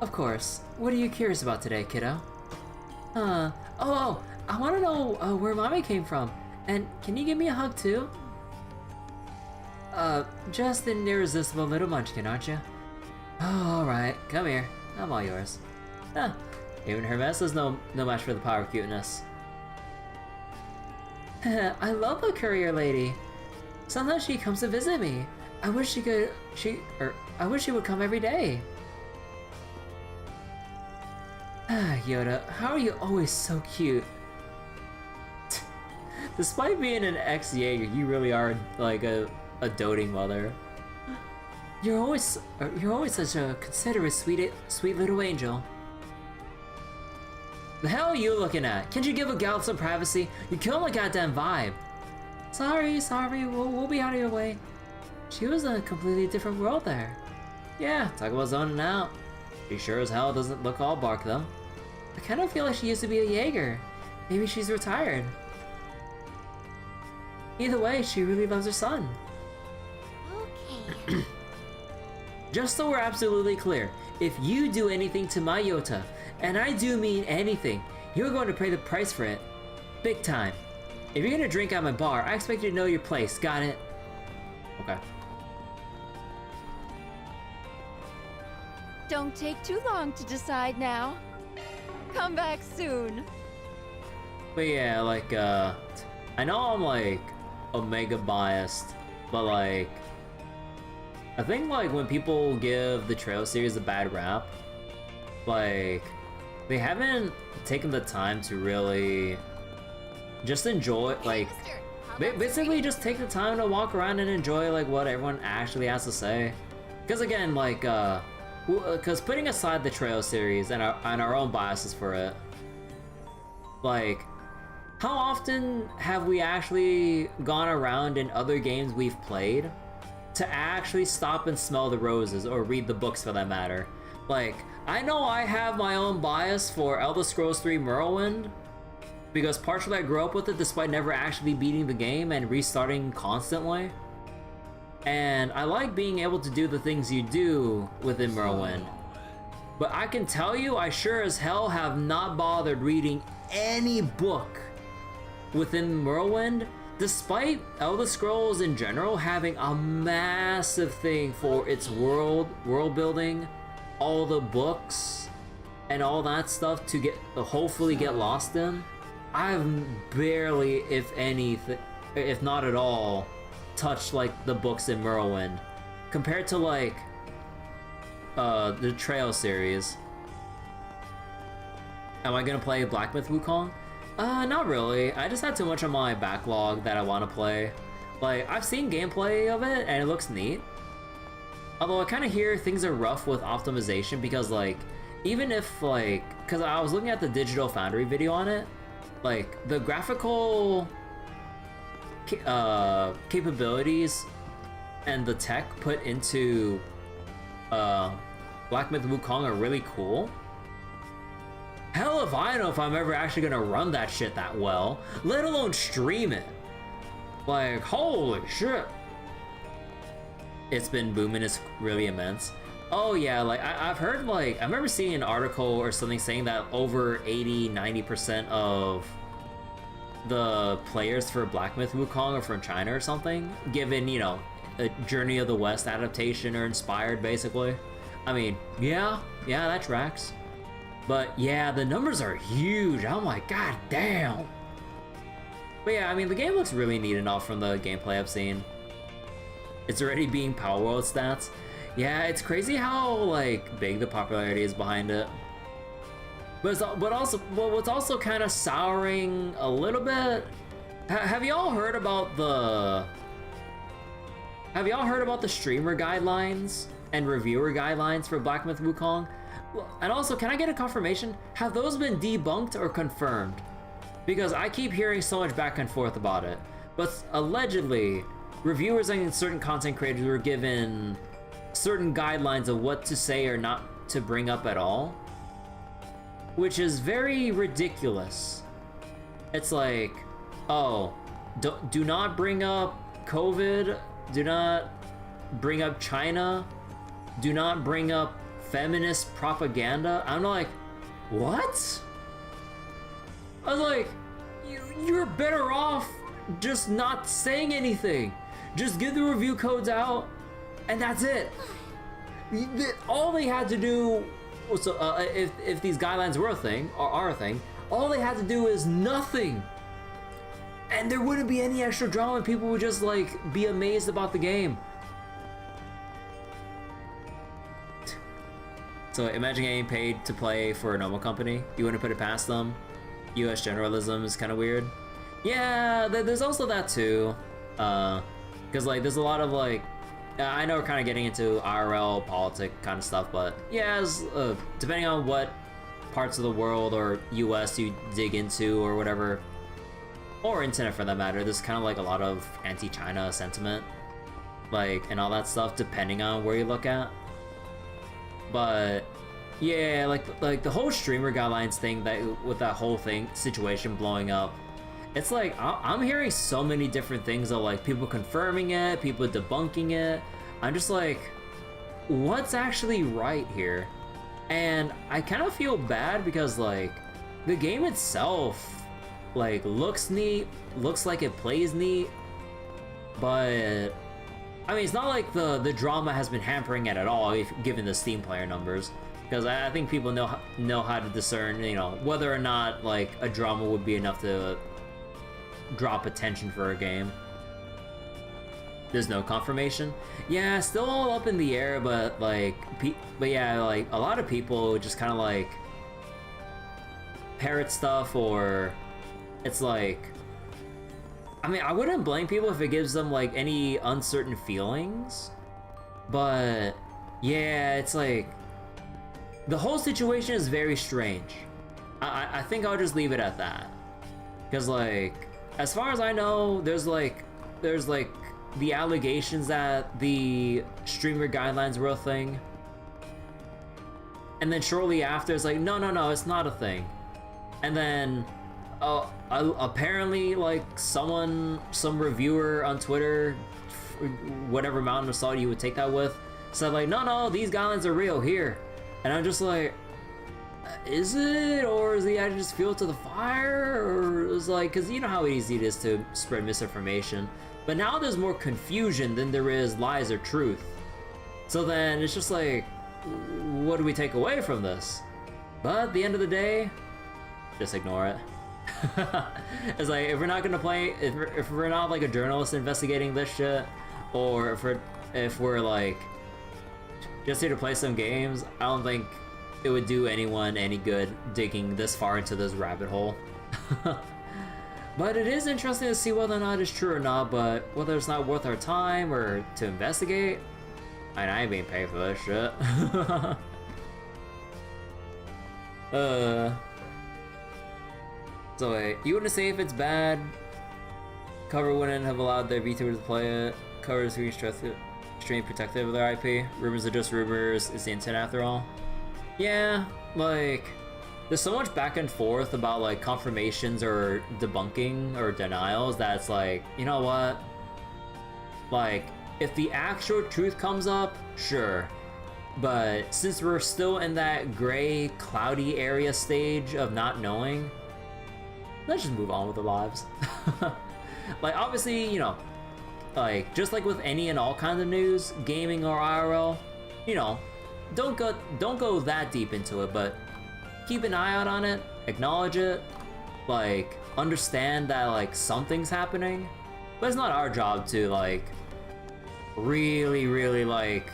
Of course. What are you curious about today, kiddo? I want to know where mommy came from. And can you give me a hug too? Just an irresistible little munchkin, aren't you? Oh, alright, come here. I'm all yours. Huh, even her mess is no match for the power of cuteness. I love the courier lady. Sometimes she comes to visit me. I wish she would come every day. Yoda, how are you always so cute? Despite being an ex-Jaeger, you really are like a doting mother. You're always such a considerate, sweet little angel. The hell are you looking at? Can't you give a gal some privacy? You're killing the goddamn vibe. Sorry, we'll be out of your way. She was in a completely different world there. Yeah, talk about zoning out. She sure as hell doesn't look all bark though. I kind of feel like she used to be a Jaeger. Maybe she's retired. Either way, she really loves her son. Okay. Just so we're absolutely clear, if you do anything to my Yota, and I do mean anything, you're going to pay the price for it. Big time. If you're gonna drink at my bar, I expect you to know your place, got it? Okay. Don't take too long to decide now. Come back soon. But yeah, like, I know I'm like Omega biased, but like, I think like when people give the Trail series a bad rap, like, they haven't taken the time to really just enjoy, like, basically just take the time to walk around and enjoy like what everyone actually has to say. Because again, like, because putting aside the Trail series and our own biases for it, like, how often have we actually gone around in other games we've played to actually stop and smell the roses, or read the books for that matter? Like, I know I have my own bias for Elder Scrolls 3 Morrowind, because partially I grew up with it despite never actually beating the game and restarting constantly. And I like being able to do the things you do within Morrowind. But I can tell you, I sure as hell have not bothered reading any book within Morrowind, despite Elder Scrolls in general having a massive thing for its world building, all the books, and all that stuff to hopefully get lost in. I've barely, if anything, if not at all, touched like the books in Morrowind compared to like the Trail series. Am I gonna play Black Myth Wukong? Not really. I just had too much on my backlog that I want to play. Like, I've seen gameplay of it and it looks neat, although I kind of hear things are rough with optimization, because like, even if like, because I was looking at the Digital Foundry video on it, like the graphical capabilities and the tech put into Black Myth Wukong are really cool. Hell if I know if I'm ever actually gonna run that shit that well, let alone stream it. Like, holy shit. It's been booming, it's really immense. Oh yeah, like I've heard, like, I remember seeing an article or something saying that over 80-90% of the players for Black Myth Wukong are from China or something, given, you know, a Journey of the West adaptation or inspired, basically. I mean, yeah, that tracks. But yeah, the numbers are huge. I'm like, god damn. But yeah, I mean, the game looks really neat enough from the gameplay I've seen. It's already being Power World stats. Yeah, it's crazy how like big the popularity is behind it. But what's also kind of souring a little bit. Have y'all heard about the streamer guidelines and reviewer guidelines for Black Myth Wukong? And also, can I get a confirmation? Have those been debunked or confirmed? Because I keep hearing so much back and forth about it. But allegedly, reviewers and certain content creators were given certain guidelines of what to say or not to bring up at all, which is very ridiculous. It's like, oh, do not bring up COVID, do not bring up China, do not bring up feminist propaganda. I'm like, what? I was like, you're better off just not saying anything. Just give the review codes out, and that's it. All they had to do, if these guidelines were a thing, or are a thing, all they had to do is nothing. And there wouldn't be any extra drama, and people would just like be amazed about the game. So imagine getting paid to play for a normal company. You wouldn't put it past them. US generalism is kind of weird. Yeah, there's also that too. Because like there's a lot of like, I know we're kind of getting into IRL politic kind of stuff, but yeah, depending on what parts of the world or US you dig into or whatever, or internet for that matter, there's kind of like a lot of anti-China sentiment, like, and all that stuff depending on where you look at. But yeah, like the whole streamer guidelines thing, that with that whole thing situation blowing up, it's like I'm hearing so many different things of like people confirming it, people debunking it. I'm just like, what's actually right here? And I kind of feel bad because like the game itself like looks neat, looks like it plays neat, but I mean, it's not like the drama has been hampering it at all, given the Steam player numbers. Because I think people know how to discern, you know, whether or not like a drama would be enough to drop attention for a game. There's no confirmation. Yeah, still all up in the air, but like, yeah, like a lot of people just kind of like parrot stuff, or it's like, I mean, I wouldn't blame people if it gives them like any uncertain feelings, but yeah, it's like the whole situation is very strange. I think I'll just leave it at that, because like as far as I know, there's like the allegations that the streamer guidelines were a thing, and then shortly after it's like no, it's not a thing, and then apparently like some reviewer on Twitter, whatever mountain of salt you would take that with, said like no, these guidelines are real here. And I'm just like, is it, or is the idea just fuel to the fire, or is like, because you know how easy it is to spread misinformation, but now there's more confusion than there is lies or truth. So then it's just like, what do we take away from this? But at the end of the day, just ignore it. It's like, if we're not gonna play, if we're not like a journalist investigating this shit, or if we're like just here to play some games, I don't think it would do anyone any good digging this far into this rabbit hole. But it is interesting to see whether or not it's true or not, but whether it's not worth our time or to investigate, I ain't being paid for this shit. So wait, you wouldn't say if it's bad, Cover wouldn't have allowed their VTubers to play it, Cover is extremely protective of their IP. Rumors are just rumors, it's the internet after all. Yeah, like, there's so much back and forth about like confirmations or debunking or denials that it's like, you know what? Like, if the actual truth comes up, sure. But since we're still in that gray, cloudy area stage of not knowing, let's just move on with our lives. Like, obviously, you know, like, just like with any and all kinds of news, gaming or IRL, you know, don't go that deep into it, but keep an eye out on it, acknowledge it, like, understand that, like, something's happening, but it's not our job to, like, really, like,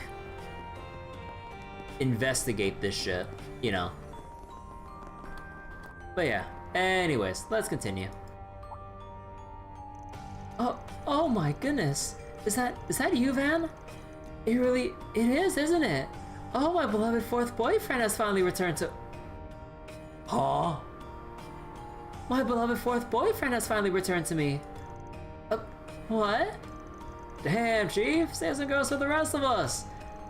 investigate this shit, you know. But yeah, anyways, let's continue. Oh my goodness. Is that you, Van? It is, isn't it? Oh, my beloved fourth boyfriend has finally returned to... Huh? My beloved fourth boyfriend has finally returned to me. What? Damn, Chief, save some girls for the rest of us.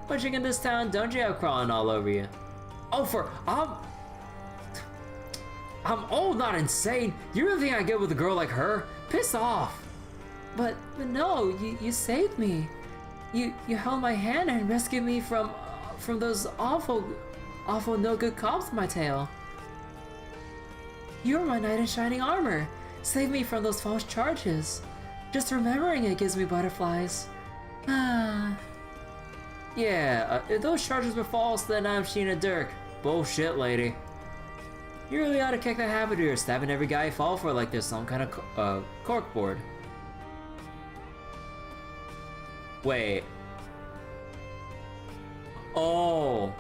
What you in this town don't you have crawling all over you? Oh, I'm old, not insane. You really think I get with a girl like her? Piss off. But no, you saved me. You held my hand and rescued me from those awful no good cops in my tail. You were my knight in shining armor. Saved me from those false charges. Just remembering it gives me butterflies. Yeah, if those charges were false, then I'm Sheena Dirk. Bullshit, lady. You really ought to kick that habit of yours, stabbing every guy you fall for like there's some kind of corkboard. Wait. Oh,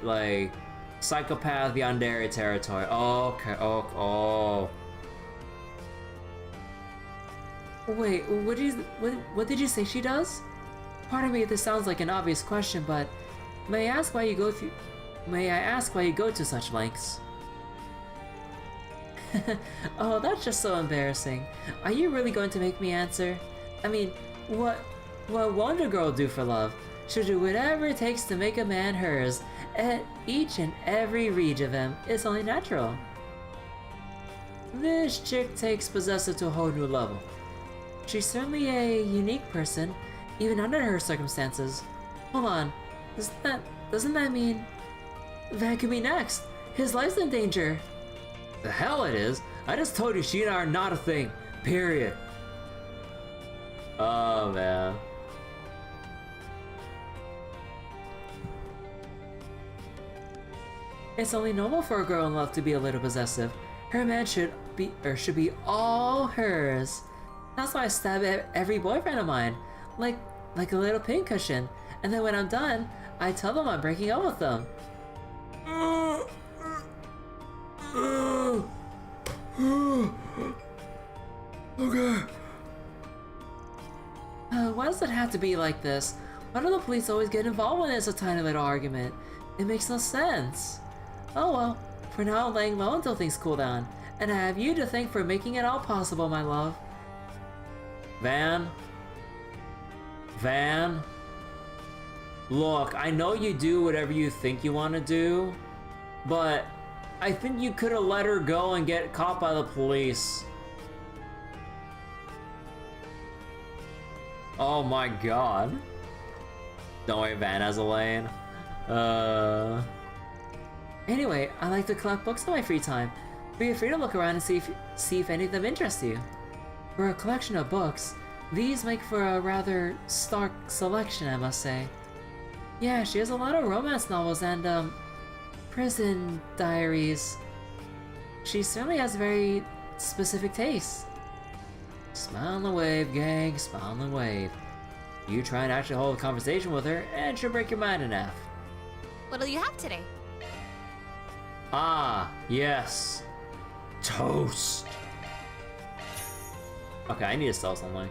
like psychopath yandere territory. Okay. Oh. Wait, what did you say she does? Pardon me if this sounds like an obvious question, but may I ask why you go to such lengths? Oh, that's just so embarrassing. Are you really going to make me answer? I mean, what Wonder Girl do for love? She'll do whatever it takes to make a man hers, at each and every reach of him. It's only natural. This chick takes Possessive to a whole new level. She's certainly a unique person, even under her circumstances. Hold on, doesn't that mean Van could be next? His life's in danger. The hell it is! I just told you she and I are not a thing. Period. Oh man. It's only normal for a girl in love to be a little possessive. Her man should be all hers. That's why I stab every boyfriend of mine, like a little pincushion. And then when I'm done, I tell them I'm breaking up with them. Okay. Why does it have to be like this? Why do the police always get involved when it's a tiny little argument? It makes no sense. Oh well, for now I'm laying low until things cool down, and I have you to thank for making it all possible, my love. Van? Look, I know you do whatever you think you want to do, but I think you could have let her go and get caught by the police. Oh my god. Don't worry, Van has a lane. Anyway, I like to collect books in my free time. Feel free to look around and see if any of them interest you. For a collection of books, these make for a rather stark selection, I must say. Yeah, she has a lot of romance novels and, prison diaries. She certainly has very specific tastes. Smile and wave, gang, smile and wave. You try and actually hold a conversation with her, and she'll break your mind in half. What'll you have today? Ah, yes. Toast. Okay, I need to sell something.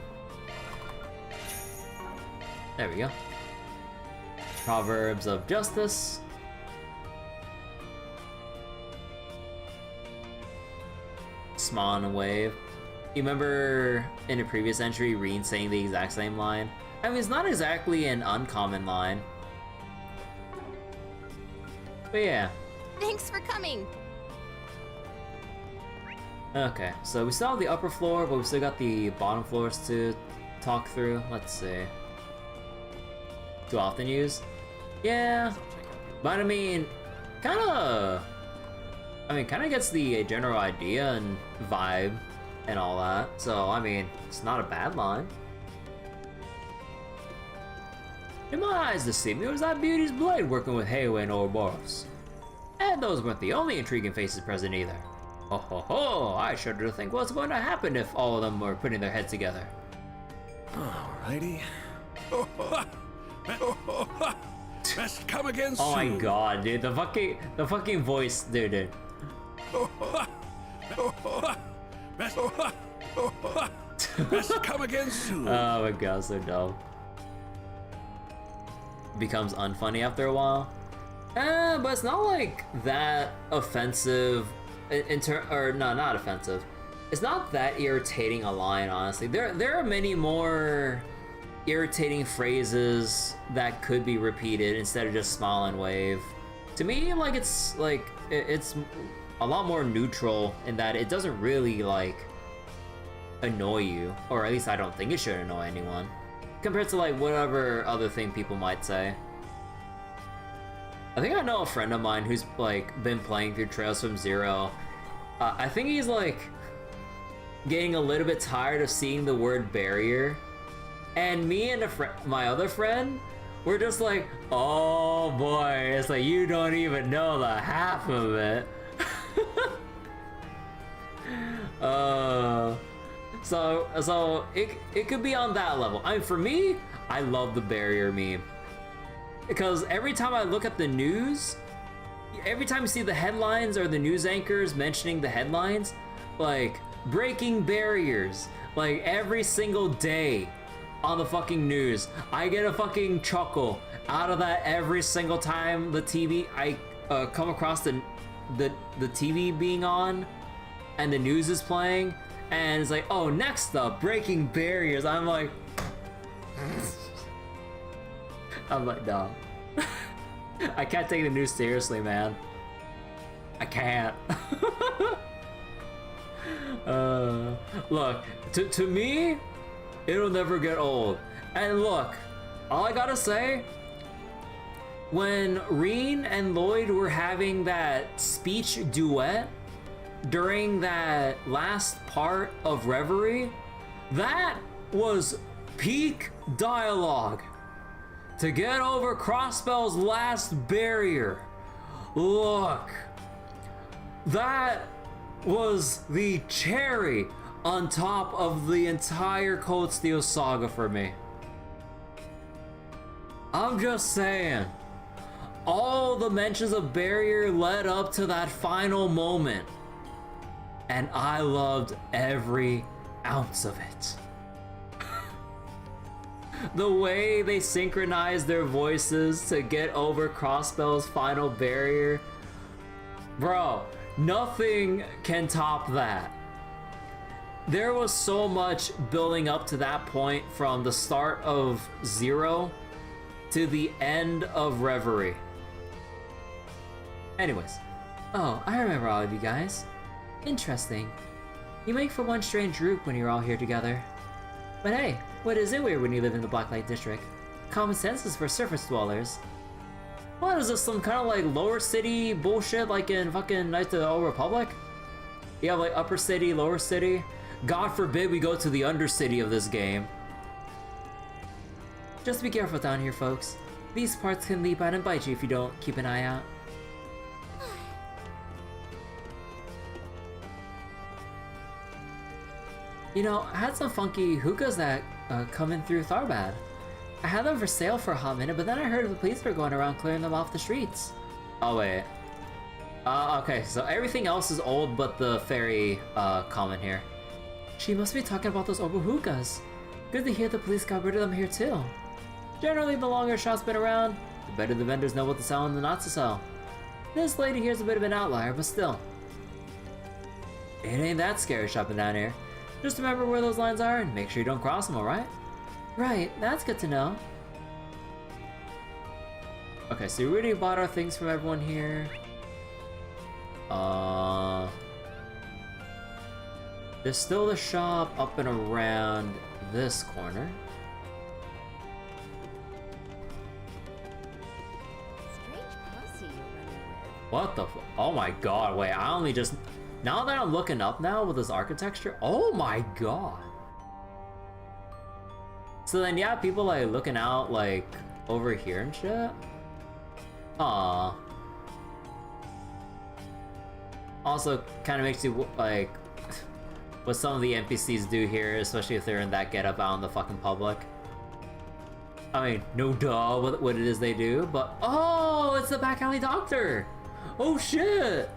There we go. Proverbs of Justice. Smile and wave. You remember in a previous entry, Reen saying the exact same line? I mean, it's not exactly an uncommon line. But yeah. Thanks for coming. Okay, so we still have the upper floor, but we still got the bottom floors to talk through. Let's see. Too often used? Yeah, but I mean, kinda gets the general idea and vibe and all that. So, I mean, it's not a bad line. In my eyes this evening was that beauty's blade working with Heiwa and Ouroboros. And those weren't the only intriguing faces present either. Ho ho ho, I shudder to think what's going to happen if all of them were putting their heads together. Alrighty. Best come again soon. Oh my god, dude, the fucking voice, dude. Best come again soon. Oh my god, so dumb. Becomes unfunny after a while. But it's not like that offensive not offensive. It's not that irritating a line, honestly. There are many more irritating phrases that could be repeated instead of just smile and wave. To me, like it's a lot more neutral in that it doesn't really like annoy you, or at least I don't think it should annoy anyone, compared to like whatever other thing people might say. I think I know a friend of mine who's like been playing through Trails from Zero. I think he's like getting a little bit tired of seeing the word barrier, and me and my other friend, we're just like, oh boy, it's like you don't even know the half of it. So it could be on that level. I mean, for me, I love the barrier meme, because every time I look at the news, every time you see the headlines or the news anchors mentioning the headlines, like breaking barriers, like every single day on the fucking news, I get a fucking chuckle out of that every single time the TV I come across the TV being on and the news is playing, and it's like, oh, next up, breaking barriers. I'm like no. I can't take the news seriously, man. I can't. Look, to me, it'll never get old. And look, all I gotta say, when Reen and Lloyd were having that speech duet during that last part of Reverie, that was peak dialogue. To get over Crossbell's last barrier. Look, that was the cherry on top of the entire Cold Steel saga for me. I'm just saying, all the mentions of barrier led up to that final moment, and I loved every ounce of it. The way they synchronized their voices to get over Crossbell's final barrier, bro, nothing can top that. There was so much building up to that point, from the start of Zero to the end of Reverie. Anyways, oh, I remember all of you guys. Interesting. You make for one strange group when you're all here together. But hey, what is it weird when you live in the Blacklight district? Common sense is for surface dwellers. What is this, some kind of like lower city bullshit like in fucking Knights of the Old Republic? You have like upper city, lower city. God forbid we go to the undercity of this game. Just be careful down here, folks. These parts can leap out and bite you if you don't keep an eye out. You know, I had some funky hookahs that coming through Tharbad. I had them for sale for a hot minute, but then I heard the police were going around clearing them off the streets. Oh wait. Okay, so everything else is old but the fairy comment here. She must be talking about those old hookahs. Good to hear the police got rid of them here too. Generally, the longer a shop's been around, the better the vendors know what to sell and the not to sell. This lady here's a bit of an outlier, but still. It ain't that scary shopping down here. Just remember where those lines are and make sure you don't cross them, alright? Right, that's good to know. Okay, so we already bought our things from everyone here. There's still the shop up and around this corner. Strange posse you're running with. What the oh my god, wait, I only just... Now that I'm looking up now with this architecture, oh my god. So then, yeah, people like looking out like over here and shit. Aww. Also, kind of makes you like what some of the NPCs do here, especially if they're in that getup out in the fucking public. I mean, no duh what it is they do, but oh, it's the back alley doctor! Oh shit!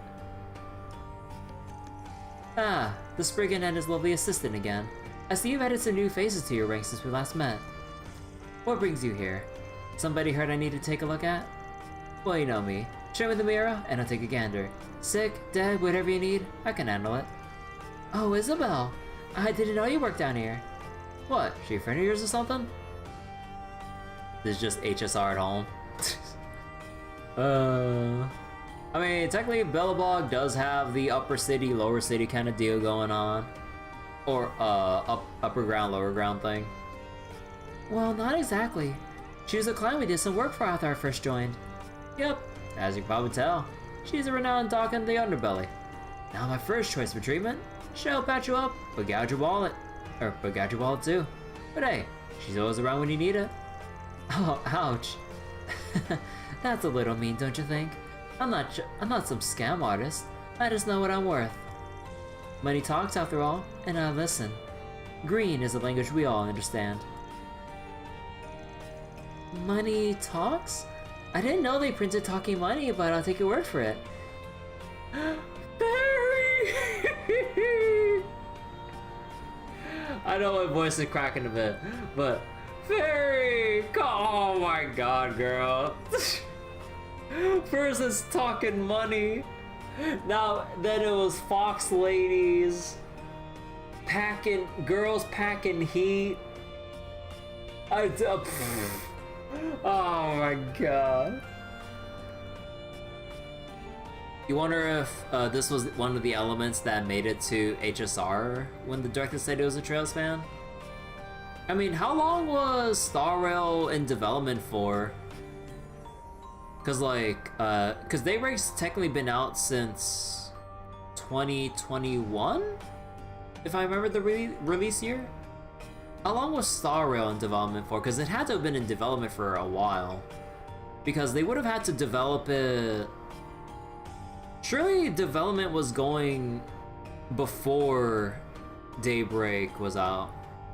Ah, the Spriggan and his lovely assistant again. I see you've added some new faces to your ranks since we last met. What brings you here? Somebody heard I need to take a look at? Well, you know me. Show me the mirror, and I'll take a gander. Sick, dead, whatever you need, I can handle it. Oh, Isabel! I didn't know you worked down here. What, she a friend of yours or something? This is just HSR at home. I mean, technically Belobog does have the upper city, lower city kind of deal going on. Or, upper ground, lower ground thing. Well, not exactly. She was a client we did some work for after I first joined. Yep, as you can probably tell, she's a renowned dog in the underbelly. Now my first choice for treatment, she'll patch you up, but gouge your wallet. Or, but gouge your wallet too. But hey, she's always around when you need it. Oh, ouch. That's a little mean, don't you think? I'm not some scam artist. I just know what I'm worth. Money talks after all, and I listen. Green is a language we all understand. Money talks? I didn't know they printed talking money, but I'll take your word for it. Barry! I know my voice is cracking a bit, but Fairy! Oh my god, girl. First it's talking money. Now, then it was Fox ladies. Girls packing heat. Oh my god. You wonder if this was one of the elements that made it to HSR when the director said he was a Trails fan? I mean, how long was Star Rail in development for? Cause cause Daybreak's technically been out since 2021? If I remember the release year? How long was Star Rail in development for? Cause it had to have been in development for a while. Because they would have had to develop it... Surely development was going before Daybreak was out.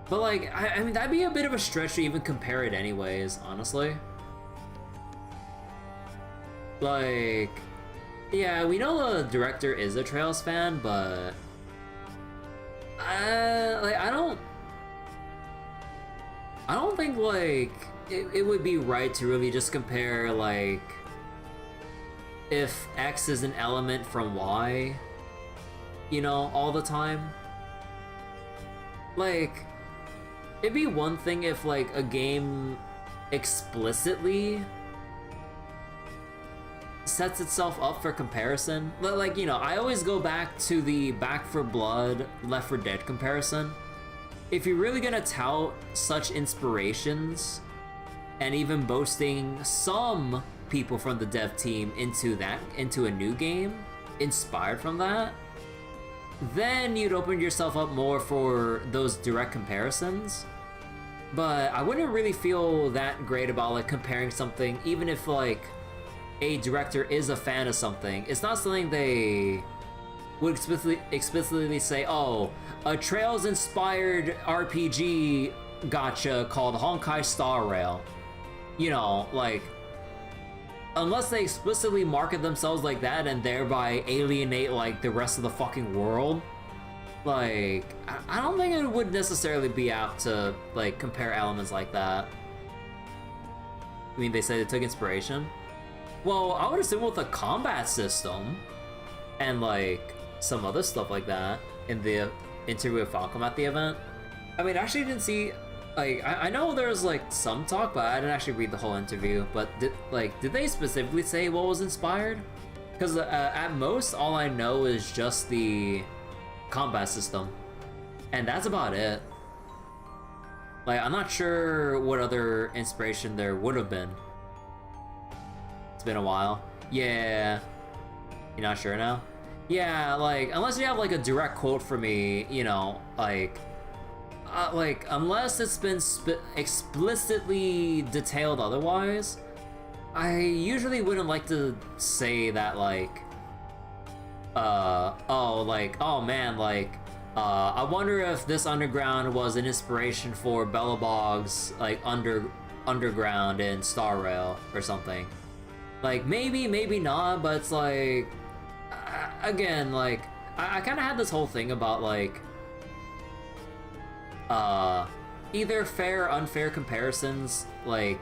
But like, I mean, that'd be a bit of a stretch to even compare it anyways, honestly. Like, yeah, we know the director is a Trails fan, but... I don't think, like, it would be right to really just compare, like, if X is an element from Y, you know, all the time. Like, it'd be one thing if, like, a game explicitly sets itself up for comparison. Like, you know, I always go back to the Back 4 Blood, Left 4 Dead comparison. If you're really gonna tout such inspirations, and even boasting some people from the dev team into a new game, inspired from that, then you'd open yourself up more for those direct comparisons. But I wouldn't really feel that great about like comparing something, even if like a director is a fan of something. It's not something they would explicitly say, oh, a Trails-inspired RPG gacha called Honkai Star Rail. You know, like, unless they explicitly market themselves like that and thereby alienate, like, the rest of the fucking world, like, I don't think it would necessarily be apt to, like, compare elements like that. I mean, they say they took inspiration? Well, I would assume with the combat system and, like, some other stuff like that in the interview with Falcom at the event. I mean, I actually didn't see, like, I know there's, like, some talk, but I didn't actually read the whole interview. But, did they specifically say what was inspired? Because at most, all I know is just the combat system. And that's about it. Like, I'm not sure what other inspiration there would have been. It's been a while. Yeah. You're not sure now? Yeah, like, unless you have, like, a direct quote for me, you know, like, unless it's been explicitly detailed otherwise, I usually wouldn't like to say that, like, oh man, like, I wonder if this underground was an inspiration for Belobog's, like, Underground and Star Rail or something. Like, maybe, maybe not, but it's like, again, like, I kind of had this whole thing about, like, either fair or unfair comparisons, like,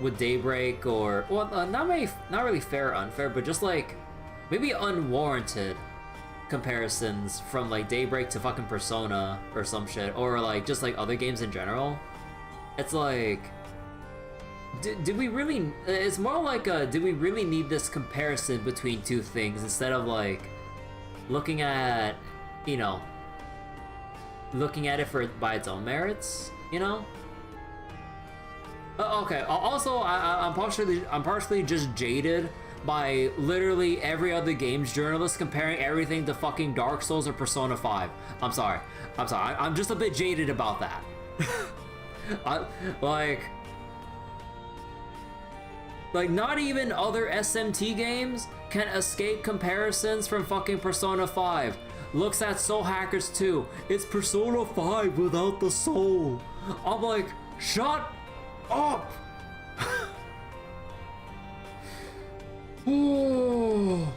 with Daybreak, or, well, not really fair or unfair, but just, like, maybe unwarranted comparisons from, like, Daybreak to fucking Persona or some shit, or, like, just, like, other games in general. It's like, did we really, it's more like, do we really need this comparison between two things instead of, like, looking at, you know, looking at it by its own merits, you know? Okay, also, I'm partially just jaded by literally every other games journalist comparing everything to fucking Dark Souls or Persona 5. I'm sorry. I'm just a bit jaded about that. Like, not even other SMT games can escape comparisons from fucking Persona 5. Looks at Soul Hackers 2. It's Persona 5 without the soul. I'm like, shut up! Ooh.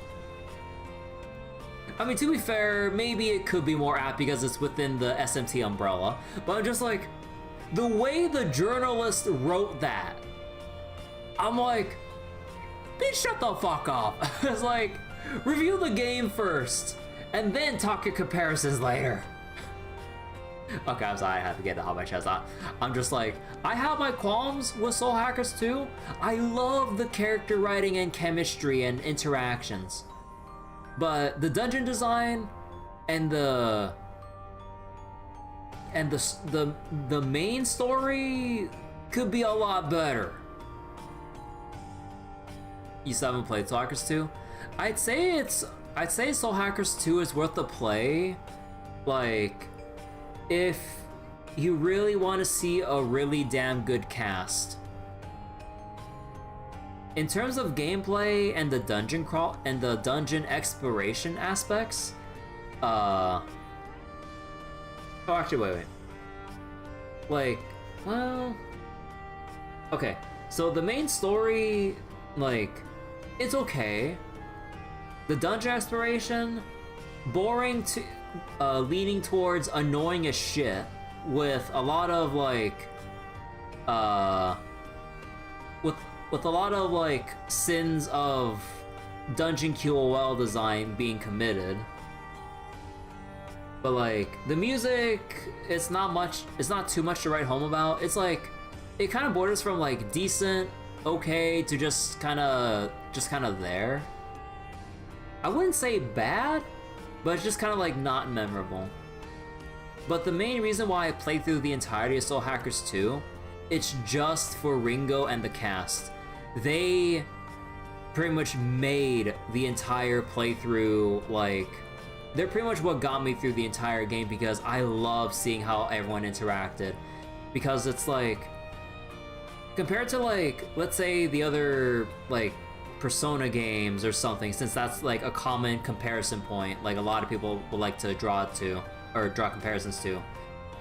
I mean, to be fair, maybe it could be more apt because it's within the SMT umbrella, but I'm just like, the way the journalist wrote that, I'm like, bitch, shut the fuck up. It's like, review the game first, and then talk your comparisons later. Okay, I'm sorry, I have to get it off my chest. I'm just like, I have my qualms with Soul Hackers 2. I love the character writing and chemistry and interactions. But the dungeon design and the main story could be a lot better. You still haven't played Soul Hackers 2? I'd say Soul Hackers 2 is worth the play. Like, if you really want to see a really damn good cast. In terms of gameplay and the dungeon crawl and the dungeon exploration aspects, oh, actually, wait. Like, well, okay. So the main story, like, it's okay. The dungeon exploration, boring to, leaning towards annoying as shit, with a lot of like, with a lot of like sins of dungeon QOL design being committed. But like, the music, it's not too much to write home about. It's like, it kind of borders from like decent, okay, to just kind of there. I wouldn't say bad, but it's just kind of like not memorable. But the main reason why I played through the entirety of Soul Hackers 2, it's just for Ringo and the cast. They pretty much made the entire playthrough, like, they're pretty much what got me through the entire game, because I love seeing how everyone interacted. Because it's like, compared to like, let's say the other like Persona games or something, since that's like a common comparison point, like a lot of people would like to draw comparisons to,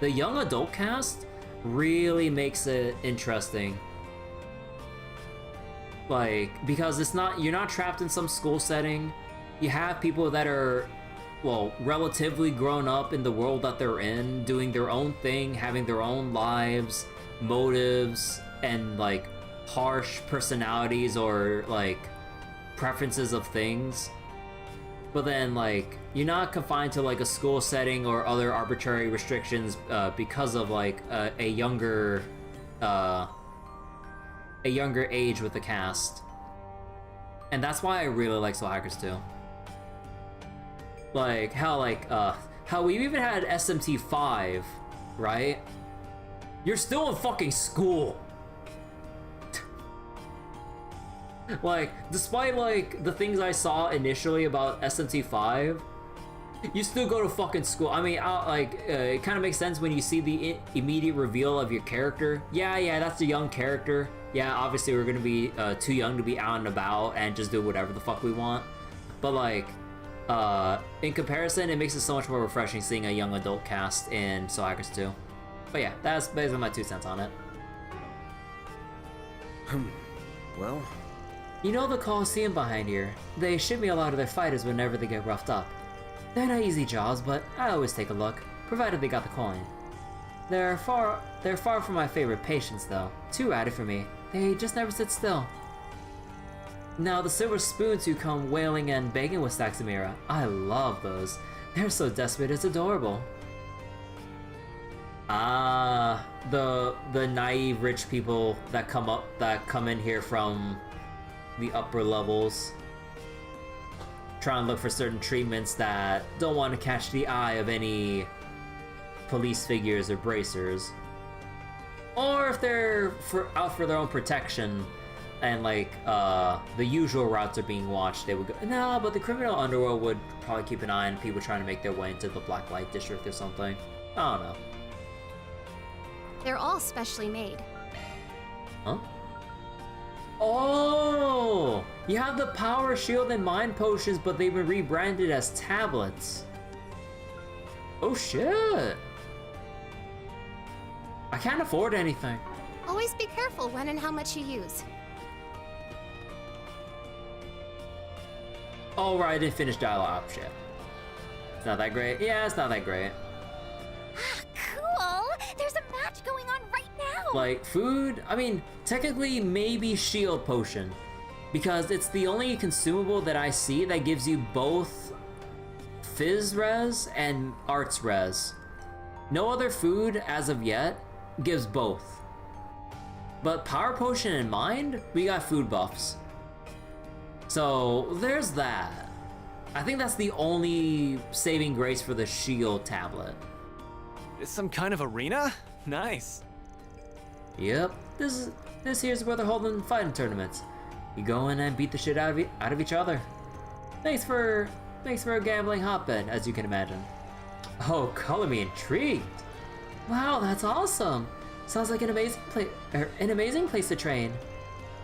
the young adult cast really makes it interesting. Like, because it's not, you're not trapped in some school setting. You have people that are, well, relatively grown up in the world that they're in, doing their own thing, having their own lives, motives, and like harsh personalities or like preferences of things. But then like, you're not confined to like a school setting or other arbitrary restrictions because of like a younger age with the cast. And that's why I really like Soul Hackers 2. Like how we even had SMT 5, right? You're still in fucking school. Like, despite like the things I saw initially about SMT 5, you still go to fucking school. I mean, it kind of makes sense when you see the immediate reveal of your character. Yeah, that's a young character. Yeah, obviously we're gonna be too young to be out and about and just do whatever the fuck we want. But like, in comparison, it makes it so much more refreshing seeing a young adult cast in Soul Hackers 2. But yeah, that's basically my 2 cents on it. Well? You know the Coliseum behind here? They ship me a lot of their fighters whenever they get roughed up. They're not easy jobs, but I always take a look, provided they got the coin. They're far from my favorite patients, though. Too ratty for me. They just never sit still. Now, the silver spoons who come wailing and begging with stacks of mirror, I love those. They're so desperate, it's adorable. Ah, the naive rich people that come in here from the upper levels, trying to look for certain treatments that don't want to catch the eye of any police figures or bracers, or if they're out for their own protection and like the usual routes are being watched, they would go. No, but the criminal underworld would probably keep an eye on people trying to make their way into the Blacklight district or something. I don't know. They're all specially made. Huh? Oh, you have the power shield and mind potions, but they've been rebranded as tablets. Oh shit. I can't afford anything. Always be careful when and how much you use. Oh right, I didn't finish dialogue. Oh, shit. It's not that great. Yeah, it's not that great. Cool! There's a match going on right now! Like, food? I mean, technically maybe shield potion. Because it's the only consumable that I see that gives you both Phys Res and Arts Res. No other food, as of yet, gives both. But Power Potion and Mind, we got food buffs. So, there's that. I think that's the only saving grace for the shield tablet. It's some kind of arena? Nice. Yep, this here's where they're holding fighting tournaments. You go in and beat the shit out of each other. Thanks for a gambling hotbed, as you can imagine. Oh, color me intrigued. Wow, that's awesome. Sounds like an amazing place to train.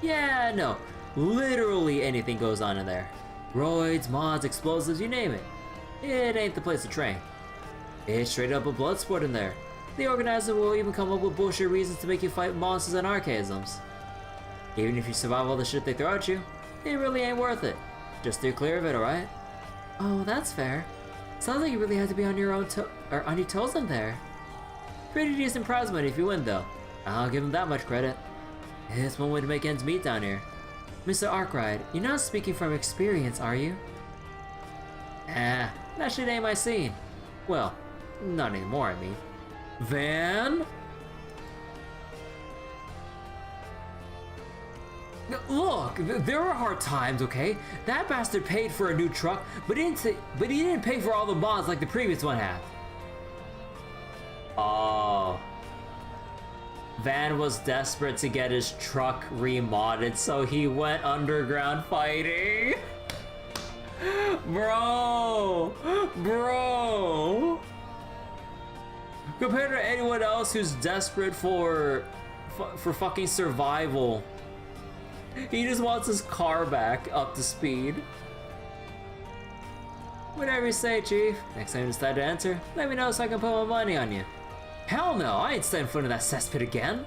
Yeah, no, literally anything goes on in there. Roids, mods, explosives, you name it. It ain't the place to train. It's straight up a blood sport in there. The organizer will even come up with bullshit reasons to make you fight monsters and archaisms. Even if you survive all the shit they throw at you, it really ain't worth it. Just steer clear of it, alright? Oh, that's fair. Sounds like you really have to be on your toes in there. Pretty decent prize money if you win, though. I'll give him that much credit. It's one way to make ends meet down here. Mr. Arkwright, you're not speaking from experience, are you? Ah, that shit ain't my scene. Well, not anymore, I mean. Van? Look, there are hard times, okay? That bastard paid for a new truck, but he didn't pay for all the mods like the previous one had. Oh. Van was desperate to get his truck remodded, so he went underground fighting. Bro! Compared to anyone else who's desperate for fucking survival, he just wants his car back up to speed. Whatever you say, Chief. Next time you decide to enter, let me know so I can put my money on you. Hell no, I ain't stepping foot in that cesspit again.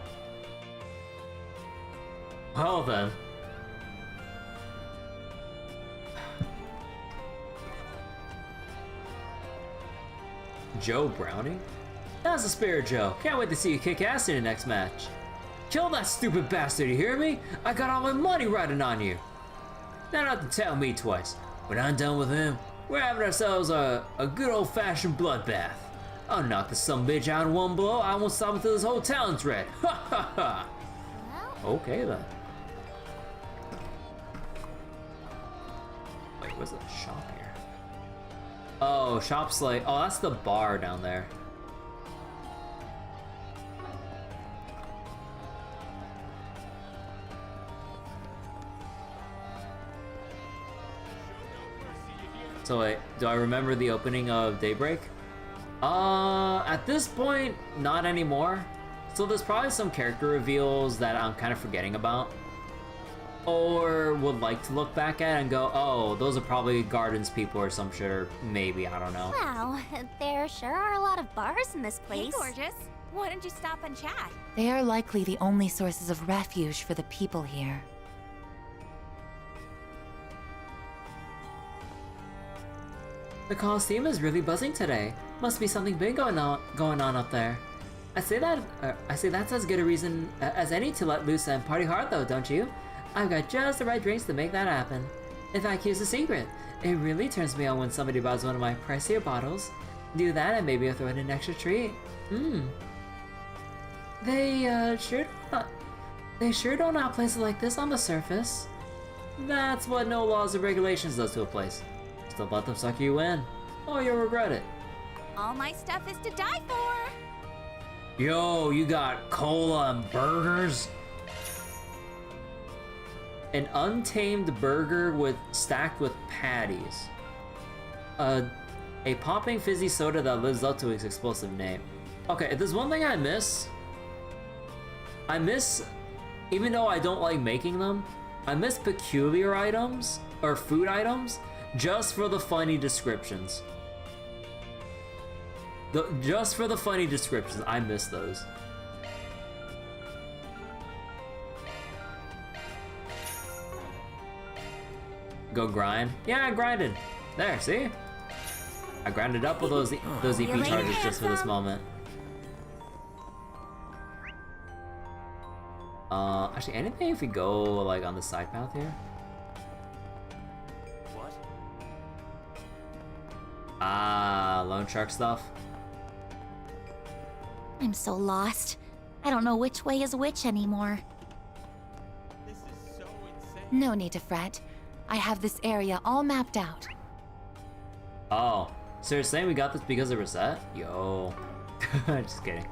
Well then. Joe Browning? That's the spirit, Joe. Can't wait to see you kick ass in the next match. Kill that stupid bastard, you hear me? I got all my money riding on you. Now not to tell me twice. When I'm done with him, we're having ourselves a good old-fashioned bloodbath. I'll knock this sumbitch out in one blow. I won't stop until this whole town's red. Ha ha ha! Okay then. Wait, where's the shop here? Oh, shop's like, oh, that's the bar down there. So wait, do I remember the opening of Daybreak? At this point, not anymore. So there's probably some character reveals that I'm kind of forgetting about. or would like to look back at and go, oh, those are probably Gardens people or some shit, or maybe, I don't know. Wow, there sure are a lot of bars in this place. Hey, gorgeous. Why don't you stop and chat? They are likely the only sources of refuge for the people here. The Coliseum is really buzzing today. Must be something big going on up there. I say that's as good a reason as any to let loose and party hard though, don't you? I've got just the right drinks to make that happen. In fact, here's the secret. It really turns me on when somebody buys one of my pricier bottles. Do that and maybe I'll throw in an extra treat. They sure don't have places like this on the surface. That's what no laws or regulations does to a place. Just don't let them suck you in, or you'll regret it. All my stuff is to die for. Yo, you got cola and burgers? An untamed burger stacked with patties. A popping fizzy soda that lives up to its explosive name. Okay, if there's one thing I miss, even though I don't like making them, I miss peculiar items, or food items, just for the funny descriptions. Just for the funny descriptions, I miss those. Go grind? Yeah, I grinded. There, see? I grinded up with those EP charges just for this moment. Actually, anything if we go like on the side path here? What? Ah, loan shark stuff. I'm so lost. I don't know which way is which anymore. This is so insane. No need to fret. I have this area all mapped out. Oh, so you're saying we got this because of reset? Yo. Just kidding.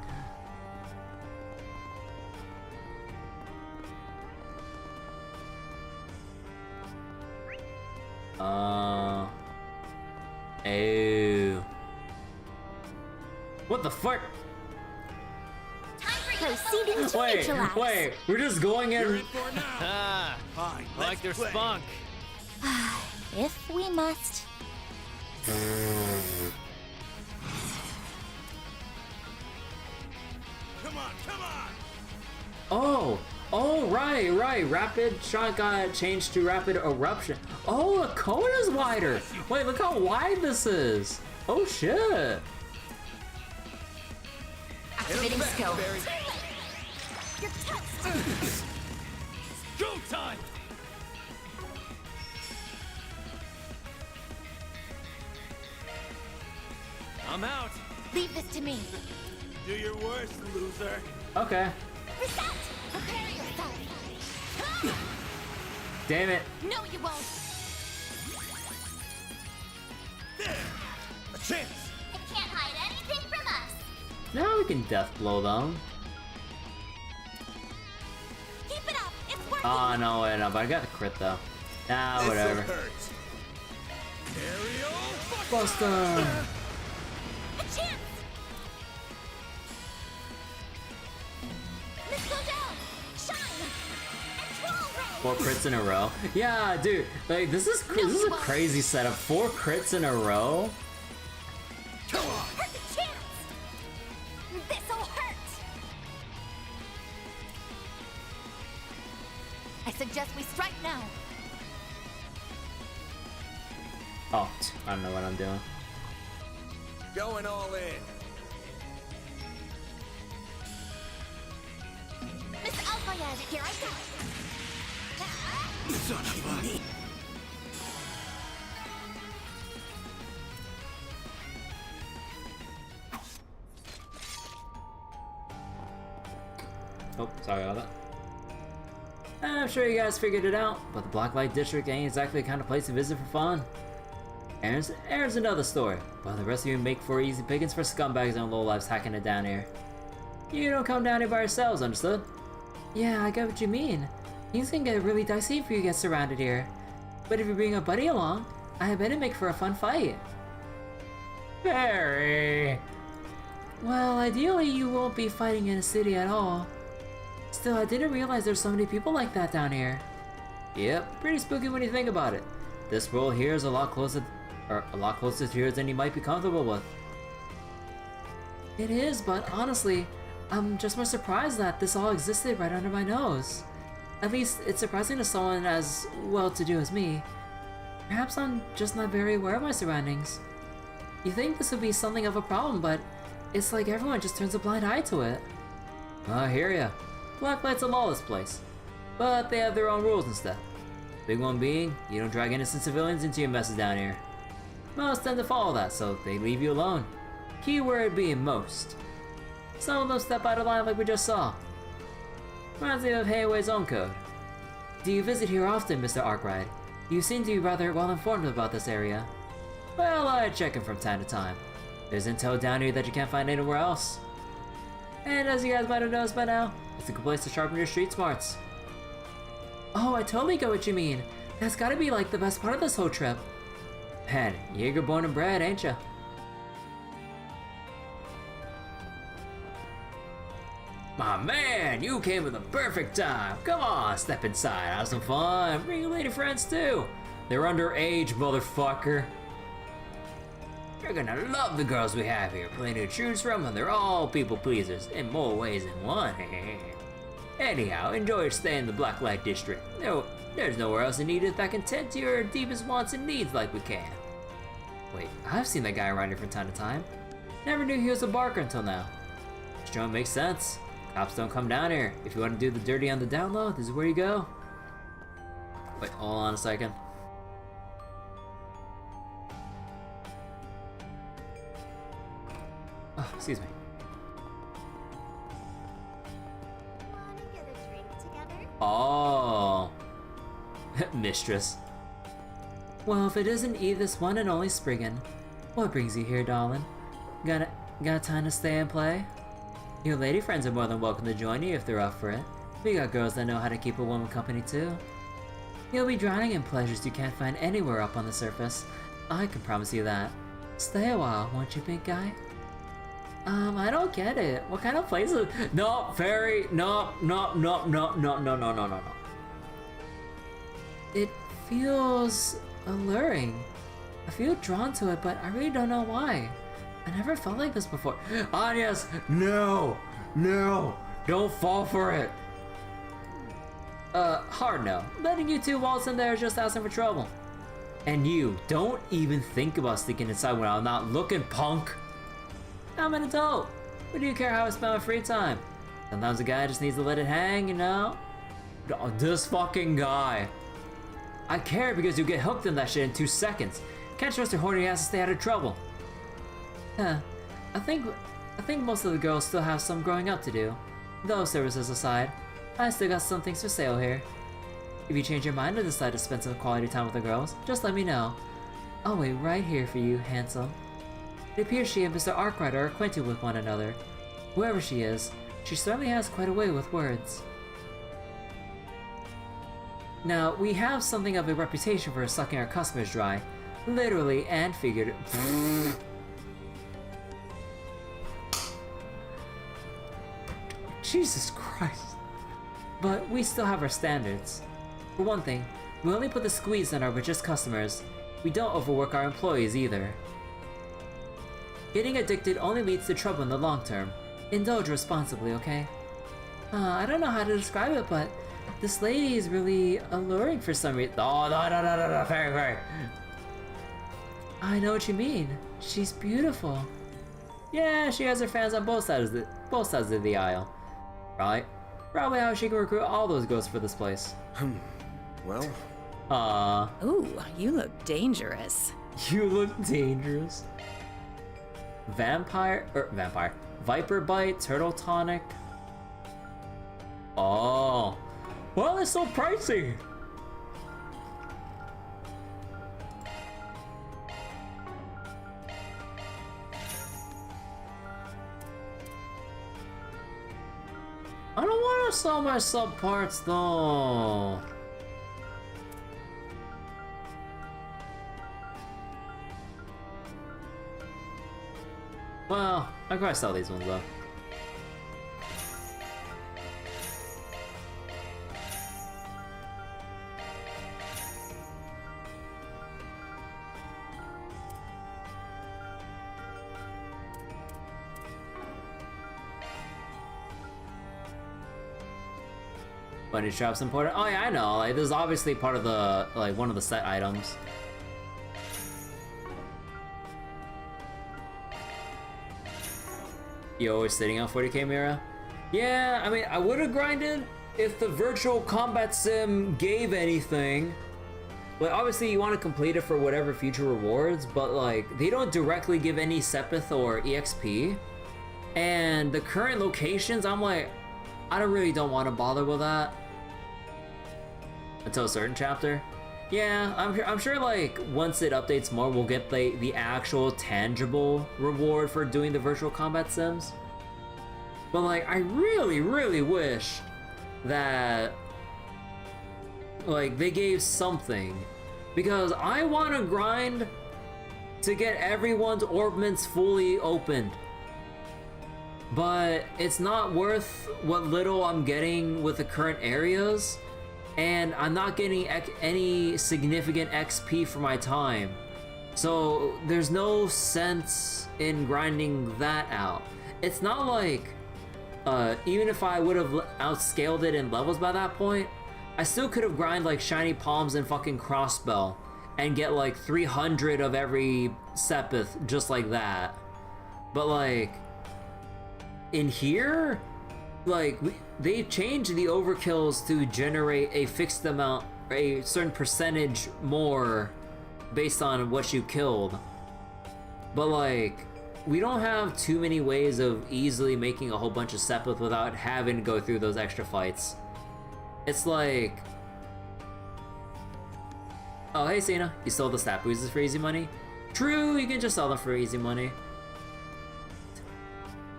Ew. What the fuck? Proceeding to neutralize. Wait, we're just going in. Ah, Fine, like their play. spunk. If we must. Come on, come on! Oh, right. Rapid shot got changed to rapid eruption. Oh, the cone is wider. Wait, look how wide this is. Oh shit. Activating skill. You're toast. Go time! I'm out. Leave this to me. Do your worst, loser. Okay. Reset. Prepare yourself. Damn it. No, you won't. There! A chance! It can't hide anything from us. Now we can death blow them. Keep it up. It's working. Oh no, wait, no, but I got the crit though. Nah, whatever. Aerial Buster. A chance. Let's go down. Shine. And troll ray. 4 crits in a row. Yeah, dude. Like this is a crazy setup. 4 crits in a row. Come on! Hurt the chance. This'll hurt. I suggest we strike now. Oh, I don't know what I'm doing. Going all in. Miss Alfayed, here I go. Son of a... Oh, sorry about that. I'm sure you guys figured it out, but the Blacklight District ain't exactly the kind of place to visit for fun. Aaron's another story, but the rest of you make for easy pickings for scumbags and lowlifes hacking it down here. You don't come down here by yourselves, understood? Yeah, I get what you mean. Things can get really dicey if you get surrounded here. But if you bring a buddy along, I bet it'd make for a fun fight. Very. Well, ideally you won't be fighting in a city at all. Still, I didn't realize there's so many people like that down here. Yep, pretty spooky when you think about it. This world here is a lot closer to yours than you might be comfortable with. It is, but honestly, I'm just more surprised that this all existed right under my nose. At least, it's surprising to someone as well-to-do as me. Perhaps I'm just not very aware of my surroundings. You think this would be something of a problem, but it's like everyone just turns a blind eye to it. I hear ya. Blacklight's a lawless place, but they have their own rules and stuff. Big one being, you don't drag innocent civilians into your messes down here. Most tend to follow that, so they leave you alone. Keyword being most. Some of them step out of line like we just saw. Reminds me of Hayway's own code. Do you visit here often, Mr. Arkwright? You seem to be rather well informed about this area. Well, I check in from time to time. There's intel down here that you can't find anywhere else. And as you guys might have noticed by now, it's a good place to sharpen your street smarts. Oh, I totally get what you mean. That's gotta be like the best part of this whole trip. Man, Jaeger born and bred, ain't ya? My man, you came at the perfect time. Come on, step inside, have some fun. Bring your lady friends too. They're underage, motherfucker. You're gonna love the girls we have here. Plenty to choose from, and they're all people pleasers in more ways than one. Anyhow, enjoy your stay in the Blacklight district. No, there's nowhere else in Edith that can tend to your deepest wants and needs like we can. Wait, I've seen that guy around here from time to time. Never knew he was a barker until now. Sure makes sense. Cops don't come down here. If you want to do the dirty on the down low, this is where you go. Wait, hold on a second. Oh, excuse me. Wanna get a drink together? Oh, mistress. Well, if it isn't Edith's one and only Spriggan, what brings you here, darling? Got time to stay and play? Your lady friends are more than welcome to join you if they're up for it. We got girls that know how to keep a woman company too. You'll be drowning in pleasures you can't find anywhere up on the surface. I can promise you that. Stay a while, won't you, big guy? I don't get it. What kind of place is it? No, fairy. No. It feels alluring. I feel drawn to it, but I really don't know why. I never felt like this before. Anya's, no, don't fall for it. Hard no. Letting you two waltz in there is just asking for trouble. And you, don't even think about sneaking inside when I'm not looking, punk. I'm an adult. What do you care how I spend my free time? Sometimes a guy just needs to let it hang, you know? Oh, this fucking guy. I care because you get hooked in that shit in 2 seconds. Can't trust your horny ass to stay out of trouble. Huh. I think most of the girls still have some growing up to do. Those services aside, I still got some things for sale here. If you change your mind and decide to spend some quality time with the girls, just let me know. I'll wait right here for you, handsome. It appears she and Mr. Arkwright are acquainted with one another. Whoever she is, she certainly has quite a way with words. Now, we have something of a reputation for sucking our customers dry, literally and figuratively. Jesus Christ. But we still have our standards. For one thing, we only put the squeeze on our richest customers. We don't overwork our employees either. Getting addicted only leads to trouble in the long term. Indulge responsibly, okay? I don't know how to describe it, but this lady is really alluring for some reason. Oh, no, very. I know what you mean. She's beautiful. Yeah, she has her fans on both sides of the aisle. Right? Probably how she can recruit all those ghosts for this place. Well. Ooh, you look dangerous. You look dangerous. Viper bite, turtle tonic. Oh, well, it's so pricey. I don't want to sell my sub parts though. Well, I gotta sell these ones though. Bunny traps important. Oh yeah, I know. Like, this is obviously part of the, like, one of the set items. You always sitting on 40k Mira? Yeah, I mean, I would have grinded if the virtual combat sim gave anything. Like, obviously you want to complete it for whatever future rewards, but like, they don't directly give any Sepith or EXP. And the current locations, I'm like, I don't want to bother with that. Until a certain chapter. Yeah, I'm sure like, once it updates more, we'll get the actual tangible reward for doing the virtual combat sims. But like, I really wish that like, they gave something, because I want to grind to get everyone's orbments fully opened. But it's not worth what little I'm getting with the current areas, and I'm not getting any significant XP for my time. So there's no sense in grinding that out. It's not like, even if I would have outscaled it in levels by that point, I still could have grinded like Shiny Palms and fucking Crossbow and get like 300 of every Sepith just like that. But like, in here, like, they changed the overkills to generate a fixed amount, a certain percentage more based on what you killed. But like, we don't have too many ways of easily making a whole bunch of Sepith without having to go through those extra fights. It's like, oh hey Cena, you sold the stat boosters for easy money? True, you can just sell them for easy money.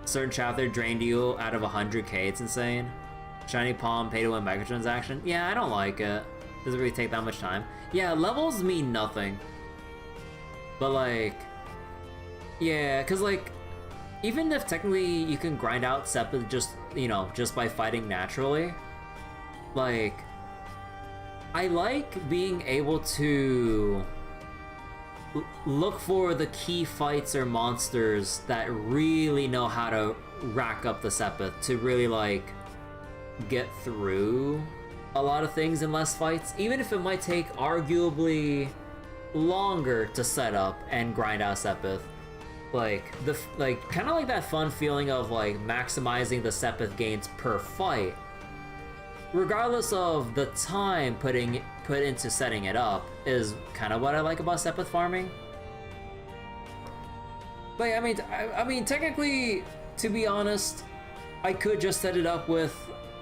Certain chapter drained you out of 100k, it's insane. Shiny Palm, pay to win microtransaction. Yeah, I don't like it. Doesn't really take that much time. Yeah, levels mean nothing. But like, yeah, cause like, even if technically you can grind out Sepith just, you know, just by fighting naturally, like, I like being able to look for the key fights or monsters that really know how to rack up the Sepith to really like get through a lot of things in less fights, even if it might take arguably longer to set up and grind out Sepith. Like kind of like that fun feeling of like maximizing the Sepith gains per fight, regardless of the time put into setting it up, is kind of what I like about Sepith farming. But I mean, technically, to be honest, I could just set it up with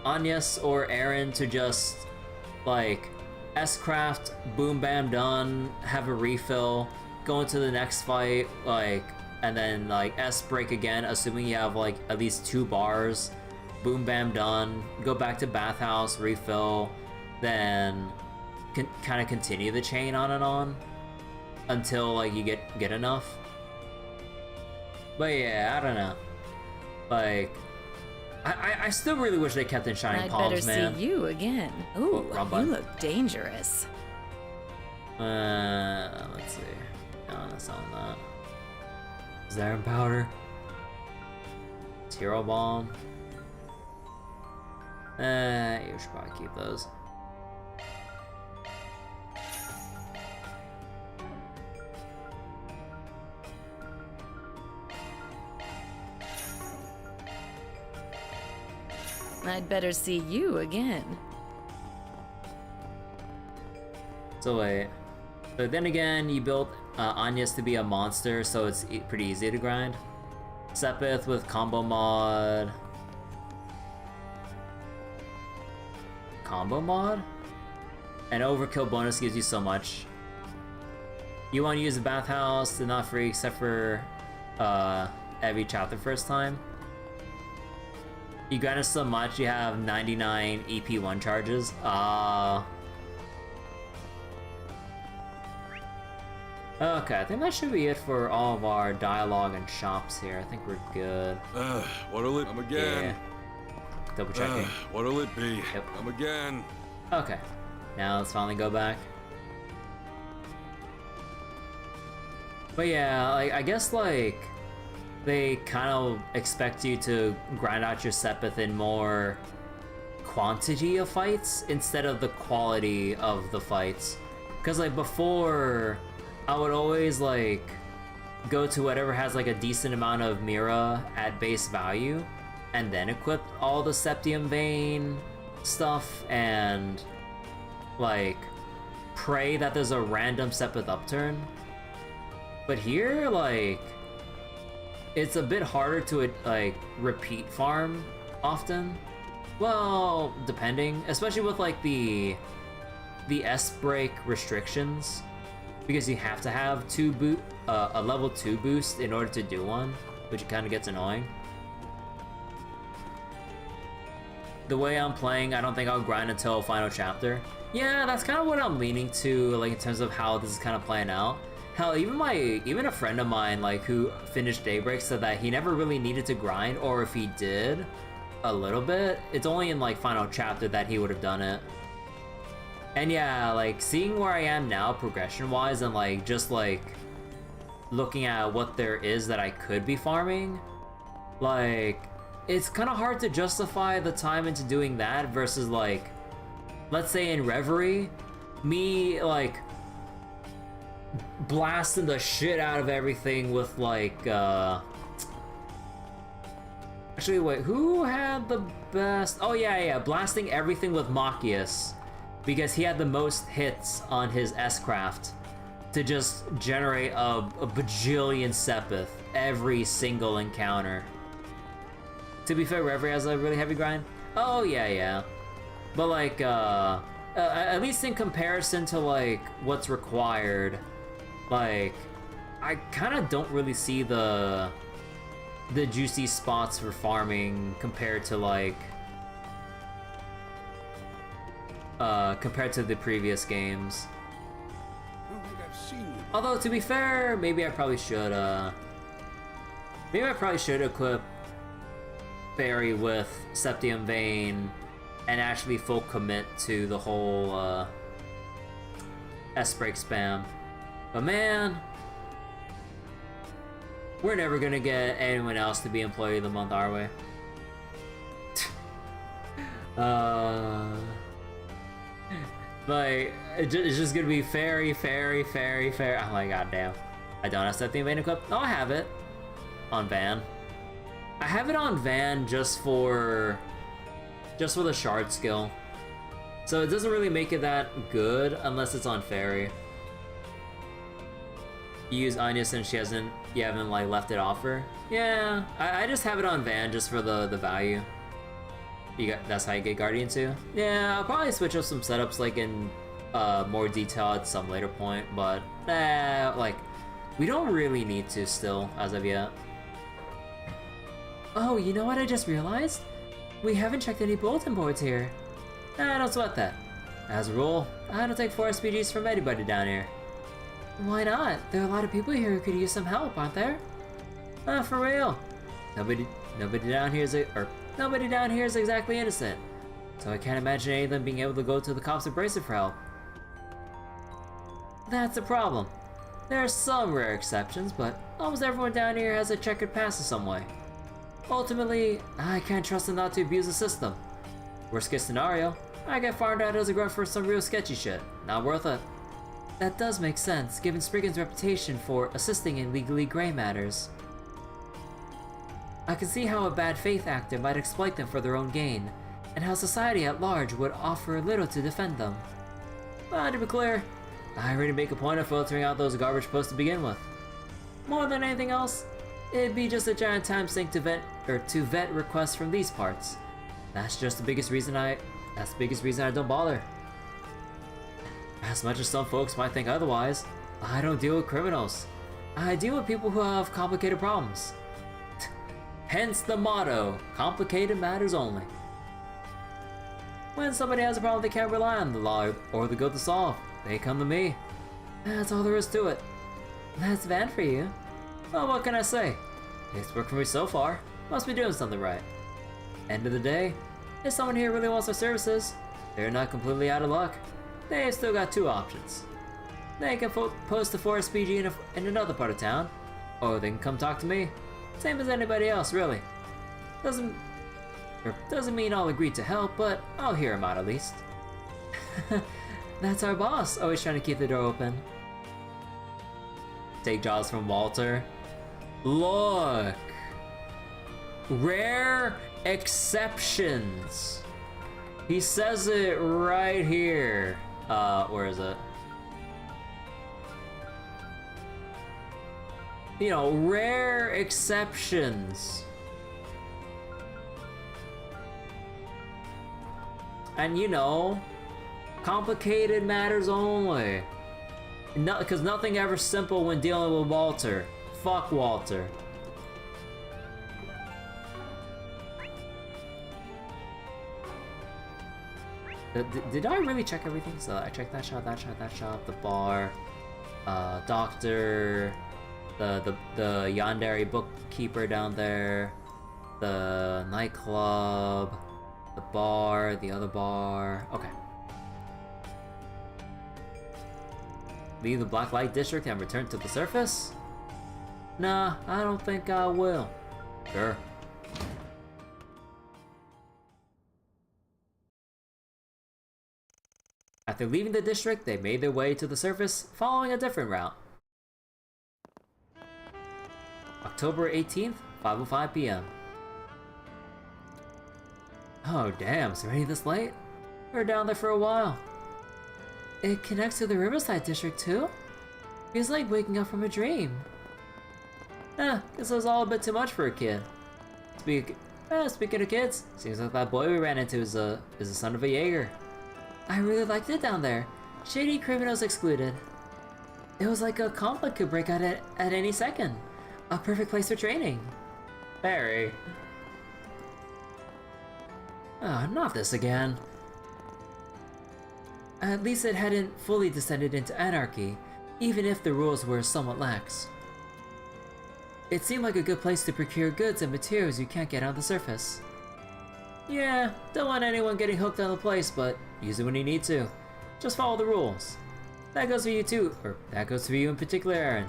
Agnes or Aaron to just like S-craft, boom bam done, have a refill, go into the next fight, like, and then like S-break again, assuming you have like at least 2 bars. Boom bam done, go back to bathhouse, refill, then kind of continue the chain on and on until like you get enough. But yeah, I don't know, like, I still really wish they kept in Shining Palms, man. I'd better see you again. Ooh, you look dangerous. Let's see. No, that's not that. Zarin powder, Hero Bomb. You should probably keep those. I'd better see you again. So wait. But then again, you built Agnes to be a monster, so it's pretty easy to grind. Sepith with combo mod. Combo mod? And overkill bonus gives you so much. You want to use the bathhouse, they're not free except for every chapter first time. You grind it so much, you have 99 EP1 charges. Okay, I think that should be it for all of our dialogue and shops here. I think we're good. What'll it come again? Yeah. Double checking. What'll it be? Yep. Come again. Okay. Now let's finally go back. But yeah, like, I guess like they kind of expect you to grind out your Sepith in more quantity of fights instead of the quality of the fights. Because like before, I would always like go to whatever has like a decent amount of Mira at base value and then equip all the Septium Vein stuff and like pray that there's a random Sepith upturn. But here, like, it's a bit harder to like repeat farm often. Well, depending, especially with like the S-break restrictions, because you have to have a level 2 boost in order to do one, which kind of gets annoying. The way I'm playing, I don't think I'll grind until final chapter. Yeah, that's kind of what I'm leaning to, like in terms of how this is kind of playing out. Hell, even a friend of mine, like who finished Daybreak, said that he never really needed to grind, or if he did a little bit, it's only in like final chapter that he would have done it. And yeah, like seeing where I am now progression wise and like just like looking at what there is that I could be farming, like it's kind of hard to justify the time into doing that versus like, let's say in Reverie, me like blasting the shit out of everything with like actually wait, who had the best? Oh yeah, blasting everything with Machias, because he had the most hits on his S-craft to just generate a bajillion Sepith every single encounter. To be fair, Reverie has a really heavy grind. Oh yeah. But like at least in comparison to like what's required, like I kind of don't really see the juicy spots for farming compared to like compared to the previous games. Although to be fair, maybe I probably should equip Barry with Septium Vein and actually full commit to the whole S-break spam. But man, we're never gonna get anyone else to be Employee of the Month, are we? Like, it's just gonna be fairy. I'm like, goddamn. I don't have Septium Vein equipped. Oh, I have it on Van. I have it on Van just for the shard skill. So it doesn't really make it that good unless it's on Fairy. You use Anya since you haven't like left it off her. Yeah, I just have it on Van just for the value. That's how you get Guardian too? Yeah, I'll probably switch up some setups like in more detail at some later point, but like we don't really need to still as of yet. Oh, you know what I just realized? We haven't checked any bulletin boards here. Don't sweat that. As a rule, I don't take 4 SPGs from anybody down here. Why not? There are a lot of people here who could use some help, aren't there? For real. Nobody down here is exactly innocent. So I can't imagine any of them being able to go to the cops and brace it for help. That's the problem. There are some rare exceptions, but almost everyone down here has a checkered past in some way. Ultimately, I can't trust them not to abuse the system. Worst case scenario, I get farmed out as a grunt for some real sketchy shit. Not worth it. That does make sense, given Spriggan's reputation for assisting in legally gray matters. I can see how a bad faith actor might exploit them for their own gain, and how society at large would offer little to defend them. But to be clear, I already make a point of filtering out those garbage posts to begin with. More than anything else, it'd be just a giant time sink to vet requests from these parts. That's the biggest reason I don't bother. As much as some folks might think otherwise, I don't deal with criminals. I deal with people who have complicated problems. Hence the motto, complicated matters only. When somebody has a problem they can't rely on the law or the good to solve, they come to me. That's all there is to it. That's Van for you. Well, what can I say? It's worked for me so far. Must be doing something right. End of the day, if someone here really wants our services, they're not completely out of luck. They've still got 2 options. They can post a 4 SPG in another part of town, or they can come talk to me. Same as anybody else, really. Doesn't mean I'll agree to help, but I'll hear him out at least. That's our boss, always trying to keep the door open. Take jobs from Walter. Look! Rare exceptions. He says it right here. Where is it? You know, rare exceptions. And you know, complicated matters only. Because nothing ever simple when dealing with Walter. Fuck Walter. Did I really check everything? So I checked that shop, the bar, doctor, the yandere bookkeeper down there, the nightclub, the bar, the other bar. Okay. Leave the Blacklight district and return to the surface? Nah, I don't think I will. Sure. After leaving the district, they made their way to the surface, following a different route. October 18th, 5:05 p.m. Oh damn, is it already this late? We were down there for a while. It connects to the Riverside district too? Feels like waking up from a dream. Guess it was all a bit too much for a kid. Speaking of kids, seems like that boy we ran into is the son of a Jaeger. I really liked it down there. Shady criminals excluded. It was like a conflict could break out at any second. A perfect place for training. Barry. Oh, not this again. At least it hadn't fully descended into anarchy, even if the rules were somewhat lax. It seemed like a good place to procure goods and materials you can't get on the surface. Yeah, don't want anyone getting hooked on the place, but use it when you need to. Just follow the rules. That goes for you too, or that goes for you in particular, Aaron.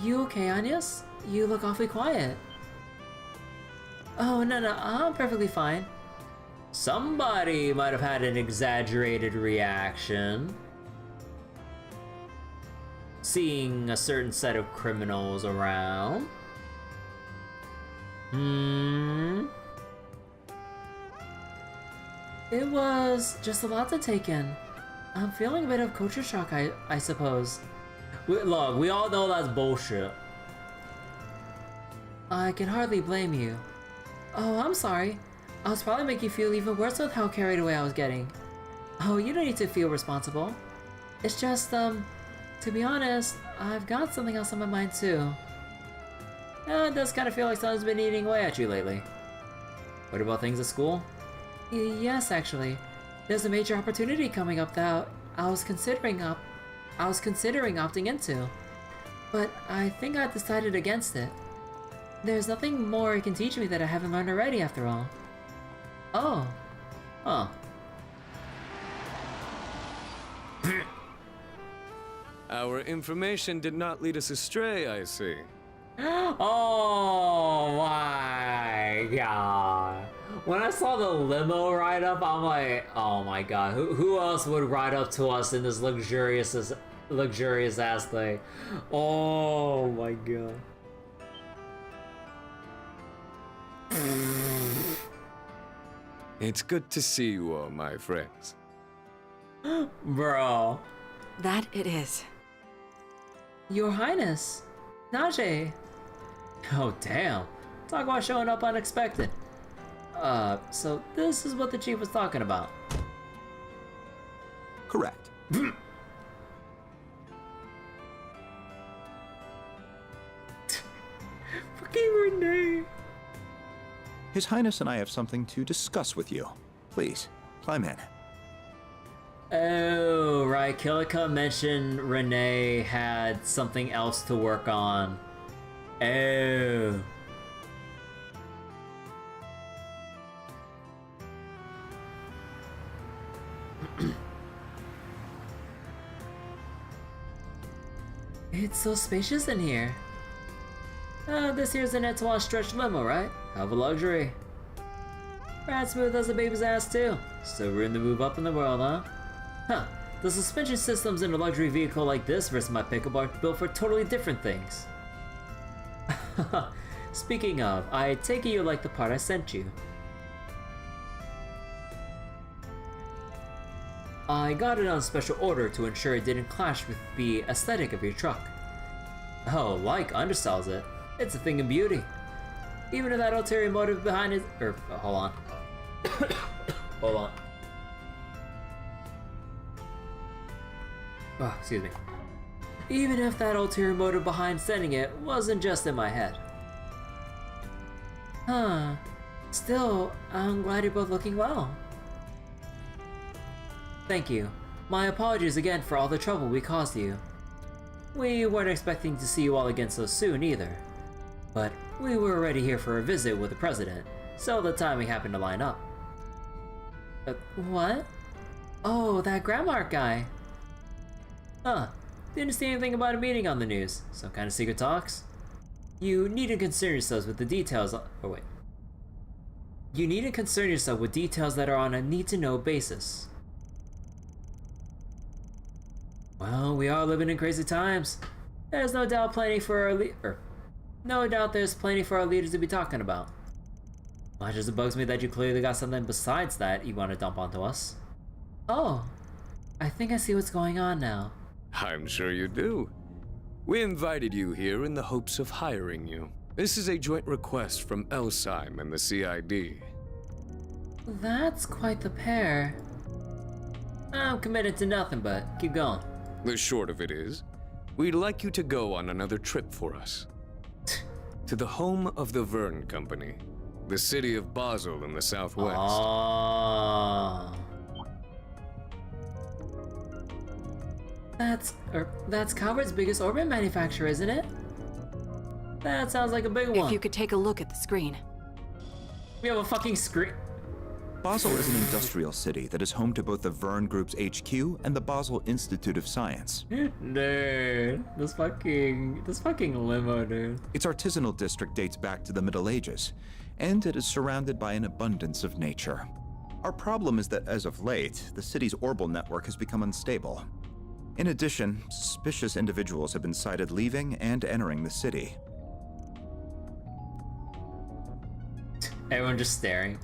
You okay, Agnes? You look awfully quiet. Oh, no, I'm perfectly fine. Somebody might have had an exaggerated reaction. Seeing a certain set of criminals around. It was just a lot to take in. I'm feeling a bit of culture shock, I suppose. Look, we all know that's bullshit. I can hardly blame you. Oh, I'm sorry. I was probably making you feel even worse with how carried away I was getting. Oh, you don't need to feel responsible. It's just, to be honest, I've got something else on my mind too. It does kind of feel like someone's been eating away at you lately. What about things at school? Yes, actually. There's a major opportunity coming up that I was considering opting into. But I think I decided against it. There's nothing more it can teach me that I haven't learned already after all. Oh. Huh. Our information did not lead us astray, I see. Oh my god. When I saw the limo ride up, I'm like, oh my god, who else would ride up to us in this luxurious ass thing? Oh my god. It's good to see you all, my friends. Bro. That it is. Your Highness. Najee. Oh damn. Talk about showing up unexpected. So this is what the chief was talking about. Correct. Fucking Renee. His Highness and I have something to discuss with you. Please, climb in. Oh, right. Kilika mentioned Renee had something else to work on. Oh. It's so spacious in here. This here's an Etoile stretch limo, right? Have a luxury. Right smooth as a baby's ass too. Still room to move up in the world, huh? Huh. The suspension systems in a luxury vehicle like this versus my pickup are built for totally different things. Speaking of, I take it you like the part I sent you. I got it on special order to ensure it didn't clash with the aesthetic of your truck. Oh, like undersells it. It's a thing of beauty. Even if that ulterior motive behind it, hold on. Hold on. Oh, excuse me. Even if that ulterior motive behind sending it wasn't just in my head. Huh. Still, I'm glad you're both looking well. Thank you. My apologies again for all the trouble we caused you. We weren't expecting to see you all again so soon either. But we were already here for a visit with the president, so the timing happened to line up. What? Oh, that Gramark guy. Huh. Didn't see anything about a meeting on the news. Some kind of secret talks? You need to concern yourselves with the details. You need to concern yourself with details that are on a need-to-know basis. Well, we are living in crazy times. There's no doubt plenty for our no doubt there's plenty for our leaders to be talking about. Much as it bugs me that you clearly got something besides that you want to dump onto us. Oh, I think I see what's going on now. I'm sure you do. We invited you here in the hopes of hiring you. This is a joint request from Elsheim and the CID. That's quite the pair. I'm committed to nothing, but keep going. The short of it is, we'd like you to go on another trip for us. To the home of the Verne Company, the city of Basel in the southwest. Oh. That's Calvert's biggest orbit manufacturer, isn't it? That sounds like a big one. If you could take a look at the screen. We have a fucking screen. Basel is an industrial city that is home to both the Verne Group's HQ and the Basel Institute of Science. Dude, this fucking limo, dude. Its artisanal district dates back to the Middle Ages, and it is surrounded by an abundance of nature. Our problem is that as of late, the city's orbital network has become unstable. In addition, suspicious individuals have been sighted leaving and entering the city. Everyone just staring.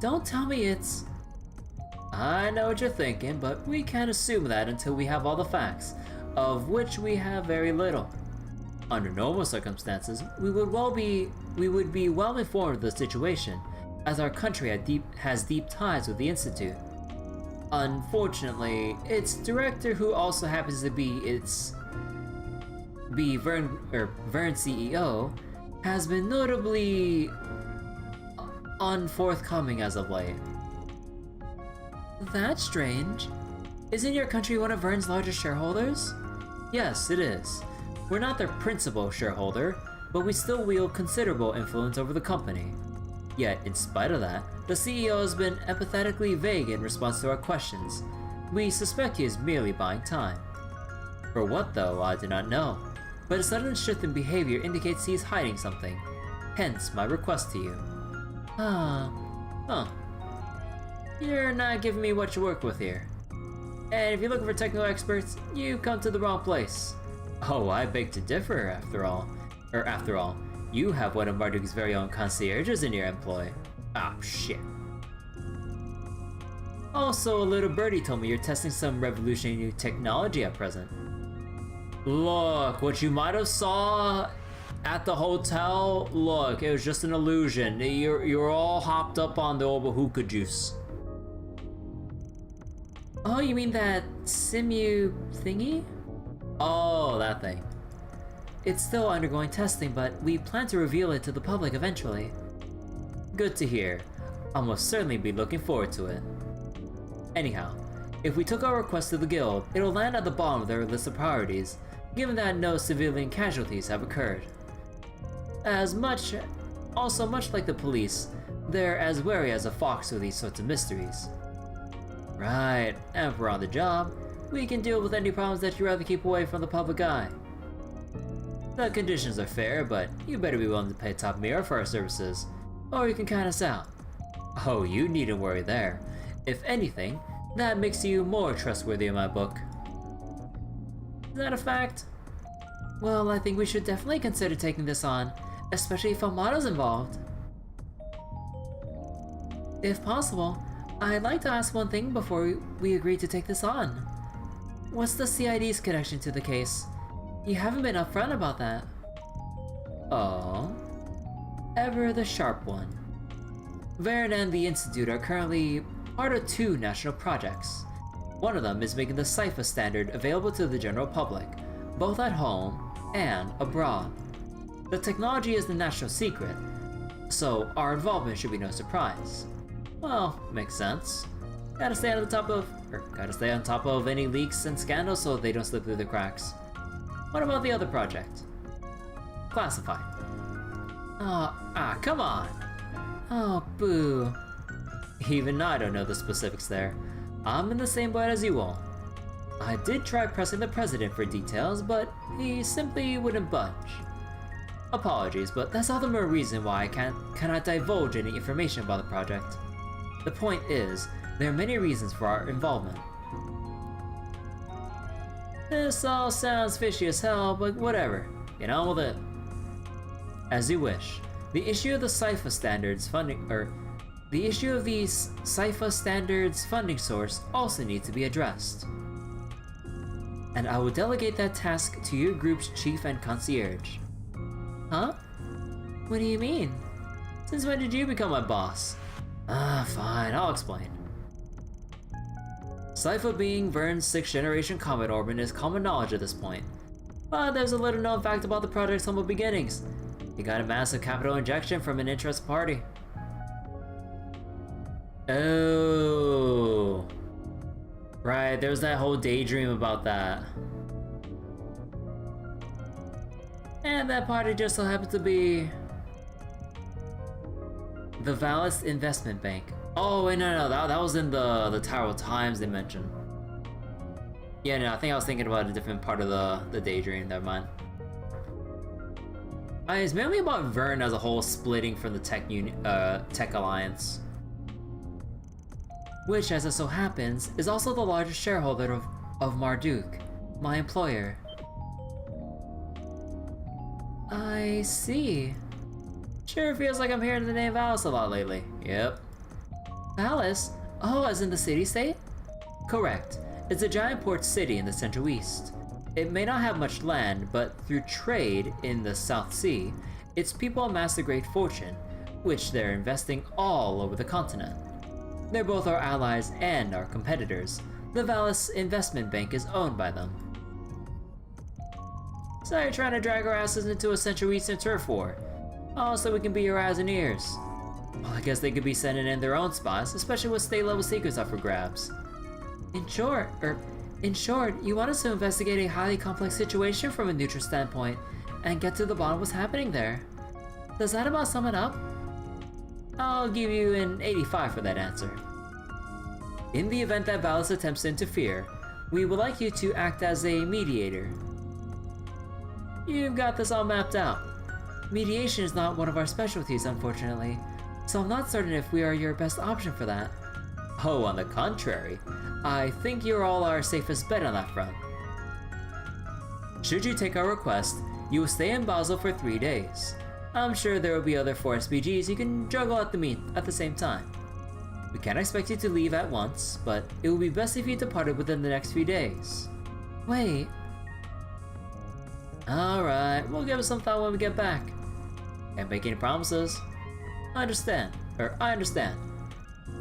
Don't tell me it's... I know what you're thinking, but we can't assume that until we have all the facts, of which we have very little. Under normal circumstances, we would be well informed of the situation, as our country has deep ties with the Institute. Unfortunately, its director, who also happens to be Verne CEO, has been notably unforthcoming as of late. That's strange. Isn't your country one of Verne's largest shareholders? Yes, it is. We're not their principal shareholder, but we still wield considerable influence over the company. Yet, in spite of that, the CEO has been empathetically vague in response to our questions. We suspect he is merely buying time. For what though, I do not know, but a sudden shift in behavior indicates he is hiding something. Hence, my request to you. Huh. You're not giving me what you work with here. And if you're looking for technical experts, you come to the wrong place. Oh, I beg to differ, after all. You have one of Marduk's very own concierges in your employ. Ah, shit. Also, a little birdie told me you're testing some revolutionary new technology at present. Look, what you might have saw at the hotel, look, it was just an illusion. You're all hopped up on the old hookah juice. Oh, you mean that simu thingy? Oh, that thing. It's still undergoing testing, but we plan to reveal it to the public eventually. Good to hear. I'll most certainly be looking forward to it. Anyhow, if we took our request to the guild, it'll land at the bottom of their list of priorities, given that no civilian casualties have occurred. Much like the police, they're as wary as a fox with these sorts of mysteries. Right, and if we're on the job, We can deal with any problems that you'd rather keep away from the public eye. The conditions are fair, but you better be willing to pay top mirror for our services, or you can count us out. Oh, you needn't worry there. If anything, that makes you more trustworthy in my book. Is that a fact? Well, I think we should definitely consider taking this on, especially if Amato's involved. If possible, I'd like to ask one thing before we agree to take this on. What's the CID's connection to the case? You haven't been upfront about that. Oh, ever the sharp one. Varen and the Institute are currently part of 2 national projects. One of them is making the Cypher standard available to the general public, both at home and abroad. The technology is the national secret, so our involvement should be no surprise. Well, makes sense. Gotta stay on top of any leaks and scandals so they don't slip through the cracks. What about the other project? Classified. Come on! Oh, boo. Even I don't know the specifics there. I'm in the same boat as you all. I did try pressing the president for details, but he simply wouldn't budge. Apologies, but that's all the more reason why I cannot divulge any information about the project. The point is, there are many reasons for our involvement. This all sounds fishy as hell, but whatever. Get on with it. As you wish. The issue of the Cypher standards funding source also needs to be addressed. And I will delegate that task to your group's chief and concierge. Huh? What do you mean? Since when did you become my boss? Fine, I'll explain. Cypher being Vern's 6th generation comet orbit is common knowledge at this point. But there's a little known fact about the project's humble beginnings. He got a massive capital injection from an interested party. Oh. Right, there was that whole daydream about that. And that party just so happens to be the Valis Investment Bank. Oh wait, no, that was in the Tower of Times they mentioned. Yeah, no, I think I was thinking about a different part of the daydream. Never mind. It's mainly about Vern as a whole splitting from the Tech Alliance, which, as it so happens, is also the largest shareholder of Marduk, my employer. I see. Sure feels like I'm hearing the name Valis a lot lately. Yep. Valis? Oh, as in the city-state? Correct. It's a giant port city in the Central East. It may not have much land, but through trade in the South Sea, its people amass a great fortune, which they're investing all over the continent. They're both our allies and our competitors. The Valis Investment Bank is owned by them. So you're trying to drag our asses into a Central Eastern turf war? Oh, so we can be your eyes and ears. Well, I guess they could be sending in their own spies, especially with state-level secrets up for grabs. In short, you want us to investigate a highly complex situation from a neutral standpoint and get to the bottom of what's happening there. Does that about sum it up? I'll give you an 85 for that answer. In the event that Valis attempts to interfere, we would like you to act as a mediator. You've got this all mapped out. Mediation is not one of our specialties, unfortunately, so I'm not certain if we are your best option for that. Oh, on the contrary, I think you're all our safest bet on that front. Should you take our request, you will stay in Basel for 3 days. I'm sure there will be other 4 SPGs you can juggle at the same time. We can't expect you to leave at once, but it will be best if you departed within the next few days. Wait. Alright, we'll give it some thought when we get back. Can't make any promises. I understand.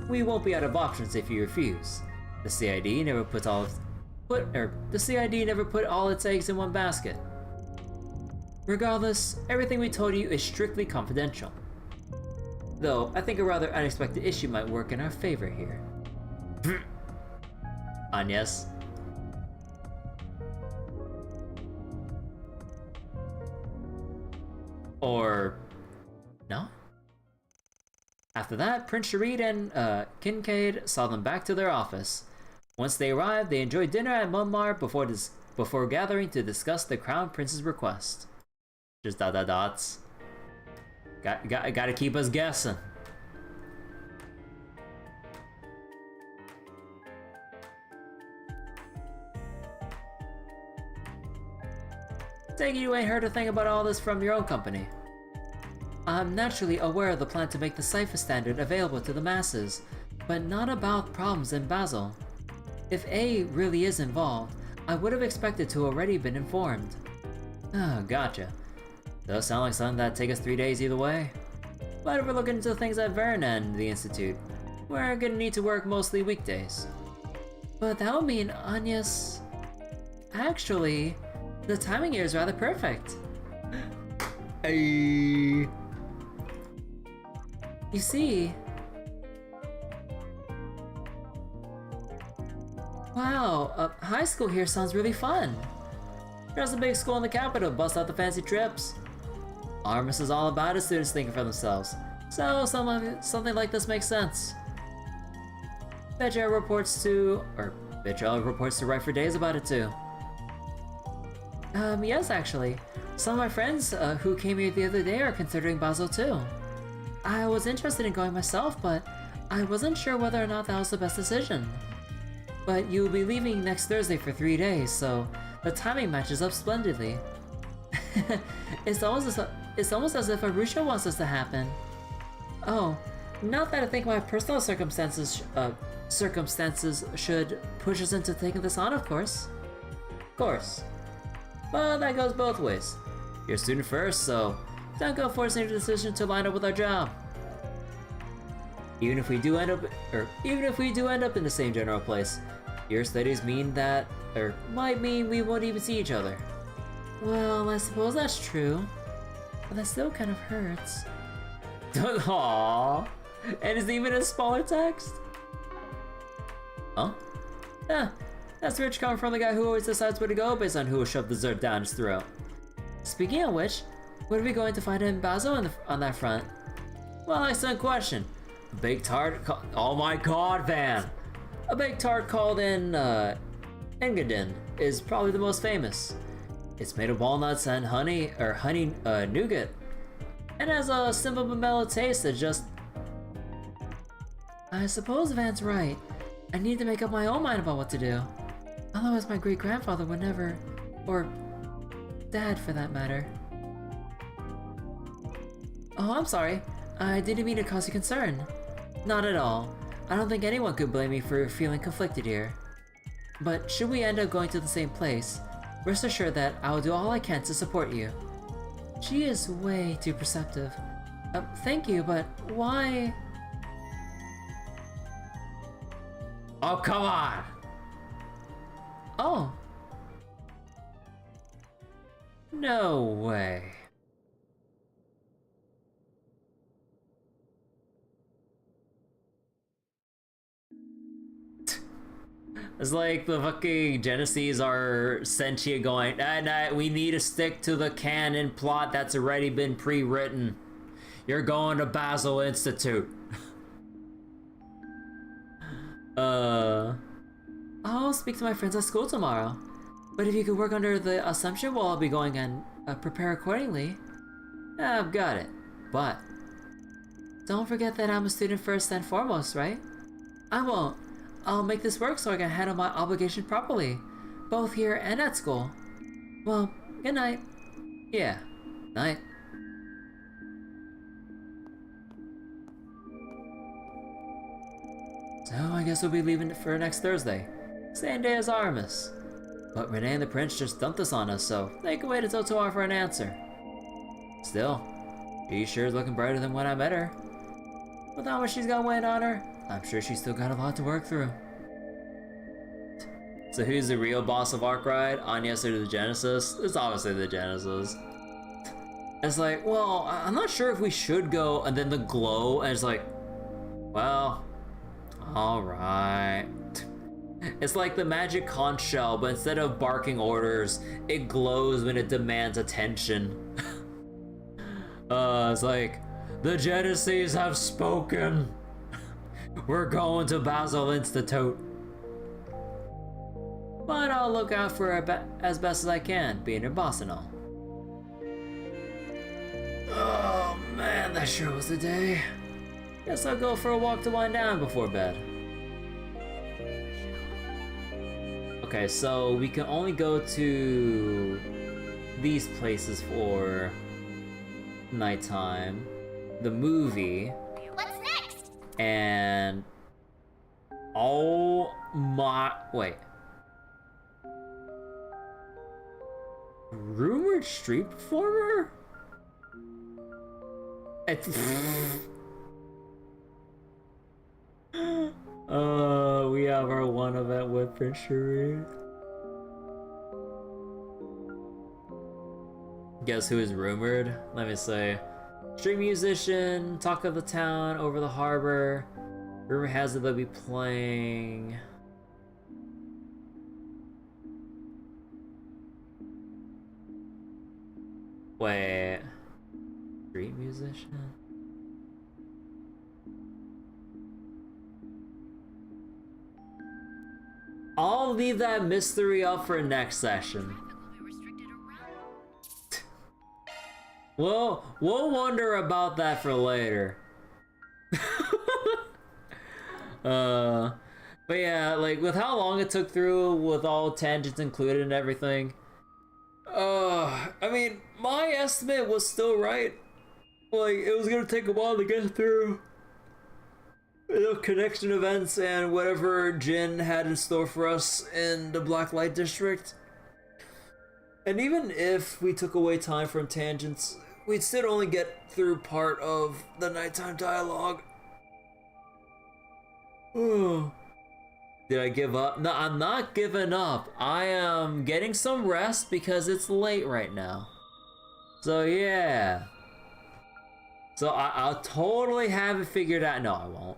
We won't be out of options if you refuse. The CID never put all its eggs in one basket. Regardless, everything we told you is strictly confidential. Though, I think a rather unexpected issue might work in our favor here. Agnes. Or... no? After that, Prince Sharid and Kincaid saw them back to their office. Once they arrive, they enjoy dinner at Mumbar before gathering to discuss the Crown Prince's request. Just dots. Gotta keep us guessing. Take it you ain't heard a thing about all this from your own company. I'm naturally aware of the plan to make the Cypher Standard available to the masses, but not about problems in Basel. If A really is involved, I would have expected to already been informed. Oh, gotcha. Does sound like something that'd take us 3 days either way. But if we're looking into things at Vern and the Institute, we're gonna need to work mostly weekdays. But that would mean Anya's... Actually, the timing here is rather perfect. Hey. You see... Wow, high school here sounds really fun. There's a big school in the capital, bust out the fancy trips. Armus is all about his students thinking for themselves, so something like this makes sense. Bitchel reports to write for days about it too. Yes actually. Some of my friends who came here the other day are considering Basel too. I was interested in going myself, but I wasn't sure whether or not that was the best decision. But you'll be leaving next Thursday for 3 days, so the timing matches up splendidly. It's almost as if Arusha wants this to happen. Oh, not that I think my personal circumstances should push us into taking this on, of course. Of course. But that goes both ways. You're a student first, so don't go forcing your decision to line up with our job. Even if we do end up in the same general place, your studies might mean we won't even see each other. Well, I suppose that's true, but that still kind of hurts. Aww, and is it even in smaller text? Huh? Yeah, that's rich coming from the guy who always decides where to go based on who will shove dessert down his throat. Speaking of which, what are we going to find in Basel on that front? Well, excellent question. A big tart oh my god, Van! A big tart called Engadin is probably the most famous. It's made of walnuts and honey nougat, and has a simple but mellow taste that just... I suppose Van's right. I need to make up my own mind about what to do. Otherwise my great-grandfather would never... or... Dad for that matter. Oh, I'm sorry. I didn't mean to cause you concern. Not at all. I don't think anyone could blame me for feeling conflicted here. But should we end up going to the same place, rest assured that I will do all I can to support you. She is way too perceptive. Thank you, but why? Oh, come on! Oh. No way. It's like the fucking Genesees are sentient going, nah, we need to stick to the canon plot that's already been pre-written. You're going to Basel Institute. I'll speak to my friends at school tomorrow. But if you could work under the assumption we'll all be going and prepare accordingly. I've got it. But don't forget that I'm a student first and foremost, right? I won't. I'll make this work so I can handle my obligation properly, both here and at school. Well, good night. Yeah, night. So I guess we'll be leaving for next Thursday, same day as Aramis. But Renee and the Prince just dumped this on us, so they can wait until tomorrow for an answer. Still, she sure is looking brighter than when I met her. With how much she's got weighing on her, I'm sure she's still got a lot to work through. So who's the real boss of Arkwright? Agnes or the Genesis? It's obviously the Genesis. It's like, well, I'm not sure if we should go, and then the glow, and it's like, well, alright. It's like the magic conch shell, but instead of barking orders, it glows when it demands attention. It's like, the Genesees have spoken. We're going to Basel Institute. but I'll look out for her as best as I can, being her boss and all. Oh man, that sure was a day. Guess I'll go for a walk to wind down before bed. Okay, so we can only go to these places for nighttime. The movie. What's next? And oh my, wait. Rumored street performer? We have our one event with Prince Sharif. Guess who is rumored? Let me say. Street musician, talk of the town, over the harbor. Rumor has it they'll be playing. Wait. Street musician? I'll leave that mystery up for next session. We'll wonder about that for later. But yeah, like with how long it took through with all tangents included and everything. I mean, my estimate was still right. Like, it was gonna take a while to get through connection events and whatever Jin had in store for us in the Blacklight district. And even if we took away time from tangents, we'd still only get through part of the nighttime dialogue. Did I give up? No, I'm not giving up. I am getting some rest because it's late right now. So yeah. So I'll totally have it figured out. No, I won't.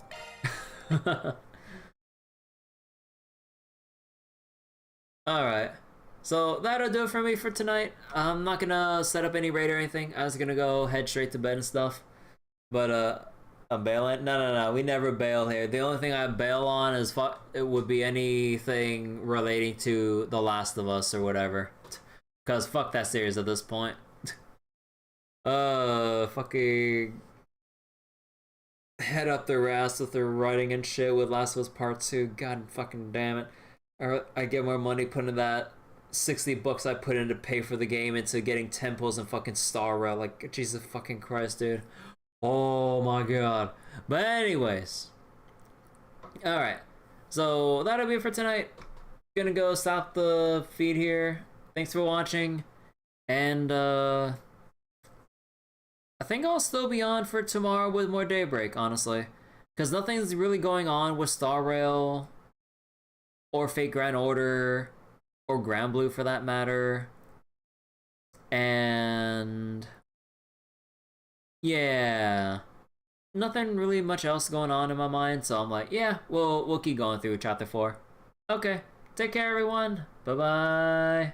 Alright. So that'll do it for me for tonight. I'm not gonna set up any raid or anything. I was gonna go head straight to bed and stuff. But I'm bailing? No, we never bail here. The only thing I bail on is it would be anything relating to The Last of Us or whatever. Cause fuck that series at this point. Fucking head up their ass with their writing and shit with Last of Us Part 2. God fucking damn it. I get more money putting that 60 bucks I put in to pay for the game into getting tempos and fucking Star Rail. Like, Jesus fucking Christ, dude. Oh my god. But anyways. Alright. So that'll be it for tonight. Gonna go stop the feed here. Thanks for watching. And I think I'll still be on for tomorrow with more Daybreak, honestly. Because nothing's really going on with Star Rail or Fate Grand Order or Grand Blue for that matter. And yeah, nothing really much else going on in my mind, so I'm like, yeah, we'll keep going through chapter 4. Okay, take care everyone. Bye-bye.